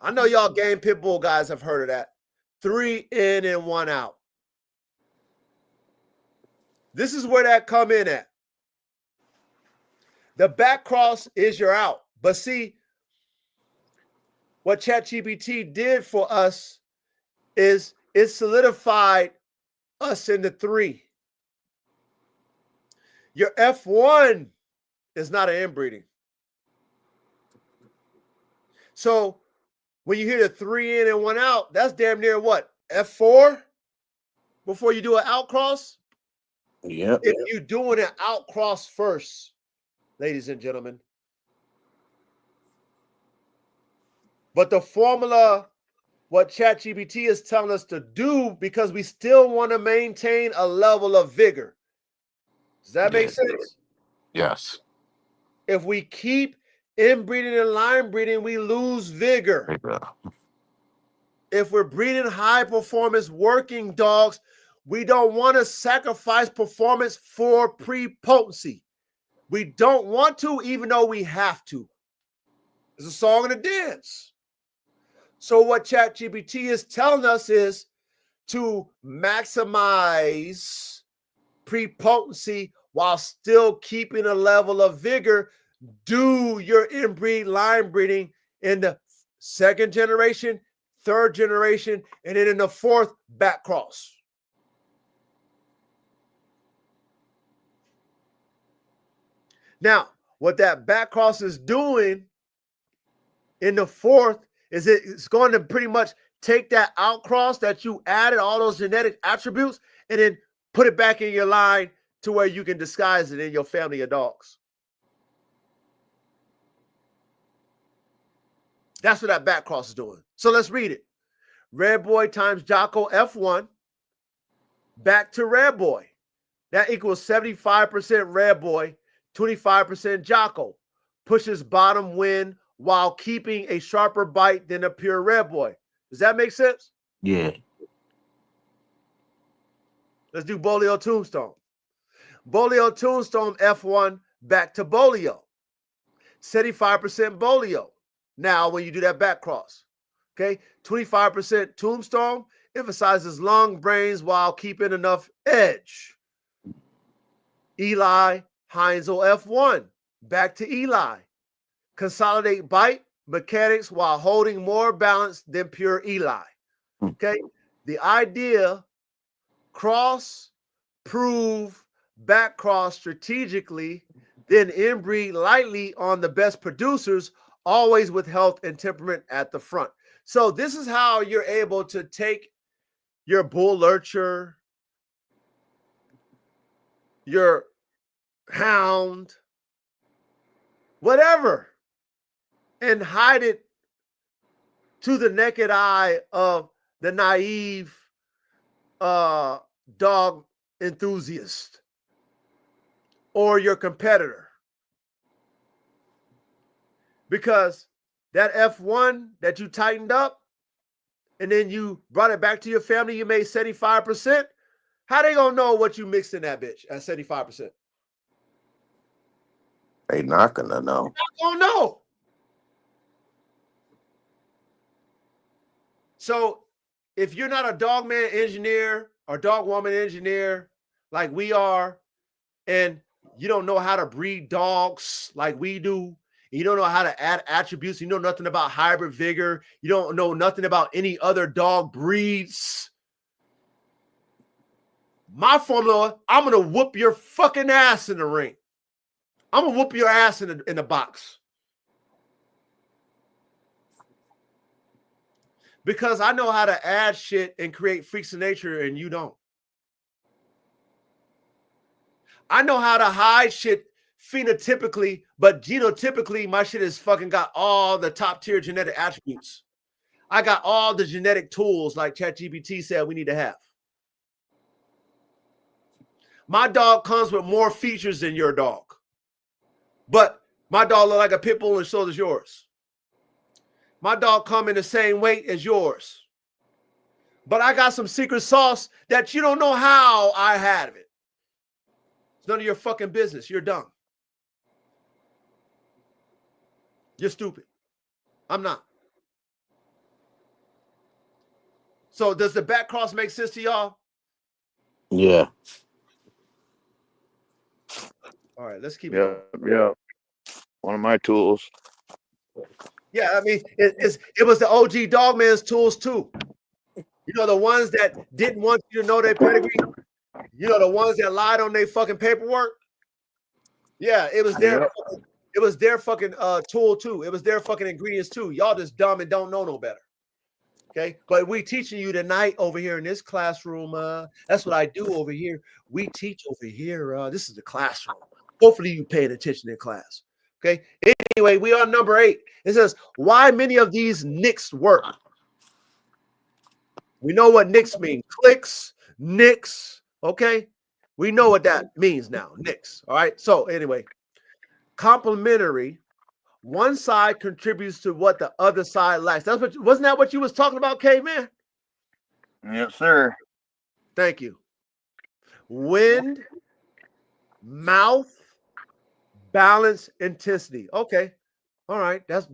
I know y'all game pit bull guys have heard of that. 3 in and 1 out. This is where that come in at. The back cross is your out. But see, what ChatGPT did for us is it solidified us into 3. Your F1 is not an inbreeding. So when you hear the 3 in and 1 out, that's damn near what? F4 before you do an out cross? Yep. If you're doing an out cross first, ladies and gentlemen. But the formula, what ChatGPT is telling us to do, because we still want to maintain a level of vigor. Does that make sense? Yes. If we keep inbreeding and line breeding, we lose vigor. If we're breeding high performance working dogs, we don't want to sacrifice performance for pre-potency. We don't want to, even though we have to. It's a song and a dance. So what ChatGPT is telling us is to maximize pre-potency while still keeping a level of vigor. Do your inbreed line breeding in the 2nd generation, 3rd generation, and then in the 4th back cross. Now, what that back cross is doing in the 4th is it's going to pretty much take that out cross that you added, all those genetic attributes, and then put it back in your line to where you can disguise it in your family of dogs. That's what that back cross is doing. So let's read it. Red Boy times Jocko F1 back to Red Boy. That equals 75% Red Boy, 25% Jocko. Pushes bottom win while keeping a sharper bite than a pure Red Boy. Does that make sense? Yeah. Let's do Bolio Tombstone. Bolio Tombstone F1 back to Bolio. 75% Bolio. Now, when you do that back cross, okay, 25% Tombstone emphasizes long brains while keeping enough edge. Eli Heinzel F1 back to Eli. Consolidate bite mechanics while holding more balance than pure Eli. Okay, the idea: cross, prove, back cross strategically, then inbreed lightly on the best producers, always with health and temperament at the front. So this is how you're able to take your bull lurcher, your hound, whatever, and hide it to the naked eye of the naive dog enthusiast or your competitor. Because that F1 that you tightened up and then you brought it back to your family, you made 75%. How they gonna know what you mixed in that bitch at 75%? They not gonna know. Not gonna know. So if you're not a dogman engineer or dog woman engineer like we are, and you don't know how to breed dogs like we do, you don't know how to add attributes, you know nothing about hybrid vigor, you don't know nothing about any other dog breeds, My formula, I'm going to whoop your fucking ass in the ring. I'm going to whoop your ass in the box. Because I know how to add shit and create freaks of nature and you don't. I know how to hide shit phenotypically, but genotypically, my shit has fucking got all the top tier genetic attributes. I got all the genetic tools like ChatGPT said we need to have. My dog comes with more features than your dog. But my dog look like a pit bull and so does yours. My dog come in the same weight as yours. But I got some secret sauce that you don't know how I had it. It's none of your fucking business. You're dumb. You're stupid. I'm not. So does the back cross make sense to y'all? Yeah. All right, let's keep it going. Yeah. One of my tools. Yeah, I mean, it was the OG Dogman's tools too. You know, the ones that didn't want you to know their pedigree. You know, the ones that lied on their fucking paperwork. Yeah, it was their it was their fucking tool too. It was their fucking ingredients too. Y'all just dumb and don't know no better. Okay, but we teaching you tonight over here in this classroom. That's what I do over here. We teach over here. This is the classroom. Hopefully you paying attention in class. Okay. Anyway, we are number 8. It says why many of these nicks work. We know what nicks mean. Clicks, nicks. Okay. We know what that means now. Nicks. All right. So anyway, complementary. One side contributes to what the other side lacks. That's what wasn't that what you was talking about, Caveman? Yes, sir. Thank you. Wind, mouth, balance, intensity. Okay. All right. That's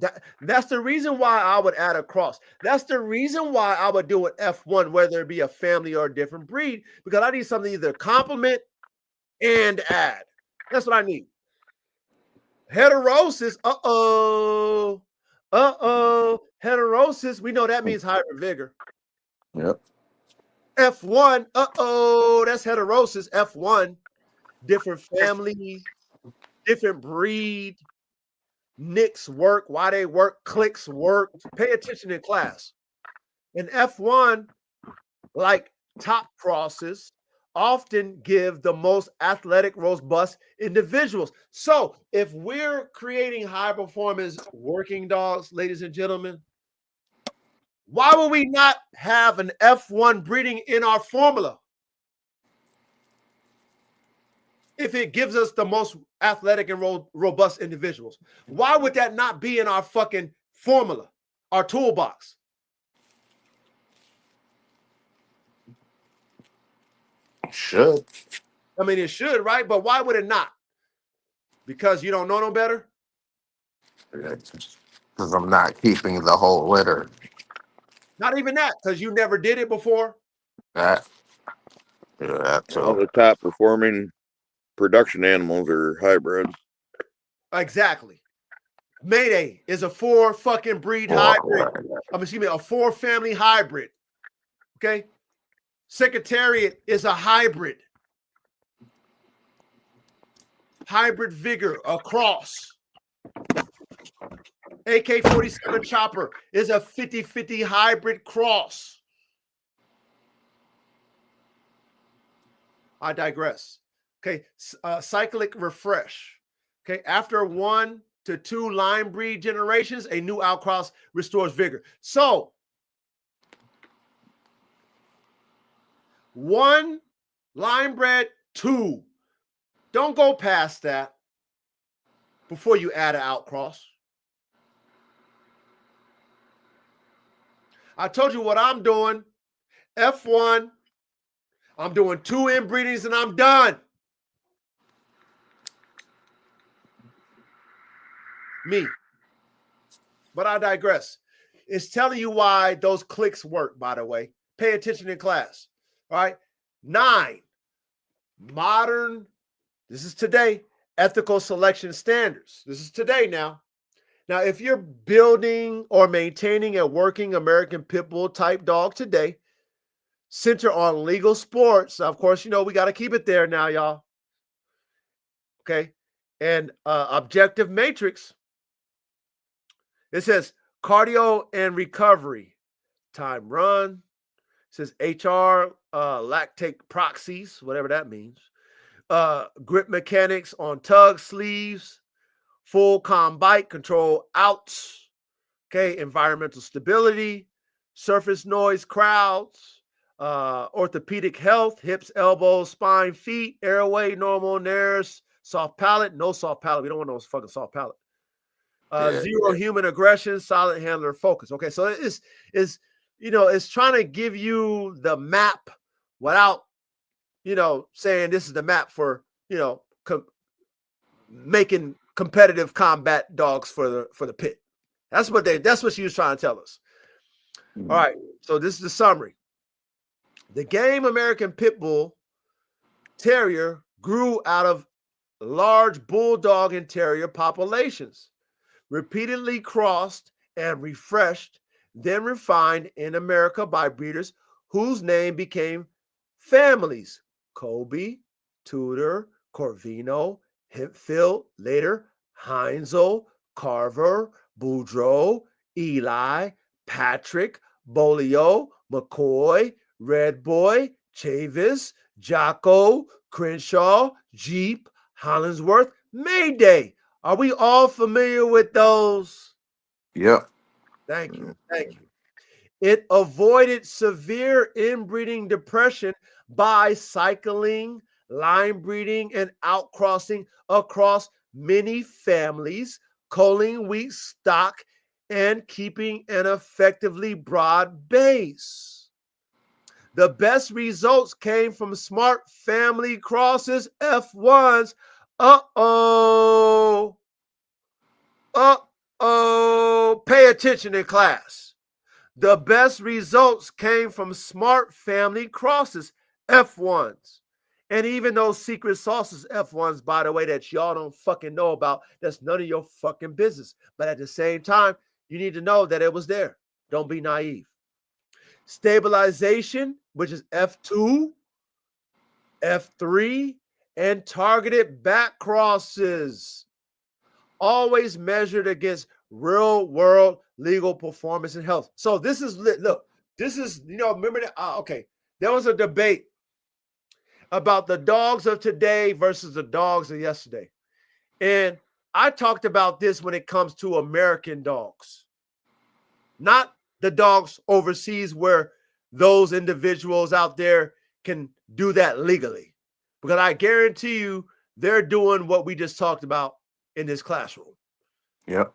the reason why I would add a cross. That's the reason why I would do an F1, whether it be a family or a different breed, because I need something to either complement and add. That's what I need. Heterosis. Heterosis. We know that means hybrid vigor. Yep. F1. That's heterosis. F1. Different family, different breed. Nicks work. Why they work. Clicks work. Pay attention in class. And F1, like top crosses, often give the most athletic, robust individuals. So if we're creating high performance working dogs, ladies and gentlemen, why would we not have an F1 breeding in our formula? If it gives us the most athletic and robust individuals, why would that not be in our fucking formula, our toolbox? Should. I mean, it should, right? But why would it not? Because you don't know no better? Because I'm not keeping the whole litter. Not even that, because you never did it before. That. Yeah, that All too. the top performing production animals are hybrids. Exactly. Mayday is a 4 fucking breed hybrid. Excuse me, a 4 family hybrid. Okay. Secretariat is a hybrid. Hybrid vigor, a cross. AK-47 chopper is a 50-50 hybrid cross. I digress. Okay, cyclic refresh. Okay, after 1 to 2 line breed generations, a new outcross restores vigor. So 1 line bred, 2. Don't go past that before you add an outcross. I told you what I'm doing. F1. I'm doing 2 inbreedings and I'm done. Me. But I digress. It's telling you why those clicks work, by the way. Pay attention in class. All right. 9. Modern, this is today, ethical selection standards. This is today now. Now, if you're building or maintaining a working American Pit Bull type dog today, center on legal sports. Of course, we got to keep it there now, y'all. Okay. And objective matrix. It says cardio and recovery, time run. It says HR, lactate proxies, whatever that means. Grip mechanics on tug sleeves, full com bite control outs. Okay. Environmental stability, surface noise crowds, orthopedic health, hips, elbows, spine, feet, airway, normal, nares, soft palate, no soft palate. We don't want no fucking soft palate. Zero human aggression, solid handler focus. Okay, so it's trying to give you the map without saying this is the map for making competitive combat dogs for the pit. That's what she was trying to tell us. All right, so this is the summary. The game American Pit Bull Terrier grew out of large Bulldog and Terrier populations, repeatedly crossed and refreshed, then refined in America by breeders whose name became families: Kobe, Tudor, Corvino, Hempfield, later Heinzel, Carver, Boudreaux, Eli, Patrick, Bolio, McCoy, Red Boy, Chavis, Jocko, Crenshaw, Jeep, Hollingsworth, Mayday. Are we all familiar with those? Yep. Thank you. Thank you. It avoided severe inbreeding depression by cycling, line breeding, and outcrossing across many families, culling weak stock, and keeping an effectively broad base. The best results came from smart family crosses, F1s. Uh-oh. Pay attention in class. The best results came from smart family crosses, F1s. And even those secret sauces, F1s, by the way, that y'all don't fucking know about, that's none of your fucking business. But at the same time, you need to know that it was there. Don't be naive. Stabilization, which is F2, F3, and targeted back crosses, always measured against real world legal performance and health. So this is, look, this is, remember that? Okay. There was a debate about the dogs of today versus the dogs of yesterday. And I talked about this when it comes to American dogs, not the dogs overseas where those individuals out there can do that legally. Because I guarantee you they're doing what we just talked about in this classroom. Yep.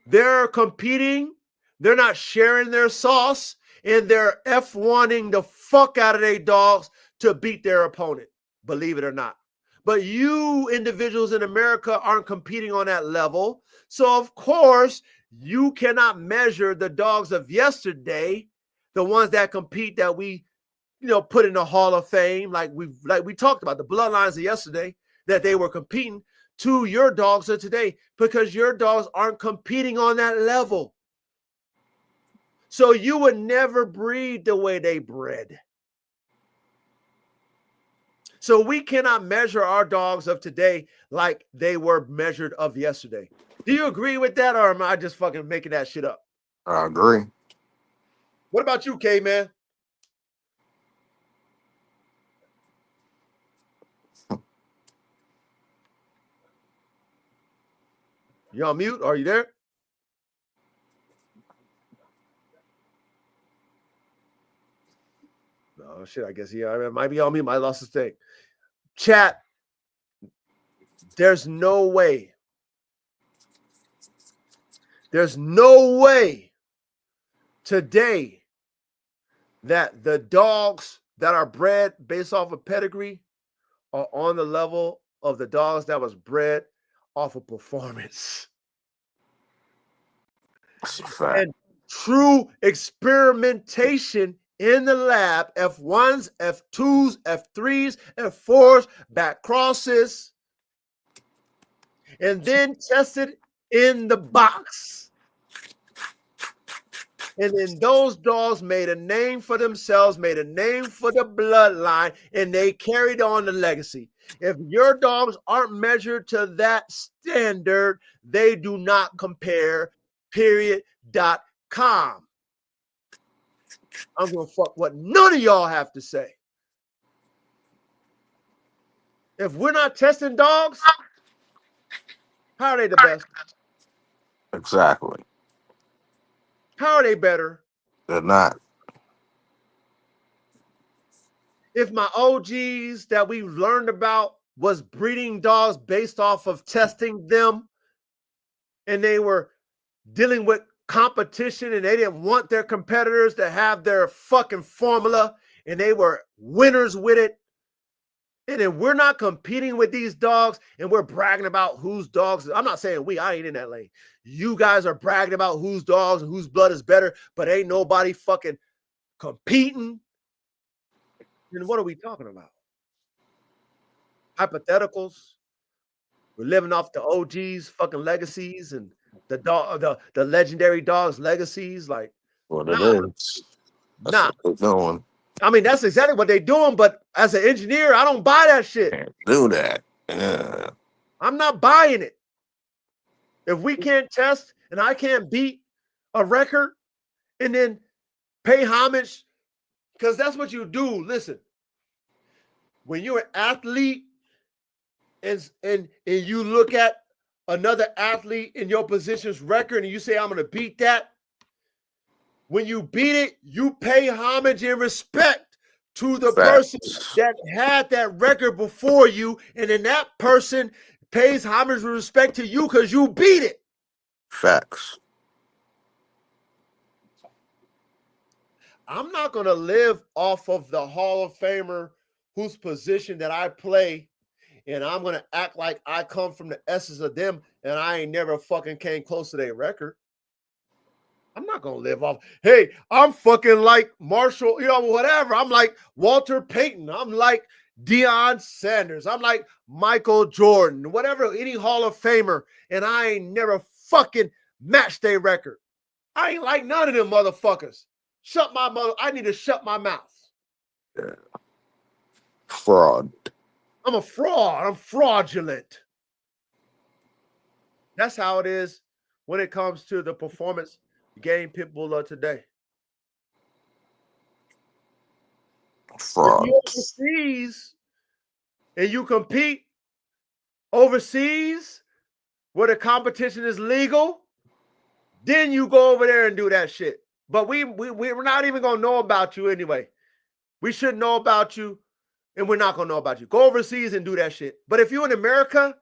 They're competing, they're not sharing their sauce, and they're F1ing the fuck out of their dogs to beat their opponent, believe it or not. But you individuals in America aren't competing on that level. So of course, you cannot measure the dogs of yesterday, the ones that compete that we, put in the Hall of Fame, like we talked about, the bloodlines of yesterday, that they were competing, to your dogs of today, because your dogs aren't competing on that level. So you would never breed the way they bred. So we cannot measure our dogs of today like they were measured of yesterday. Do you agree with that, or am I just fucking making that shit up? I agree. What about you, K-Man? You on mute? Are you there? Oh shit, I guess it might be on me. I lost his thing. Chat, there's no way today that the dogs that are bred based off of pedigree are on the level of the dogs that was bred off of performance. That's a fact. And true experimentation in the lab, F1s, F2s, F3s, F4s, back crosses, and then tested in the box. And then those dogs made a name for themselves, made a name for the bloodline, and they carried on the legacy. If your dogs aren't measured to that standard, they do not compare, period.com. I'm going to fuck what none of y'all have to say. If we're not testing dogs, how are they the best? Exactly. How are they better? They're not. If my OGs that we've learned about was breeding dogs based off of testing them, and they were dealing with competition and they didn't want their competitors to have their fucking formula and they were winners with it. And then we're not competing with these dogs and we're bragging about whose dogs. I'm not saying I ain't in that lane. You guys are bragging about whose dogs and whose blood is better, but ain't nobody fucking competing. Then what are we talking about? Hypotheticals. We're living off the OGs fucking legacies and the legendary dogs legacies. Like, What it nah, is. That's nah. what they're doing. I mean, that's exactly what they're doing, but as an engineer, I don't buy that shit. Can't do that. Yeah. I'm not buying it. If we can't test and I can't beat a record and then pay homage, because that's what you do. Listen, when you're an athlete and you look at another athlete in your position's record and you say, I'm going to beat that, when you beat it, you pay homage and respect to the person that had that record before you, and then that person pays homage and respect to you because you beat it. Facts. I'm not going to live off of the Hall of Famer whose position that I play, and I'm going to act like I come from the essence of them, and I ain't never fucking came close to their record. I'm not going to live off, hey, I'm fucking like Marshall, whatever. I'm like Walter Payton. I'm like Deion Sanders. I'm like Michael Jordan, whatever, any Hall of Famer, and I ain't never fucking matched their record. I ain't like none of them motherfuckers. I need to shut my mouth. Yeah. Fraud. I'm a fraud. I'm fraudulent. That's how it is when it comes to the performance game pit bull of today. Fraud. If you're overseas and you compete overseas where the competition is legal, then you go over there and do that shit. But we're not even going to know about you anyway. We shouldn't know about you, and we're not going to know about you. Go overseas and do that shit. But if you're in America,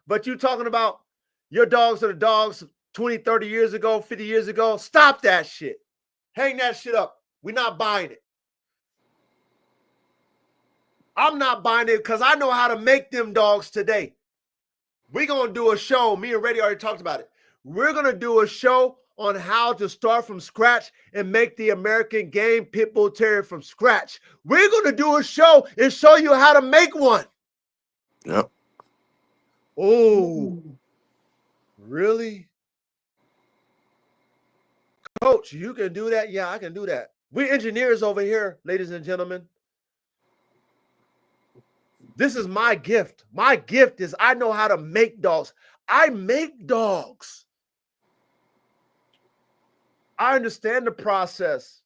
but you're talking about your dogs are the dogs 20, 30 years ago, 50 years ago, stop that shit. Hang that shit up. We're not buying it. I'm not buying it because I know how to make them dogs today. We're going to do a show. Me and Reddy already talked about it. We're going to do a show on how to start from scratch and make the American game pit bull terrier from scratch. We're going to do a show and show you how to make one. Yep. Oh, really? Coach, you can do that? Yeah, I can do that. We're engineers over here, ladies and gentlemen. This is my gift. My gift is I know how to make dogs. I make dogs. I understand the process.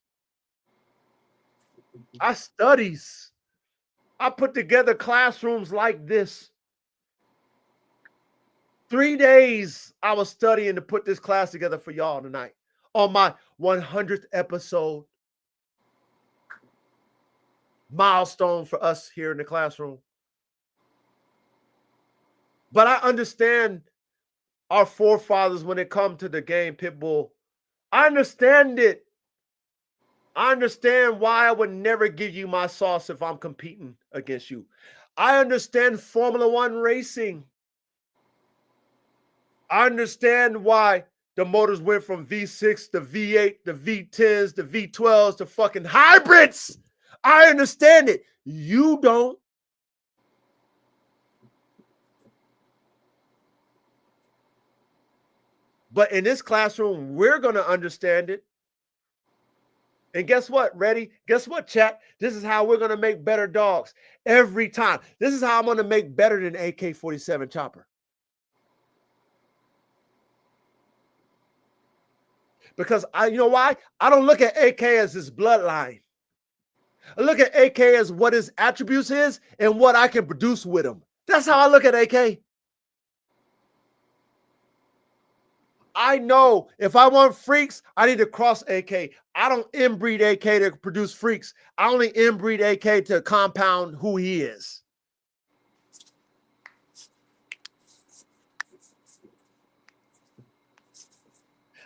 I studies. I put together classrooms like this. 3 days I was studying to put this class together for y'all tonight on my 100th episode. Milestone for us here in the classroom. But I understand our forefathers when it comes to the game pit bull. I understand it. I understand why I would never give you my sauce if I'm competing against you. I understand Formula One racing. I understand why the motors went from V6 to V8, the V10s, the V12s, to fucking hybrids. I understand it. You don't. But in this classroom, we're going to understand it. And guess what? Ready? Guess what, chat? This is how we're going to make better dogs every time. This is how I'm going to make better than AK-47 Chopper. Because you know why? I don't look at AK as his bloodline. I look at AK as what his attributes is and what I can produce with him. That's how I look at AK. I know if I want freaks, I need to cross AK. I don't inbreed AK to produce freaks. I only inbreed AK to compound who he is.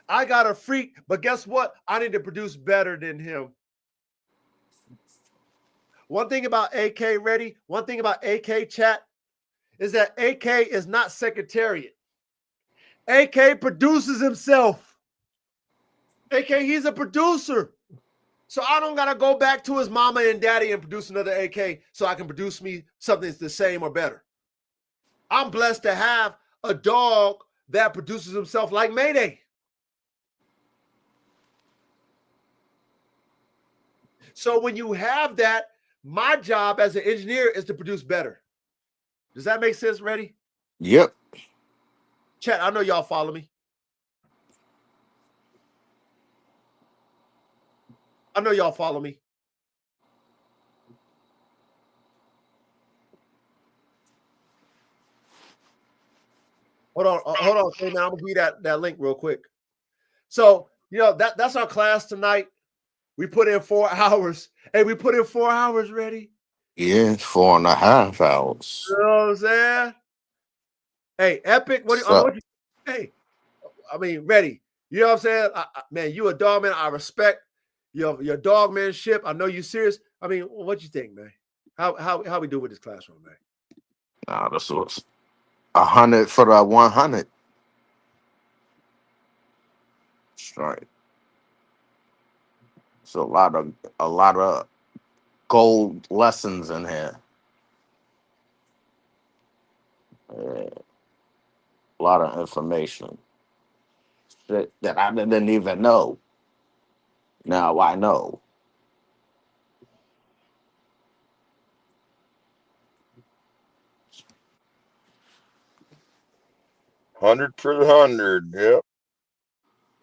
I got a freak, but guess what? I need to produce better than him. One thing about AK, ready? One thing about AK chat is that AK is not secretariat. AK produces himself. AK, he's a producer. So I don't got to go back to his mama and daddy and produce another AK so I can produce me something that's the same or better. I'm blessed to have a dog that produces himself like Mayday. So when you have that, my job as an engineer is to produce better. Does that make sense, Ready? Yep. Chat, I know y'all follow me. I know y'all follow me. Hold on, okay, now I'm gonna give you that link real quick. So, you know, that's our class tonight. We put in 4 hours. Hey, we put in 4 hours, Ready? Yeah, 4.5 hours. You know what I'm saying? Hey, Epic, hey, I mean, Ready. You know what I'm saying? Man, you a dog, man. I respect your dogmanship. I know you serious. I mean, what you think, man? How we do with this classroom, man? Nah, this was 100 for the 100. Straight. It's a lot of gold lessons in here. Yeah, a lot of information. Shit that I didn't even know. Now I know. $100 for the 100. Yep.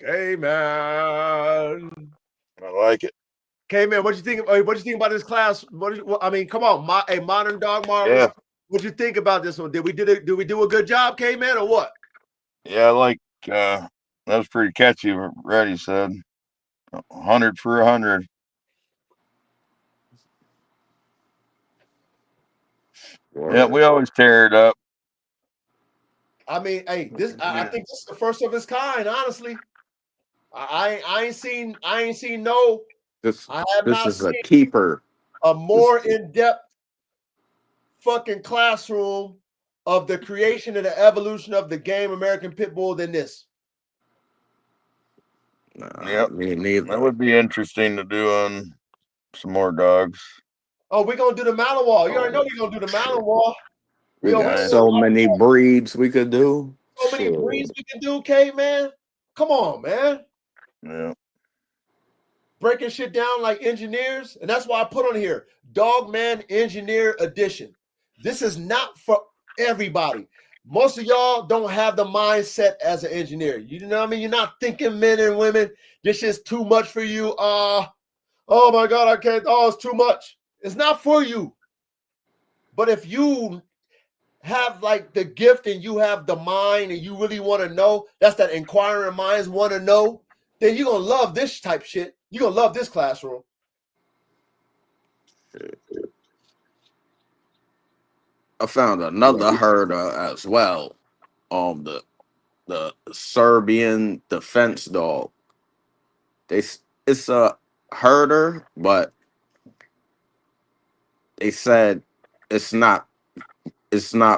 Okay, man. I like it. Okay, man. What you think? What you think about this class? I mean, come on, a modern dog marvel. Yeah. What you think about this one? Did we do a good job, K man, or what? Yeah, I like that was pretty catchy, Reddy said. 100 for 100. Yeah, we always tear it up. I mean, hey, I think this is the first of its kind, honestly. I ain't seen no. This I have not is a seen keeper. a more in-depth fucking classroom of the creation and the evolution of the game American Pit Bull than this. Nah, me neither. That would be interesting to do on some more dogs. Oh, we're gonna do the Malinois. You already know we're gonna do the Malinois. We got so many breeds we could do. So many breeds we can do, K man. Come on, man. Yeah. Breaking shit down like engineers, and that's why I put on here Dogman Engineer Edition. This is not for everybody. Most of y'all don't have the mindset as an engineer. You know what I mean? You're not thinking, men and women, this is too much for you. Oh my God, I can't. Oh, it's too much. It's not for you. But if you have like the gift and you have the mind and you really want to know, that's that inquiring minds want to know, then you're going to love this type shit. You're going to love this classroom. I found another herder as well. The Serbian defense dog. It's a herder, but they said it's not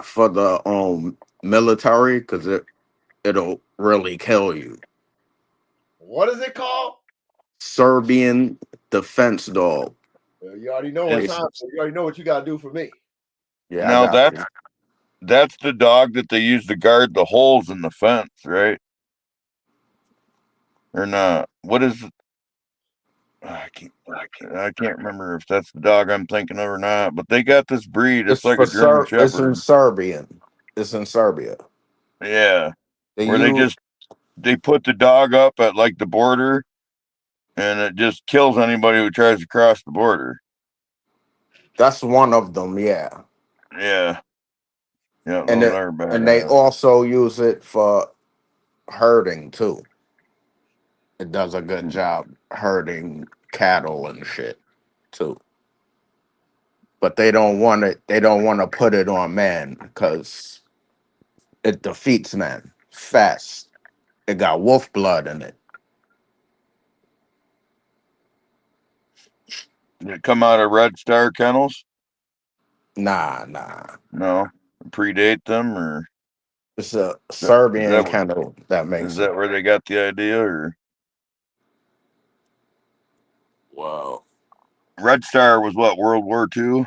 for the military because it'll really kill you. What is it called? Serbian defense dog. You already know what time. You already know what you got to do for me. Yeah. Now that's the dog that they use to guard the holes in the fence, right? Or not? What is? I can't remember if that's the dog I'm thinking of or not, but they got this breed. It's like a German It's in Shepherd. Serbian. It's in Serbia. Yeah, They where use they put the dog up at like the border, and it just kills anybody who tries to cross the border. that's one of them, yeah. Yeah, yeah, And those it, are and they badass. also use it for herding too. It does a good job herding cattle and shit too. But they don't want it. They don't want to put it on man because it defeats man fast. It got wolf blood in it. Did it come out of Red Star kennels? Nah. No, predate them, or It's a is Serbian that kennel that is makes it. that where they got the idea? Or Well, Red Star was what, World War II?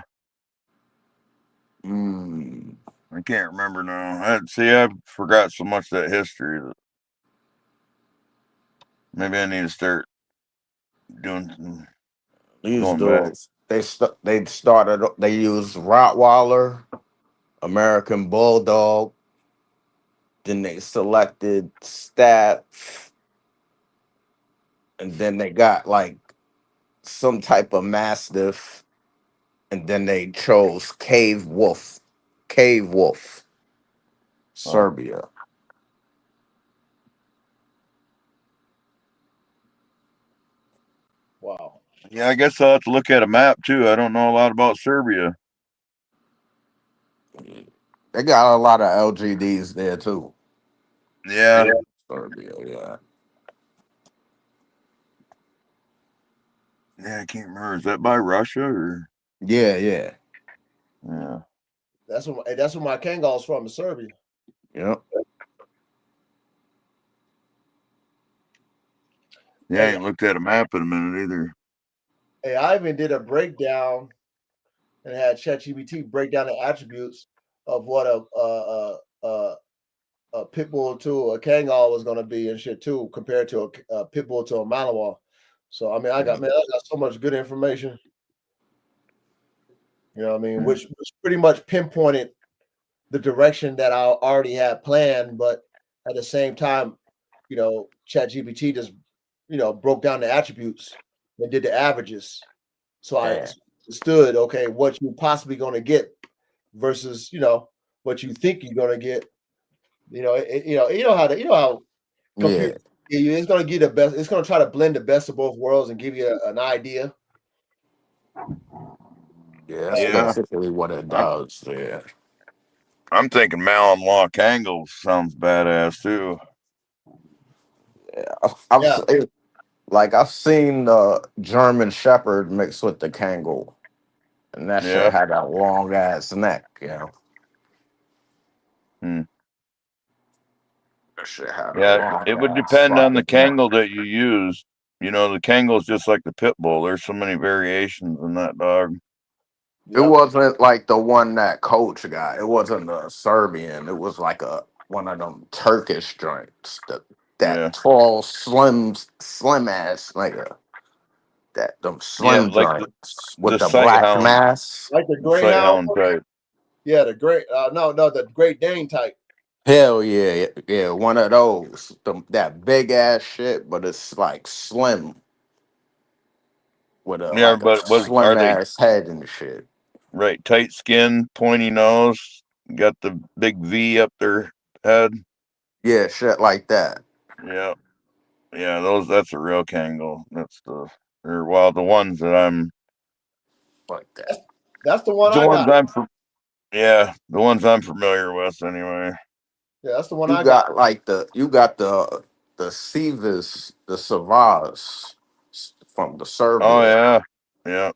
mm, I can't remember now. I forgot so much of that history that maybe I need to start doing some these going back. dudes they started. They used Rottweiler, American Bulldog. Then they selected Staff, and then they got like some type of Mastiff, and then they chose Cave Wolf, Oh, Serbia. Wow. yeah, I guess I'll have to look at a map too. I don't know a lot about Serbia. They got a lot of LGDs there too. Yeah, Serbia, yeah. yeah, I can't remember. Is that by Russia or? Yeah. Yeah, That's where my Kangal's from, in Serbia. Yep. yeah. I Hey, ain't looked at a map in a minute either. hey, I even did a breakdown and had ChatGPT break down the attributes of what a pit bull to a Kangal was going to be and shit too, compared to a pit bull to a Malinois. So I mean, I got so much good information. You know what I mean? Which pretty much pinpointed the direction that I already had planned, but at the same time, ChatGPT just broke down the attributes and did the averages. So I Yeah. understood, okay, what you're possibly going to get versus what you think you're going to get. You know how Yeah. computers, it's going to give the best. It's going to try to blend the best of both worlds and give you an idea. Yeah, that's Yeah, basically what it I'm does. Yeah. I'm thinking Malinois Kangol sounds badass too. I've Yeah, se- I've seen the German Shepherd mixed with the Kangol, and that shit Yeah. had a long ass neck. You know, Hmm. that shit had a Yeah, long it would ass depend on the fucking neck. Kangol that you use. The Kangol's just like the pit bull. There's so many variations in that dog. It yep, wasn't like the one that Coach got. It wasn't a Serbian. It was like a one of them Turkish joints. That Yeah, tall, slim ass nigga. That them yeah, slim like joints with the the sight black hound, mask. like the the sight Greyhound. hound type. Yeah, the great. No, the Great Dane type. Hell yeah, one of those. That big ass shit, but it's like slim with a Yeah, like a but are slim they ass head and shit. right? Tight skin, pointy nose, got the big V up their head. Yeah, shit like that. Yeah, yeah. That's a real Kangol. The ones that I'm Like that. That's the one the I got. ones I'm for. Yeah, the ones I'm familiar with anyway. Yeah, that's the one You I got. got the Sivas, the Savas from the Oh Serbia. yeah, yeah.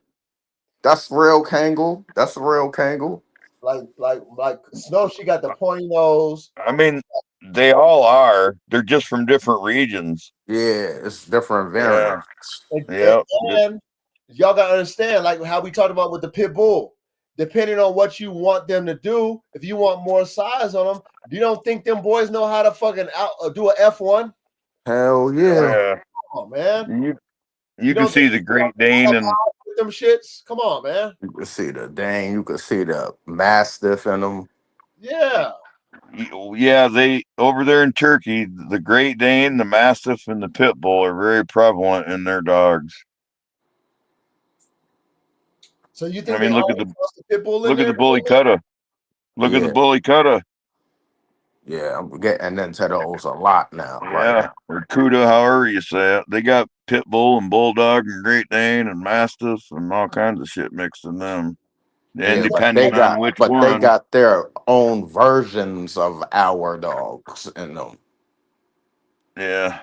That's real Kangol. That's a real Kangol. Like Snow. She got the pointy nose. I mean, they all are. They're just from different regions. Yeah, it's different Yeah, variants. And, and, yeah, and y'all gotta understand, like how we talked about with the pit bull. Depending on what you want them to do, if you want more size on them, you don't think them boys know how to fucking do a F1? Hell oh yeah. yeah. Oh man, You You can see the Great Dane and them shits. Come on, man. You could see the Dane, you could see the Mastiff in them. Yeah. yeah, they over there in Turkey, the Great Dane, the Mastiff, and the Pit Bull are very prevalent in their dogs. So you think I mean, they look all at the trust the pit bull in look at there? the Bully Cutta. Look at the Yeah. Bully Cutta. Yeah, I'm getting into those a lot now. Right Yeah, now. or Cuda, however you say it. They got Pit Bull and Bulldog and Great Dane and Mastiff and all kinds of shit mixed in them. And Yeah, depending on which they one, got their own versions of our dogs in them. yeah,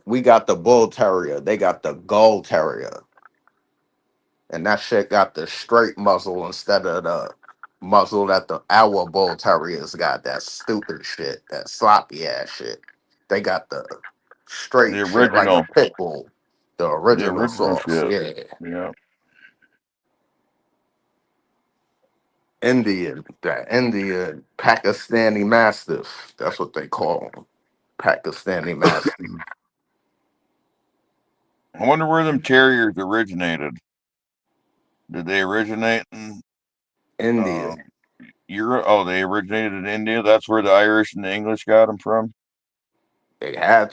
We got the Bull Terrier, they got the Gull Terrier, and that shit got the straight muzzle instead of the muzzle that our Bull Terriers got. That stupid shit, that sloppy ass shit. They got the straight the shit like a original, pit bull, the original sauce. shit. Yeah, Yeah, Indian Pakistani Mastiff. That's what they call them, Pakistani Mastiff. I wonder where them terriers originated. Did they originate in India. Europe? Oh, they originated in India. That's where the Irish and the English got them from. They had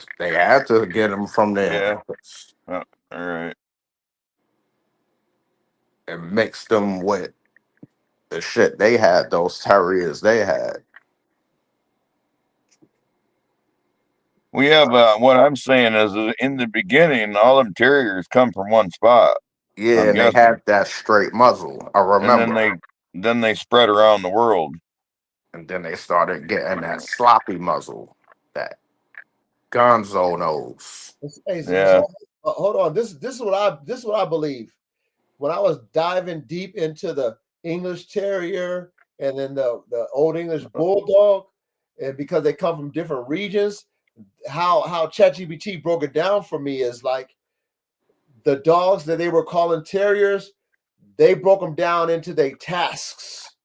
to get them from there. Yeah. All right. And mixed them with the shit they had. Those terriers they had. We have what I'm saying is that in the beginning, all them terriers come from one spot. Yeah, I'm and they guessing. had that straight muzzle. I remember. And then they spread around the world. And then they started getting that sloppy muzzle, that gonzo nose. Hey, Yeah. so, hold on. This is what I believe. When I was diving deep into the English Terrier and then the Old English Bulldog, and because they come from different regions, how ChatGPT broke it down for me is like the dogs that they were calling terriers, they broke them down into their tasks.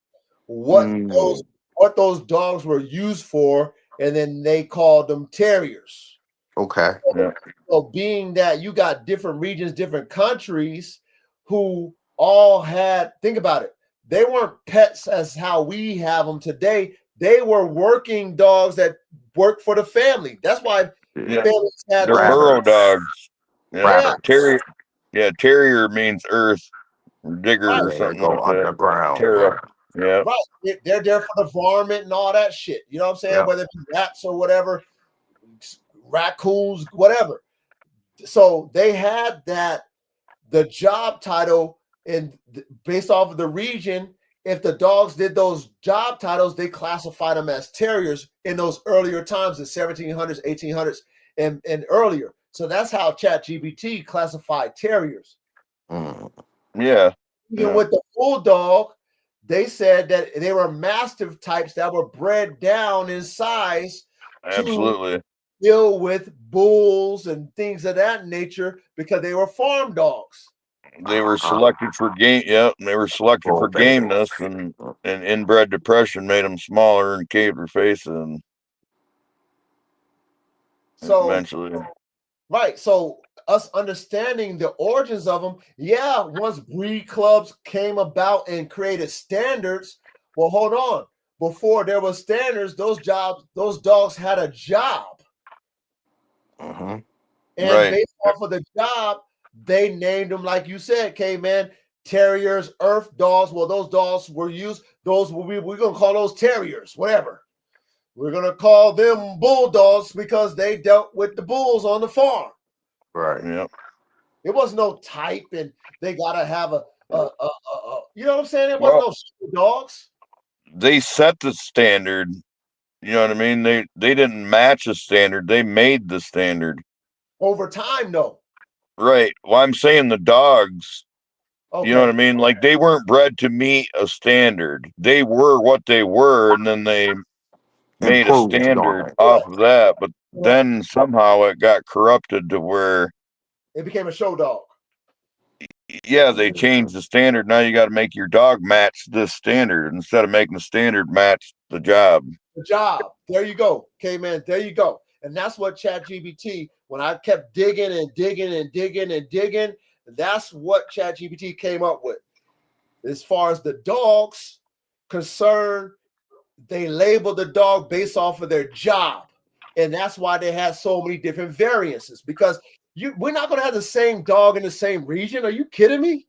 What those dogs were used for, and then they called them terriers. Okay. Yeah. So being that you got different regions, different countries who all had, think about it, they weren't pets as how we have them today. They were working dogs that worked for the family. That's why families had They're burrow dogs. Yeah. Terrier. Yeah, terrier means earth, or digger, or They something go like that. underground. Terra. Yeah. Right. They're there for the varmint and all that shit. You know what I'm saying? Yeah. Whether it be rats or whatever, raccoons, whatever. So they had the job title, and based off of the region, if the dogs did those job titles, they classified them as terriers in those earlier times, the 1700s, 1800s, and earlier. So that's how ChatGPT classified terriers. Yeah. Even with the bulldog, they said that they were mastiff types that were bred down in size Absolutely. to deal with bulls and things of that nature because they were farm dogs. They were selected for game. Yeah, and they were selected for gameness, and inbred depression made them smaller and caved their face in. So eventually, right. So us understanding the origins of them, yeah. Once breed clubs came about and created standards, well, hold on. Before there was standards, those dogs had a job. And based off of the job, they named them, like you said, K-Man, terriers, earth dogs. Well, those dogs were used. We're going to call those terriers, whatever. We're going to call them bulldogs because they dealt with the bulls on the farm. Right. Yep. It was no type, and they got to have a you know what I'm saying? It wasn't no dogs. They set the standard. You know what I mean? They didn't match a standard. They made the standard. Over time, though. Right. Well, I'm saying the dogs, you know what I mean? Like they weren't bred to meet a standard. They were what they were, and then they made a standard off of that. But then somehow it got corrupted to where it became a show dog. Yeah, they changed the standard. Now you got to make your dog match this standard instead of making the standard match the job. The job. There you go. Okay, man. There you go. And that's what ChatGPT, when I kept digging and digging and digging and digging, that's what ChatGPT came up with. As far as the dogs concerned, they label the dog based off of their job. And that's why they have so many different variances, because we're not going to have the same dog in the same region. Are you kidding me?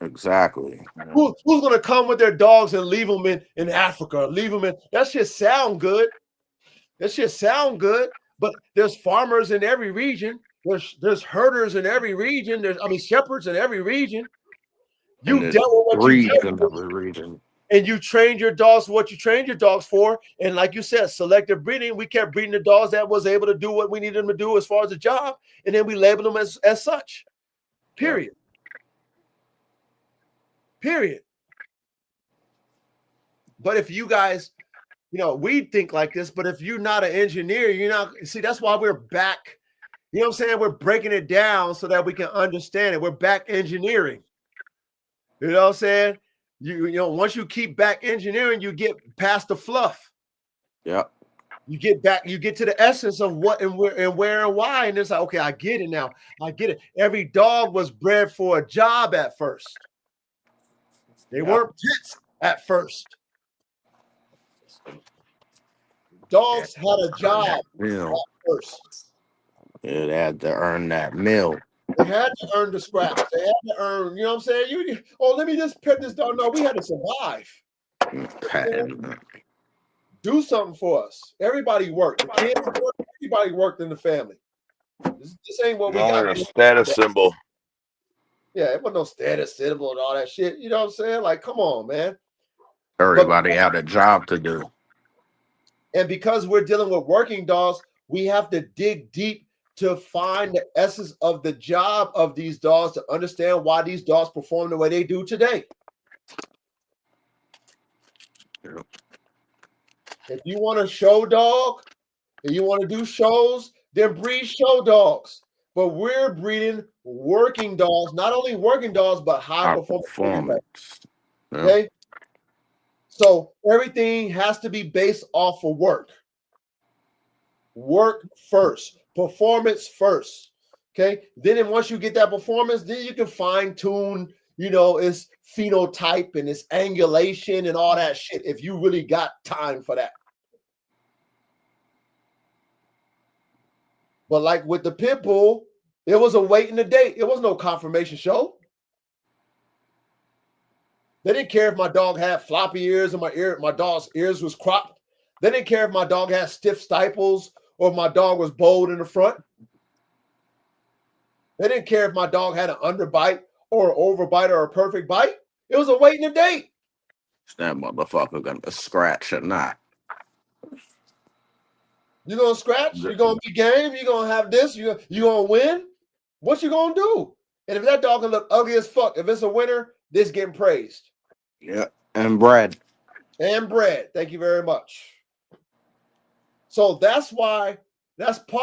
Exactly. Who's going to come with their dogs and leave them in Africa? Leave them in, that shit sound good. That shit sound good. But there's farmers in every region. There's herders in every region. Shepherds in every region. You dealt with what you dealt with. Every region. And you trained your dogs for what you trained your dogs for. And like you said, selective breeding, we kept breeding the dogs that was able to do what we needed them to do as far as the job. And then we labeled them as such. Period. Yeah. Period. But if you guys, we think like this, but if you're not an engineer, you're not, see, that's why we're back. You know what I'm saying? We're breaking it down so that we can understand it. We're back engineering. You know what I'm saying? Once you keep back engineering, you get past the fluff. Yeah. You get to the essence of what and where and why. And it's like, okay, I get it now. I get it. Every dog was bred for a job at first. They weren't pets at first. Dogs had a job at first. Yeah, they had to earn that meal. They had to earn the scraps. They had to earn, you know what I'm saying? Let me just pet this dog. No, we had to survive. Do something for us. Everybody worked. The kids worked. Everybody worked in the family. This ain't what we got. A status symbol. Yeah, it wasn't no status symbol and all that shit. You know what I'm saying? Like, come on, man. Everybody had a job to do. And because we're dealing with working dogs, we have to dig deep to find the essence of the job of these dogs, to understand why these dogs perform the way they do today. Yeah. If you want a show dog and you want to do shows, then breed show dogs. But we're breeding working dogs, not only working dogs, but high performance. Yeah. Okay. So everything has to be based off of work. Work first, performance first. Okay. Then once you get that performance, then you can fine tune, its phenotype and its angulation and all that shit if you really got time for that. But like with the pit bull, it was a wait and a date. It was no confirmation show. They didn't care if my dog had floppy ears and my dog's ears was cropped. They didn't care if my dog had stiff stifles or if my dog was bold in the front. They didn't care if my dog had an underbite or an overbite or a perfect bite. It was a wait and a date. Is that motherfucker gonna scratch or not? You gonna scratch? You gonna be game? You gonna have this? You gonna win? What you gonna do? And if that dog can look ugly as fuck, if it's a winner, this getting praised. Yeah, and bread. And bread. Thank you very much. So that's part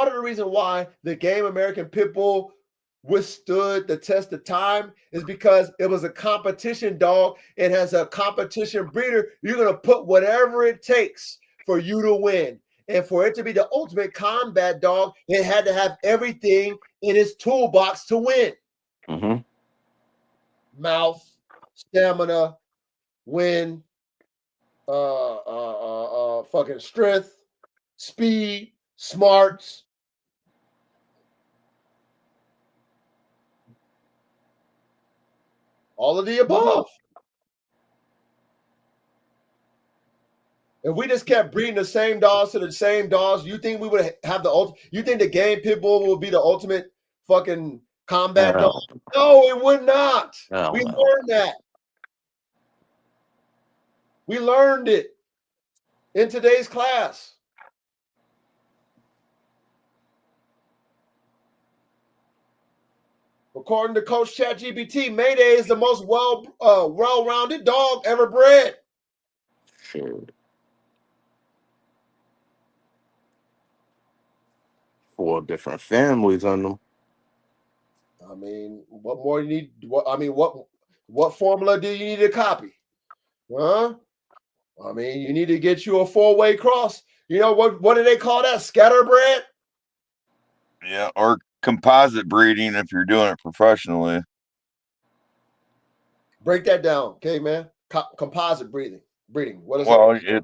of the reason why the game American Pit Bull withstood the test of time, is because it was a competition dog. It has a competition breeder. You're going to put whatever it takes for you to win. And for it to be the ultimate combat dog, it had to have everything in its toolbox to win. Mm-hmm. Mouth, stamina, win, fucking strength, speed, smarts. All of the above. If we just kept breeding the same dogs to the same dogs, you think we would have you think the game pit bull would be the ultimate fucking combat dog? No, it would not. We learned that. We learned it in today's class. According to Coach ChatGPT, Mayday is the most well-rounded dog ever bred. Sure. 4 different families on them. I mean, what more you need? What formula do you need to copy? Huh? I mean, you need to get you a 4-way cross. You know what do they call that? Scatterbred? Yeah, or composite breeding if you're doing it professionally. Break that down, okay, man. Composite breeding. What is Well, that?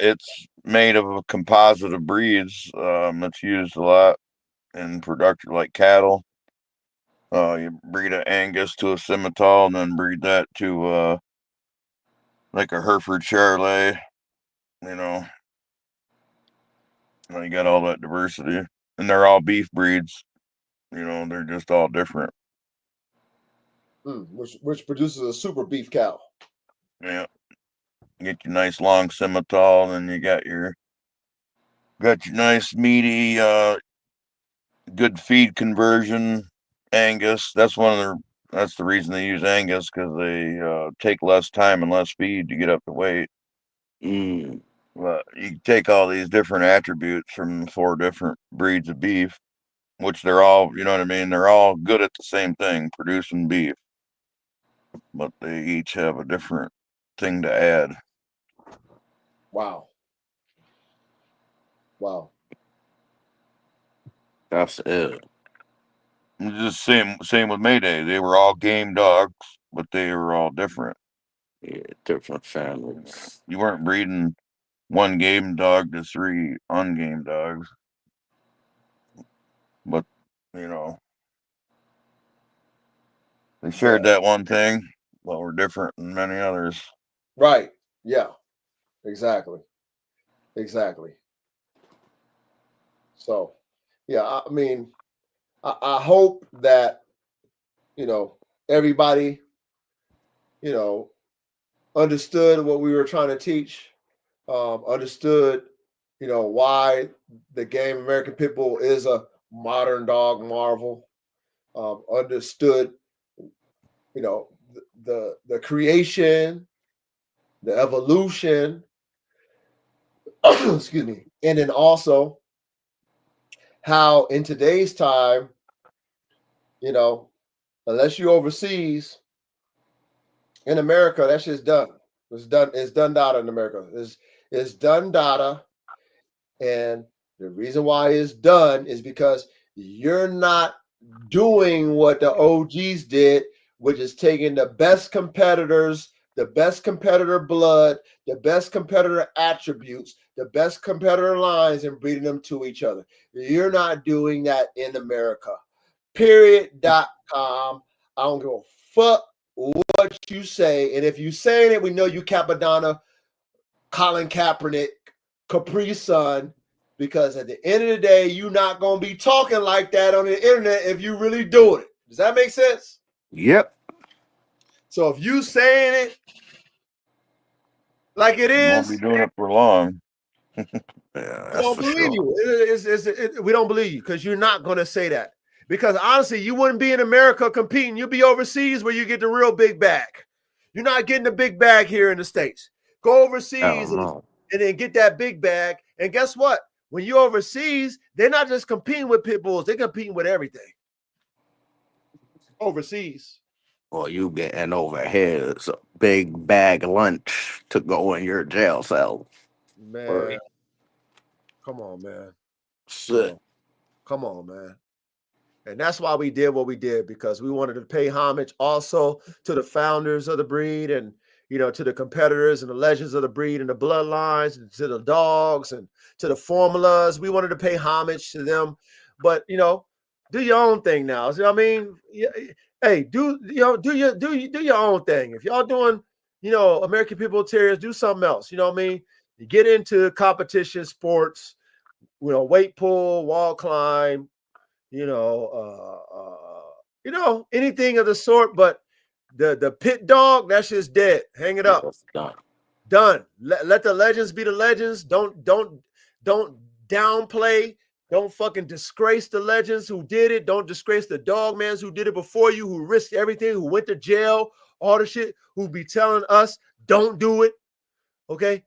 it's made of a composite of breeds. It's used a lot in production, like cattle. You breed an Angus to a Simmental, and then breed that to like a Hereford Charolais. You know, you got all that diversity, and they're all beef breeds. You know, they're just all different. Which produces a super beef cow. Yeah, you get your nice long Simmental, and you got your nice meaty, good feed conversion Angus. That's the reason they use Angus, because they take less time and less feed to get up to weight. But you take all these different attributes from 4 different breeds of beef, which they're all, you know what I mean? They're all good at the same thing, producing beef, but they each have a different thing to add. Wow. That's it. It's just same with Mayday. They were all game dogs, but they were all different. Yeah, different families. You weren't breeding one game dog to 3 ungame dogs. But, you know, they shared that one thing, but were different than many others. Right. Yeah. Exactly. So, yeah, I mean, I hope that, everybody, understood what we were trying to teach, understood, why the game American Pit Bull is a modern dog marvel, understood, the creation, the evolution, excuse me, and then also how in today's time, unless you're overseas, in America, that shit's done. It's done data in America. It's done data. And the reason why it's done is because you're not doing what the OGs did, which is taking the best competitors, the best competitor blood, the best competitor attributes, the best competitor lines, and breeding them to each other. You're not doing that in America. Period.com. I don't give a fuck what you say. And if you saying it, we know you Capadonna, Colin Kaepernick, Capri Sun, because at the end of the day, you're not going to be talking like that on the internet if you really doing it. Does that make sense? Yep. So if you saying it like it You is, won't be doing it for long. Yeah, we that's don't for believe sure. you. We don't believe you because you're not going to say that. Because honestly, you wouldn't be in America competing. You'd be overseas where you get the real big bag. You're not getting the big bag here in the States. Go overseas and then get that big bag. And guess what? When you're overseas, they're not just competing with pit bulls. They're competing with everything. Overseas. Well, you getting over here is a big bag lunch to go in your jail cell. Man. Come on, man. Shit. Come on, man. And that's why we did what we did, because we wanted to pay homage also to the founders of the breed and, to the competitors and the legends of the breed and the bloodlines and to the dogs and to the formulas. We wanted to pay homage to them. But, do your own thing now. I mean, hey, do your own thing. If y'all doing, American Pit Bull Terriers, do something else. You know what I mean? You get into competition sports, weight pull, wall climb, anything of the sort, but the pit dog, that shit's dead. Hang it up. Done. Let the legends be the legends. Don't downplay. Don't fucking disgrace the legends who did it. Don't disgrace the dogmans who did it before you, who risked everything, who went to jail, all the shit, who be telling us don't do it. Okay?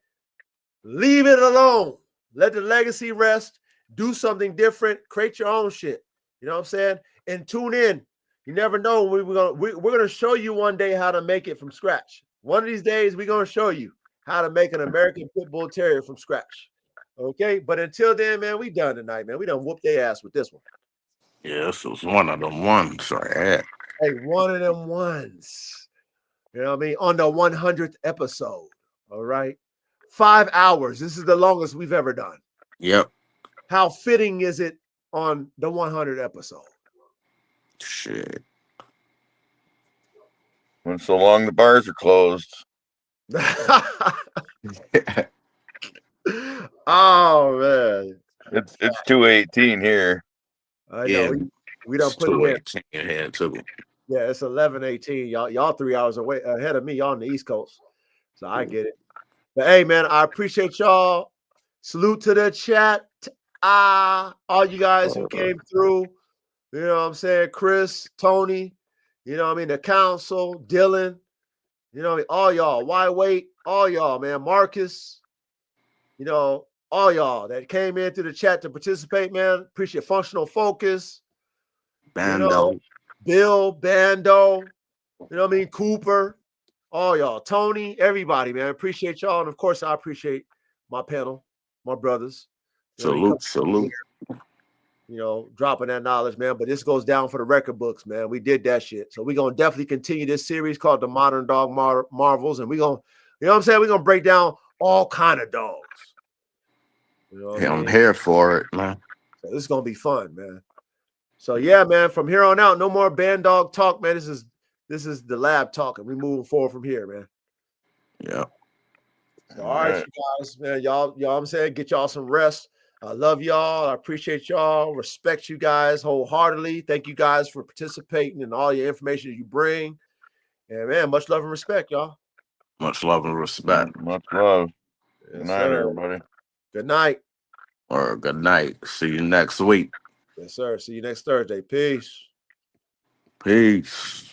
Leave it alone. Let the legacy rest. Do something different. Create your own shit. You know what I'm saying? And tune in. You never know. We're gonna show you one day how to make it from scratch. One of these days, we're gonna show you how to make an American Pit Bull Terrier from scratch. Okay, but until then, man, we done tonight, man. We done whooped their ass with this one. Yeah, this was one of them ones I had. Hey, one of them ones. You know what I mean? On the 100th episode. All right. 5 hours. This is the longest we've ever done. Yep. How fitting is it on the 100th episode? Shit. When so long the bars are closed. Oh man. It's 2:18 here. I Yeah, know. We done it's put it in. 2:18 ahead too. Yeah, it's 11:18. Y'all 3 hours away ahead of me. Y'all on the East Coast. So I get it. But hey, man, I appreciate y'all. Salute to the chat. All you guys who came through. You know what I'm saying? Chris, Tony, you know what I mean? The council, Dylan, you know what I mean? All y'all. Why wait? All y'all, man. Marcus, you know, all y'all that came in through the chat to participate, man. Appreciate Functional Focus. Bando. You know, Bill, Bando, you know what I mean? Cooper, all y'all, Tony, everybody, man. Appreciate y'all. And of course, I appreciate my panel, my brothers. You know, Salute. You know, dropping that knowledge, man. But this goes down for the record books, man. We did that shit. So we're going to definitely continue this series called The Modern Dog Marvels. And we're going to, you know what I'm saying? We're going to break down all kind of dogs. You know what I mean? I'm here for it, man. So this is going to be fun, man. So yeah, man, from here on out, no more band dog talk, man. This is the lab talking. We moving forward from here, man. Yeah. So, all right, you guys, man. Y'all, I'm saying, get y'all some rest. I love y'all. I appreciate y'all. Respect you guys wholeheartedly. Thank you guys for participating and all your information that you bring. And man, much love and respect, y'all. Much love and respect. Much love. Yes, Good night, sir. everybody. Good night. Or good night. See you next week. Yes, sir. See you next Thursday. Peace. Peace.